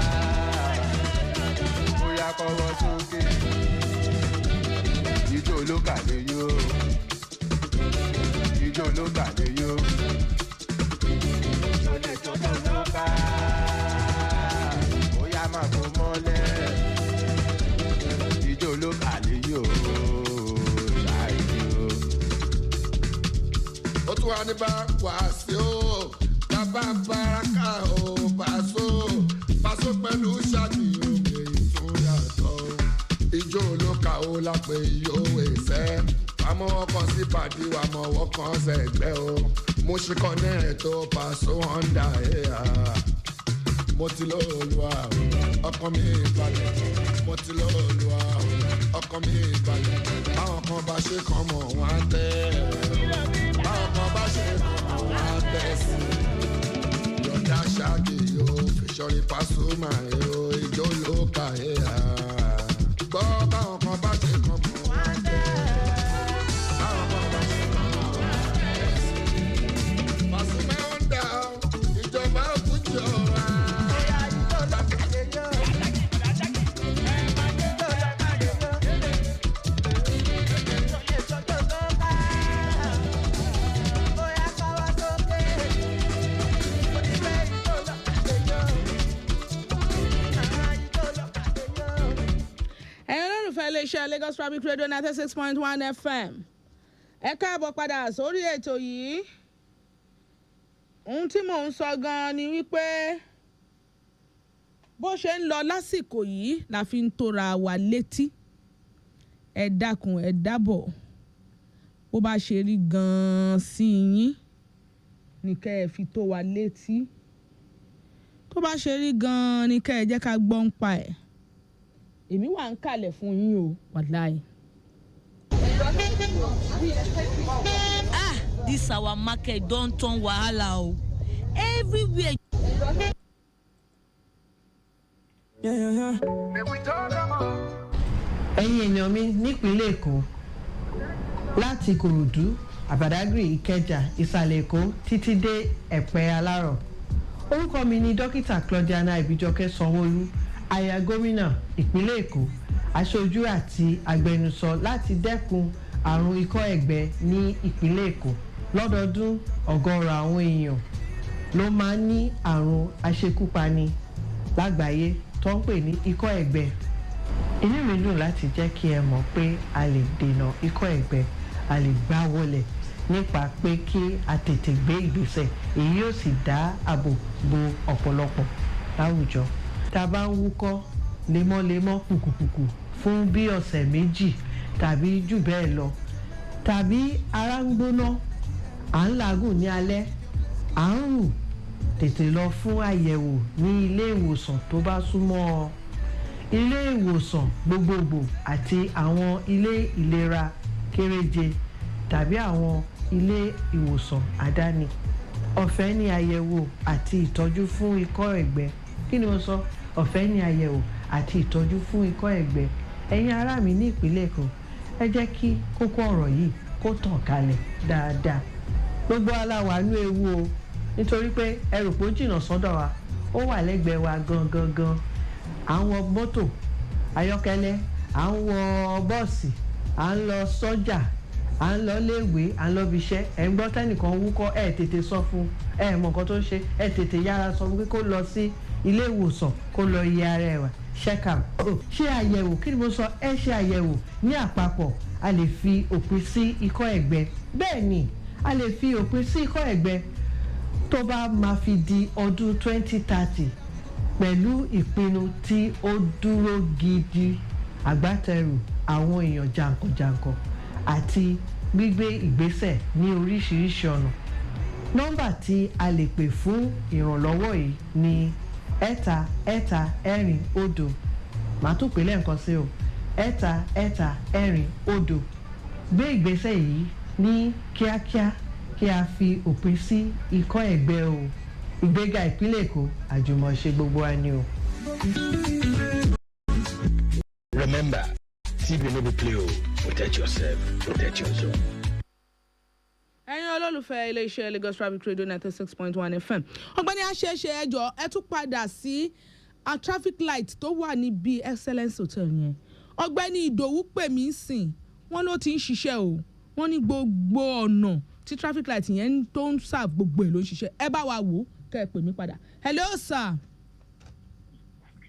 Bóyá kọ́wọ́ sókè. Ìjọ ló kàdé yó. Ìjọ ló kàdé yó. Ṣolè jòjò ló ká. Bóyá máa kó mọ́lẹ̀. Ìjọ ló kàdé yó. Ṣáìjó. Ó tún wá ní bá Wàsíù bàbá Báràkà ó Paso Paso pẹ̀lú ṣàkíyàn èyí tó yàtọ̀ ìjọ olóka ó lápè yóò ẹsẹ̀ àmọ́ ọkàn sí pàdé wa mọ̀ ọwọ́ kan sẹ́gbẹ́ o mo ṣe kàn ní ètò Paso Honda ẹ̀yà mo ti lọ Olúwa ọkàn mi balẹ̀ mo ti lọ Olúwa ọkàn mi balẹ̀ báwọn kan bá ṣe kàn mọ̀ wọ́n á tẹ́ báwọn kan bá ṣe kàn mọ̀ wọ́n á tẹ́ sí yọ̀dá ṣáàkì yóò fìṣọ́rí Pasuma yóò ìjọ olóka ẹ̀yà. Gbọ́ báwọn kan bá ṣe kàn mọ́ wá tẹ́. Báwọn kan bá ṣe kàn mọ́ wá tẹ́ sí. Pasuma ń dà ọ́, ìjọba òkújọ wa. iléeṣẹ́ Lagos Public Radio 96.1 FM ẹ káàbọ̀ padà sórí ètò yìí. Ohun tí mò ń sọ gan-an ni wípé bó ṣe ń lọ lásìkò yìí la fi ń tóra wa létí ẹ dákun ẹ dábọ̀ bó bá ṣe rí gan-an sí yín ní kẹ́ ẹ fi tó wa létí tó bá ṣe rí gan-an ní kẹ́ ẹ jẹ́ ká gbọ́ ń pa ẹ̀. Èmi wà ń kalẹ̀ fún yín o wàláì. This our market don turn wahala o everywhere. ẹ̀yin èèyàn mi nípínlẹ̀ èkó láti ìkòròdú àbàdágìrì ìkẹjà ìsàlẹ̀ èkó títí dé ẹ̀pẹ́ alárọ̀ orúkọ mi ni dókítà claudiana ìbíjọkẹ́ sanwó-olú aya gómìnà ìpínlẹ̀ èkó aṣojú àti agbẹnusọ láti dẹ́kun àrùn ikọ́ ẹ̀gbẹ ní ìpínlẹ̀ èkó lọ́dọọdún ọgọ́rọ̀ àwọn èèyàn ló máa ń ní àrùn aṣekúpani lágbàáyé tó ń pè ní ikọ́ ẹ̀gbẹ inú mi dùn láti jẹ́ kí ẹ mọ̀ pé a lè dènà ikọ́ ẹ̀gbẹ a lè gbá wọlẹ̀ nípa pé kí a tètè gbé ìgbésẹ̀ èyí yóò sì dá ààbò bo ọ̀pọ̀lọpọ̀ láwùjọ tá a bá ń wúkọ́ lemọ́lemọ́ kùkùkùkù fún bí ọ̀sẹ̀ méjì tàbí jù bẹ́ẹ̀ lọ tàbí ara ń gbóná à ń làágùn ní alẹ́ à ń rù tètè lọ fún àyẹ̀wò ní ilé ìwòsàn tó bá súnmọ́ ọ ilé ìwòsàn gbogbogbò àti àwọn ilé ìlera kéréje tàbí àwọn ilé ìwòsàn àdáni ọ̀fẹ́ ní àyẹ̀wò àti ìtọ́jú fún ikọ́ ẹ̀gbẹ kí ni mo sọ ọ̀fẹ́ ní àyẹ̀wò àti ìtọ́jú fún ikọ́ ẹ̀gbẹ ẹ̀yin ará mi ní ìpínlẹ̀ èkó ẹ jẹ́ kí kókó ọ̀rọ̀ yìí kó tàn kálẹ̀ dáadáa gbogbo aláwa nú ewu o nítorí pé ẹrù pó jìnnà sọ́dọ̀ wa ó wà lẹ́gbẹ̀ẹ́ wa gangan à ń wọ mọ́tò ayọ́kẹ́lẹ́ à ń wọ bọ́ọ̀sì à ń lọ sọ́jà à ń lọ léèwé à ń lọ bí iṣẹ́ ẹ̀ ń gbọ́ tẹ́nìkan wúkọ́ ẹ̀ tètè sọ fún ẹ̀ mọ̀ nǹkan tó ń ṣe ẹ̀ tètè yára sọ fún pé kó lọ sí ilé ìwòsàn kó lọ yẹ ara ẹ̀ wá check am ṣe àyẹ̀wò kí ni mo sọ ẹ ṣe àyẹ̀wò ní àpapọ̀ a lè fi òpin sí ikọ́ ẹ̀gbẹ bẹ́ẹ̀ ni a lè fi òpin sí ikọ́ ẹ̀gbẹ tó bá máa fi di ọdún 2030 pẹ̀lú ìpinnu tí ó dúró gidi àgbátẹrù àwọn èèyàn jàǹkànjàǹkàn àti gbígbé ìgbésẹ̀ ní oríṣiríṣi ọ̀nà nọ́mbà tí a lè pè fún ìrànlọ́wọ́ yìí ni 8-8-8 màá tún pè lẹ́ẹ̀kan sí o 8-8-8 gbé ìgbésẹ̀ yìí ní kíákíá kí a fi òpin sí ikọ́ ẹ̀gbẹ o ìgbéga ìpínlẹ̀ èkó àjùmọ̀ṣe gbogbo wa ni o. Remember, TB no be play o. Protect yourself, protect your zone. ẹ̀yin olólùfẹ́ iléeṣẹ́ Lagos Traffic Radio 96.1 FM ọ̀gbẹ́ni àṣeṣe ẹjọ́ ẹ tún padà sí a traffic light tó wà níbi Excellence Hotel yẹn ọ̀gbẹ́ni Ìdòwú pè mí sìn wọ́n ló ti ń ṣiṣẹ́ o wọ́n ní gbogbo ọ̀nà tí traffic light yẹn tó ń sà gbogbo ẹ̀ ló ń ṣiṣẹ́ ẹ bá wa wò kẹ́ ẹ pè mí padà hello sir.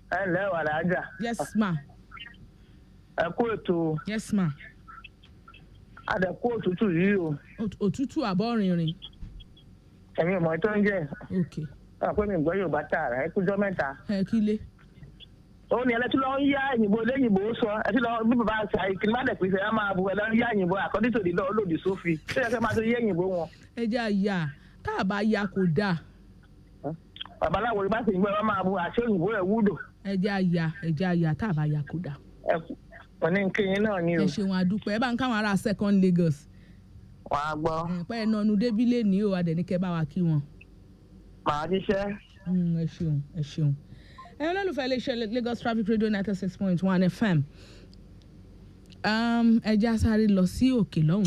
ẹ ǹlẹ́ wà lájà. yes ma. ẹ kú ètò. yes ma. àdẹ̀kú òtútù yìí o. òtútù àbọ̀ rìnrìn. ẹ̀yin ọmọ tó ń jẹ́. ok. pé mi gbọ́ Yorùbá tààrà ẹ kújọ́ mẹ́ta. ẹ kí lé. ó ní ẹlẹ́tí lọ́ọ́ ń yá òyìnbó léyìnbó sọ ẹtí lọ́ọ́ bí bàbá àṣà ìkíni má dẹ̀ pèsè ẹ máa bu ẹ lọ́ọ́ ń yá òyìnbó àkọ́dí tòdì lọ́ọ́ lòdì sófin ṣé ẹ fẹ́ máa tó yé òyìnbó wọn. ẹ jẹ́ àyà tá a bá ya kò dáa. babaláwo bá sì ń gbọ́ ẹ máa bu àṣẹ òyìnbó ẹ wúlò. ẹ jẹ́ àyà tá a bá ya kò dáa. òní nkíyin náà ni o. ẹ ṣeun àdúpẹ́ ẹ bá ń káwọn ará second Lagos. wà á gbọ́. ẹ̀pẹ́ ẹ̀ nanu débílẹ̀ ní o adẹ̀níkẹ́ bá wa kí wọn. màá jíṣẹ́. ẹ ṣeun ẹ ṣeun. ẹ olólùfẹ́ iléeṣẹ́ Lagos Traffic Radio 96.1 FM ẹ já sáré lọ sí òkè lọ́hùn.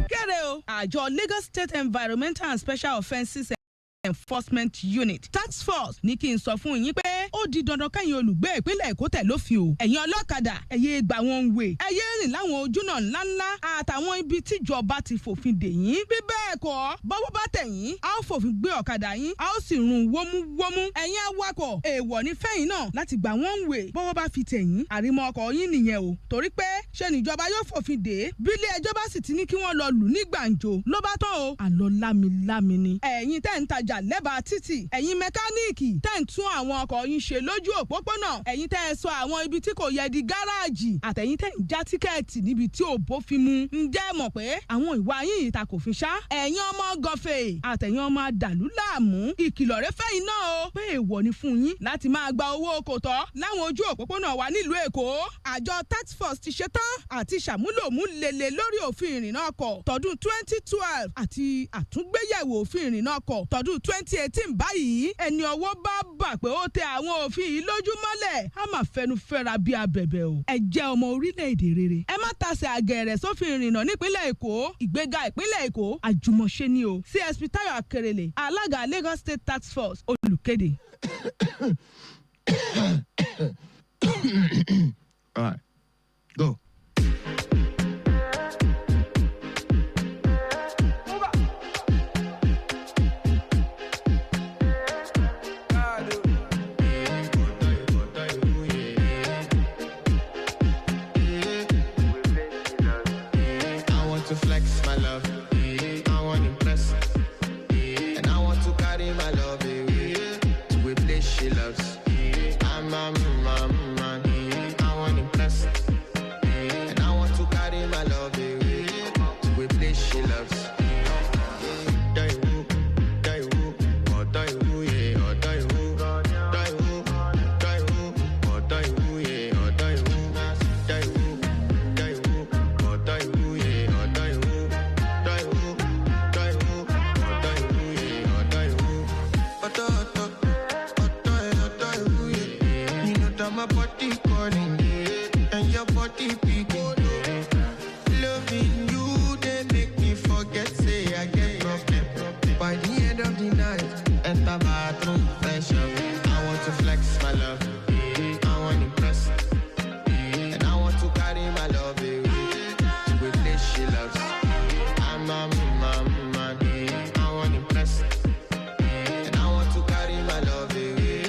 kéde o àjọ Lagos State Environmental and Special Offences Enforcement Unit Task Force ní kí n sọ fún yín pé ó di dandan kẹ́yìn olùgbé ìpínlẹ̀ Èkó tẹ̀ lófin o ẹ̀yin ọlọ́kadà ẹ̀yẹ gbà wọn wè ẹ̀yẹ rìn láwọn ojúnà ńláńlá àtàwọn ibi tíjọba ti fòfin dè yín bí bẹ́ẹ̀ kọ́ bọ́wọ́ bá tẹ̀ yín a ó fòfin gbé ọ̀kadà yín a ó sì rún wómúwómú ẹ̀yin awakọ̀ èèwọ̀ ní fẹ́yìn náà láti gbà wọ́n wè bọ́wọ́ bá fi tẹ̀ yín àrímọ́ ọkọ̀ yín nìyẹn o torí pé ṣe níjọba yóò fòfin dè bí ilé ẹjọ́ bá sì ti ní kí wọ́n lọ lù ní gbàǹjo ló bá tán o àlọ́ lámilámi ni ẹ̀yin tẹ́ ń tajà lẹ́bàá títì ẹ̀yin mẹkáníìkì tẹ́ ń tún àwọn ọkọ̀ yín ṣe lójú òpópónà ẹ̀yin tẹ́ ẹ sọ àwọn ibi tí kò yẹ di gáràjì àtẹ̀yin tẹ́ ń já tíkẹ́ẹ̀tì níbi tí ò bófin mu ǹjẹ́ mọ̀ pé àwọn ìwà yín yìí ta kò fi ṣá ẹ̀yin ọmọ gọ̀fẹ̀ àtẹ̀yin ọmọ dàlú láàmú ìkìlọ̀ rẹ fẹ́yìn náà o pé èèwọ̀ ni fún yín láti máa gba owó kò tọ́ láwọn ojú òpópónà wa nílùú Èkó àjọ task force ti ṣetán àti ṣàmúlò mú lele lórí òfin ìrìnnà ọkọ̀ tọdún 2012 àti àtúngbéyẹ̀wò òfin ìrìnnà ọkọ̀ tọdún 2018 báyìí ẹni ọwọ́ bá bà pé ó tẹ àwọn àwọn òfin yìí lójú mọ́lẹ̀ á máa fẹnu fẹ́ra bí abẹ̀bẹ̀ o. ẹ jẹ́ ọmọ orílẹ̀-èdè rere. ẹ má tasẹ̀ àgẹ̀rẹ̀ sófin ìrìnnà nípínlẹ̀ Èkó. ìgbéga ìpínlẹ̀ Èkó àjùmọ̀ṣe ni o. CSP Táyọ̀ Akérèlé alága Lagos State Task Force olùkéde. All right, go. To flex my love, I want to impress, and I want to carry my love away to a place she loves. I'm a man, I want to impress, and I want to carry my love away to a place she loves. My body calling, and your body beating. Loving you, they make me forget, say I get problem. By the end of the night, enter bathroom, fresh up. I want to flex my love, I want to impress, and I want to carry my love away to a place she loves. I'm a man, I want to impress, and I want to carry my love away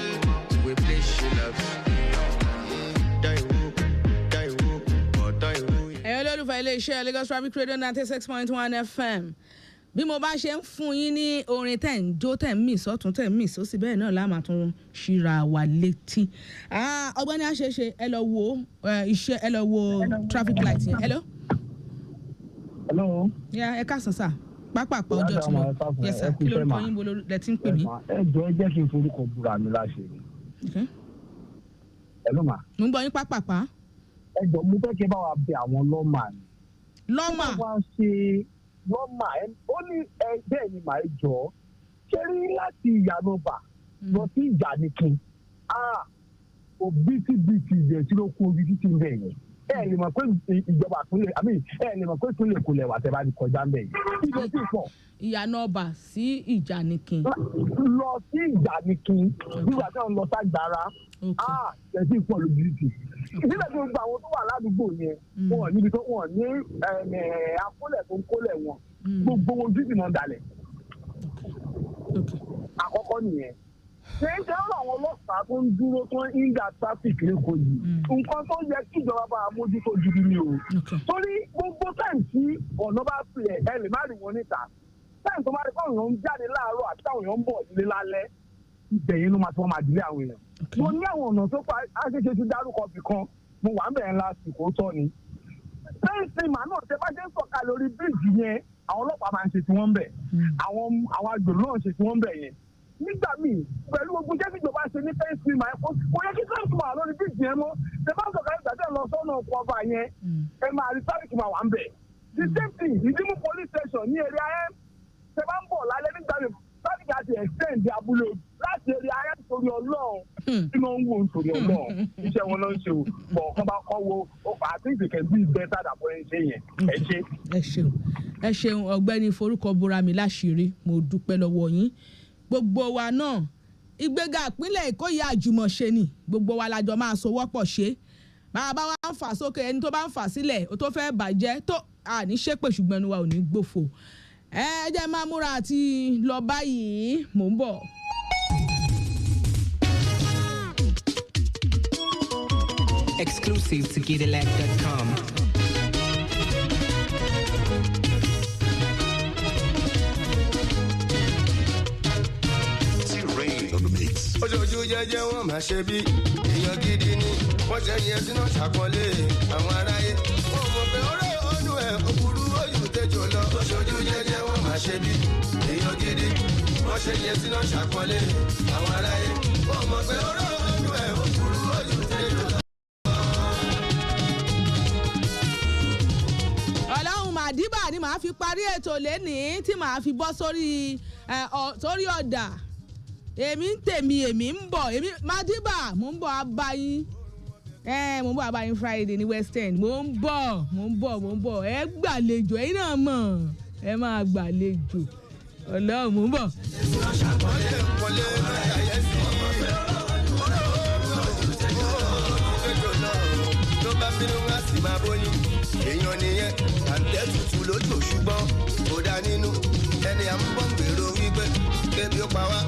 to a place she loves. Iléeṣẹ́ Lagos Traffic Radio 96.1 FM bí mo bá ṣe ń fún yín ní orin tẹ̀ ń jó tẹ̀ ń mì sọ́tún tẹ̀ ń mì sósì bẹ́ẹ̀ náà la máa tún ṣíra wa létí. Ọgbẹ́ni àṣeṣe ẹ lọ wo iṣẹ́ ẹ lọ wo traffic light yẹn. Hello. Hello. Ẹ káàsán sà pápápá ọjọ́ tí mo yẹ sà kí lórúkọ yín bo lẹ ti ń pè mí. ẹ jọ ẹ jẹ́ kí n forúkọ búra mi láṣẹ. Hello ma. mo ń gbọ́ yín pápápá. Ẹ jọ mo fẹ́ kí ẹ bá wa bẹ àwọn lọ́mà ni. Lọ́mà. wá ṣe lọ́mà ó ní bẹ́ẹ̀ ni màá jọ ṣé rí láti ìyànàbà lọ sí ìjànìkin òbítíbitì ìjẹ́ tí ló kún orí títí ń bẹ̀ yẹn ẹ lè mọ̀ pé ìjọba àtúnlẹ̀ ẹ lè mọ̀ pé ìtúnlẹ̀ kò lẹ̀ wà tẹ́ bá ti kọjá ń bẹ̀ yẹn ibẹ̀ sì pọ̀. Ìyànàbà sí ìjànìkin. lọ sí ìjànìkin nígbà tí wọ́n lọ ságbára ẹ sì pọ̀ lójú títì ìdílé tó gba àwọn tó wà ládùúgbò yẹn wọn níbi tó wọn ní akólẹ̀ tó ń kólẹ̀ wọn gbogbo ojú ìmọ̀ dalẹ̀ àkọ́kọ́ nìyẹn ṣé ń ṣe ọ̀rọ̀ àwọn ọlọ́pàá tó ń dúró tó ń inda traffic lẹ́kọ̀ọ́ yìí nǹkan tó yẹ kí ìjọba bá mójútó gidi ni o torí gbogbo táìmù tí ọ̀nà bá pè ẹ lè má rí wọn níta táìmù tó má rí fáwọn èèyàn ń jáde láàárọ̀ àti táwọn èèyàn ń bọ̀ nílé lálẹ́ ìbẹ̀yìn ló máa tí wọ́n máa dìlé àwọn èèyàn mo ní àwọn ọ̀nà tó pa aṣeṣe ti dárúkọ bì kan mo wà ń bẹ̀rẹ̀ lásìkò tọ́ ni. fẹ́ǹsì màá náà tẹ bá jẹ́ sọ̀ka lórí bíríìjì yẹn àwọn ọlọ́pàá máa ń ṣe tí wọ́n ń bẹ̀ àwọn agbèrò náà ń ṣe tí wọ́n ń bẹ̀ yẹn. nígbà míì pẹ̀lú ogun jẹ́ kíjọba ṣe ní fẹ́ǹsì màá kó yẹ kí fẹ́ǹsì máa lórí bíríìjì yẹn mọ́ tẹ bá sọ̀ka ìgbà tẹ̀ lọ sọ́nà ọkọ̀ ọba yẹn ẹ máa rí sáríkì máa wà ń bẹ̀. the same thing ìdímú police station ní area m tẹ bá ń bọ̀ lálẹ́ nígbà míì sáríkì àti extend abúlé láti èrè ayé nítorí ọlọ́run tí wọ́n ń wo nítorí ọlọ́run iṣẹ́ wọn ló ń ṣe o bọ̀ kán bá kọ́ wo I think they can do it better than bóyá ṣe yẹn ẹ ṣe. ẹ ṣeun ọ̀gbẹ́ni forúkọ bora mi láṣìírí mo dúpẹ́ lọ́wọ́ yín gbogbo wa náà ìgbéga ìpínlẹ̀ Èkó yìí àjùmọ̀ṣe ni gbogbo wa lájọ máa sowọ́pọ̀ ṣe bàbá wa ń fà sókè ẹni tó bá ń fà sílẹ̀ tó fẹ́ bàjẹ́ tó àní ṣépè ṣùgbọ́n ẹnu wa ò ní gbòfò ẹ jẹ́ máa múra àti lọ báyìí mò ń bọ̀. Exclusive to GetElect.com. Ojojú jẹ́jẹ́ wọn máa ṣe bí èèyàn gidi ni wọ́n ṣe yẹn sínú ṣàpọ́nlé àwọn aráyé. Wọ́n mọ̀ pé ọ̀rẹ́ ọdún ẹ̀ òkúrú ojú tẹ́jọ lọ. Ojojú jẹ́jẹ́ wọn máa ṣe bí èèyàn gidi wọ́n ṣe yẹn sínú ṣàpọ́nlé àwọn aráyé. Wọ́n mọ̀ pé ọ̀rẹ́ ọdún ẹ̀ òkúrú ojú tẹ́jọ lọ. Ọlọ́run màdìbà ni màá fi parí ètò lénìí tí màá fi bọ́ sórí ọ̀dà èmi ń tèmi èmi ń bọ̀ èmi Madiba mò ń bọ̀ abayín mò ń bọ̀ abayín Friday ní West End mò ń bọ̀ ẹ gbàlejò ẹ̀yin náà mọ̀ ẹ máa gbàlejò Ọlọ́run mò ń bọ̀. èèyàn nìyẹn àǹtẹ̀ tutù lójú ṣùgbọ́n kò dá nínú ẹni à ń bọ̀ ń gbèrò wípé kébi ó pa wá.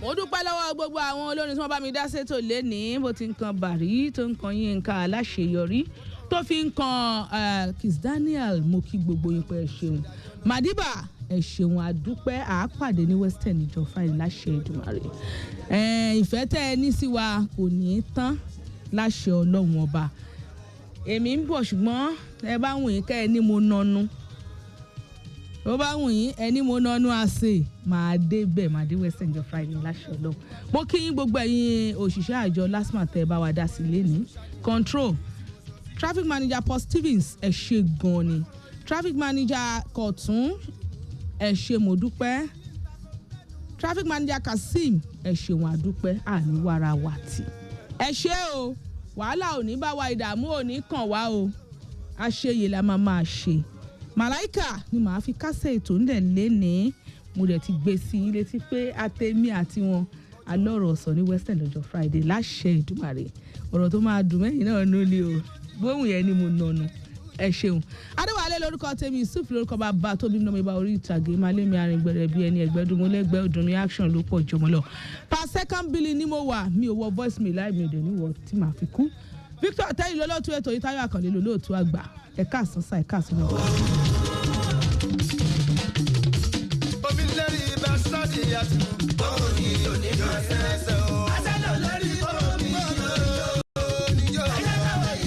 mo dúpẹ́ lọ́wọ́ gbogbo àwọn olórin tí wọ́n bá mi dá sétò lénìí bó ti ń kan Bàrí tó ń kan Yínká Aláṣeyọrí tó fi ń kan Kiss Daniel mo kí gbogbo yín pé ẹ ṣeun Madiba ẹ ṣeun àdúpẹ́ àápàdé ní Western níjọ́ Friday láṣẹ Èdùmàrè ìfẹ́ tẹ́ ẹ ní sí wa kò ní í tán láṣẹ Ọlọ́run ọba èmi ń bọ̀ ṣùgbọ́n ẹ bá wùn yín kẹ́ ẹ ní mo nọnu ó bá wùn yín ẹ ní mo nọnu àṣẹ máa dé bẹ́ẹ̀ máa dé Western níjọ́ Friday láṣẹ Ọlọ́run mo kí yín gbogbo ẹ̀yin òṣìṣẹ́ àjọ LASTMA tẹ́ ẹ bá wa dá sí lẹ́ni control traffic manager Paul Stevens ẹ ṣe gan ni traffic manager Kọ̀tún ẹ ṣe mo dúpẹ́ traffic manager Kasim ẹ ṣeun àdúpẹ́ àníwára wàtí ẹ ṣe o wàhálà ò ní bá wa ìdààmú ò ní kàn wá o àṣeyè la máa ṣe màláìkà ni màá fi kásẹ̀ ètò ńlẹ̀ lénìí mo dẹ̀ ti gbé sí i létí pé àtẹ̀mí àti wọn alọ́rọ̀ ọ̀sán ní Western lọ́jọ́ Friday láṣẹ Èdùmàrè ọ̀rọ̀ tó máa dùn mẹ́yìn náà ló ní o gbóhùn yẹn ni mo nànú ẹ ṣeun adéwálé lórúkọ tèmi Yusuf lórúkọ bàbá tóbi nọmọ ibà orí ìtàgé málémi arìngbẹrẹ bíi ẹni ẹgbẹdùn mọlẹgbẹ ọdún action ló pọ̀ jọmọ lọ per second billing ni mo wà mi ò wọ voice mail láì mi ò dé ní wọ tí màá fi kú Victor tẹ́yìn lọ́lọ́tún ètò yìí Táyọ̀ Àkànlé lọ́lọ́tún àgbà ẹ̀ka àsánsá ẹ̀ka àsánwó. omi lẹ́rìí ibà sọ́ọ̀dì àti bọ́ọ̀ ni oníjọ́ ẹsẹ̀ o. àṣẹ́lẹ̀ lórí bọ́ọ̀ ni oníjọ́ ẹsẹ̀ o.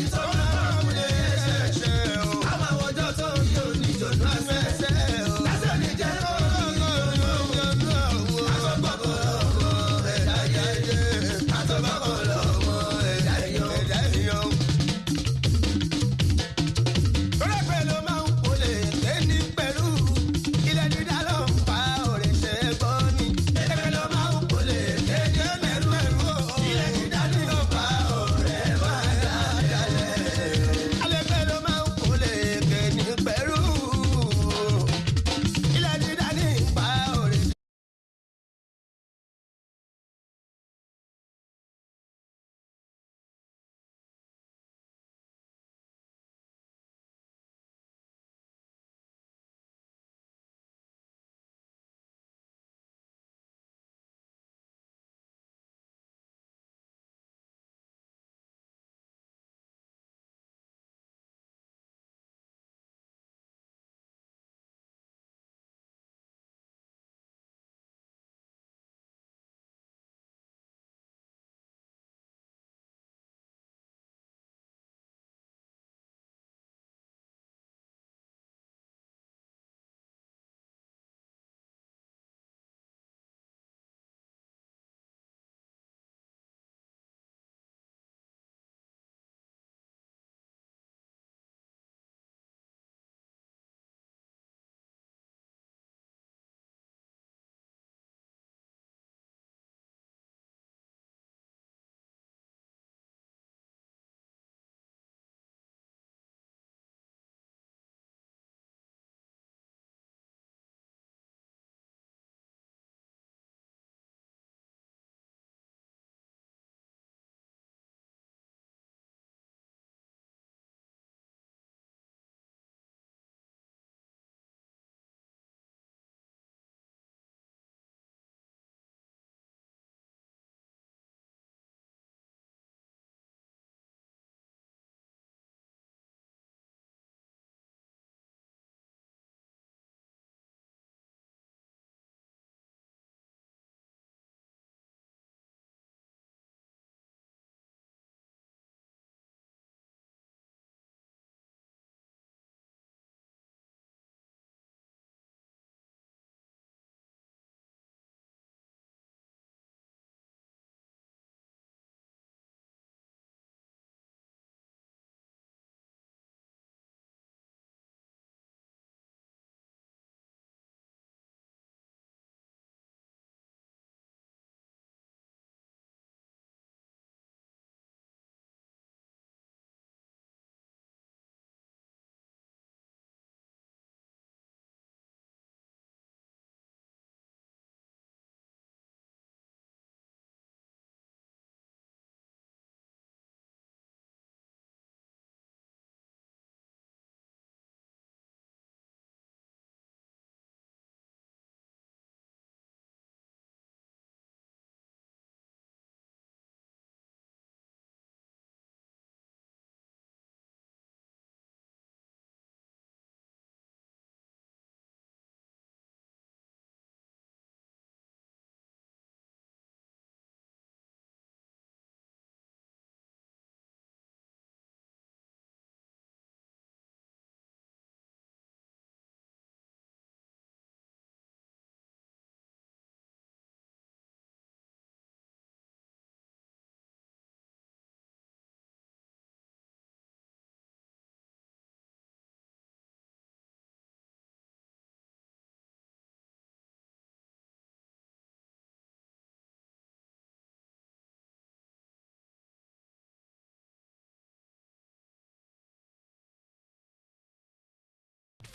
Ilẹ̀ dídá ló ń pa òrìṣẹ́ gbọ́ ni. Ẹgbẹ́ ló máa ń kólé kéde.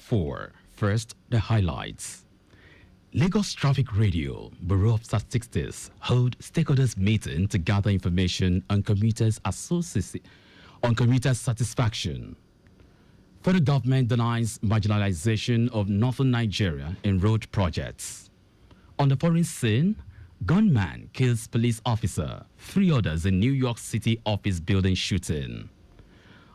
4. First, the highlights. Lagos Traffic Radio, Bureau of Statistics, hold stakeholders meeting to gather information on commuters' satisfaction. Federal government denies marginalization of northern Nigeria in road projects. On the foreign scene, gunman kills police officer, 3 others in New York City office building shooting.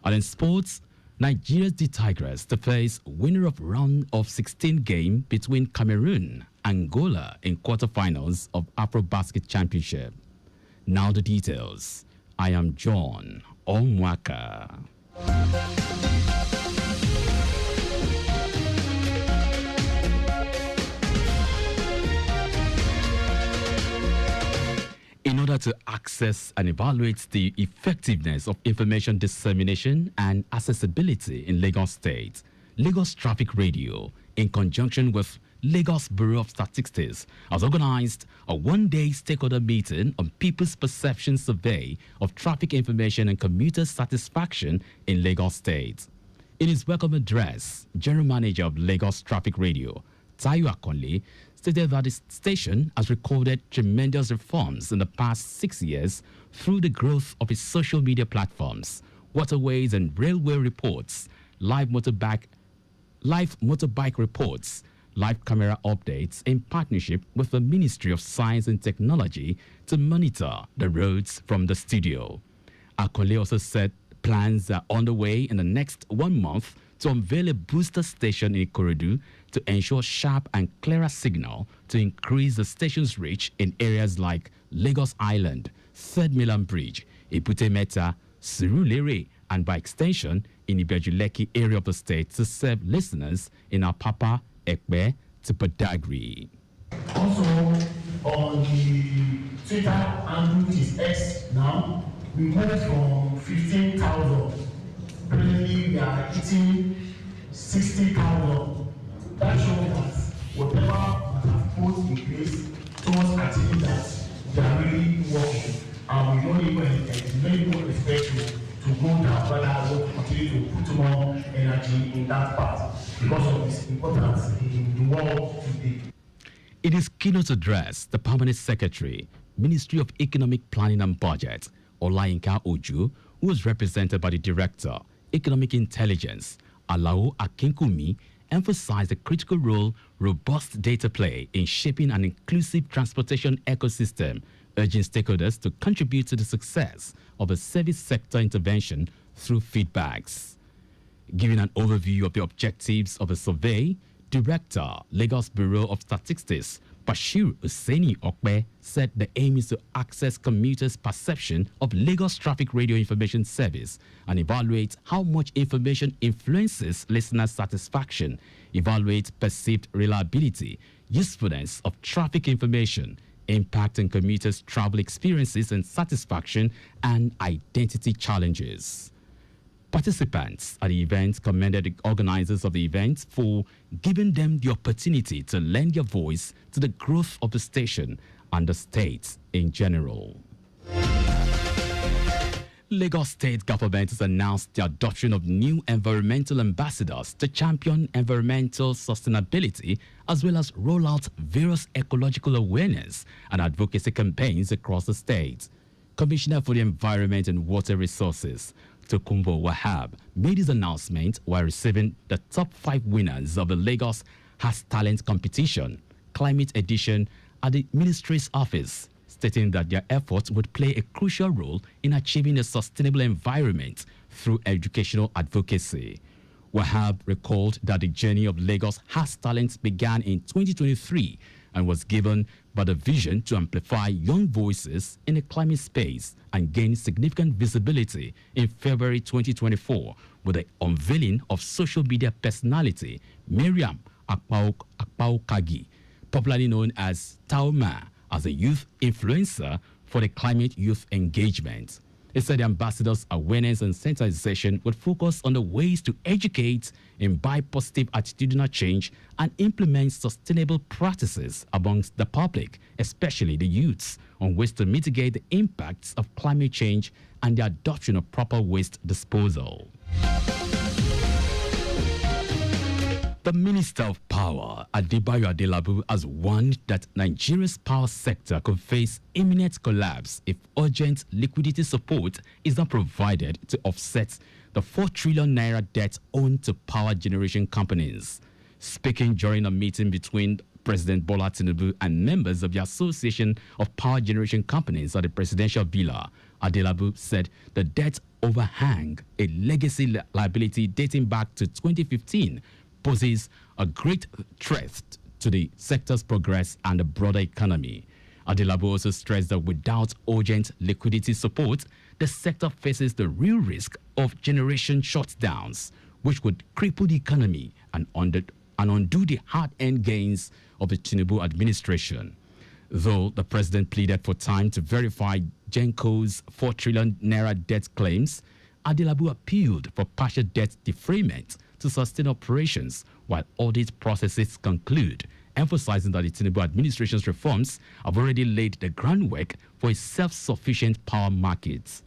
And in sports, Nigeria's the Tigers to face winner of round of 16 game between Cameroon and Angola in quarterfinals of Afro-Basket Championship. Now the details. I am John Onwaka. In order to access and evaluate the effectiveness of information dissemination and accessibility in Lagos State, Lagos Traffic Radio, in conjunction with Lagos Bureau of Statistics, has organized a one-day stakeholder meeting on People's Perception Survey of Traffic Information and Commuter Satisfaction in Lagos State. In his welcome address, General Manager of Lagos Traffic Radio, Tayo Akonle, stated that the station has recorded tremendous reforms in the past 6 years through the growth of its social media platforms, waterways and railway reports, live motorbike reports, live camera updates in partnership with the Ministry of Science and Technology to monitor the roads from the studio. Akole also said plans are underway in the next 1 month to unveil a booster station in Ikorodu to ensure sharp and clearer signal to increase the station's reach in areas like Lagos Island, Third Milan Bridge, Ebute Metta, Surulere, and by extension in Ibejuleki area of the state to serve listeners in Apapa, Ekpe to Badagry. Also, on the Twitter handle, which is X now, we moved from 15,000. Presently, we are hitting 60,000. That shows that whatever we have put in place towards achieving that, they are really working. And we don't even many people expect to go down, but I will continue to put more energy in that part because of its importance in the world today. In his keynote address, the Permanent Secretary, Ministry of Economic Planning and Budget, Olayinka Ojo, who was represented by the Director, Economic Intelligence, Alao Akinkumi, emphasized the critical role robust data play in shaping an inclusive transportation ecosystem, urging stakeholders to contribute to the success of the service sector intervention through feedbacks. Giving an overview of the objectives of the survey, Director, Lagos Bureau of Statistics, Bashir Hussaini Okpe, said the aim is to access commuters' perception of Lagos Traffic Radio Information Service and evaluate how much information influences listeners' satisfaction, evaluate perceived reliability, usefulness of traffic information, impact on commuters' travel experiences and satisfaction, and identity challenges. Participants at the event commended the organizers of the event for giving them the opportunity to lend their voice to the growth of the station and the state in general. Lagos State government has announced the adoption of new environmental ambassadors to champion environmental sustainability as well as roll out various ecological awareness and advocacy campaigns across the state. Commissioner for the Environment and Water Resources, Tokumbo Wahab, made his announcement while receiving the top 5 winners of the Lagos Has Talent competition, Climate Edition, at the Ministry's office, stating that their efforts would play a crucial role in achieving a sustainable environment through educational advocacy. Wahab recalled that the journey of Lagos Has Talent began in 2023 and was given by the vision to amplify young voices in the climate space and gain significant visibility in February 2024 with the unveiling of social media personality Miriam Akpaokagi, popularly known as Taoma, as a youth influencer for the climate youth engagement. He said the ambassadors' awareness and sensitization would focus on the ways to educate, imbibe positive attitudinal change, and implement sustainable practices amongst the public, especially the youths, on ways to mitigate the impacts of climate change and the adoption of proper waste disposal. The The Minister of Power, Adebayo Adelabu, has warned that Nigeria's power sector could face imminent collapse if urgent liquidity support is not provided to offset the 4 trillion naira debt owed to power generation companies. Speaking during a meeting between President Bola Tinubu and members of the Association of Power Generation Companies at the Presidential Villa, Adelabu said the debt overhang, a legacy liability dating back to 2015, poses a great threat to the sector's progress and the broader economy. Adelabu also stressed that without urgent liquidity support, the sector faces the real risk of generation shutdowns, which would cripple the economy and undo the hard-earned gains of the Tinubu administration. Though the president pleaded for time to verify Genco's 4 trillion naira debt claims, Adelabu appealed for partial debt defrayment to sustain operations while audit processes conclude, emphasizing that the Tinubu administration's reforms have already laid the groundwork for a self-sufficient power market.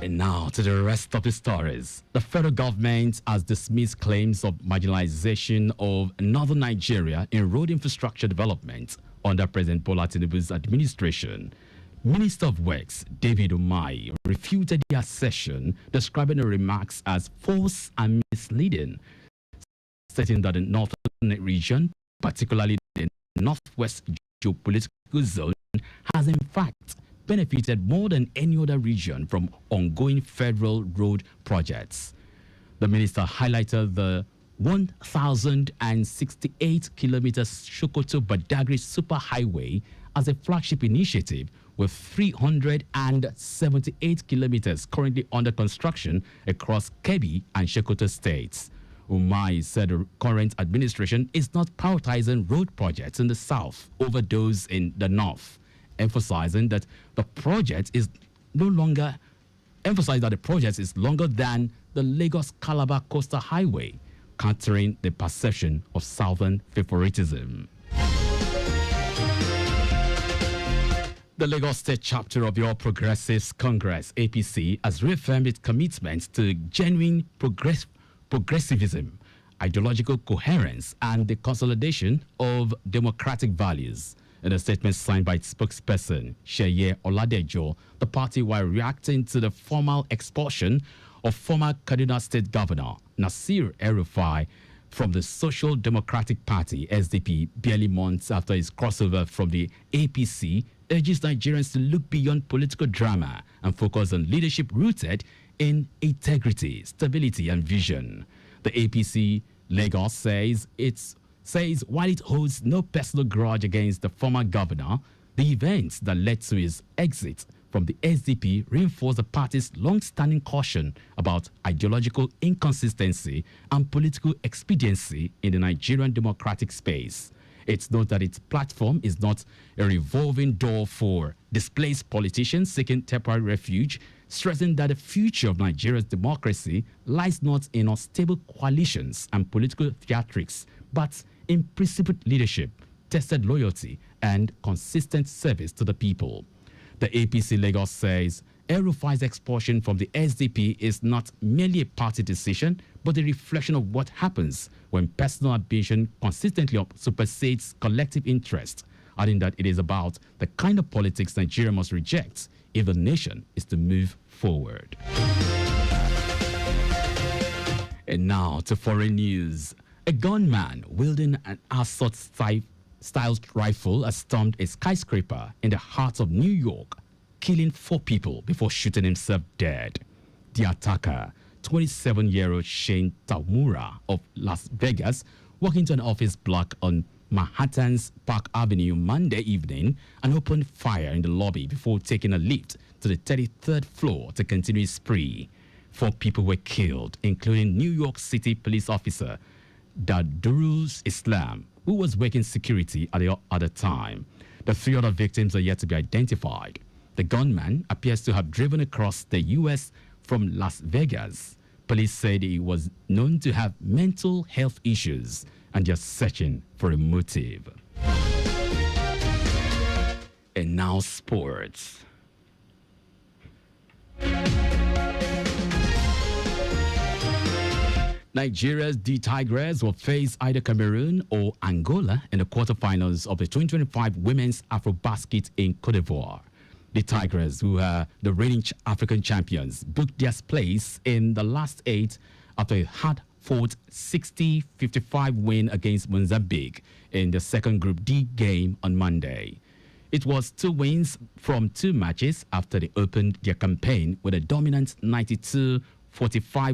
And now to the rest of the stories. The federal government has dismissed claims of marginalization of northern Nigeria in road infrastructure development under President Bola Tinubu's administration. Minister of Works David Umahi refuted the assertion, describing the remarks as false and misleading, stating that the northern region, particularly the northwest geopolitical zone, has in fact benefited more than any other region from ongoing federal road projects. The minister highlighted the 1,068 kilometers Sokoto-Badagry Superhighway as a flagship initiative, with 378 kilometers currently under construction across Kebbi and Sokoto states. Umahi said the current administration is not prioritizing road projects in the south over those in the north, emphasizing that the project is longer than the Lagos-Calabar Coastal Highway, countering the perception of southern favoritism. The Lagos State chapter of the All Progressives Congress, APC, has reaffirmed its commitment to genuine progressivism, ideological coherence, and the consolidation of democratic values. In a statement signed by its spokesperson, Sheye Oladejo, the party, while reacting to the formal expulsion of former Kaduna State Governor Nasir El-Rufai from the Social Democratic Party, SDP, barely months after his crossover from the APC, urges Nigerians to look beyond political drama and focus on leadership rooted in integrity, stability, and vision. The APC Lagos says while it holds no personal grudge against the former governor, the events that led to his exit from the SDP reinforce the party's long-standing caution about ideological inconsistency and political expediency in the Nigerian democratic space. It notes that its platform is not a revolving door for displaced politicians seeking temporary refuge, stressing that the future of Nigeria's democracy lies not in unstable coalitions and political theatrics, but in principled leadership, tested loyalty, and consistent service to the people. The APC Lagos says El-Rufai's expulsion from the SDP is not merely a party decision, but a reflection of what happens when personal ambition consistently supersedes collective interest, adding that it is about the kind of politics Nigeria must reject if the nation is to move forward. And now to foreign news. A gunman wielding an assault-style rifle has stormed a skyscraper in the heart of New York, killing 4 people before shooting himself dead. The attacker, 27-year-old Shane Tamura of Las Vegas, walked into an office block on Manhattan's Park Avenue Monday evening and opened fire in the lobby before taking a lift to the 33rd floor to continue his spree. 4 people were killed, including New York City police officer Dadurus Islam, who was working security at the time. The 3 other victims are yet to be identified. The gunman appears to have driven across the U.S. from Las Vegas. Police said he was known to have mental health issues and just searching for a motive. And now sports. Nigeria's D Tigers will face either Cameroon or Angola in the quarterfinals of the 2025 Women's Afrobasket in Cote d'Ivoire. The Tigers, who are the reigning African champions, booked their place in the last 8 after a hard-fought 60-55 win against Mozambique in the second Group D game on Monday. It was 2 wins from 2 matches after they opened their campaign with a dominant 92-45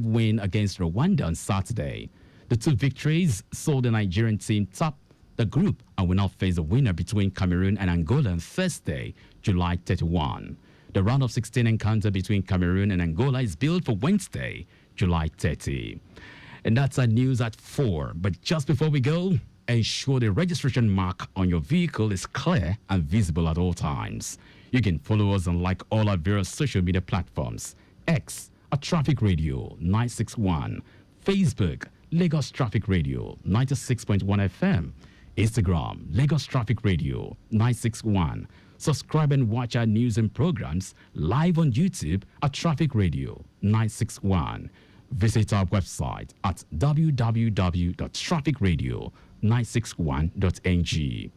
win against Rwanda on Saturday. The 2 victories saw the Nigerian team top the group and will now face a winner between Cameroon and Angola on Thursday, July 31. The round of 16 encounter between Cameroon and Angola is billed for Wednesday, July 30. And that's our news at 4. But just before we go, ensure the registration mark on your vehicle is clear and visible at all times. You can follow us on like all our various social media platforms. X at Traffic Radio 961, Facebook Lagos Traffic Radio 96.1 FM, Instagram Lagos Traffic Radio 961. Subscribe and watch our news and programs live on YouTube at Traffic Radio 961. Visit our website at www.trafficradio961.ng.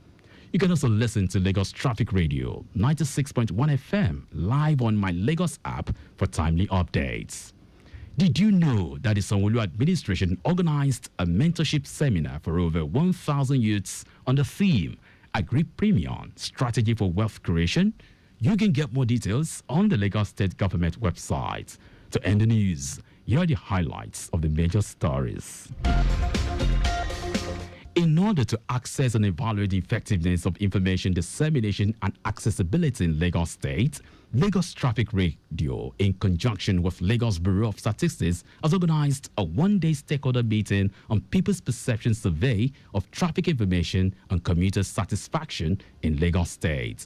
You can also listen to Lagos Traffic Radio 96.1 FM live on my Lagos app for timely updates. Did you know that the Sanwo-Olu administration organized a mentorship seminar for over 1,000 youths on the theme Agri Premium Strategy for Wealth Creation? You can get more details on the Lagos State Government website. To end the news, here are the highlights of the major stories. In order to access and evaluate the effectiveness of information dissemination and accessibility in Lagos State, Lagos Traffic Radio, in conjunction with Lagos Bureau of Statistics, has organized a one-day stakeholder meeting on People's Perception Survey of Traffic Information and Commuter Satisfaction in Lagos State.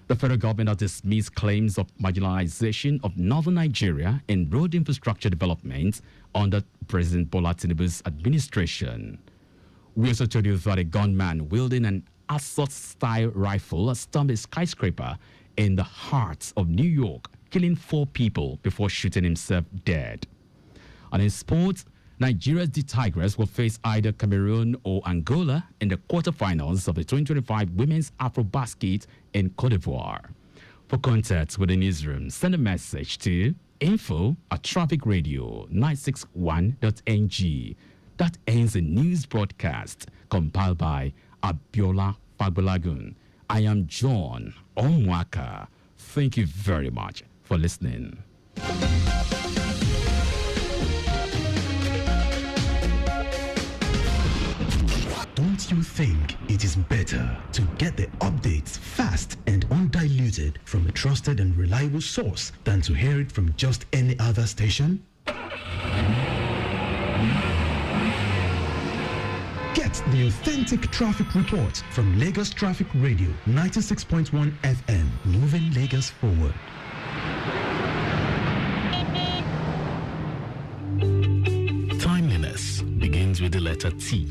The federal government has dismissed claims of marginalization of northern Nigeria in road infrastructure development under President Bola Tinubu's administration. We also told you that a gunman wielding an assault-style rifle stormed a skyscraper in the heart of New York, killing 4 people before shooting himself dead. And in sports, Nigeria's D Tigers will face either Cameroon or Angola in the quarterfinals of the 2025 Women's Afrobasket in Cote d'Ivoire. For contact with the newsroom, send a message to info@trafficradio961.ng. That ends the news broadcast compiled by Abiola Fagbolagun. I am John Onwaka. Thank you very much for listening. Don't you think it is better to get the updates fast and undiluted from a trusted and reliable source than to hear it from just any other station? Get the authentic traffic report from Lagos Traffic Radio 96.1 FM, moving Lagos forward. Timeliness begins with the letter T.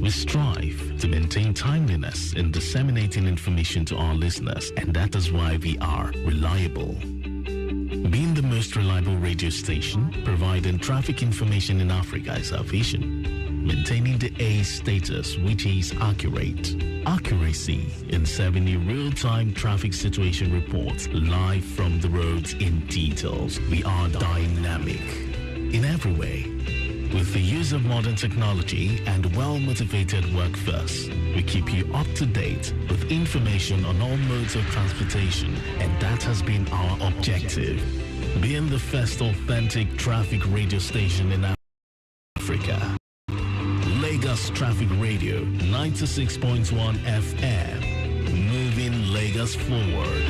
We strive to maintain timeliness in disseminating information to our listeners, and that is why we are reliable. Being the most reliable radio station providing traffic information in Africa is our vision. Maintaining the A status, which is accurate. Accuracy in serving you real-time traffic situation reports live from the roads in details. We are dynamic in every way. With the use of modern technology and well-motivated workforce, we keep you up to date with information on all modes of transportation, and that has been our objective. Being the first authentic traffic radio station in Africa. Lagos Traffic Radio 96.1 FM, moving Lagos forward.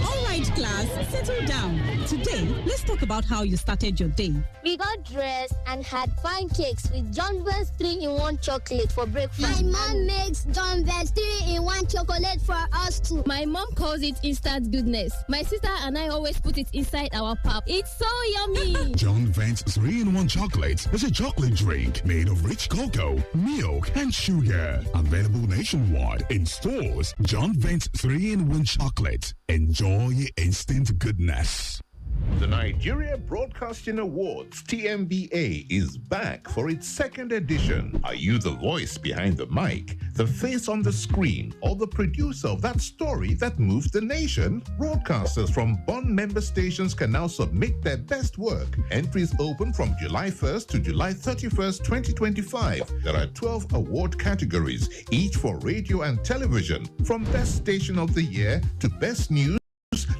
All right, class, settle down. Today, let's talk about how you started your day. We got dressed and had pancakes with John Vance 3-in-1 chocolate for breakfast. My mom makes John Vance 3-in-1 chocolate for us too. My mom calls it instant goodness. My sister and I always put it inside our pap. It's so yummy. John Vance 3-in-1 chocolate is a chocolate drink made of rich cocoa, milk, and sugar. Available nationwide in stores. John Vance 3-in-1 chocolate. Enjoy instant goodness. The Nigeria Broadcasting Awards, TMBA, is back for its second edition. Are you the voice behind the mic, the face on the screen, or the producer of that story that moved the nation? Broadcasters from Bond member stations can now submit their best work. Entries open from July 1st to July 31st, 2025. There are 12 award categories, each for radio and television, from Best Station of the Year to Best News,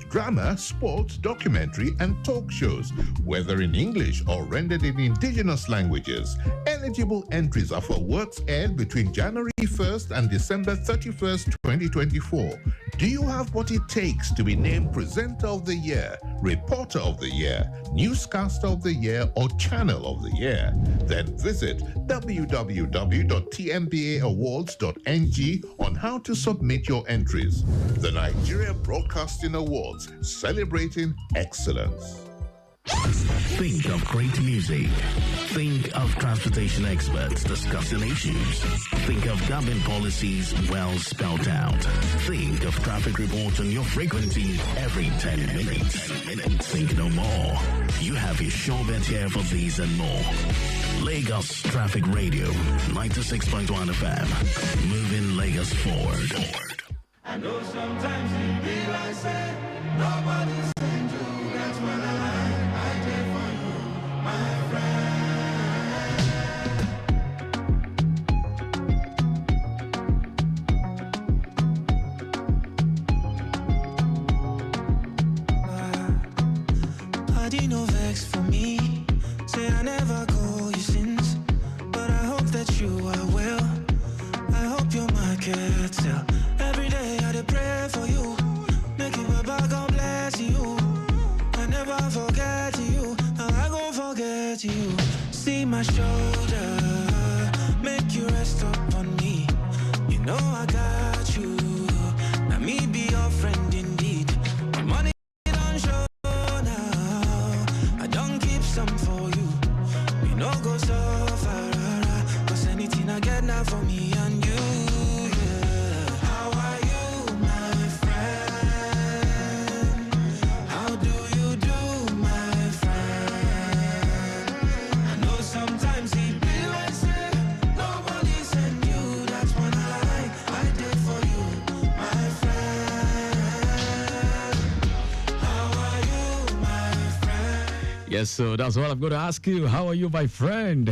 drama, sports, documentary, and talk shows, whether in English or rendered in indigenous languages. Eligible entries are for works aired between January 1st and December 31st, 2024. Do you have what it takes to be named Presenter of the Year, Reporter of the Year, Newscaster of the Year, or Channel of the Year? Then visit www.tmbaawards.ng on how to submit your entries. The Nigeria Broadcasting Awards, celebrating excellence. Think of great music. Think of transportation experts discussing issues. Think of government policies well spelled out. Think of traffic reports on your frequency every 10 minutes. Think no more. You have your sure bet here for these and more. Lagos Traffic Radio, 96.1 FM. Moving Lagos forward. I know sometimes it be like say nobody's send you. That's when I did for you, my friend. Party no vex for me. Say I never call you since, but I hope that you are well. I hope your market sell. Every day I dey pray for you. Make you a bag, God bless you. I never forget you. Now I gon' forget you. See my shoulder, make you rest up on me. You know I got you. Now me be your friend indeed. My money don't show now. I don't keep some for you. Me no go so far, cause anything I get now for me and you. Yes, so that's what I'm going to ask you. How are you, my friend?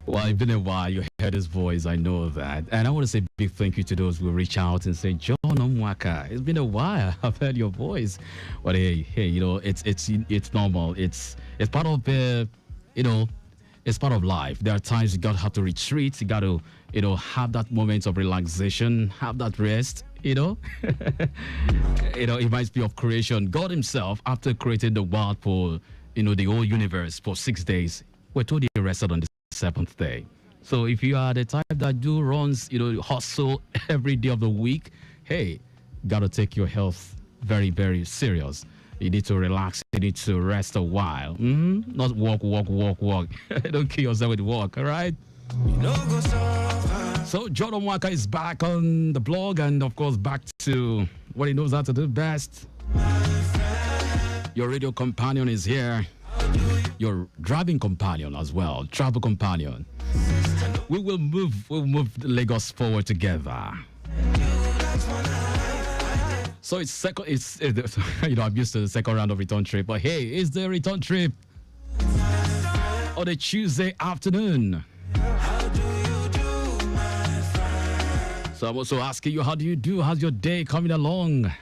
Well, it's been a while. You heard his voice. I know that. And I want to say big thank you to those who reach out and say, John Omwaka, it's been a while. I've heard your voice. But hey, you know, it's normal. It's part of it's part of life. There are times you got to have to retreat. You got to, have that moment of relaxation, have that rest. It reminds me of creation. God himself, after creating the world for, the whole universe for 6 days, we're told he rested on the 7th day. So if you are the type that runs, hustle every day of the week, hey, got to take your health very, very serious. You need to relax. You need to rest a while. Not walk. Don't kill yourself with walk, all right? So Jordan Waka is back on the blog and, of course, back to what he knows how to do best. Your radio companion is here. Your driving companion as well, travel companion. We'll move Lagos forward together. So it's I'm used to the second round of return trip, but hey, it's the return trip on a Tuesday afternoon. So I'm also asking you, how do you do? How's your day coming along?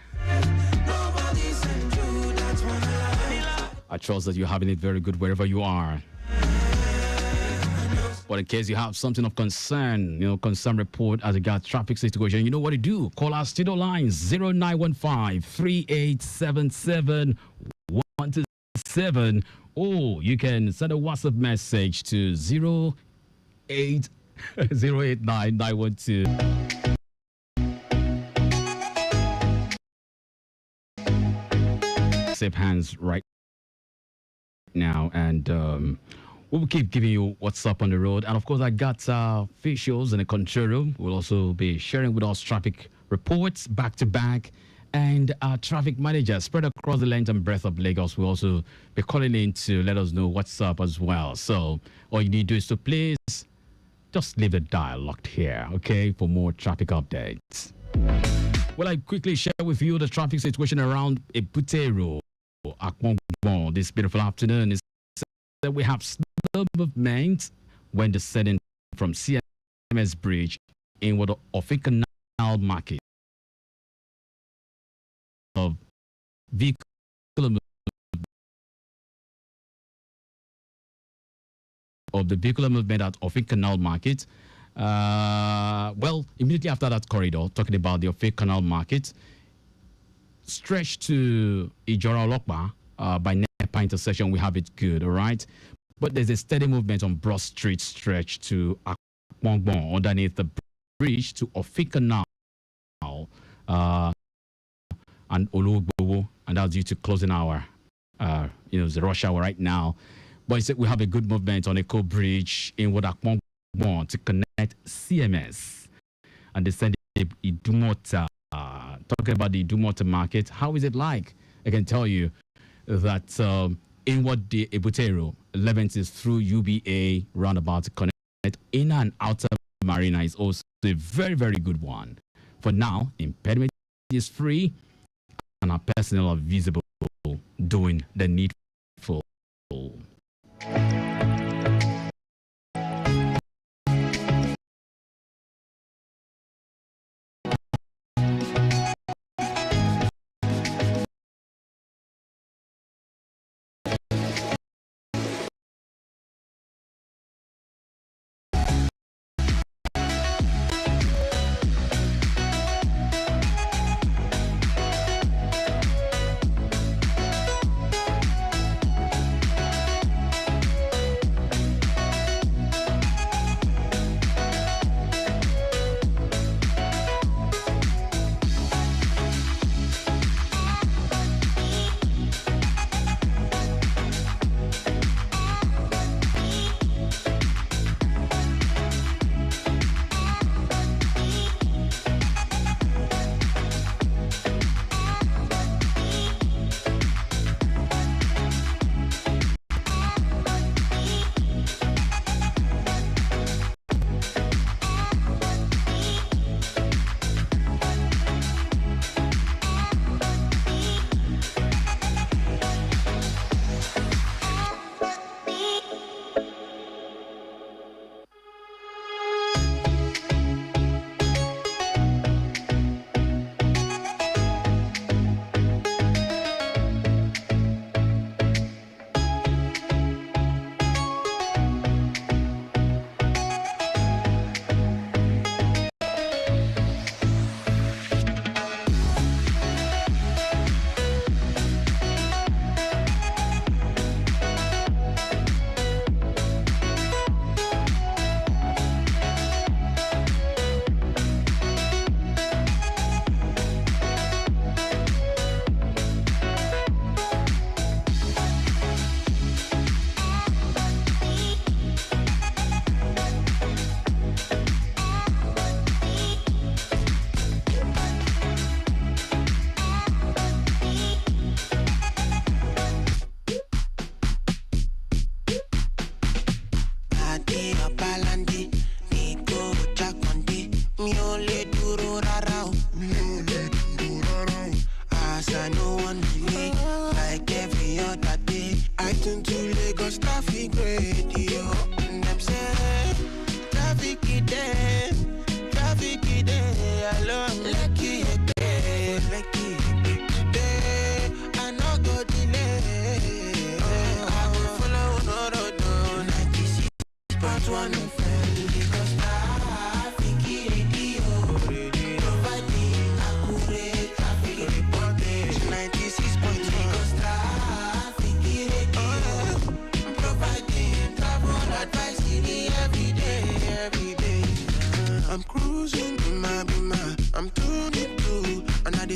I trust that you're having it very good wherever you are. But in case you have something of concern, concern report as regards traffic situation, you know what to do. Call our studio line 0915-3877-127, or you can send a WhatsApp message to 0808912. Safe hands right now, and we will keep giving you what's up on the road. And of course, I got officials in the control room. We'll also be sharing with us traffic reports back to back, and our traffic manager spread across the length and breadth of Lagos will also be calling in to let us know what's up as well. So all you need to do is to please just leave the dial locked here, okay, for more traffic updates. Well, I quickly share with you the traffic situation around Ebutero, Akpongbon, this beautiful afternoon. Is that we have slow movement when descending from CMS Bridge inward of a canal market of vehicle movement at Ofin Canal Market. Well, immediately after that corridor, talking about the Ofin Canal Market, stretched to Ijora Olokpa by Nepa intersection, we have it good, all right? But there's a steady movement on Broad Street stretch to Akpongbon underneath the bridge to Ofin Canal and Olugbowo, and that's due to closing hour. The rush hour right now. But we have a good movement on Eco Bridge in Akpongbon to connect CMS and descend Idumota. Talking about the Idumota market, how is it like? I can tell you that inward the Ebutero 11th is through UBA roundabout to connect inner and outer marina is also a very, very good one. For now, impediment is free and our personnel are visible doing the needful. One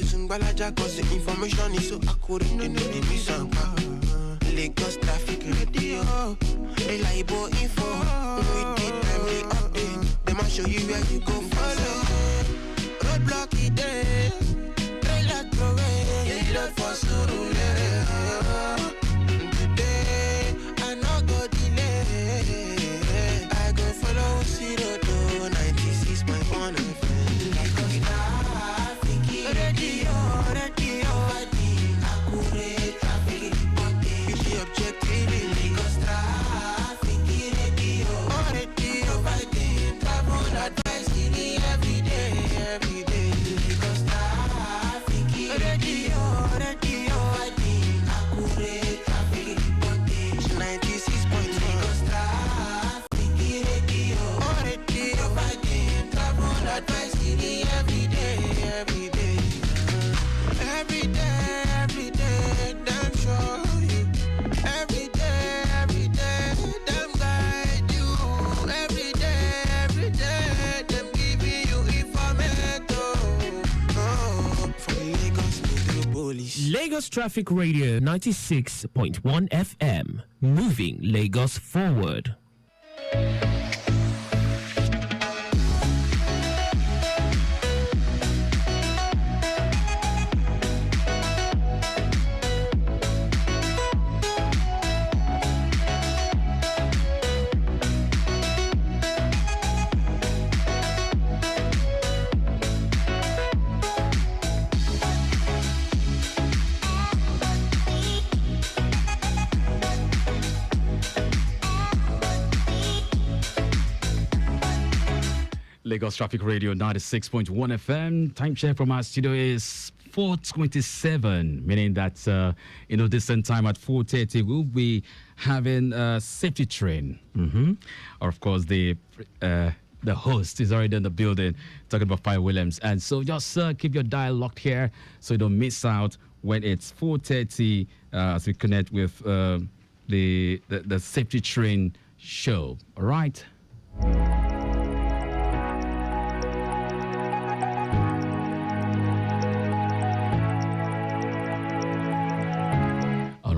Sungbalaja cause the information is so accurate. They know the miss and Lagos traffic radio. Reliable info. With the timely update. Them I show you where you go follow. Roadblock it there. Trailer throw away. Load for Surulere. Today I no go delay. I go follow Zero to 96.1 FM. Lagos Traffic Radio 96.1 FM, moving Lagos forward. Lagos Traffic Radio 96.1 FM. Time check from our studio is 4:27, meaning that distant time at 4:30 we'll be having a safety train. Or of course the host is already in the building talking about Fire Williams, and so just keep your dial locked here so you don't miss out when it's 4:30 as we connect with the safety train show. All right.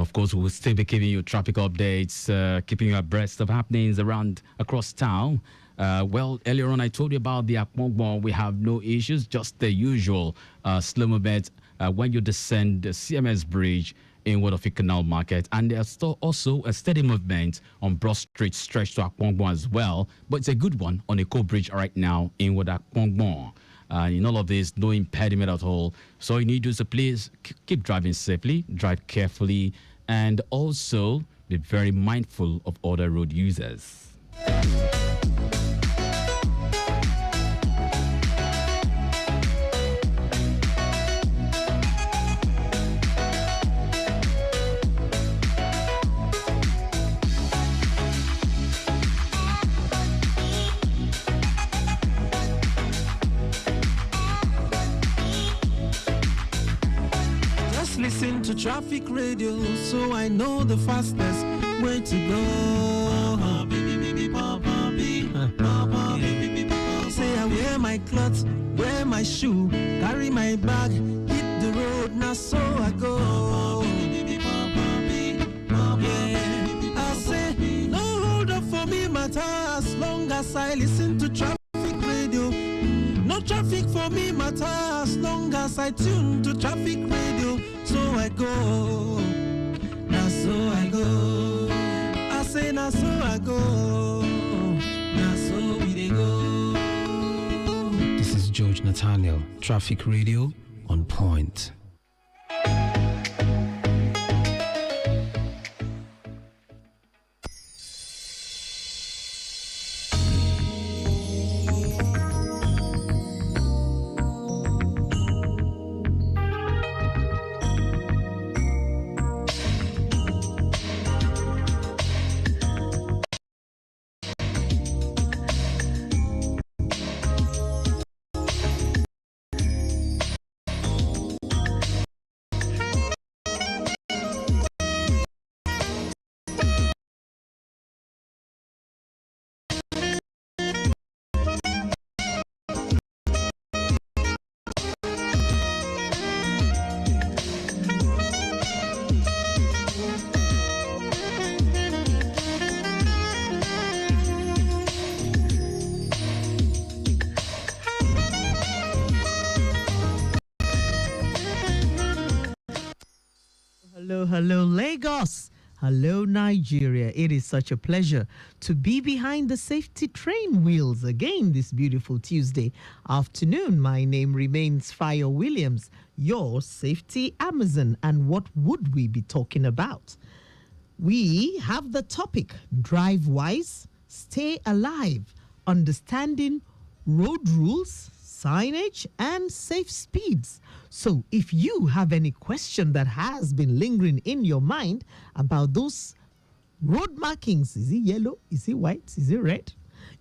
Of course, we'll still be giving you traffic updates, keeping you abreast of happenings across town. Well, earlier on, I told you about the Akpongbo. We have no issues, just the usual slow movement when you descend the CMS Bridge in Waterfield Canal Market. And there's still also a steady movement on Broad Street stretch to Akpongbo as well. But it's a good one on Eco Bridge right now in Akpongbo. In all of this, no impediment at all. So all you need to do is please keep driving safely, drive carefully, and also be very mindful of other road users. Listen to traffic radio so I know the fastest way to go. Say I wear my clothes, wear my shoe, carry my bag, hit the road, now so I go. Yeah. I say no hold up for me matter as long as I listen to traffic radio. No traffic for me matter as long as I tune to traffic radio. So I go, now so I go. I say now so I go, now so we dey go. This is George Nathaniel, Traffic Radio on point. Hello, Lagos. Hello, Nigeria. It is such a pleasure to be behind the safety train wheels again this beautiful Tuesday afternoon. My name remains Fire Williams, your safety Amazon. And what would we be talking about? We have the topic, drive wise, stay alive, understanding road rules, signage, and safe speeds. So if you have any question that has been lingering in your mind about those road markings, is it yellow, is it white, is it red?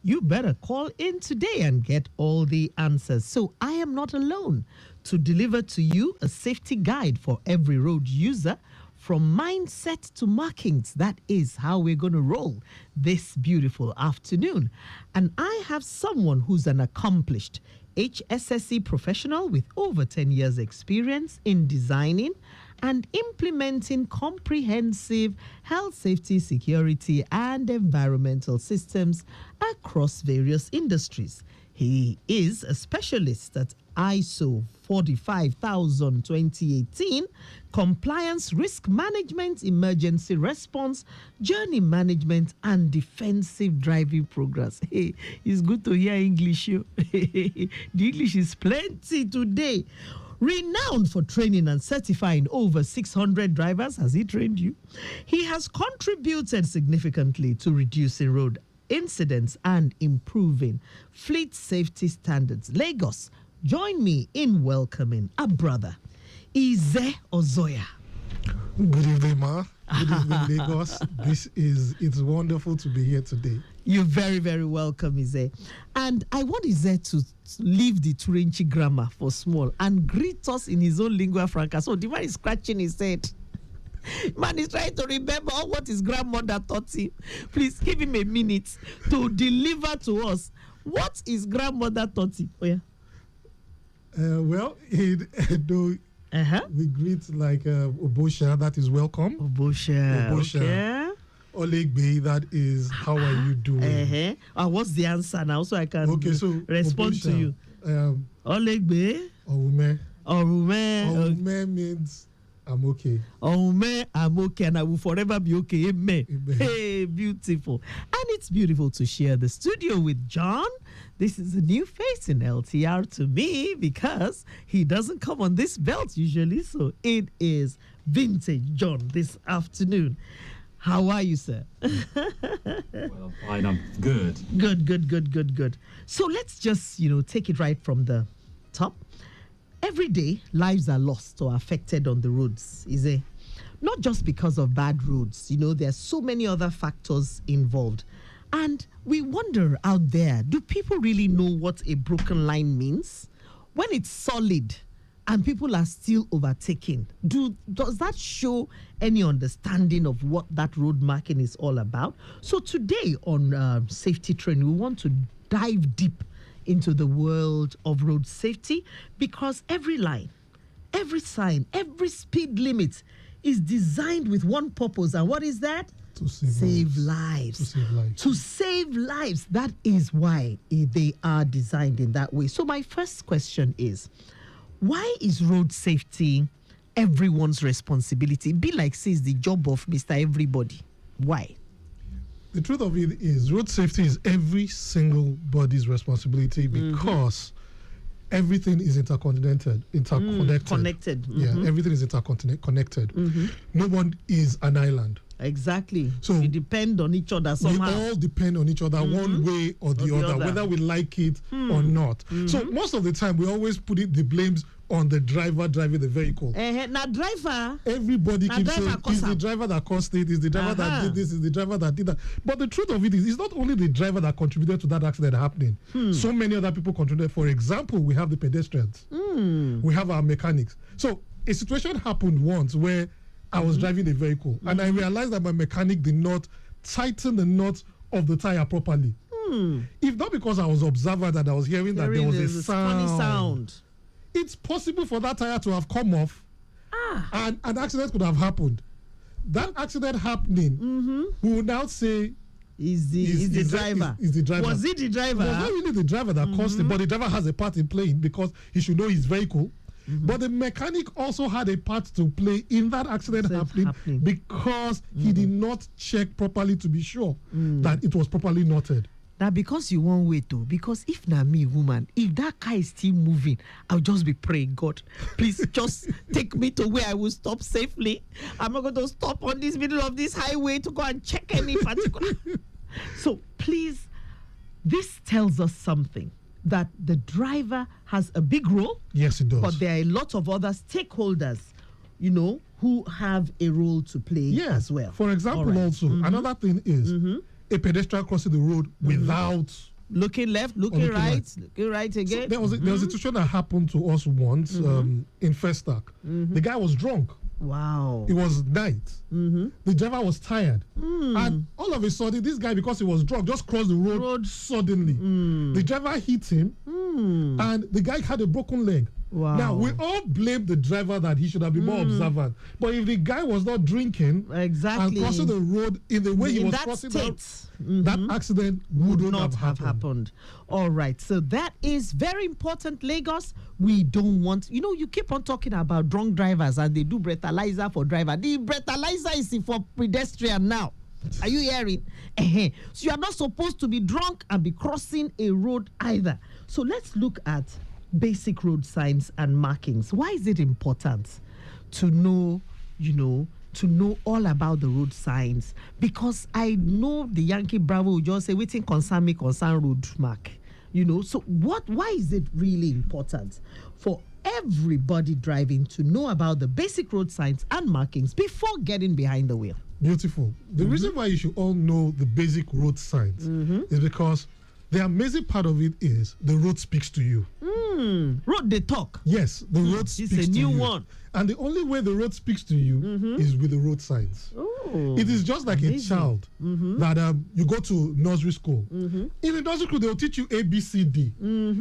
You better call in today and get all the answers. So I am not alone to deliver to you a safety guide for every road user, from mindset to markings. That is how we're going to roll this beautiful afternoon. And I have someone who's an accomplished HSSE professional with over 10 years experience in designing and implementing comprehensive health, safety, security, and environmental systems across various industries. He is a specialist at ISO 45000-2018, compliance, risk management, emergency response, journey management, and defensive driving programs. Hey, it's good to hear English. The English is plenty today. Renowned for training and certifying over 600 drivers, has he trained you? He has contributed significantly to reducing road incidents and improving fleet safety standards. Lagos, join me in welcoming a brother, Ize Ozoya. Good evening, Ma. Good evening, Lagos. It's wonderful to be here today. You're very, very welcome, Ize. And I want Ize to leave the Turenchi grammar for small and greet us in his own lingua franca. So the man is scratching his head. Man is trying to remember what his grandmother taught him. Please give him a minute to deliver to us what his grandmother taught him. Oh, yeah. Well, we greet like Obosha, that is welcome. Obosha. Okay. Olegbe, that is how are you doing? What's the answer now so I can respond Obosha, to you? Olegbe. Orume. Orume. Orume means I'm okay. Oh, man, I'm okay, and I will forever be okay. Amen. Hey, beautiful. And it's beautiful to share the studio with John. This is a new face in LTR to me because he doesn't come on this belt usually. So it is vintage John this afternoon. How are you, sir? Well, I'm fine. I'm good. Good. So let's just, take it right from the top. Every day, lives are lost or affected on the roads, is it? Not just because of bad roads. There are so many other factors involved. And we wonder out there, do people really know what a broken line means? When it's solid and people are still overtaking, does that show any understanding of what that road marking is all about? So today on Safety Train, we want to dive deep into the world of road safety, because every line, every sign, every speed limit is designed with one purpose. And what is that? To save lives. To save lives. That is why they are designed in that way. So my first question is, why is road safety everyone's responsibility? Be like says the job of Mr. Everybody. Why? The truth of it is, road safety is every single body's responsibility because everything is interconnected. Connected. Yeah, everything is connected. No one is an island. Exactly. So we depend on each other somehow. We all depend on each other one way or the other, whether we like it or not. So most of the time, we always put the blames on the driver driving the vehicle. Now driver. Everybody keeps saying, it's the driver that caused it, it's the driver that did this, it's the driver that did that. But the truth of it is, it's not only the driver that contributed to that accident happening. So many other people contributed. For example, we have the pedestrians. We have our mechanics. So a situation happened once where I was driving a vehicle and I realized that my mechanic did not tighten the knot of the tire properly. If not because I was observant and I was hearing that there was a funny sound, it's possible for that tire to have come off and an accident could have happened. That accident happening, we will now say is the driver. Is the driver. Was it the driver? It was not really the driver that caused it, but the driver has a part in playing because he should know his vehicle. But the mechanic also had a part to play in that accident happening because he did not check properly to be sure that it was properly knotted. Now, because you won't wait to, because if na me, woman, if that car is still moving, I'll just be praying, God, please just take me to where I will stop safely. I'm not going to stop on this middle of this highway to go and check any particular. So please, this tells us something, that the driver has a big role. Yes, it does. But there are a lot of other stakeholders, you know, who have a role to play as well. For example, also, another thing is a pedestrian crossing the road without looking left, looking right again. So there was a situation that happened to us once in Festac. The guy was drunk. Wow. It was night. The driver was tired. And all of a sudden, this guy, because he was drunk, just crossed the road suddenly. The driver hit him, and the guy had a broken leg. Wow. Now, we all blame the driver that he should have been more observant. But if the guy was not drinking and crossing the road in the way he was crossing that accident would not have happened. All right. So that is very important, Lagos. We don't want, you know, you keep on talking about drunk drivers and they do breathalyzer for driver. The breathalyzer is for pedestrian now. Are you hearing? So you are not supposed to be drunk and be crossing a road either. So let's look at basic road signs and markings. Why is it important to know, you know, to know all about the road signs? Because I know the Yankee Bravo will just say, waiting concern me, concern road mark. You know, so why is it really important for everybody driving to know about the basic road signs and markings before getting behind the wheel? Beautiful. The reason why you should all know the basic road signs is because the amazing part of it is the road speaks to you. Road they talk. Yes, the road speaks to you. It's a new one. And the only way the road speaks to you is with the road signs. It is just like a child that you go to nursery school. In the nursery school, they will teach you A, B, C, D.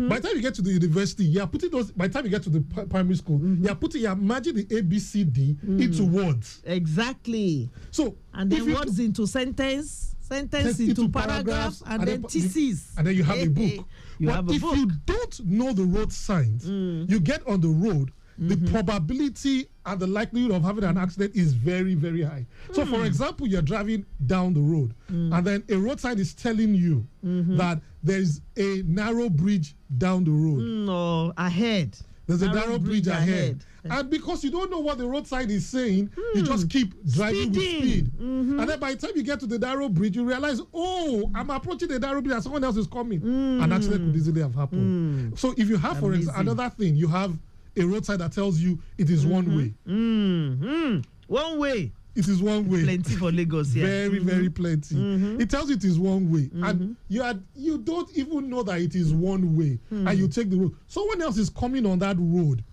By the time you get to the university, you are putting those. By the time you get to the primary school, you are merging the A, B, C, D into words. Exactly. So and then words into sentence into paragraphs, and then thesis. And then you have a book. If you don't know the road signs, you get on the road, the probability and the likelihood of having an accident is very, very high. So, for example, you're driving down the road, and then a road sign is telling you that there's a narrow bridge down the road. No, ahead. There's a narrow bridge ahead. And because you don't know what the road sign is saying, you just keep driving with speed. And then by the time you get to the narrow bridge, you realize, oh, I'm approaching the narrow bridge and someone else is coming. An accident could easily have happened. So if you have, for example, another thing, you have a road sign that tells you it is one way. One way. It is one way. Plenty for Lagos, yeah. Very, very plenty. It tells you it is one way. And you don't even know that it is one way. And you take the road. Someone else is coming on that road.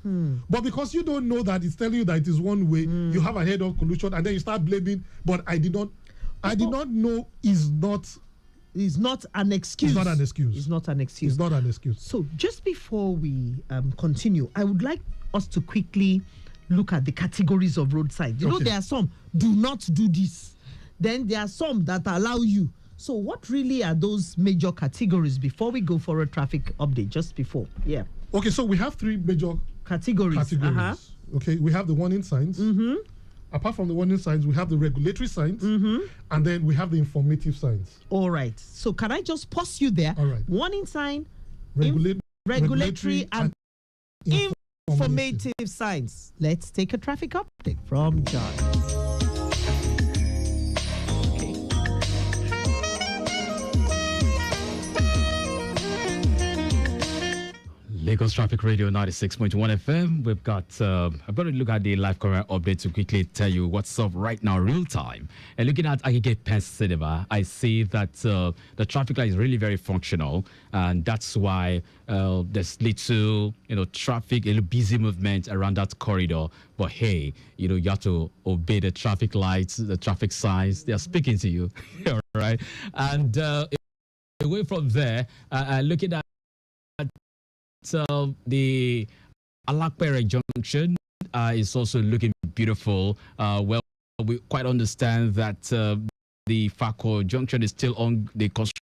But because you don't know that it's telling you that it is one way, you have a head-on collision and then you start blaming, but I did not know is not... It's not an excuse. It's not an excuse. It's not an excuse. It's not an excuse. So just before we continue, I would like us to quickly look at the categories of road signs. You know, there are some, do not do this. Then there are some that allow you. So what really are those major categories before we go for a traffic update? Just before. Yeah. Okay, so we have three major categories. Okay, we have the warning signs. Apart from the warning signs, we have the regulatory signs, and then we have the informative signs. All right. So can I just pause you there? All right. Warning sign, regulatory and informative signs. Let's take a traffic update from John. Lagos Traffic Radio 96.1 FM. We've got, I've got to look at the live current update to quickly tell you what's up right now, real time. And looking at Agege Pen Cinema, I see that the traffic light is really very functional. And that's why there's little, traffic, a little busy movement around that corridor. But hey, you have to obey the traffic lights, the traffic signs. They are speaking to you, all right? And away from there, looking at the Alakpere Junction is also looking beautiful. Well, we quite understand that the Fako Junction is still on the construction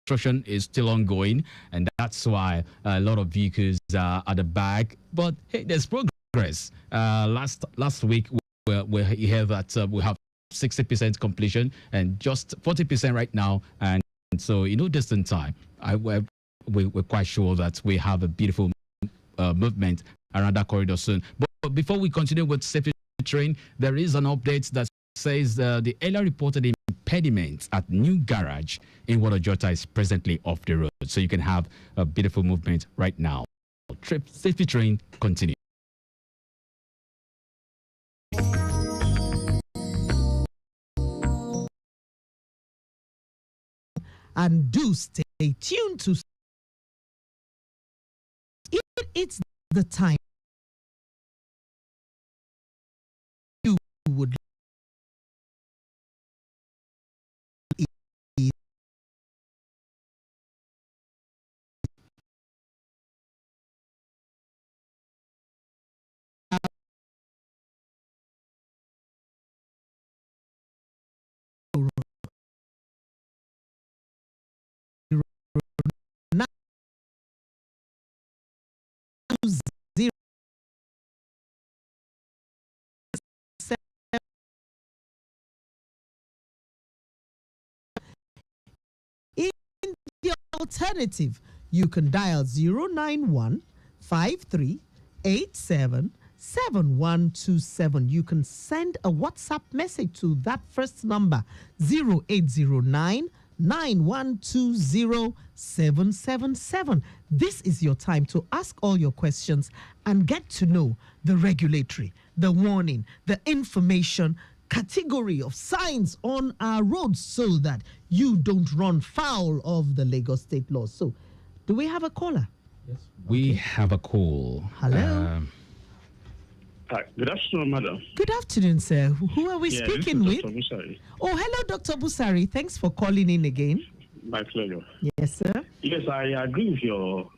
construction is still ongoing, and that's why a lot of vehicles are at the back. But hey, there's progress. Last week we heard that we have 60% completion and just 40% right now, and so in no distant time, we're quite sure that we have a beautiful movement around that corridor soon. But before we continue with safety train, there is an update that says the earlier reported impediment at New Garage in Wadajota is presently off the road, so you can have a beautiful movement right now. Safety train continue. And do stay tuned to it's the time you would alternative, you can dial 091 5387 7127. You can send a WhatsApp message to that first number 0809 9120777. This is your time to ask all your questions and get to know the regulatory, the warning, the information category of signs on our roads so that you don't run foul of the Lagos state laws. So, do we have a caller? Yes. We have a call. Hello. Hi. Good afternoon, madam. Good afternoon, sir. Who are we speaking with? Dr. Busari. Oh, hello, Dr. Busari. Thanks for calling in again. My pleasure. Yes, sir. Yes, I agree with your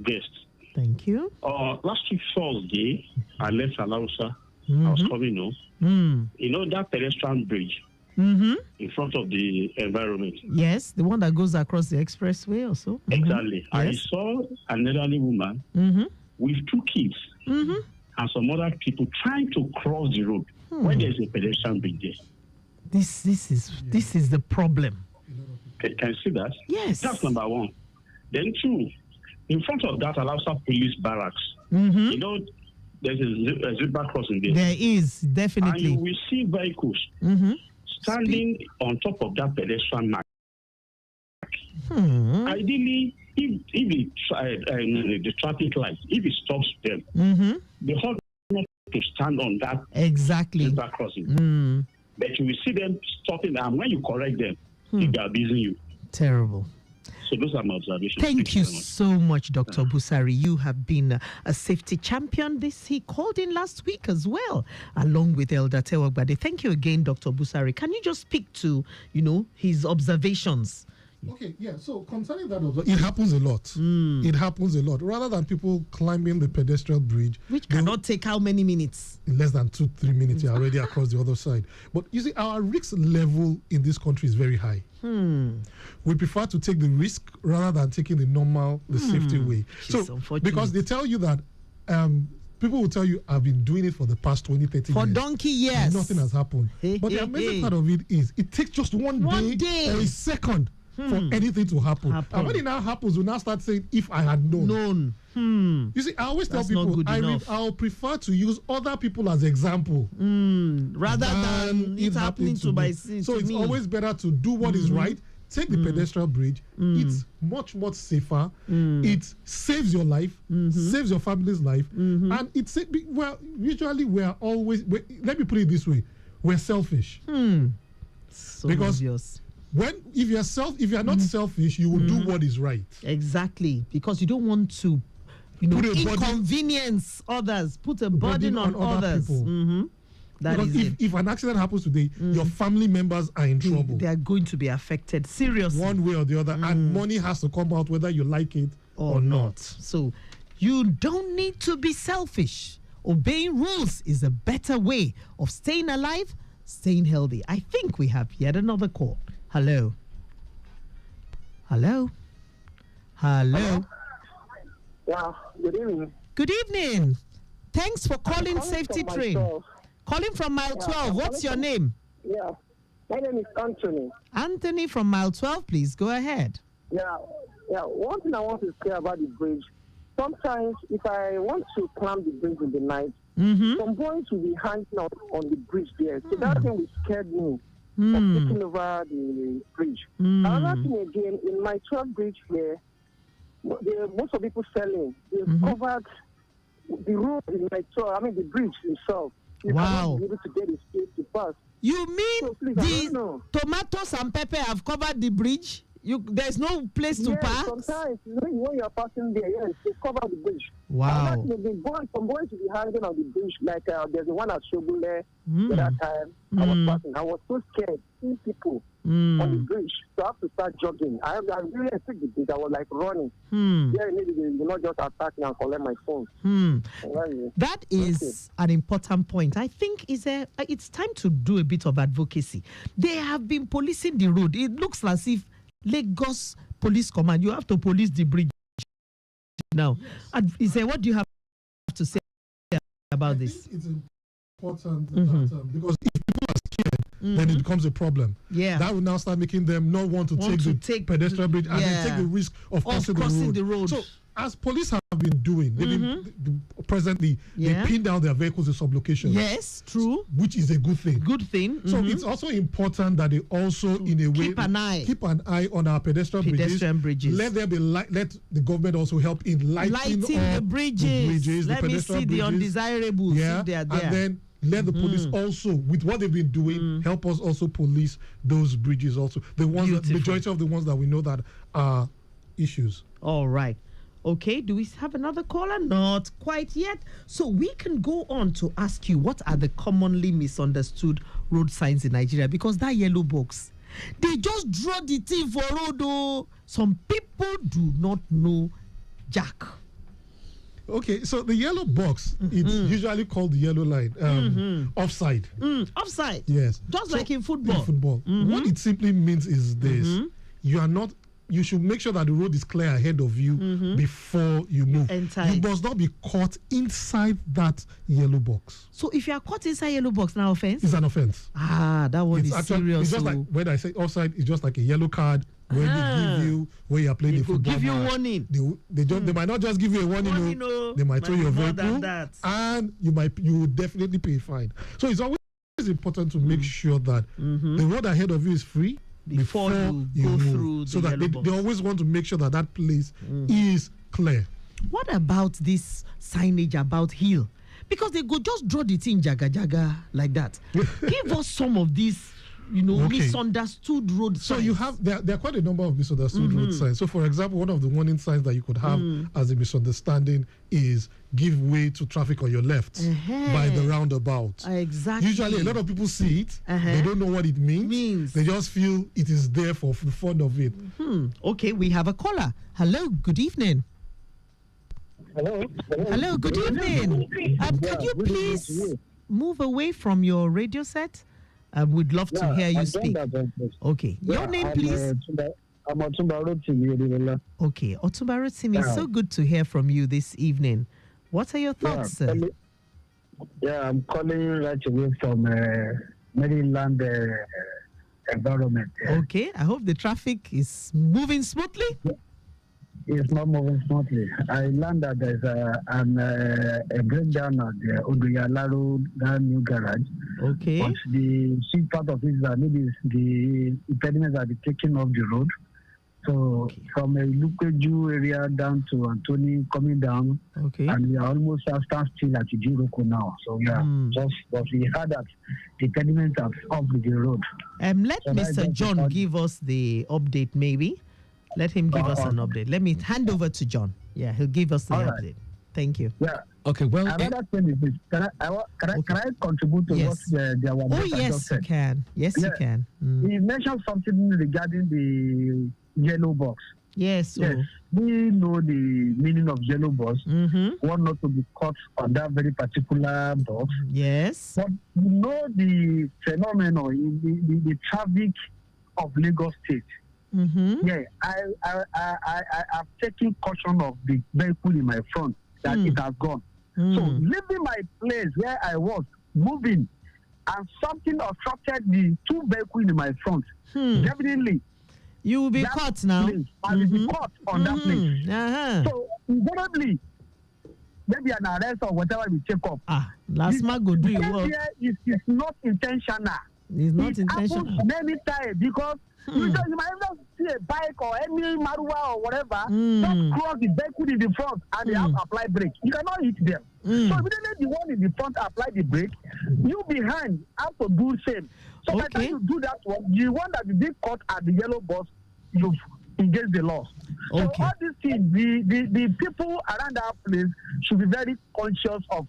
guest. Thank you. Last week, Thursday, I left Alausa. I was coming home. You know that pedestrian bridge in front of the environment? Yes, the one that goes across the expressway or so. Exactly. Yes. I saw an elderly woman with two kids and some other people trying to cross the road when there's a pedestrian bridge there. This is the problem. Can you see that? Yes. That's number one. Then two, in front of that Alausa police barracks, you know, there's a zebra crossing there. There is, definitely. And you will see vehicles standing on top of that pedestrian mark. Ideally, if the traffic light, if it stops them, they ought not to stand on that zebra crossing. But you will see them stopping, and when you correct them, if they are abusing you. Terrible. So those are my observations. Thank you so much, Dr. Busari. You have been a safety champion. He called in last week as well, along with Elder Tewagbade. Thank you again, Dr. Busari. Can you just speak to, his observations? Okay, yeah. So concerning that, it happens a lot. It happens a lot. Rather than people climbing the pedestrian bridge, which cannot take how many minutes? In less than 2-3 minutes, you're already across the other side. But you see, our risk level in this country is very high. We prefer to take the risk rather than taking the safety way. So because they tell you that people will tell you, I've been doing it for the past 20, 30 years. For donkey years. Nothing has happened. But the amazing part of it is, it takes just one day or a second for anything to happen. And when it now happens, we now start saying, if I had known. You see, I always tell people, I'll prefer to use other people as example rather than it happening to me. So it's always better to do what is right. Take the pedestrian bridge. It's much, much safer. It saves your life, saves your family's life. And it's, usually we're always, let me put it this way, we're selfish. So because obvious. If you're not selfish, you will do what is right. Exactly, because you don't want to inconvenience others, put a burden on others. People. Because if an accident happens today, your family members are in trouble. They are going to be affected seriously. One way or the other, and money has to come out whether you like it or not. So you don't need to be selfish. Obeying rules is a better way of staying alive, staying healthy. I think we have yet another call. Hello. Hello? Hello? Yeah, good evening. Good evening. Thanks for calling Safety Train. Calling from Mile 12. What's your name? Yeah, my name is Anthony. Anthony from Mile 12, please go ahead. Yeah. One thing I want to say about the bridge. Sometimes if I want to climb the bridge in the night, some boys will be hanging out on the bridge there. So that thing will scare me of taking over the bridge. Another thing again, in my 12 bridge here, most of people selling, they've covered the road in my 12, I mean the bridge itself. You cannot be able to get a space to pass. You mean the tomatoes and pepper have covered the bridge? There's no place to pass? Sometimes when you're passing there, yes, they cover the bridge. Wow. Some boys will be hanging on the bridge, like there's the one at Shogule that time I was passing. I was so scared seeing people on the bridge, so I have to start jogging. I really took the bridge. I was like running. Yeah, maybe they will not just attack me and collect my phone. That is an important point. I think it's time to do a bit of advocacy. They have been policing the road. It looks as if Lagos Police Command, you have to police the bridge now. What do you have to say about this? It's important that, because if people are scared, then it becomes a problem. Yeah. That will now start making them not want to take the pedestrian bridge and then take the risk of crossing the road. So, as police have been doing, they've been presently, they pin down their vehicles in some locations. Yes, true. Which is a good thing. So it's also important that they also, in a way, keep an eye on our pedestrian bridges. Let there be let the government also help in lighting the bridges. Let me see the undesirables. Yeah, if they are there. And then let the police also, with what they've been doing, help us also police those bridges also. The ones, the majority of the ones that we know that are issues. All right. Okay, do we have another caller? Not quite yet. So we can go on to ask you, what are the commonly misunderstood road signs in Nigeria? Because that yellow box, they just draw the thing for road. Oh. Some people do not know Jack. Okay, so the yellow box, it's usually called the yellow line, offside. Offside? Yes. Just like in football. What it simply means is this. You should make sure that the road is clear ahead of you before you move. You must not be caught inside that yellow box. So if you are caught inside yellow box, now offense? It's an offense. That one is serious. It's just like when I say offside, it's just like a yellow card when they give you, when you are playing the football. They give you warning. They might not just give you a warning. They might tow your vehicle, and you will definitely pay a fine. So it's always important to make sure that the road ahead of you is free before you go through so that they always want to make sure that that place is clear. What about this signage about hill? Because they go just draw the thing jaga like that. Give us some of these, misunderstood road signs. So you have there are quite a number of misunderstood road signs. So for example, one of the warning signs that you could have as a misunderstanding is give way to traffic on your left by the roundabout. Exactly. Usually a lot of people see it, they don't know what it means. They just feel it is there for the fun of it. Okay, we have a caller. Hello, good evening. Hello, good evening. Could you please move away from your radio set? We'd love to hear you speak. Okay, your name, please. I'm Otumba Rotimi. Okay, Otumba Rotimi, so good to hear from you this evening. What are your thoughts, sir? I'm calling right away from Maryland environment. Okay, I hope the traffic is moving smoothly. It's not moving smoothly. I learned that there's a breakdown at the Oduyala Road, that new garage. Okay. But the chief part of it is that maybe the impediments are taking off the road. So from a Lukeju area down to Antoni coming down, and we are almost at standstill at Ijiroko now. So but we heard that the impediments are off the road. Let Mr. John give us the update, maybe. Let him give us an update. Let me hand over to John. Yeah, he'll give us the update. Thank you. Yeah. Okay, well... Another thing is this. Can I contribute to what the yes, said? You can. Yes, you can. He mentioned something regarding the yellow box. Yes. Yes. We know the meaning of yellow box. One not to be caught on that very particular box. Yes. But you know the phenomenon, the traffic of Lagos State. Yeah, I've taken caution of the vehicle in my front that it has gone. So leaving my place where I was moving, and something obstructed the two vehicles in my front. Definitely, you will be caught now. I will be caught on that place. So invariably, maybe an arrest or whatever we take up. Last man go do your work. It's not intentional. It's not intentional. Happens many times because you might not see a bike or any Marua or whatever just cross the vehicle in the front and they have to apply brake. You cannot hit them. So immediately the one in the front apply the brake, you behind have to do same. So by the time you do that one, the one that you did caught at the yellow bus, you've engaged the law. So all these things, the people around that place should be very conscious of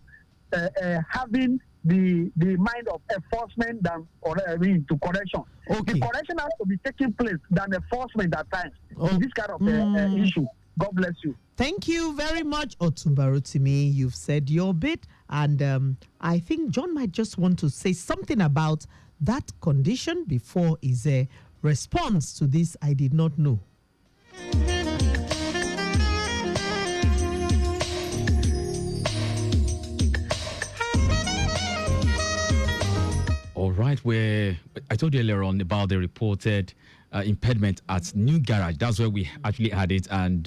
having the mind of enforcement than to correction. The correction has to be taking place than enforcement at times in this kind of issue. God bless you. Thank you very much, Otumba Rotimi. You've said your bit, and I think John might just want to say something about that condition before his response to this. I did not know. All right, I told you earlier on about the reported impediment at New Garage. That's where we actually had it, and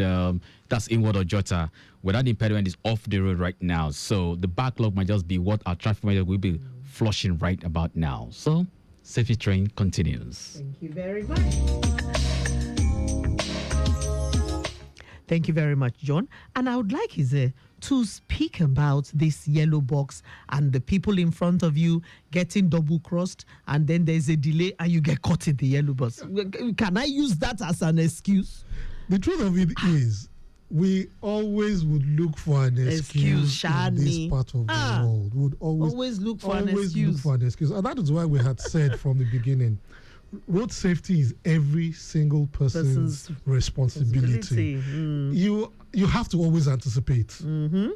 that's in Ward Ojota, where that impediment is off the road right now. So the backlog might just be what our traffic manager will be flushing right about now. So safety train continues. Thank you very much. Thank you very much, John. And I would like to speak about this yellow box and the people in front of you getting double crossed, and then there's a delay and you get caught in the yellow box. Can I use that as an excuse? The truth of it is, we always would look for an excuse in this part of the world. Would always look for an excuse. And that is why we had said from the beginning, road safety is every single person's responsibility. You have to always anticipate.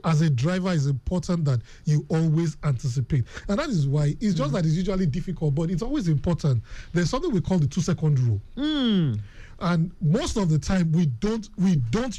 As a driver, it's important that you always anticipate. And that is why it's just that it's usually difficult, but it's always important. There's something we call the 2-second rule. And most of the time, we don't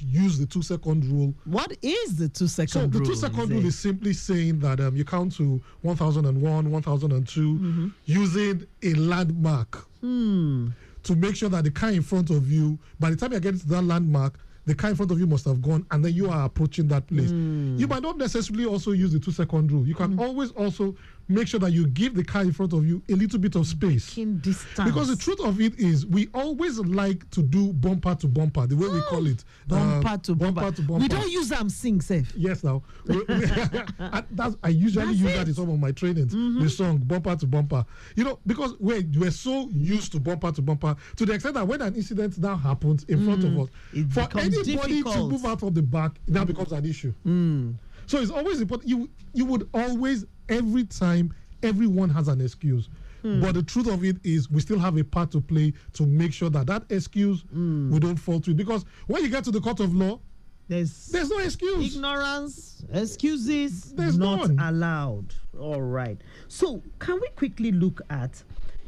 use the 2-second rule. What is the 2-second rule? So the 2-second rule is simply saying that you count to 1001, 1002, using a landmark to make sure that the car in front of you, by the time you get to that landmark, the car in front of you must have gone, and then you are approaching that place. You might not necessarily also use the 2-second rule. You can always also make sure that you give the car in front of you a little bit of space. Because the truth of it is, we always like to do bumper to bumper, the way we call it. Bumper to bumper. We don't use them sing safe. Yes, now. I usually use that in some of my trainings, the song bumper to bumper. Because we're so used to bumper to the extent that when an incident now happens in front of us, for anybody to move out of the back, it now becomes an issue. So it's always important. You would always, every time, everyone has an excuse. But the truth of it is, we still have a part to play to make sure that excuse we don't fall to it. Because when you get to the court of law, there's no excuse. Ignorance, excuses, there's not none allowed. All right. So can we quickly look at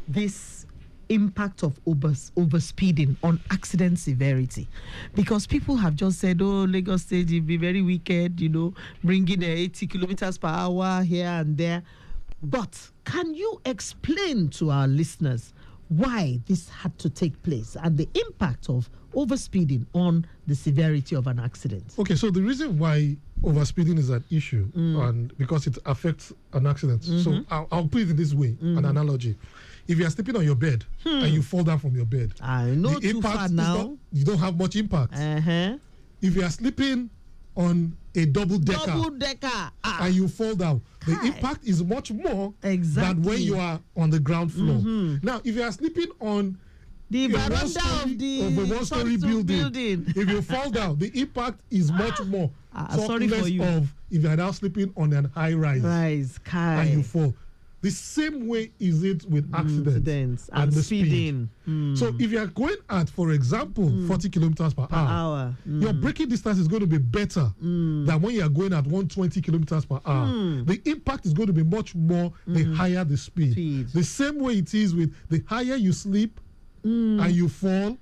this impact of overspeeding on accident severity? Because people have just said, Lagos State will be very wicked, bringing 80 kilometers per hour here and there. But can you explain to our listeners why this had to take place and the impact of overspeeding on the severity of an accident? Okay, so the reason why overspeeding is an issue, and because it affects an accident. So I'll put it in this way, an analogy. If you are sleeping on your bed and you fall down from your bed, I know too far now. You don't have much impact. If you are sleeping on a double decker and you fall down, the impact is much more than when you are on the ground floor. Now, if you are sleeping on the veranda of a one-story building, if you fall down, the impact is much more. Sorry for you. If you are now sleeping on an high rise and you fall. The same way is it with accidents and the speeding. So if you are going at, for example, 40 kilometers per hour, your braking distance is going to be better than when you are going at 120 kilometers per hour. The impact is going to be much more the higher the speed. The same way it is with the higher you sleep and you fall,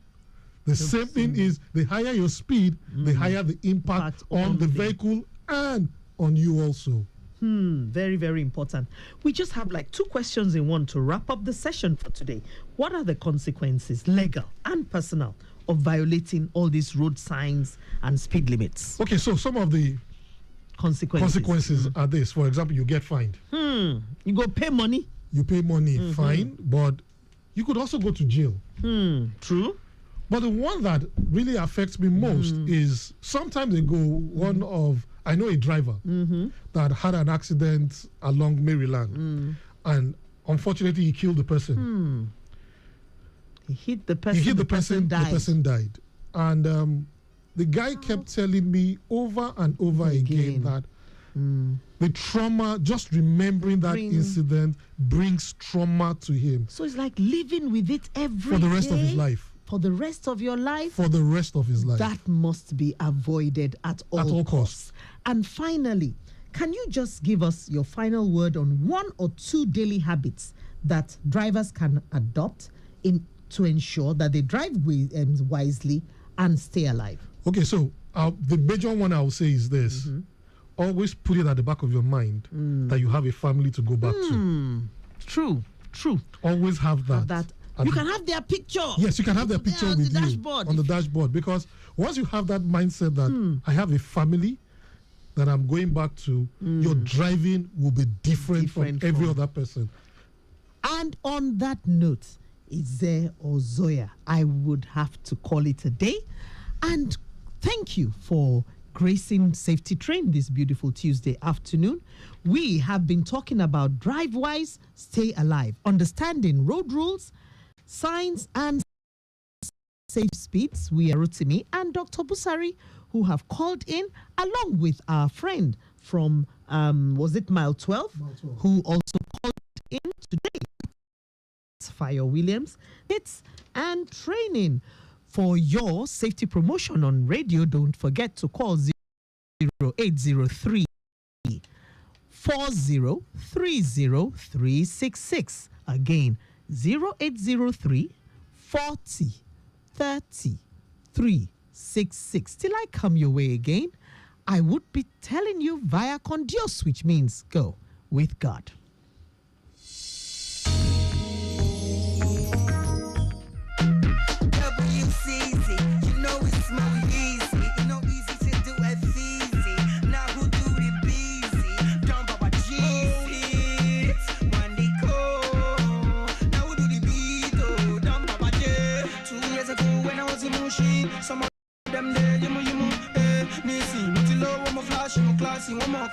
The same thing is the higher your speed, the higher the impact on the vehicle and on you also. Very, very important. We just have like 2 questions in one to wrap up the session for today. What are the consequences, legal and personal, of violating all these road signs and speed limits? Okay, so some of the consequences are this. For example, you get fined. You go pay money. You pay money, fine, but you could also go to jail. True. But the one that really affects me most is sometimes ago, I know a driver that had an accident along Maryland, and unfortunately he killed the person. He hit the person. The person died. And the guy kept telling me over and over again that the trauma, just remembering that incident, brings trauma to him. So it's like living with it every day. For the rest of his life. For the rest of your life? For the rest of his life. That must be avoided at all costs. And finally, can you just give us your final word on 1 or 2 daily habits that drivers can adopt to ensure that they drive wisely and stay alive? Okay, so the major one I will say is this. Always put it at the back of your mind that you have a family to go back to. True. Always have that. You can have their picture. Yes, you can have their picture with you dashboard. On the dashboard, because once you have that mindset that I have a family that I'm going back to, your driving will be different from every other person. And on that note, Ize or Zoya, I would have to call it a day. And thank you for gracing Safety Train this beautiful Tuesday afternoon. We have been talking about drive wise, stay alive, understanding road rules, signs and safe speeds. We are Rotimi and Dr. Busari, who have called in, along with our friend from, was it Mile 12, who also called in today. Fire Williams. It's and training. For your safety promotion on radio, don't forget to call 0803 4030366. Again, 0803 40 30 366. Till I come your way again, I would be telling you via con Dios, which means go with God. Some of them there, you know, me see, me till low, I'm a flash, I'm a classy, I'm a